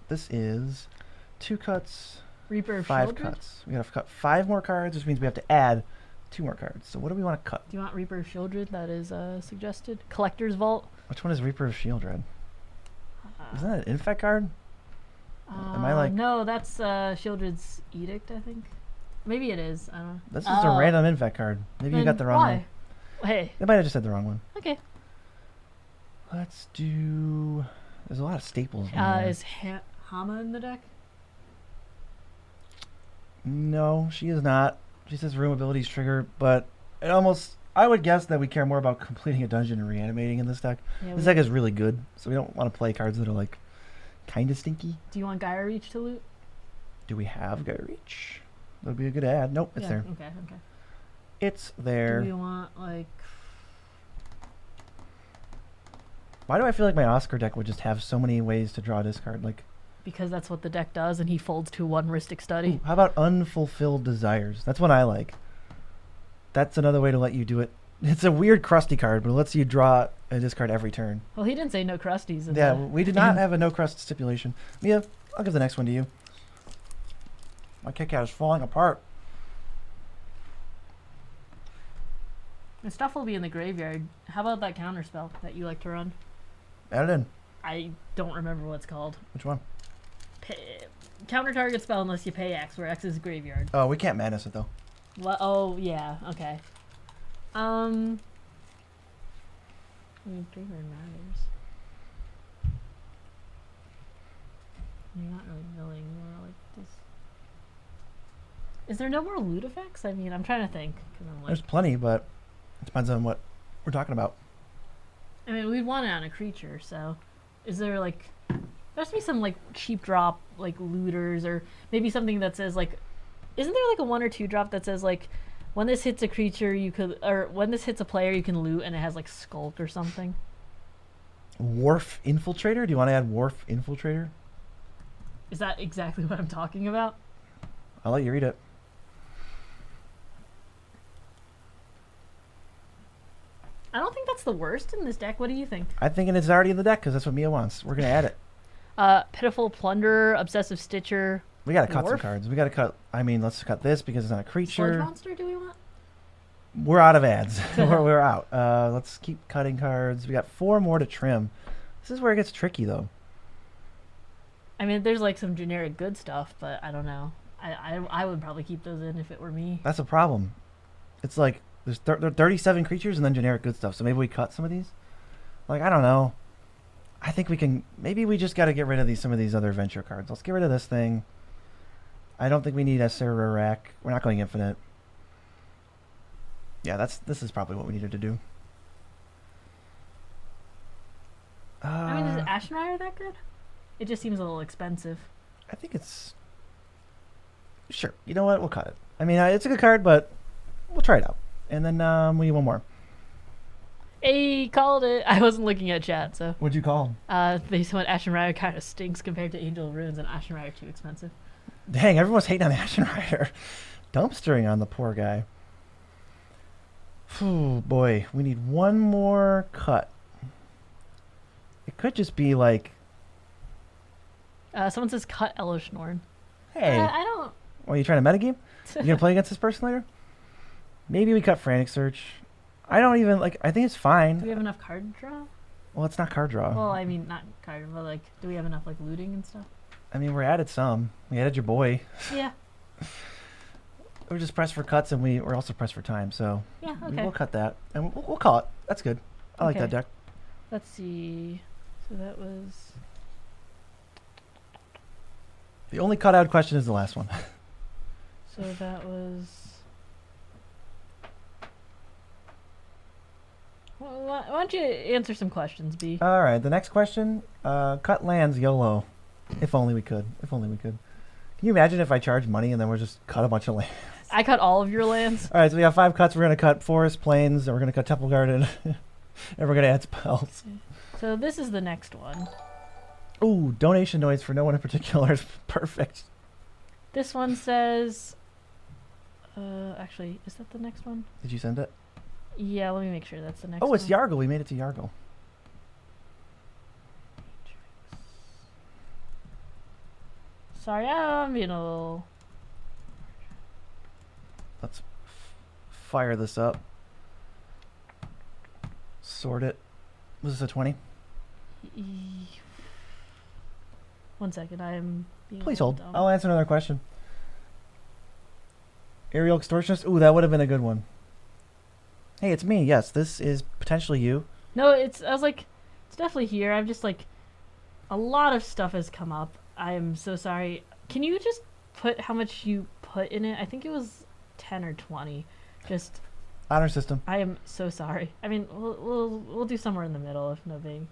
This is 2 cuts, Reaper of 5 Shieldred? cuts. We got to cut 5 more cards, which means we have to add 2 more cards. So what do we want to cut? Do you want Reaper of Shieldred? That is suggested. Collector's Vault. Which one is Reaper of Shieldred? Isn't that an infect card? Am I like... No, that's Shieldred's Edict, I think. Maybe it is. I don't know. That's just a random infect card. Maybe you got the wrong one. Hey. They might have just said the wrong one. Okay. Let's do... There's a lot of staples in there. Is Hama in the deck? No, she is not. She says room abilities trigger, but it almost... I would guess that we care more about completing a dungeon and reanimating in this deck. Yeah, This deck is really good, so we don't want to play cards that are like kind of stinky. Do you want Gaia Reach to loot? Do we have Gaia Reach? That would be a good ad. Nope, it's there. Okay. It's there. Do we want like... Why do I feel like my Oscar deck would just have so many ways to draw a discard? Like, because that's what the deck does, and he folds to 1 Rhystic Study. ooh, how about Unfulfilled Desires? That's one I like. That's another way to let you do it. It's a weird crusty card, but it lets you draw a discard every turn. Well, he didn't say no crusties. Yeah, we did not have a no crust stipulation. Mia, I'll give the next one to you. My Kit Kat is falling apart. The stuff will be in the graveyard. How about that counter spell that you like to run? Add it in. I don't remember what it's called. Which one? Counter target spell unless you pay X, where X is graveyard. Oh, we can't madness it though. What? Oh, yeah. Okay. Graveyard matters. You're not really milling more like this. Is there no more loot effects? I mean, I'm trying to think. 'Cause I'm like, There's plenty, but it depends on what we're talking about. I mean, we'd want it on a creature, so is there like... There has to be some like cheap drop, like looters, or maybe something that says like... Isn't there like a 1 or 2 drop that says like, when this hits a creature, you could... Or when this hits a player, you can loot, and it has like Skulk or something? Wharf Infiltrator? Do you want to add Wharf Infiltrator? Is that exactly what I'm talking about? I'll let you read it. I don't think that's the worst in this deck. What do you think? I think it's already in the deck because that's what Mia wants. We're going to add it. Pitiful Plunderer, Obsessive Stitcher. We got to cut some Dwarf? cards. We got to cut. I mean, let's cut this because it's not a Sludge creature. Monster, do we want? We're out of ads. we're out. Let's keep cutting cards. We got 4 more to trim. This is where it gets tricky, though. I mean, there's like some generic good stuff, but I don't know. I would probably keep those in if it were me. That's a problem. It's like there's 37 creatures and then generic good stuff. So maybe we cut some of these. Like, I don't know. I think we can. Maybe we just got to get rid of some of these other adventure cards. Let's get rid of this thing. I don't think we need a Surrak. We're not going infinite. Yeah, this is probably what we needed to do. I mean, is Ashenrider that good? It just seems a little expensive. I think it's... Sure. You know what? We'll cut it. I mean, it's a good card, but we'll try it out. And then we need one more. Hey, called it. I wasn't looking at chat, so. What'd you call him? They said Ashenrider kind of stinks compared to Angel of Runes, and Ashenrider too expensive. Dang, everyone's hating on Ashenrider. Dumpstering on the poor guy. Phew, boy. We need one more cut. It could just be like... Someone says cut Elishnorn. Hey. I don't... Are you trying to metagame? You gonna play against this person later? Maybe we cut Frantic Search. I don't even, like, I think it's fine. Do we have enough card draw? Well, it's not card draw. Well, I mean, not card, but like, do we have enough like looting and stuff? I mean, we added some. We added your boy. Yeah. We're just pressed for cuts, and we're also pressed for time, so Yeah, okay. we'll cut that. And we'll call it. That's good. I like that Okay. deck. Let's see. So that was... The only cut-out question is the last one. So that was... Well, why don't you answer some questions, B? All right, the next question. Cut lands YOLO. If only we could. If only we could. Can you imagine if I charge money and then we're just cut a bunch of land? I cut all of your lands. All right, so we have 5 cuts. We're going to cut Forest, Plains, and we're going to cut Temple Garden. And we're going to add spells. So this is the next one. Ooh, donation noise for no one in particular is perfect. This one says... actually, is that the next one? Did you send it? Yeah, let me make sure that's the next Oh, one. it's Yargle. We made it to Yargle. Sorry, I'm being a little... Let's fire this up. Sort it. Was this a 20? One second, I am being Please a hold. little dumb. I'll answer another question. Aerial Extortionist? Ooh, that would have been a good one. Hey, it's me. Yes, this is potentially you. No, I was like, it's definitely here. I'm just like, a lot of stuff has come up. I am so sorry. Can you just put how much you put in it? I think it was 10 or 20. Just, Honor system. I am so sorry. I mean, we'll do somewhere in the middle if no big.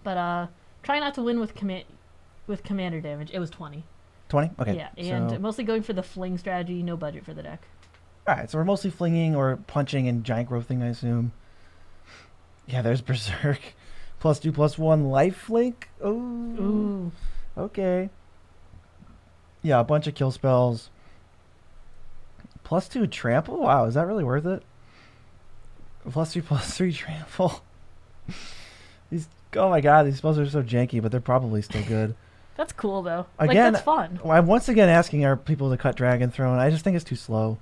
But try not to win with commander damage. It was 20. 20? Okay. Yeah, and so, mostly going for the fling strategy. No budget for the deck. alright, so we're mostly flinging or punching and giant growthing, I assume. Yeah, there's Berserk. +2/+1 lifelink. Oh. Ooh. Okay. Yeah, a bunch of kill spells. +2 trample? Wow, is that really worth it? +3/+3 trample. These, oh my god, these spells are so janky, but they're probably still good. That's cool though. Again, like that's fun. I'm once again asking our people to cut Dragon Throne. I just think it's too slow.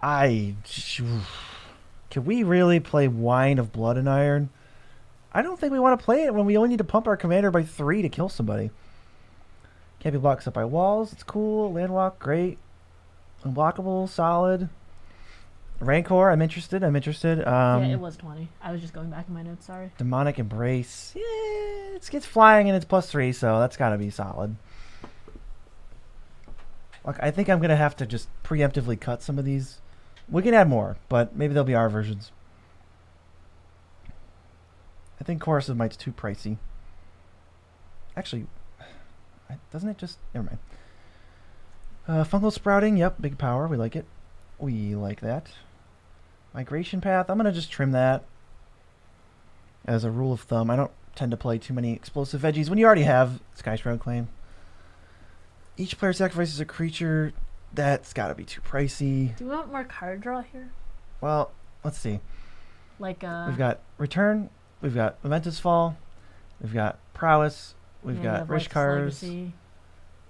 Can we really play Wine of Blood and Iron? I don't think we want to play it when we only need to pump our commander by 3 to kill somebody. Can't be blocked up by walls. It's cool. Landwalk, great. Unblockable, solid. Rancor, I'm interested. Yeah, it was 20. I was just going back in my notes, sorry. Demonic Embrace. Yeah, it gets flying and it's +3, so that's got to be solid. Look, I think I'm going to have to just preemptively cut some of these. We can add more, but maybe they'll be our versions. I think Chorus of Might's too pricey. Actually, doesn't it just... Never mind. Fungal Sprouting, yep, big power. We like it. We like that. Migration Path, I'm going to just trim that as a rule of thumb. I don't tend to play too many explosive veggies when you already have Sky Shroud Claim. Each player sacrifices a creature. That's got to be too pricey. Do we want more card draw here? Well, let's see. Like We've got Return. We've got Momentous Fall. We've got Prowess. We've got Rishkars.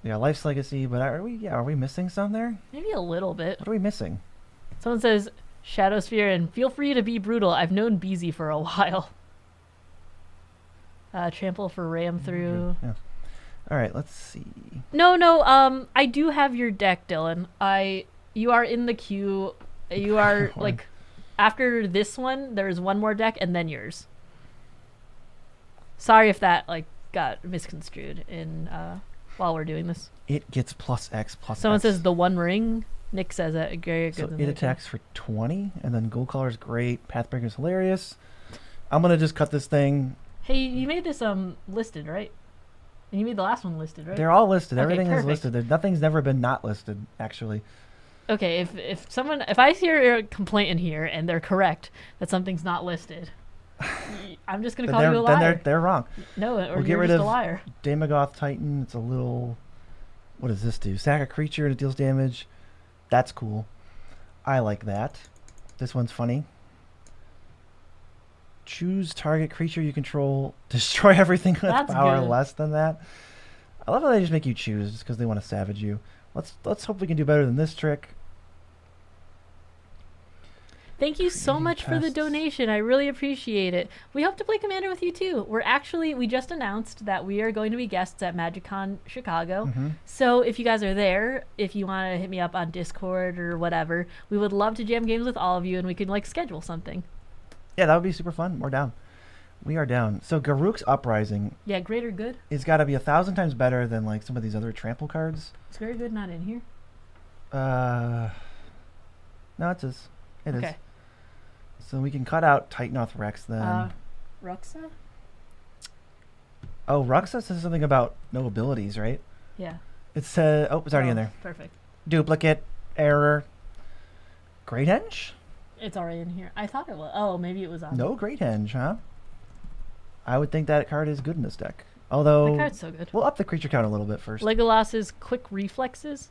Yeah, Life's Legacy. But are we missing some there? Maybe a little bit. What are we missing? Someone says Shadow Sphere and feel free to be brutal. I've known Beezy for a while. Trample for Ram Through. Yeah. All right, let's see. No. I do have your deck, Dylan. You are in the queue. You are like after this one. There's one more deck and then yours. Sorry if that got misconstrued in while we're doing this. It gets +X +X. Someone says the One Ring. Nick says that. So it attacks for 20, and then Gold Collar's great. Pathbreaker's hilarious. I'm gonna just cut this thing. Hey, you made this listed, right? And you made the last one listed, right? They're all listed. Okay, Everything perfect. is listed. Nothing's never been not listed, actually. Okay, if I hear a complaint in here and they're correct that something's not listed, I'm just gonna call you a liar. Then they're wrong. No, or We'll get you're rid just of a liar. Daemogoth Titan. It's a little. What does this do? Sack a creature and it deals damage. That's cool. I like that. This one's funny. Choose target creature you control. Destroy everything with That's power good. less than that. I love how they just make you choose just because they want to savage you. Let's hope we can do better than this trick. Thank you so Creating much for the pests. donation. I really appreciate it. We hope to play Commander with you too. We just announced that we are going to be guests at MagicCon Chicago. Mm-hmm. So if you guys are there, if you want to hit me up on Discord or whatever, we would love to jam games with all of you and we could schedule something. Yeah, that would be super fun. We're down. We are down. So Garruk's Uprising Yeah, Greater Good. is got to be 1,000 times better than some of these other trample cards. Is Greater Good not in here? No, it is. It is. Okay. So we can cut out Titanoth Rex then. Ruxa? Oh, Ruxa says something about no abilities, right? Yeah. It says, it's already in there. Perfect. Duplicate, error. Great Henge? It's already in here. I thought it was. Oh, maybe it was on. No Great Henge, huh? I would think that card is good in this deck. Although, The card's so good. we'll up the creature count a little bit first. Legolas's Quick Reflexes.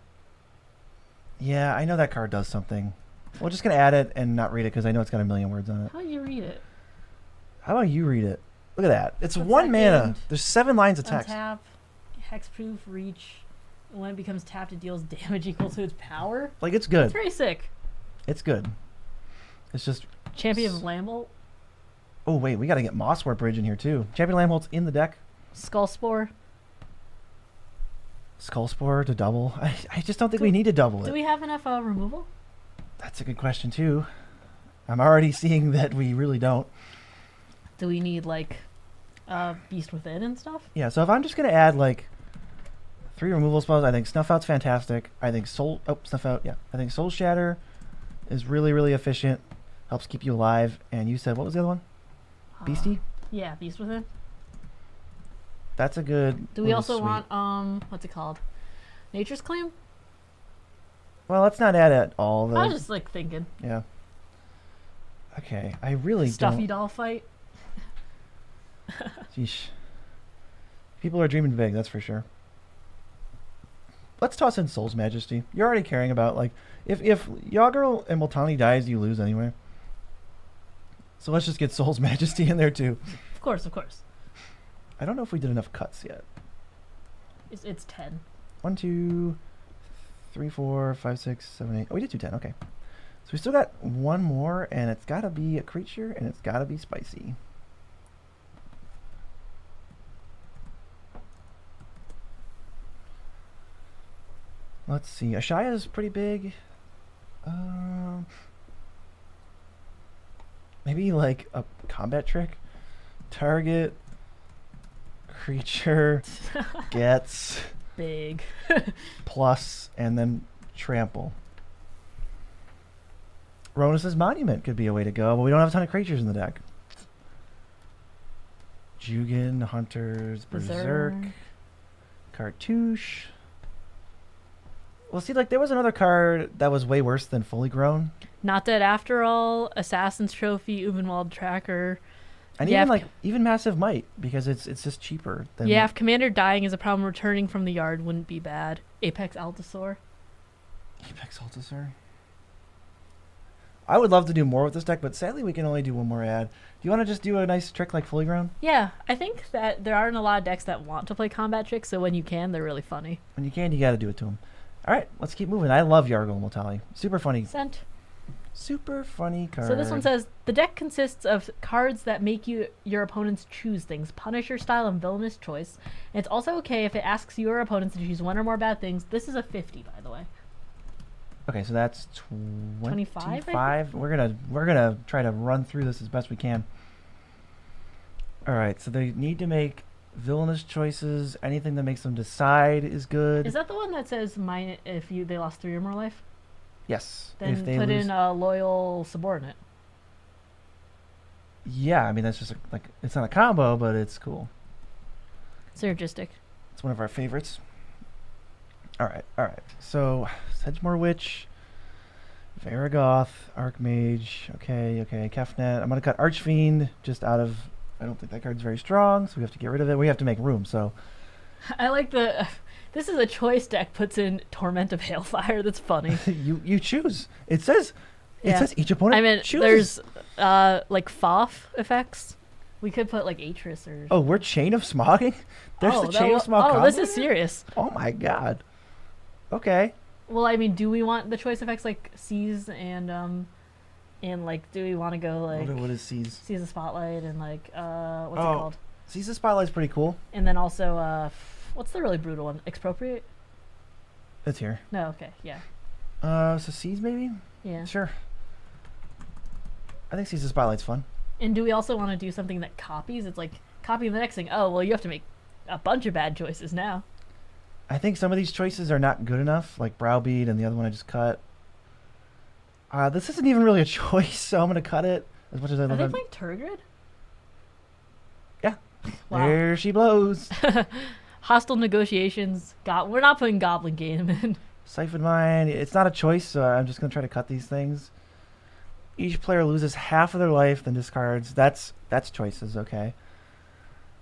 Yeah, I know that card does something. We're just going to add it and not read it because I know it's got a million words on it. How do you read it? How about you read it? Look at that. It's One 1 mana. second. There's 7 lines of text. Untap, hexproof, reach. When it becomes tapped, it deals damage equal to its power. It's It's good. very sick. It's good. It's just... Champion of Lambolt, Oh, wait. We got to get Mosswart Bridge in here, too. Champion Lamholt's in the deck. Skullspore. Skullspore to double. I just don't think we need to double Do it. we have enough removal? That's a good question, too. I'm already seeing that we really don't. Do we need Beast Within and stuff? Yeah, so if I'm just going to add 3 removal spells, I think Snuff Out's fantastic. I think Snuff Out, yeah. I think Soul Shatter is really, really efficient. Helps keep you alive. And you said, what was the other one? Beastie? Yeah, Beast Within. That's a good... Do we little also suite. want what's it called? Nature's Claim? Well, let's not add it all. I was just thinking. Yeah. Okay, I really Stuffy don't... doll fight. Sheesh. People are dreaming big, that's for sure. Let's toss in Soul's Majesty. You're already caring about, if Yargle and Multani dies, you lose anyway. So let's just get Soul's Majesty in there, too. Of course, of course. I don't know if we did enough cuts yet. It's 10. 1, 2, 3, 4, 5, 6, 7, 8. Oh, we did do 10. Okay. So we still got one more, and it's got to be a creature, and it's got to be spicy. Let's see. Ashaya is pretty big. Maybe a combat trick. Target creature gets Big. plus and then trample. Ronus's Monument could be a way to go, but we don't have a ton of creatures in the deck. Jugan, Hunters, Berserk, Cartouche. Well, see, there was another card that was way worse than Fully Grown. Not Dead After All, Assassin's Trophy, Ubenwald Tracker, And Yeah, even Massive Might, because it's just cheaper than Yeah, if Commander dying is a problem, returning from the yard wouldn't be bad. Apex Altasaur. Apex Altasaur. I would love to do more with this deck, but sadly we can only do one more ad. Do you want to just do a nice trick like Fully Grown? Yeah, I think that there aren't a lot of decks that want to play combat tricks, so when you can, they're really funny. When you can, you got to do it to them. All right, let's keep moving. I love Yargle and Multani. Super funny. Sent. Super funny card. So this one says, the deck consists of cards that make your opponents choose things, Punisher style and Villainous Choice. And it's also okay if it asks your opponents to choose one or more bad things. This is a 50, by the way. Okay, so that's 25. We're gonna try to run through this as best we can. All right, so they need to make villainous choices. Anything that makes them decide is good. Is that the one that says if they lost 3 or more life? Yes. Then if they put lose, in a loyal subordinate. Yeah, I mean that's just it's not a combo, but it's cool. Synergistic. It's one of our favorites. All right. So, Sedgemoor Witch, Varagoth, Archmage. Okay. Kefnet. I'm gonna cut Archfiend just out of. I don't think that card's very strong, so we have to get rid of it. We have to make room. So, I like the. This is a choice deck. Puts in Torment of Hailfire. That's funny. you choose. It says each opponent. I mean, chooses. there's like FOF effects. We could put like Atris or. Oh, we're Chain of Smogging. There's the Chain of Smog. Oh, combo this is here? serious. Oh my god. Okay. Well, I mean, do we want the choice effects like Seize and like, do we want to go like What is Seize? Seize the Spotlight and like what's it called? Seize the Spotlight's pretty cool. And then also what's the really brutal one? Expropriate? It's here. No, okay, yeah. So Seize maybe? Yeah. Sure. I think Seize the Spotlight's fun. And do we also want to do something that copies? It's like copying the next thing. Oh, well, you have to make a bunch of bad choices now. I think some of these choices are not good enough, like Browbeat and the other one I just cut. This isn't even really a choice, so I'm going to cut it as much as I love it. Are they playing Turgid? Yeah. Wow. There she blows. Hostile Negotiations. We're not putting Goblin Game in. Siphon Mine. It's not a choice, so I'm just going to try to cut these things. Each player loses half of their life, then discards. That's choices, okay.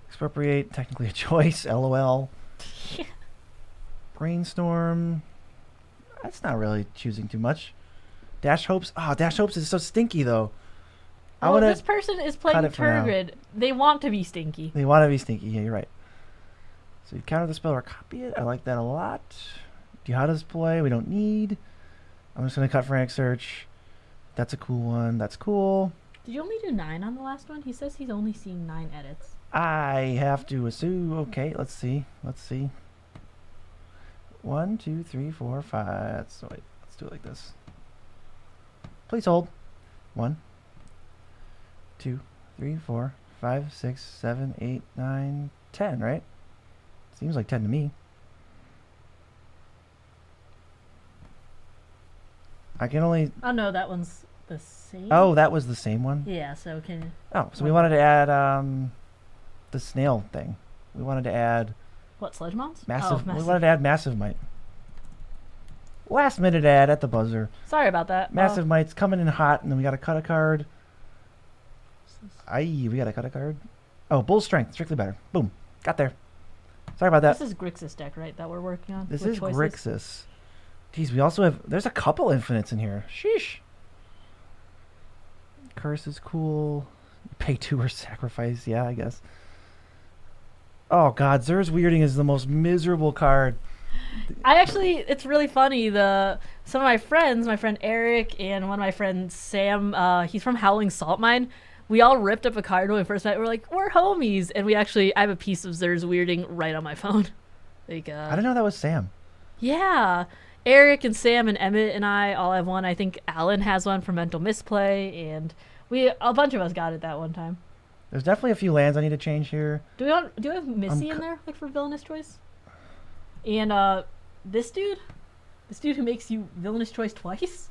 Expropriate, technically a choice, LOL. Brainstorm. That's not really choosing too much. Dash Hopes. Dash Hopes is so stinky, though. Well, this person is playing Turgid. They want to be stinky. They want to be stinky. Yeah, you're right. So you counter the spell or copy it. I like that a lot. Jihada's play. We don't need. I'm just going to cut Frantic Search. That's a cool one. That's cool. Did you only do 9 on the last one? He says he's only seeing 9 edits. I have to assume. Okay, let's see. 1, 2, 3, 4, 5. So wait, let's do it like this. Please hold. 1, 2, 3, 4, 5, 6, 7, 8, 9, 10, right? Seems like 10 to me. I can only... Oh, no, that one's the same. Oh, that was the same one? Yeah, so can... Oh, so we wanted to add the snail thing. We wanted to add... What, Sledge Mounts? Massive. Oh, We wanted to add Massive Might. Last minute ad at the buzzer. Sorry about that. Massive Might's coming in hot, and then we got to cut a card. We got to cut a card. Oh, Bull Strength, strictly better. Boom. Got there. Sorry about that. This is Grixis deck, right, that we're working on? This with is choices? Grixis. Geez, we also have... There's a couple infinites in here. Sheesh. Curse is cool. Pay 2 or sacrifice. Yeah, I guess. Oh, God. Zur's Weirding is the most miserable card. It's really funny. Some of my friends, my friend Eric and one of my friends Sam, he's from Howling Salt Mine. We all ripped up a card when we first met. We're like, we're homies. And I have a piece of Zur's Weirding right on my phone. Like, I didn't know that was Sam. Yeah. Eric and Sam and Emmett and I all have one. I think Alan has one for Mental Misplay. And a bunch of us got it that one time. There's definitely a few lands I need to change here. Do we have Missy in there, like for Villainous Choice? And this dude who makes you Villainous Choice twice,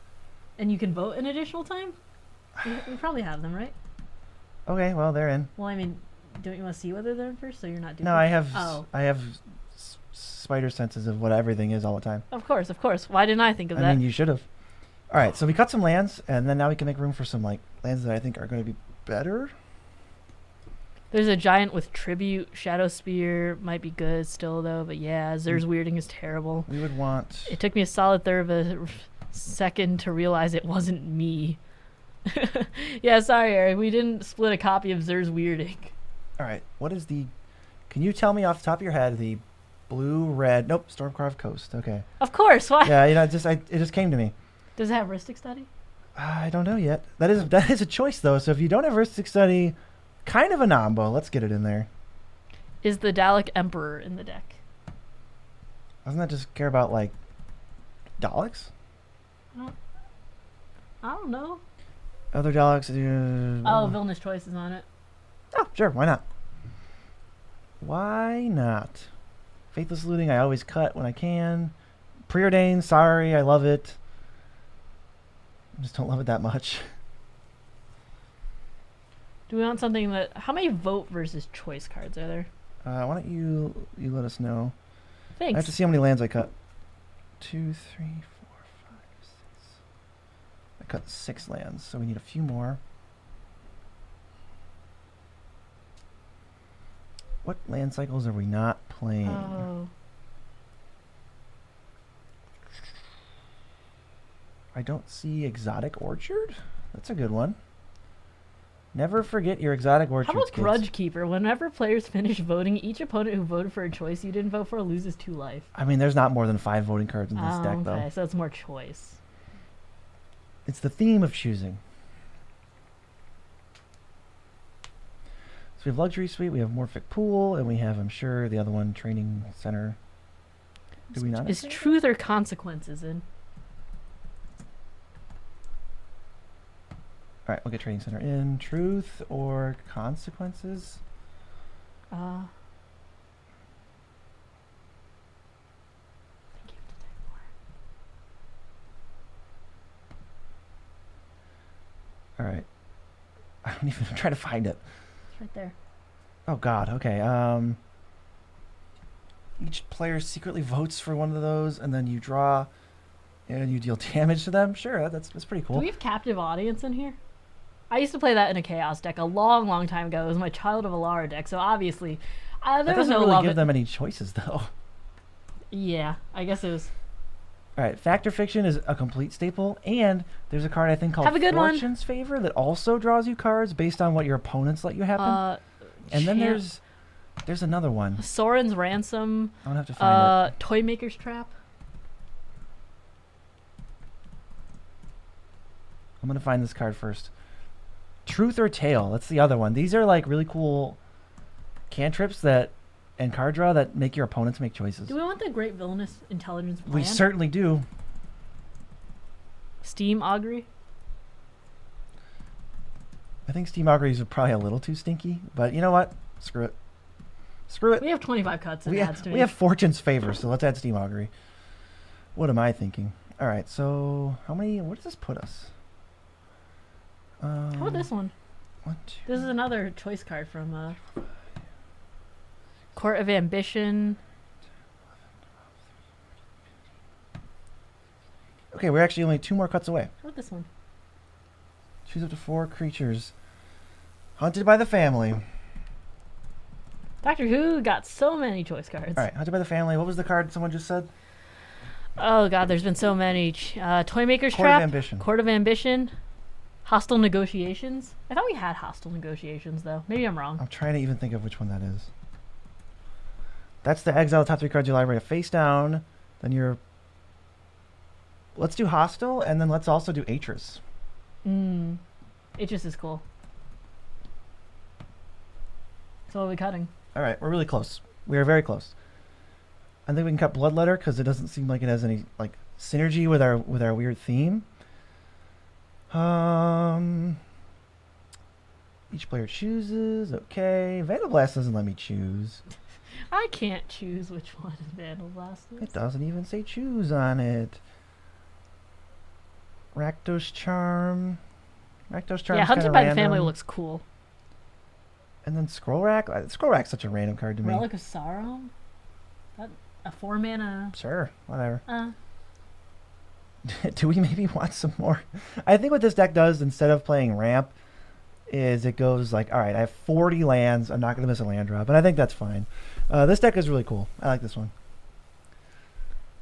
and you can vote an additional time? We probably have them, right? Okay, well, they're in. Well, I mean, don't you want to see whether they're in first, so you're not doing No, I have spider senses of what everything is all the time. Of course. Why didn't I think of that? I mean, you should have. All right, so we cut some lands, and then now we can make room for some like lands that I think are going to be better. There's a giant with tribute. Shadow Spear might be good still, though. But yeah, Zer's weirding is terrible. We would want... It took me a solid third of a second to realize it wasn't me. Yeah, sorry, Eric. We didn't split a copy of Zer's weirding. All right. What is the... Can you tell me off the top of your head the blue-red... Nope, Stormcarved Coast. Okay. Of course. Why? Yeah, you know, it just came to me. Does it have Rhystic Study? I don't know yet. That is a choice, though. So if you don't have Rhystic Study, kind of a nombo. Let's get it in there. Is the Dalek Emperor in the deck? Doesn't that just care about, like, Daleks? I don't know. Other Daleks... Oh, Villainous Choice is on it. Oh, sure. Why not? Why not? Faithless Looting, I always cut when I can. Preordained, sorry. I love it. I just don't love it that much. Do we want something that... How many vote versus choice cards are there? Why don't you let us know? Thanks. I have to see how many lands I cut. 2, 3, 4, 5, 6. I cut 6 lands, so we need a few more. What land cycles are we not playing? Oh. I don't see Exotic Orchard. That's a good one. Never forget your Exotic Orchards, How about kids. Grudge Keeper? Whenever players finish voting, each opponent who voted for a choice you didn't vote for loses 2 life. I mean, there's not more than 5 voting cards in this deck, though. Okay, so it's more choice. It's the theme of choosing. So we have Luxury Suite, we have Morphic Pool, and we have, I'm sure, the other one, Training Center. Do we not? Is Truth or Consequences in? All right, we'll get Training Center in. Truth or Consequences? I think you have to type more. All right. I don't even... I'm trying to find it. It's right there. Oh, God. Okay. Each player secretly votes for one of those, and then you draw, and you deal damage to them. Sure, that's pretty cool. Do we have Captive Audience in here? I used to play that in a Chaos deck a long, long time ago. It was my Child of Alara deck, so obviously there That was doesn't no really love. give them any choices, though. Yeah, I guess it was. All right, Fact or Fiction is a complete staple, and there's a card I think called Have a good one. Fortune's Favor that also draws you cards based on what your opponents let you happen. And then there's another one. Soren's Ransom. I don't have to find it. Toymaker's Trap. I'm gonna find this card first. Truth or Tale. That's the other one. These are like really cool cantrips and card draw that make your opponents make choices. Do we want the Great Villainous Intelligence Plan? We certainly do. Steam Augury. I think Steam Auguries are probably a little too stinky, but you know what? Screw it. Screw it. We have 25 cuts. We have Fortune's Favor, so let's add Steam Augury. What am I thinking? All right, so how many? Where does this put us? How about this one? 1, 2. This is another choice card from Court of Ambition. Okay, we're actually only 2 more cuts away. How about this one? Choose up to 4 creatures. Hunted by the Family. Doctor Who got so many choice cards. All right, Hunted by the Family. What was the card someone just said? Oh god, there's been so many. Toymaker's Court Trap. of Ambition. Court of Ambition. Hostile Negotiations. I thought we had Hostile Negotiations though. Maybe I'm wrong. I'm trying to even think of which one that is. That's the exile the top 3 cards of your library face down. Then you're... Let's do Hostile, and then let's also do Atris. It just is cool. So what are we cutting? All right, we're really close. We are very close. I think we can cut Bloodletter because it doesn't seem like it has any like synergy with our weird theme. Each player chooses. Okay, Vandalblast doesn't let me choose. I can't choose which one Vandal Blast is. It doesn't even say choose on it. Rakdos Charm. Rakdos Charm. Yeah, Hunted by the Family looks cool. And then Scroll Rack. Scroll Rack's such a random card to me. Relic of Sauron. That a 4-mana. Sure, whatever. Do we maybe want some more? I think what this deck does, instead of playing ramp, is it goes like, all right, I have 40 lands. I'm not going to miss a land drop, and I think that's fine. This deck is really cool. I like this one.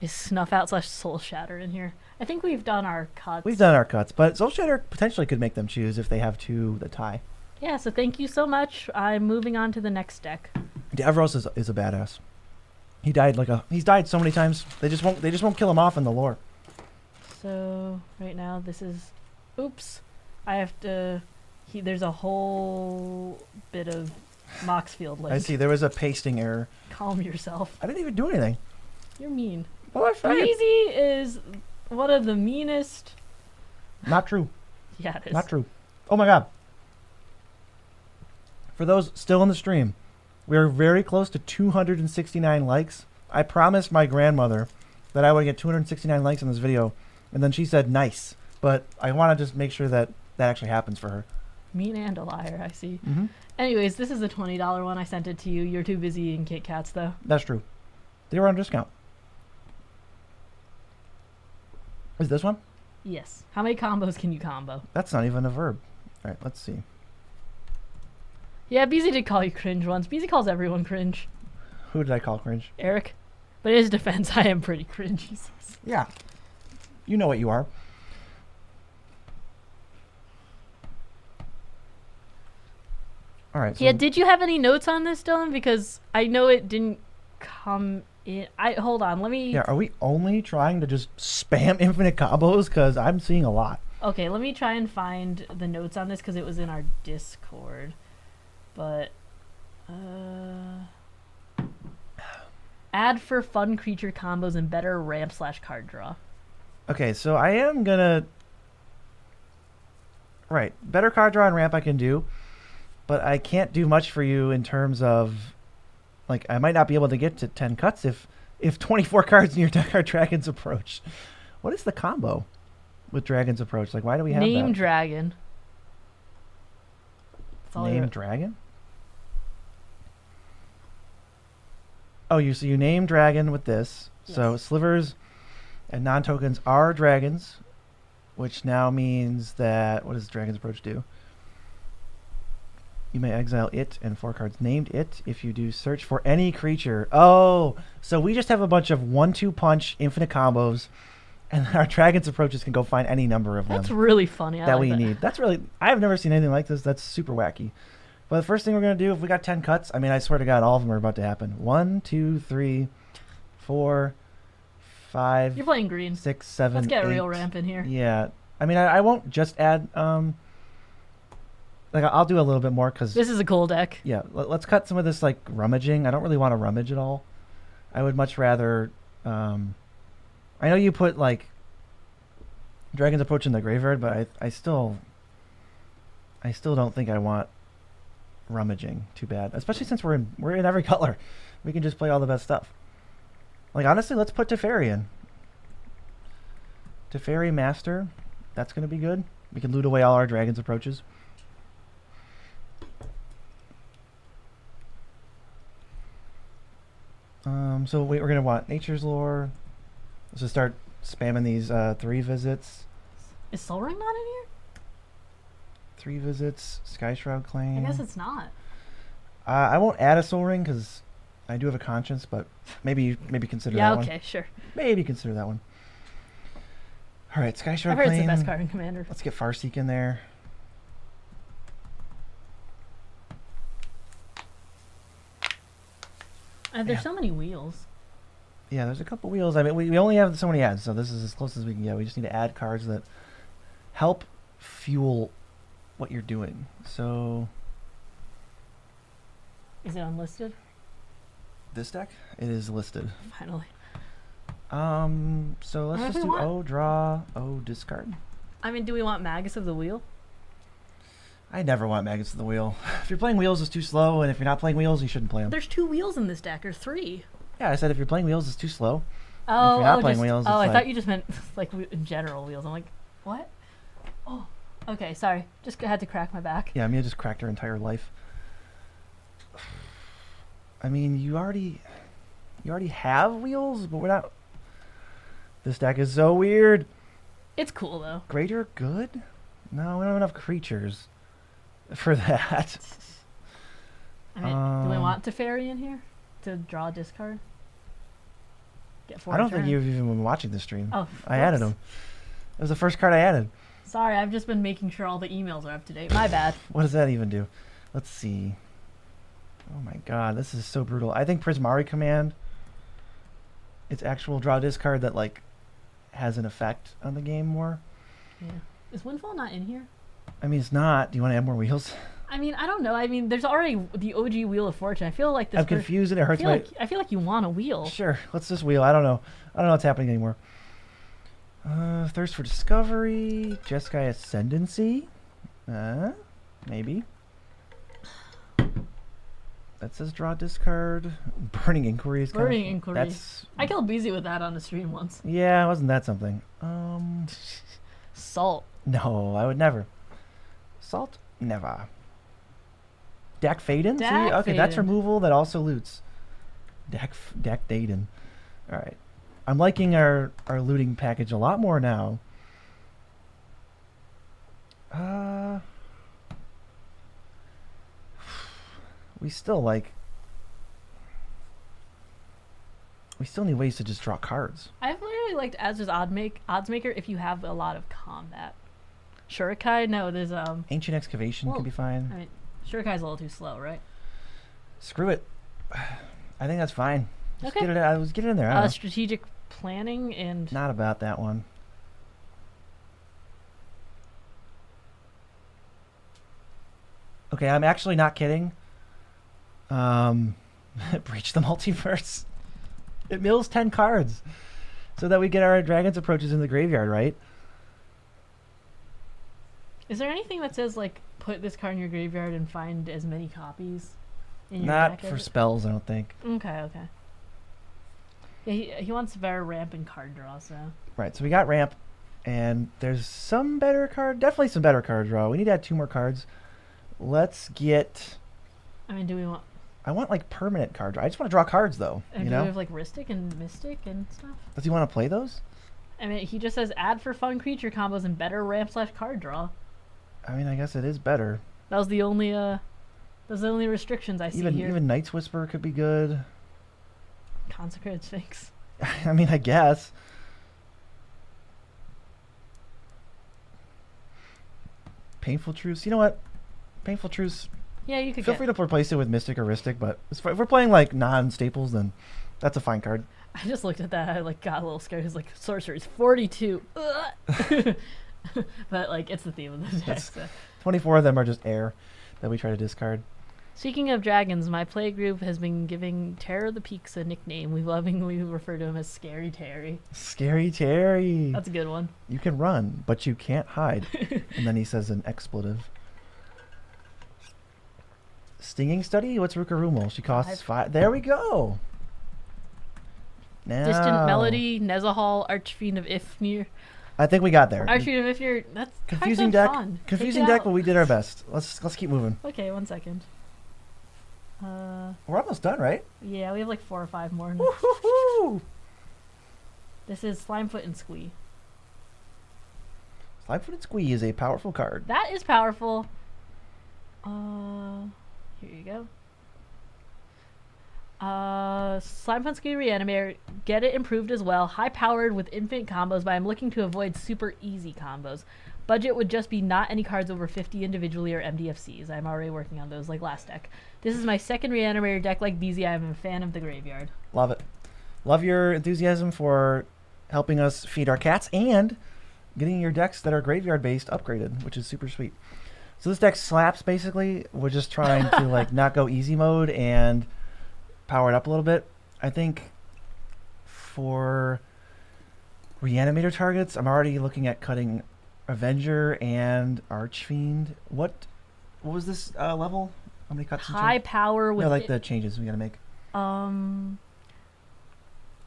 Is Snuff Out / Soul Shatter in here? I think we've done our cuts. We've done our cuts, but Soul Shatter potentially could make them choose if they have 2 that tie. Yeah, so thank you so much. I'm moving on to the next deck. Davros is a badass. He's died so many times. They just won't kill him off in the lore. So right now this is, oops, I have to. There's a whole bit of Moxfield link. I see. There was a pasting error. Calm yourself. I didn't even do anything. You're mean. Well, that's fine. Beezy is one of the meanest. Not true. Yeah, it is. Not true. Oh my god. For those still in the stream, we're very close to 269 likes. I promised my grandmother that I would get 269 likes on this video, and then she said nice. But I want to just make sure that that actually happens for her. Mean and a liar, I see. Mm-hmm. Anyways, this is a $20 one. I sent it to you. You're too busy eating Kit Kats, though. That's true. They were on discount. Is this one? Yes. How many combos can you combo? That's not even a verb. All right, let's see. Yeah, Beezy did call you cringe once. Beezy calls everyone cringe. Who did I call cringe? Eric. But in his defense, I am pretty cringe, he says. Yeah. You know what you are. All right. So Yeah, did you have any notes on this, Dylan? Because I know it didn't come in. Hold on, let me... Yeah, are we only trying to just spam infinite combos? Because I'm seeing a lot. Okay, let me try and find the notes on this because it was in our Discord. But... add for fun creature combos and better ramp / card draw. Okay, so I am going to... Right, better card draw and ramp I can do. But I can't do much for you in terms of... Like, I might not be able to get to 10 cuts if 24 cards in your deck are Dragon's Approach. What is the combo with Dragon's Approach? Like, why do we have Name that? Dragon. That's all I Name wrote. Dragon? Oh, so you name Dragon with this. Yes. So slivers and non-tokens are dragons, which now means that... What does Dragon's Approach do? You may exile it and 4 cards named it. If you do, search for any creature. Oh, so we just have a bunch of 1-2 punch infinite combos, and our Dragon's Approaches can go find any number of them. That's really funny. I that like we that. need. That's really... I've never seen anything like this. That's super wacky. But the first thing we're going to do, if we got 10 cuts, I mean, I swear to God, all of them are about to happen. 1, 2, 3, 4, 5, You're playing green. 6, 7, Let's get 8. a real ramp in here. Yeah. I mean, I won't just add... Like, I'll do a little bit more because... This is a cool deck. Yeah, let's cut some of this, like, rummaging. I don't really want to rummage at all. I would much rather... I know you put, like, Dragon's Approach in the graveyard, but I still don't think I want rummaging too bad. Especially since we're in every color. We can just play all the best stuff. Like, honestly, let's put Teferi in. Teferi Master. That's going to be good. We can loot away all our Dragon's Approaches. So we're going to want Nature's Lore. Let's just start spamming these 3 visits. Is Sol Ring not in here? 3 visits. Sky Shroud Claim. I guess it's not. I won't add a Soul Ring because I do have a conscience, but maybe consider that one. Yeah, okay, sure. Maybe consider that one. All right, Sky I've Shroud heard Claim. it's the best card in Commander. Let's get Farseek in there. There's so many wheels. Yeah, there's a couple wheels. I mean, we only have so many ads, so this is as close as we can get. We just need to add cards that help fuel what you're doing. So... Is it unlisted? This deck? It is listed. Finally. So let's just do O, draw, O, discard. I mean, do we want Magus of the Wheel? I never want Magus of the Wheel. If you're playing wheels, it's too slow, and if you're not playing wheels, you shouldn't play them. There's 2 wheels in this deck, or 3. Yeah, I said if you're playing wheels, it's too slow. Oh, if you're not playing wheels, I it's thought like... you just meant like in general wheels. I'm like, what? Oh, okay, sorry. Just had to crack my back. Yeah, Mia just cracked her entire life. I mean, you already have wheels, but we're not... This deck is so weird. It's cool though. Greater good? No, we don't have enough creatures. for that. I mean, do we want Teferi in here to draw a discard? Get 4 I don't turn? think you've even been watching the stream. Oh, I added him. It was the first card I added. Sorry, I've just been making sure all the emails are up to date. My bad. What does that even do? Let's see. Oh my god, this is so brutal. I think Prismari Command, it's actual draw discard that like has an effect on the game more. Yeah. Is Windfall not in here? I mean, it's not. Do you want to add more wheels? I mean, I don't know. I mean, there's already the OG Wheel of Fortune. I feel like this. I'm confused and it hurts my... I feel like you want a wheel. Sure, let's just wheel. I don't know. I don't know what's happening anymore. Thirst for Discovery. Jeskai Ascendancy. Maybe. That says draw discard. Burning Inquiry is kind Burning of... Inquiry. That's... I killed Beezy with that on the stream once. Yeah, wasn't that something? Salt. No, I would never. Salt? Never. Dak Faden? See? Dak Okay, that's Faden. removal that also loots. Dak Daden. Alright. I'm liking our looting package a lot more now. We still need ways to just draw cards. I've literally liked Azra's Oddsmaker if you have a lot of combat. Shurikai? No, there's Ancient Excavation well, can be fine. I mean, Shurikai's a little too slow, right? Screw it. I think that's fine. Just Okay. get it in there. I don't know. Strategic planning and Not about that one. Okay, I'm actually not kidding. Breach the Multiverse. It mills 10 cards so that we get our Dragon's Approaches in the graveyard, right? Is there anything that says like put this card in your graveyard and find as many copies in your Not deck for as it- spells, I don't think. Okay. Yeah, he wants better ramp and card draw, so Right, so we got ramp, and there's some better card, definitely some better card draw. We need to add 2 more cards. Let's get... I mean, do we want? I want like permanent card draw. I just want to draw cards though. And You do we know? have like Ristic and Mystic and stuff? Does he want to play those? I mean, he just says add for fun creature combos and better ramp / card draw. I mean, I guess it is better. That was the only those are the only restrictions I see here. Even Night's Whisper could be good. Consecrated Sphinx. I mean, I guess. Painful Truce. You know what? Painful Truce. Yeah, you could Feel free to replace it with Mystic or Ristic, but if we're playing like non-staples, then that's a fine card. I just looked at that. I like got a little scared. It's like sorceries 42. Ugh. But like it's the theme of the deck. That's- So. 24 of them are just air that we try to discard. Speaking of dragons, my play group has been giving Terror of the Peaks a nickname. We lovingly refer to him as Scary Terry. Scary Terry. That's a good one. You can run, but you can't hide. And then he says an expletive. Stinging Study? What's Rukarumel? She costs 5. There we go. Now, Distant Melody, Nezahal, Archfiend of Ifnir. I think we got there. Archfiend of Ifnir, that's Confusing kind of deck. fun. Confusing Take it deck, out. but we did our best. Let's keep moving. Okay, 1 second. We're almost done, right? Yeah, we have like 4 or 5 more. Woo-hoo-hoo! This is Slimefoot and Squee. Slimefoot and Squee is a powerful card. That is powerful. Here you go. Slimefoot and Squee Reanimator. Get it improved as well. High powered with infinite combos, but I'm looking to avoid super easy combos. Budget would just be not any cards over 50 individually or MDFCs. I'm already working on those like last deck. This is my second Reanimator deck like Beezy. I'm a fan of the graveyard. Love it. Love your enthusiasm for helping us feed our cats and getting your decks that are graveyard based upgraded, which is super sweet. So this deck slaps basically. We're just trying to like not go easy mode and power it up a little bit. I think for Reanimator targets, I'm already looking at cutting Avenger and Archfiend. What was this level? How many cuts? High power with No, like the changes we gotta make.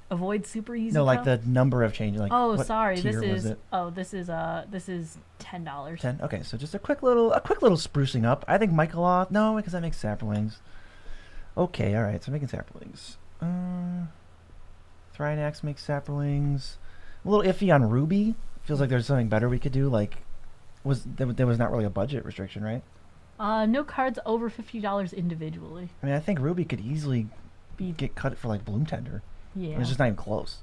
Avoid super easy. No, like the number of changes. Like oh, what sorry. tier This was is it? this is $10. 10. Okay, so just a quick little sprucing up. I think Michaeloth. No, because that makes saplings. Okay, all right. So making saplings. Thrynax makes saplings. A little iffy on Ruby. Feels like there's something better we could do. Like, there was not really a budget restriction, right? No cards over $50 individually. I mean, I think Ruby could easily Be get cut for like Bloom Tender. yeah. It's just not even close.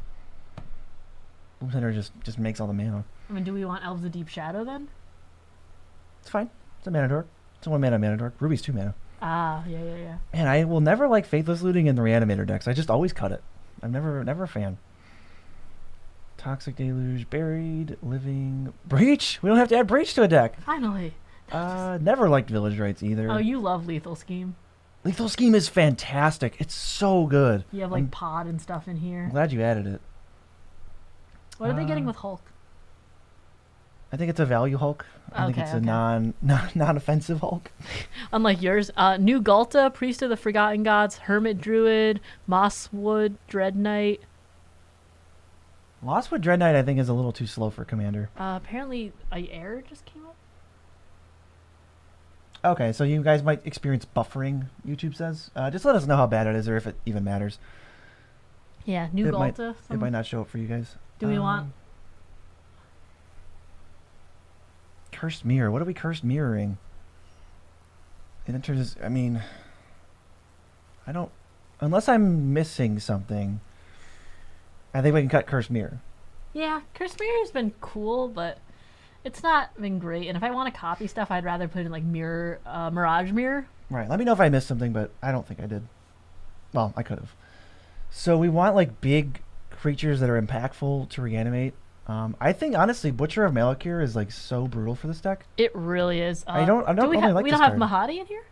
Bloom Tender just makes all the mana. I mean, do we want Elves of Deep Shadow then? It's fine. It's a mana dork. It's a 1 mana mana dork. Ruby's 2 mana. Ah, yeah. Man, I will never like Faithless Looting in the Reanimator decks. I just always cut it. I'm never a fan. Toxic Deluge, Buried, Living, Breach. We don't have to add Breach to a deck. Finally. Never liked Village Rites either. Oh, you love Lethal Scheme. Lethal Scheme is fantastic. It's so good. You have like Pod and stuff in here. I'm glad you added it. What are they getting with Hulk? I think it's a value Hulk. I think it's a non-offensive Hulk. Unlike yours. New Galta, Priest of the Forgotten Gods, Hermit Druid, Mosswood, Dread Knight. Lostwood Dread Knight I think is a little too slow for Commander. Apparently a error just came up. Okay, so you guys might experience buffering, YouTube says. Just let us know how bad it is or if it even matters. Yeah, New Galta. It might not show up for you guys. Do we want... Cursed Mirror. What are we cursed mirroring? In terms of, I mean... I don't... Unless I'm missing something, I think we can cut Cursed Mirror. Yeah, Cursed Mirror has been cool, but it's not been great. And if I want to copy stuff, I'd rather put in like Mirage Mirror. Right. Let me know if I missed something, but I don't think I did. Well, I could have. So we want like big creatures that are impactful to reanimate. I think honestly, Butcher of Malakir is like so brutal for this deck. It really is. I don't only like we this don't have card. Mahadi in here?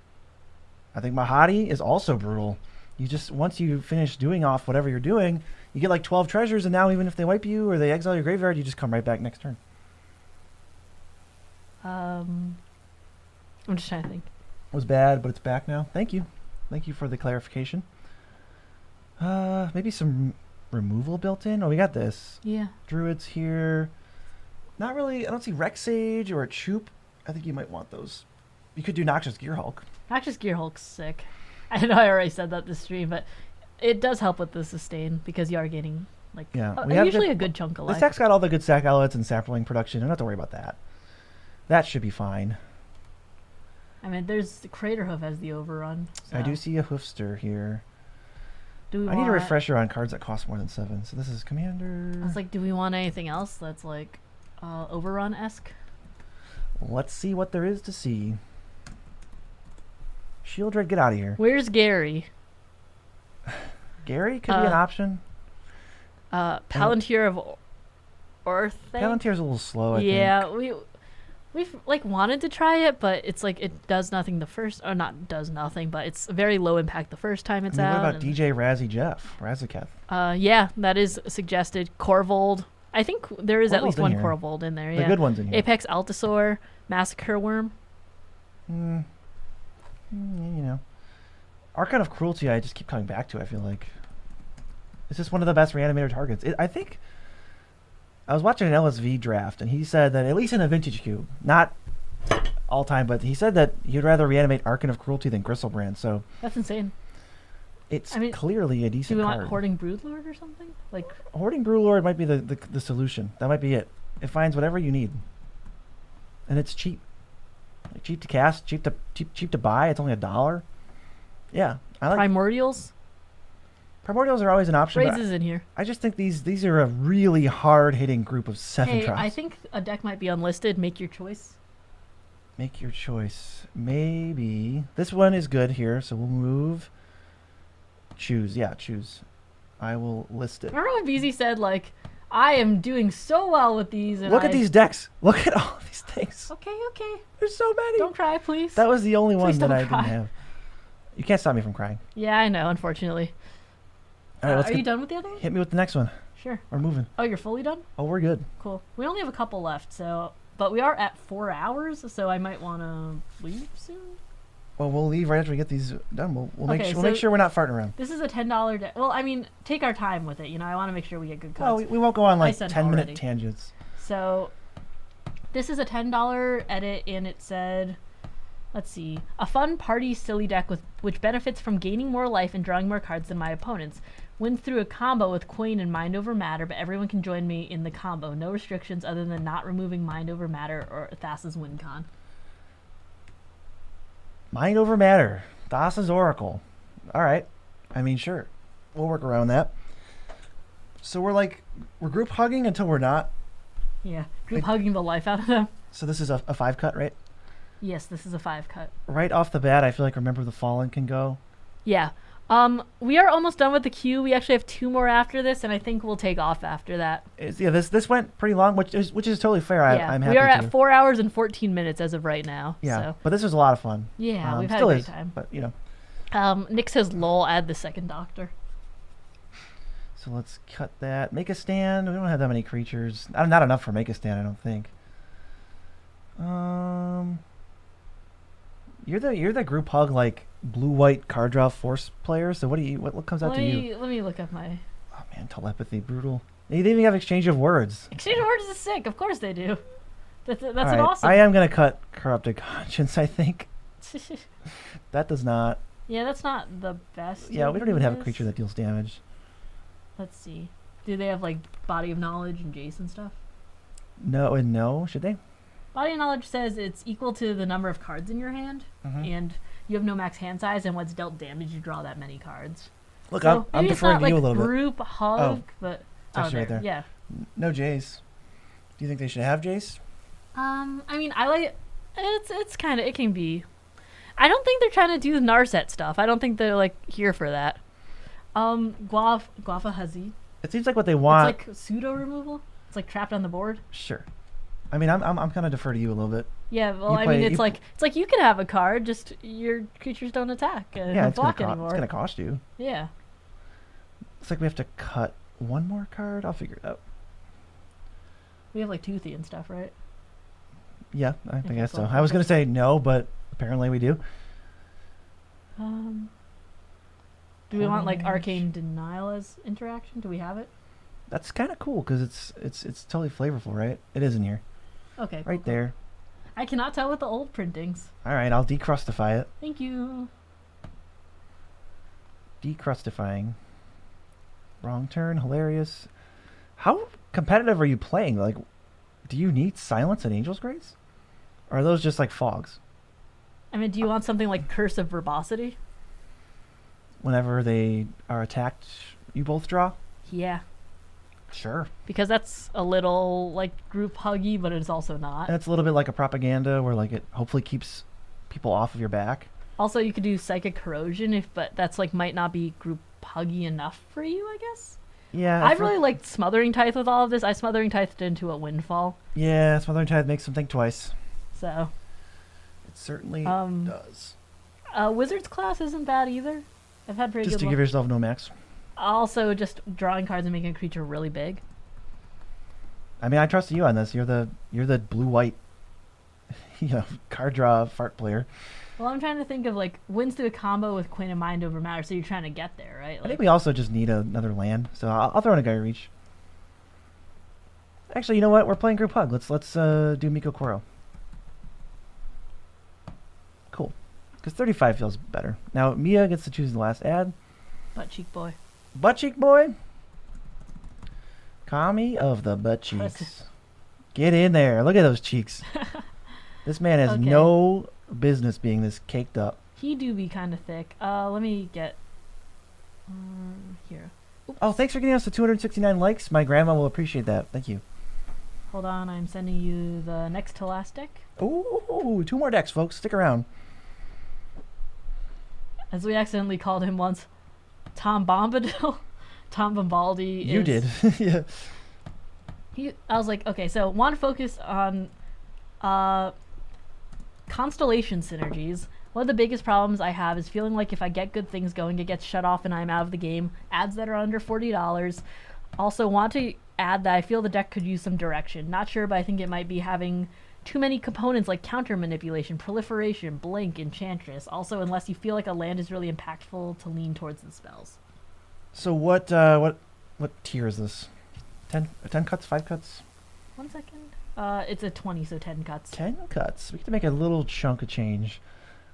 I think Mahadi is also brutal. You just once you finish doing off whatever you're doing, you get like 12 treasures, and now even if they wipe you or they exile your graveyard, you just come right back next turn. I'm just trying to think. It was bad, but it's back now. Thank you for the clarification. Maybe some removal built in. Oh, we got this. Yeah. Druids here. Not really. I don't see Rex Sage or a Choop. I think you might want those. You could do Noxious Gearhulk. Noxious Gearhulk's sick. I know I already said that this stream, but it does help with the sustain because you are getting like usually a good chunk of life. This deck's got all the good sack outlets and sapling production. You don't have to worry about that. That should be fine. I mean, there's Craterhoof as the overrun. So. I do see a Hoofster here. I need a refresher on cards that cost more than 7. So this is Commander. I was like, do we want anything else that's like overrun-esque? Let's see what there is to see. Shieldred, get out of here. Where's Gary? Gary could be an option. Palantir of Orthanc? Palantir's a little slow, I think. Yeah, we've like wanted to try it, but it's like it does nothing the first, or not does nothing, but it's very low impact the first time it's out. What about DJ Razzie Jeff? Razaketh? Yeah, that is suggested. Corvold. I think there is at least one Corvold in there. Yeah. The good ones in here. Apex Altasaur, Massacre Worm. You know, Archon of Cruelty. I just keep coming back to. I feel like it's just one of the best reanimator targets. I think. I was watching an LSV draft, and he said that at least in a Vintage Cube, not all time, but he said that he'd rather reanimate Archon of Cruelty than Gristlebrand. So that's insane. It's clearly a decent card. Do we want Hoarding Broodlord or something? Like Hoarding Broodlord might be the solution. That might be it. It finds whatever you need, and it's cheap. Like cheap to cast, cheap to buy. It's only $1. Yeah, I like Primordials. Primordials are always an option. Raids is in here. I just think these are a really hard-hitting group of 7 drops. I think a deck might be unlisted. Make your choice. Make your choice. Maybe this one is good here, so we'll move. Choose. Yeah, choose. I will list it. Remember when Beezy said, like, I am doing so well with these. And Look at these decks. Look at all these things. Okay. There's so many. Don't cry, please. That was the only Please one that I didn't have. You can't stop me from crying. Yeah, I know, unfortunately. All right, are you done with the other one? Hit me with the next one. Sure. We're moving. Oh, you're fully done? Oh, we're good. Cool. We only have a couple left, but we are at 4 hours, so I might want to leave soon. Well, we'll leave right after we get these done. We'll make sure we're not farting around. This is a $10 deck. Well, I mean, take our time with it. You know, I want to make sure we get good cuts. Well, we won't go on like 10-minute tangents. So, this is a $10 edit, and it said, let's see, a fun party silly deck which benefits from gaining more life and drawing more cards than my opponents. Wins through a combo with Queen and Mind Over Matter, but everyone can join me in the combo. No restrictions other than not removing Mind Over Matter or Thassa's Win Con. Mind over matter. Thassa's Oracle. All right. I mean, sure. We'll work around that. So we're group hugging until we're not. Yeah, group hugging the life out of them. So this is a 5 cut, right? Yes, this is a 5 cut. Right off the bat, I feel like Remember the Fallen can go. Yeah. We are almost done with the queue. We actually have 2 more after this, and I think we'll take off after that. This went pretty long, which is totally fair. Yeah, I'm happy we are to. at 4 hours and 14 minutes as of right now. Yeah, so. but this was a lot of fun. Yeah, we've had a great time. But Nick says, "Lol, add the second Doctor." So let's cut that. Make a stand. We don't have that many creatures. Not enough for make a stand, I don't think. You're the group hug like blue-white card draw force player. So what comes out to you? Let me look up my. Oh man, telepathy, brutal. They even have exchange of words. Exchange of words is sick. Of course they do. That's All an right, awesome. I am gonna cut corrupted conscience. I think that does not. Yeah, that's not the best. Yeah, we don't even have a creature that deals damage. Let's see. Do they have like Body of Knowledge and Jace and stuff? No and no. Should they? Body of Knowledge says it's equal to the number of cards in your hand, and you have no max hand size, and what's dealt damage, you draw that many cards. Look, so I'm deferring to you a little bit. Group hug, but actually right there. Yeah. No Jace. Do you think they should have Jace? I mean, I like it's kind of, it can be. I don't think they're trying to do Narset stuff. I don't think they're like here for that. Guafa Hazi. It seems like what they want. It's like pseudo removal. It's like trapped on the board. Sure. I mean, I'm kind of defer to you a little bit. Yeah, well, I mean, it's like you can have a card, just your creatures don't attack and don't block anymore. It's gonna cost you. Yeah. Looks like we have to cut one more card. I'll figure it out. We have like Toothy and stuff, right? Yeah, I guess so. I was gonna say no, but apparently we do. Do we want like Arcane Denial as interaction? Do we have it? That's kind of cool because it's totally flavorful, right? It is in here. Okay. Right there. I cannot tell with the old printings. All right, I'll decrustify it. Thank you. Decrustifying. Wrong turn. Hilarious. How competitive are you playing? Like, do you need Silence and Angel's Grace? Or are those just like fogs? I mean, do you want something like Curse of Verbosity? Whenever they are attacked, you both draw? Yeah. Sure. Because that's a little like group huggy, but it's also not. And it's a little bit like a propaganda where like it hopefully keeps people off of your back. Also, you could do Psychic Corrosion, but that's like might not be group huggy enough for you, I guess. Yeah. I really liked Smothering Tithe with all of this. I Smothering Tithed into a Windfall. Yeah, Smothering Tithe makes them think twice. So. It certainly does. Wizard's class isn't bad either. I've had pretty good luck. Just to give yourself no max. Also, just drawing cards and making a creature really big. I mean, I trust you on this. You're the blue-white, card draw fart player. Well, I'm trying to think of like wins through a combo with Queen of Mind over Matter, so you're trying to get there, right? Like, I think we also just need another land, so I'll throw in a Guy Reach. Actually, you know what? We're playing group hug. Let's do Miko Koro. Cool, because 35 feels better. Now Mia gets to choose the last ad. Butt cheek boy. Butt cheek boy. Kami of the butt cheeks. Get in there. Look at those cheeks. This man has no business being this caked up. He do be kind of thick. Let me get here. Oops. Oh, thanks for getting us to 269 likes. My grandma will appreciate that. Thank you. Hold on, I'm sending you the next to last deck. Ooh, 2 more decks, folks. Stick around. As we accidentally called him once, Tom Bombadil. Tom Bombaldi. You did. Yeah. I was like, okay, so want to focus on constellation synergies. One of the biggest problems I have is feeling like if I get good things going, it gets shut off and I'm out of the game. Ads that are under $40. Also want to add that I feel the deck could use some direction. Not sure, but I think it might be having too many components like counter manipulation, proliferation, blink, enchantress. Also, unless you feel like a land is really impactful, to lean towards the spells. So what tier is this? 10 cuts, 5 cuts? 1 second. It's a 20, so 10 cuts. 10 cuts. We have to make a little chunk of change.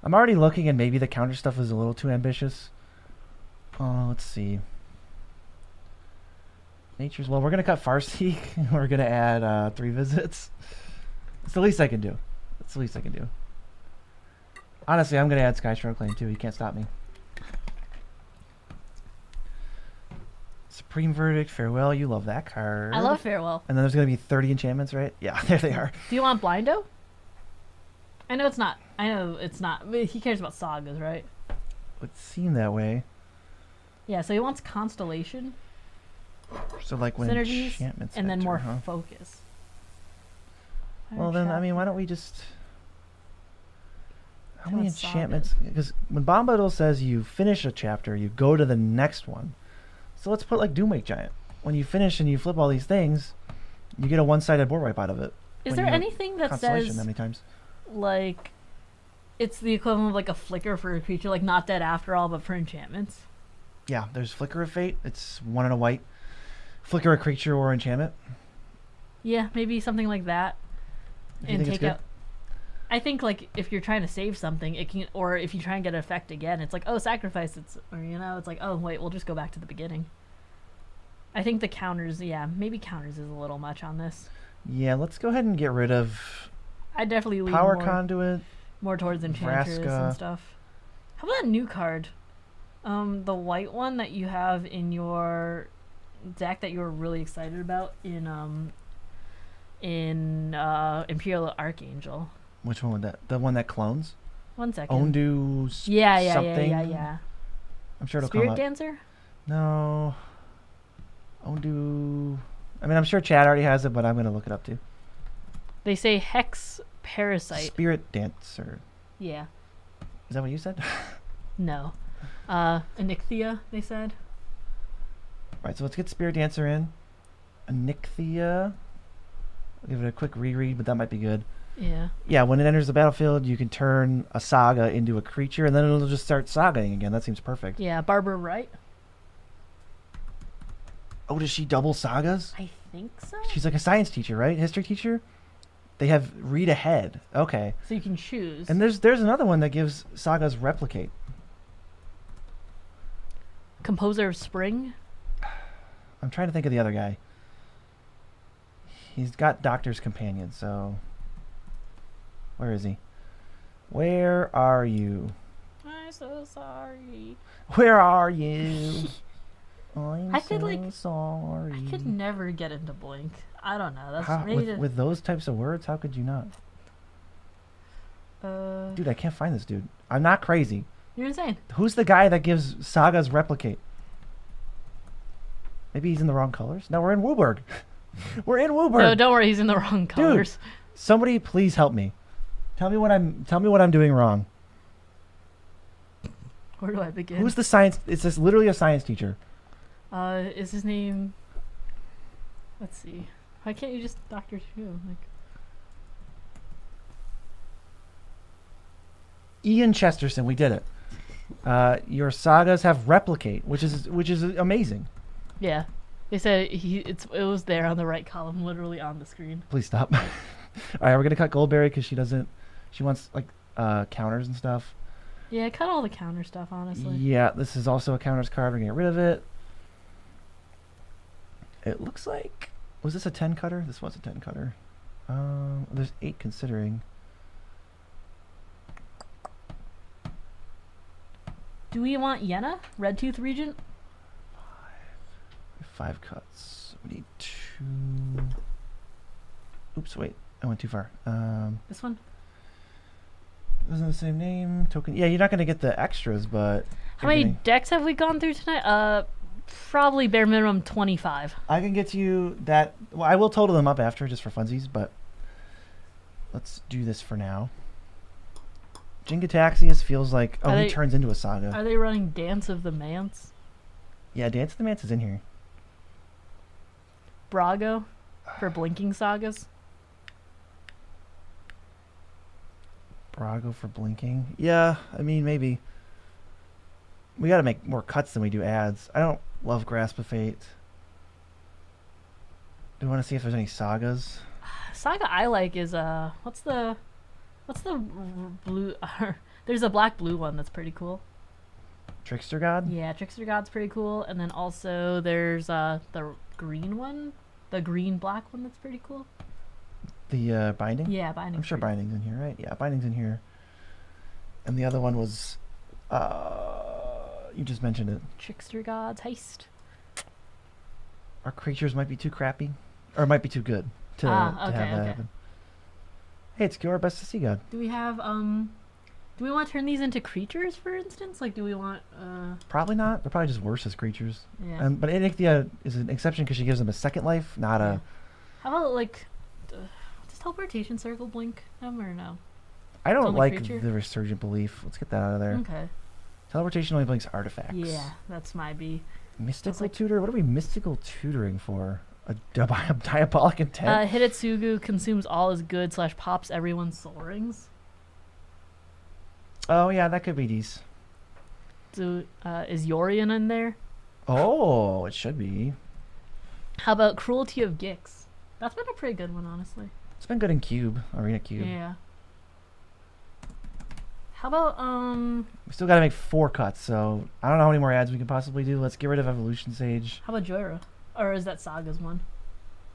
I'm already looking, and maybe the counter stuff is a little too ambitious. Let's see. Nature's, well, we're gonna cut Farseek. We're gonna add 3 visits. It's the least I can do. That's the least I can do. Honestly, I'm going to add Skystroke Lane too. You can't stop me. Supreme Verdict, Farewell. You love that card. I love Farewell. And then there's going to be 30 enchantments, right? Yeah, there they are. Do you want Blindo? I know it's not. But he cares about sagas, right? It would seem that way. Yeah, so he wants Constellation. So like when synergies, enchantments and then enter, more huh? focus. Well, then, I mean, why don't we just... How many Sagas. enchantments? Because when Bombadil says you finish a chapter, you go to the next one. So let's put like Doomwake Giant. When you finish and you flip all these things, you get a one-sided board wipe out of it. Is When there you have anything that Constellation says that many times? like it's the equivalent of like a flicker for a creature, like not dead after all, but for enchantments? Yeah, there's Flicker of Fate. It's 1 and a white. Flicker a creature or enchantment. Yeah, maybe something like that. If you think it's good? I think like if you're trying to save something, it can, or if you try and get an effect again, it's like, oh, sacrifice. It's, or it's like, oh wait, we'll just go back to the beginning. I think the counters, maybe counters is a little much on this. Yeah, let's go ahead and get rid of I definitely lean Power Conduit. more towards Enchantress Vraska. and stuff. How about a new card? The white one that you have in your deck that you were really excited about in Imperial Archangel. Which one would that? The one that clones? 1 second. Ondu Yeah. I'm sure it'll Spirit come up. Dancer? No. Ondu... I mean, I'm sure Chad already has it, but I'm going to look it up too. They say Hex Parasite. Spirit Dancer. Yeah. Is that what you said? No. Onyxia, they said. Right, so let's get Spirit Dancer in. Onyxia. I'll give it a quick reread, but that might be good. Yeah. Yeah, when it enters the battlefield, you can turn a saga into a creature, and then it'll just start sagaing again. That seems perfect. Yeah, Barbara Wright. Oh, does she double sagas? I think so. She's like a science teacher, right? History teacher? They have read ahead. Okay. So you can choose. And there's another one that gives sagas replicate. Composer of Spring. I'm trying to think of the other guy. He's got Doctor's Companion, so... Where is he? Where are you? I'm so sorry. Where are you? I'm I could, so like, sorry. I could never get into Blink. I don't know. That's How, maybe with those types of words, how could you not? Dude, I can't find this dude. I'm not crazy. You're insane. Who's the guy that gives sagas replicate? Maybe he's in the wrong colors? No, we're in Wooburg. We're in Wooburg. No, don't worry. He's in the wrong colors. Dude, somebody please help me. Tell me what I'm doing wrong. Where do I begin? Who's the science? It's just literally a science teacher. Is his name? Let's see. Why can't you just Doctor Who? Like, Ian Chesterton. We did it. Your sagas have replicate, which is amazing. yeah. They said it was there on the right column, literally on the screen. Please stop. All right, we're gonna cut Goldberry because she wants like counters and stuff. Yeah, cut all the counter stuff, honestly. Yeah, this is also a counters card. We're gonna get rid of it. It looks like, was this a 10 cutter? This was a 10 cutter. There's 8 considering. Do we want Yenna? Red Tooth Regent? 5 cuts. We need 2. Oops, wait. I went too far. This one? Isn't the same name? Token. Yeah, you're not going to get the extras, but... How many decks have we gone through tonight? Probably bare minimum 25. I can get you that... Well, I will total them up after, just for funsies, but... Let's do this for now. Jingataxius feels like... Oh, he turns into a saga. Are they running Dance of the Manse? Yeah, Dance of the Manse is in here. Brago for Blinking Sagas? Brago for Blinking? Yeah, I mean, maybe. We gotta make more cuts than we do ads. I don't love Grasp of Fate. Do you want to see if there's any sagas? Saga I like is what's the blue? There's a black-blue one that's pretty cool. Trickster God? Yeah, Trickster God's pretty cool, and then also there's the green one, the green-black one that's pretty cool. The Binding? Yeah, Binding. I'm sure Binding's in here, right? Yeah, Binding's in here. And the other one was, you just mentioned it. Trickster Gods Haste. Our creatures might be too crappy, or might be too good to have that happen. Hey, it's Kiora, best to see God. Do we have do we want to turn these into creatures, for instance? Like, do we want Probably not. They're probably just worse as creatures. Yeah. But Enigthia is an exception because she gives them a second life, not a. How about like, does teleportation circle blink them or no? I don't like creature? the resurgent belief. Let's get that out of there. Okay. Teleportation only blinks artifacts. Yeah, that's my B. Mystical tutor? What are we mystical tutoring for? A diabolic intent? Hidetsugu consumes all his good / pops everyone's soul rings. Oh yeah, that could be these. So, is Yorion in there? Oh, it should be. How about Cruelty of Gix? That's been a pretty good one, honestly. It's been good in Arena Cube. Yeah. How about, We still gotta make 4 cuts, so I don't know how many more ads we can possibly do. Let's get rid of Evolution Sage. how about Joyra? Or is that Saga's one?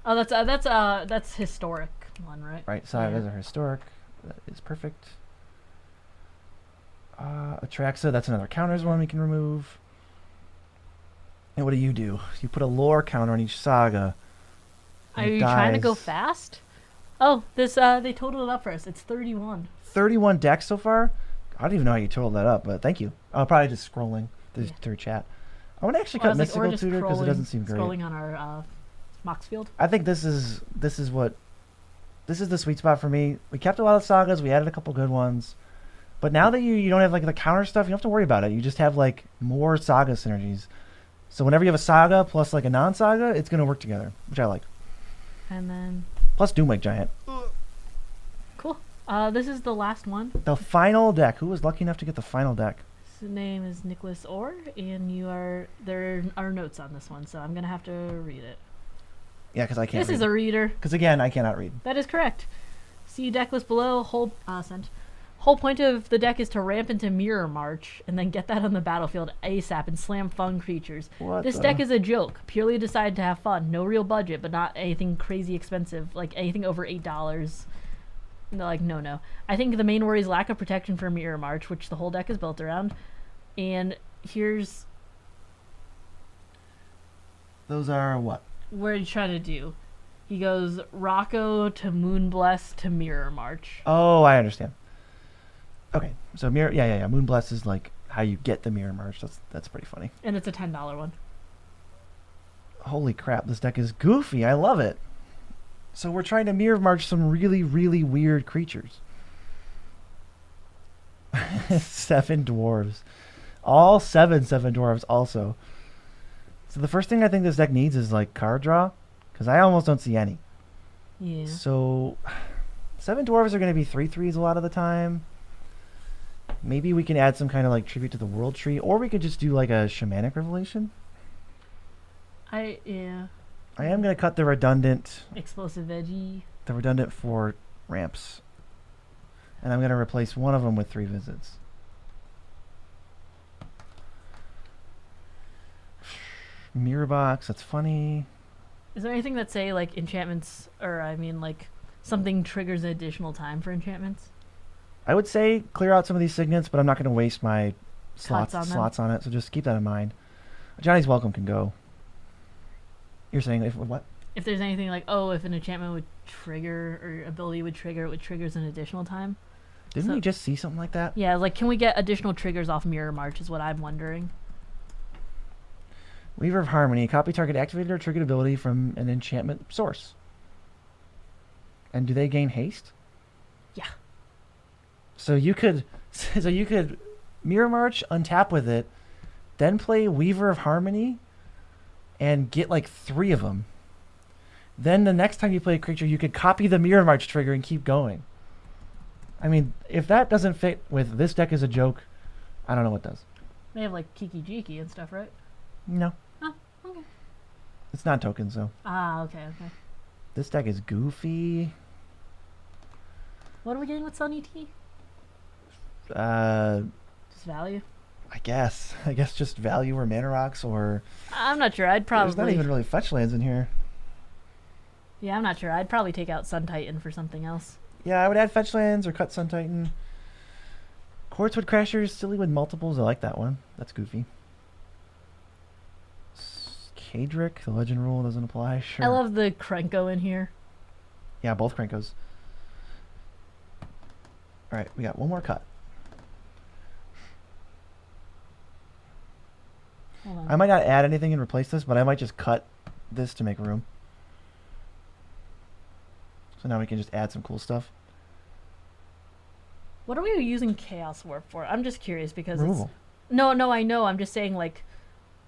Oh, that's historic one, right? Right, Sagas are historic. That is perfect. Atraxa, that's another counters one we can remove. And what do? You put a lore counter on each saga. Are you trying to go fast? Oh, this they totaled it up for us. It's 31. 31 decks so far? I don't even know how you totaled that up, but thank you. I'll probably just scrolling through chat. I want to actually cut Mystical Tutor because it doesn't seem great. Scrolling on our Mox field. I think this is the sweet spot for me. We kept a lot of sagas. We added a couple good ones. But now that you don't have like the counter stuff, you don't have to worry about it. You just have like more saga synergies. So whenever you have a saga plus like a non-saga, it's going to work together, which I like. And then... Plus Doomwake Giant. Cool. This is the last one. The final deck. Who was lucky enough to get the final deck? His name is Nicholas Orr, and there are notes on this one, so I'm going to have to read it. Yeah, because I can't This read. is a reader. Because again, I cannot read. That is correct. See deck list below. Whole point of the deck is to ramp into Mirror March and then get that on the battlefield ASAP and slam fun creatures. This deck is a joke, purely decided to have fun. No real budget, but not anything crazy expensive, like anything over $8. Like, no. I think the main worry is lack of protection for Mirror March, which the whole deck is built around. And here's... Those are what? What he's trying to do. He goes Rocco to Moonbless to Mirror March. Oh, I understand. Okay, so yeah. Moonbless is like how you get the Mirror March. That's pretty funny. And it's a $10 one. Holy crap, this deck is goofy. I love it. So we're trying to Mirror March some really, really weird creatures. 7 dwarves. All 7 dwarves also. So the first thing I think this deck needs is like card draw, because I almost don't see any. Yeah. So 7 dwarves are going to be 3/3s a lot of the time. Maybe we can add some kind of like tribute to the world tree, or we could just do like a shamanic revelation. I am going to cut the redundant explosive veggie. The redundant 4 ramps. And I'm going to replace one of them with 3 visits. Mirror box, that's funny. Is there anything that say like enchantments, or I mean like something triggers an additional time for enchantments? I would say clear out some of these signets, but I'm not going to waste my slots on it, so just keep that in mind. Johnny's Welcome can go. You're saying if what? If there's anything like, if an enchantment would trigger or ability would trigger, it triggers an additional time. Didn't we just see something like that? Yeah, like can we get additional triggers off Mirror March is what I'm wondering. Weaver of Harmony. Copy target activated or triggered ability from an enchantment source. And do they gain haste? Yeah. So you could Mirror March, untap with it, then play Weaver of Harmony, and get like 3 of them. Then the next time you play a creature, you could copy the Mirror March trigger and keep going. I mean, if that doesn't fit with this deck as a joke, I don't know what does. They have like Kiki Jiki and stuff, right? No. Oh, okay. It's not tokens, though. Okay. This deck is goofy. What are we getting with Sunny T? Just value? I guess just value or mana rocks or... I'm not sure. I'd probably... There's not even really fetch lands in here. Yeah, I'm not sure. I'd probably take out Sun Titan for something else. Yeah, I would add fetch lands or cut Sun Titan. Quartzwood Crasher is silly with multiples. I like that one. That's goofy. Kadric, the legend rule doesn't apply. Sure. I love the Krenko in here. Yeah, both Krenkos. All right, we got one more cut. Hold on. I might not add anything and replace this, but I might just cut this to make room. So now we can just add some cool stuff. What are we using Chaos Warp for? I'm just curious because Removal. No, I know. I'm just saying, like,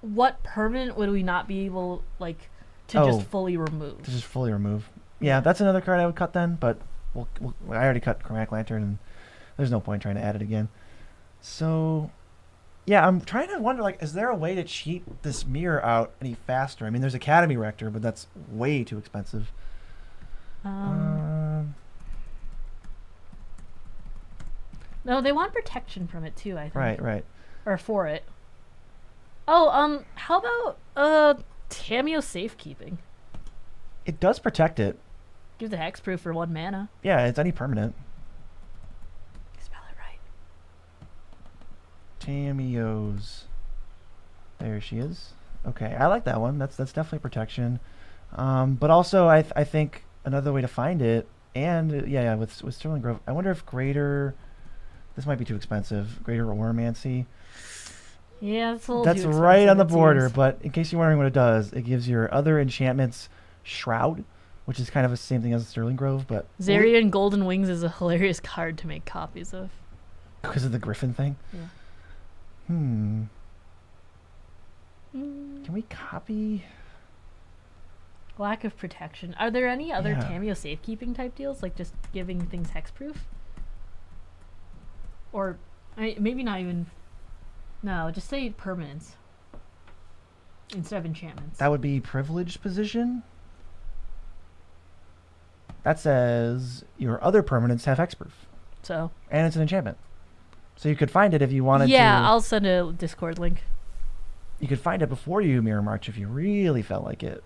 what permanent would we not be able, like, to just fully remove? To just fully remove. Yeah, that's another card I would cut then, but I already cut Chromatic Lantern, and there's no point trying to add it again. So, yeah, I'm trying to wonder, like, is there a way to cheat this mirror out any faster? I mean, there's Academy Rector, but that's way too expensive. No, they want protection from it, too, I think. Right. Or for it. Oh, how about, Tameo Safekeeping? It does protect it. Gives a hexproof for 1 mana. Yeah, it's any permanent. Spell it right. Tameos. There she is. Okay, I like that one. That's definitely protection. But also, I think another way to find it, and yeah, with Sterling Grove, I wonder if Greater... This might be too expensive. Greater Oromancy. Yeah, it's a little That's too right on the expensive, border, seems. but in case you're wondering what it does, it gives your other enchantments Shroud, which is kind of the same thing as Sterling Grove, but... Zarian Golden Wings is a hilarious card to make copies of. Because of the Griffin thing? Yeah. Can we copy... Lack of protection. Are there any other Yeah. Tameo Safekeeping type deals? Like just giving things hexproof? Or maybe not even... No, just say permanents. Instead of enchantments. That would be Privileged Position. That says your other permanents have hexproof. So. And it's an enchantment. So you could find it if you wanted to... Yeah, I'll send a Discord link. You could find it before you Mirror March if you really felt like it.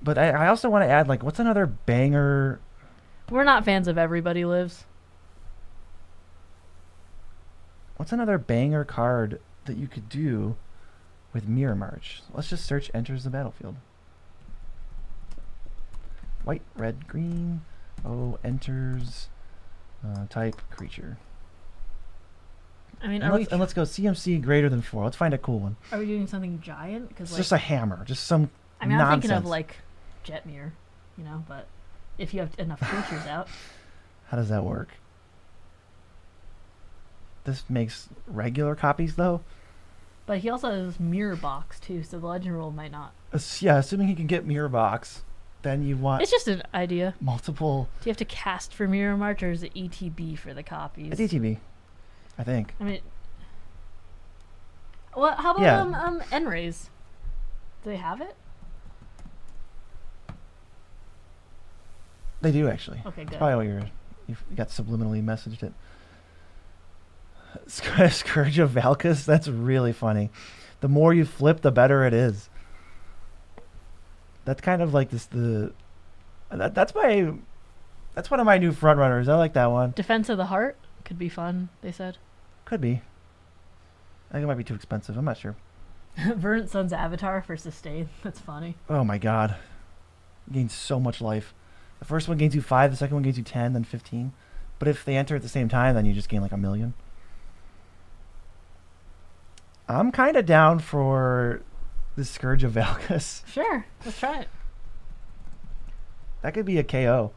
But I also want to add, like, what's another banger... We're not fans of Everybody Lives. What's another banger card that you could do with Mirror March? Let's just search Enters the Battlefield. White, red, green. Oh, enters. Type creature. I mean, And let's go CMC greater than 4. Let's find a cool one. Are we doing something giant? Because It's just a hammer. Just some I mean, nonsense. I'm thinking of like Jetmir, you know, but if you have enough creatures out. How does that work? This makes regular copies, though? But he also has Mirror Box, too, so the Legend Rule might not. Yeah, assuming he can get Mirror Box, then you want It's just an idea. multiple... Do you have to cast for Mirror March, or is it ETB for the copies? It's ETB, I think. I mean... Well, how about Yeah. Enrays? Do they have it? They do, actually. Okay, That's good. probably why you got subliminally messaged it. Scourge of Valkus, that's really funny. The more you flip, the better it is. That's kind of like this. That's one of my new front runners. I like that one. Defense of the Heart could be fun, they said. Could be. I think it might be too expensive. I'm not sure. Verdant Sun's Avatar for sustain. That's funny. Oh my god, gains so much life. The first one gains you 5. The second one gains you 10, then 15. But if they enter at the same time, then you just gain like 1,000,000. I'm kind of down for the Scourge of Valkus. Sure, let's try it. That could be a KO.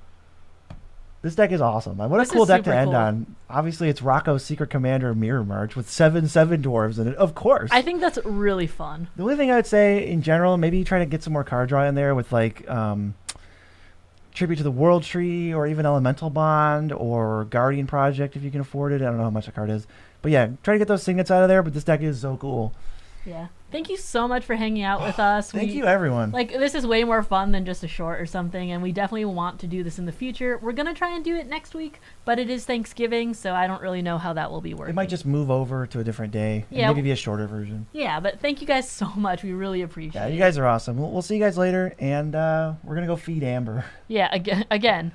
This deck is awesome. What This a cool is deck to super end cool. on. Obviously, it's Rocco's Secret Commander Mirror March with 7/7 dwarves in it. Of course. I think that's really fun. The only thing I would say in general, maybe try to get some more card draw in there with like Tribute to the World Tree or even Elemental Bond or Guardian Project if you can afford it. I don't know how much the card is. But yeah, try to get those signets out of there, but this deck is so cool. Yeah. Thank you so much for hanging out with us. Thank you, everyone. Like, this is way more fun than just a short or something, and we definitely want to do this in the future. We're going to try and do it next week, but it is Thanksgiving, so I don't really know how that will be working. It might just move over to a different day. And Yeah. maybe be a shorter version. Yeah, but thank you guys so much. We really appreciate Yeah, it. you guys are awesome. We'll see you guys later, and we're going to go feed Amber. Yeah, again.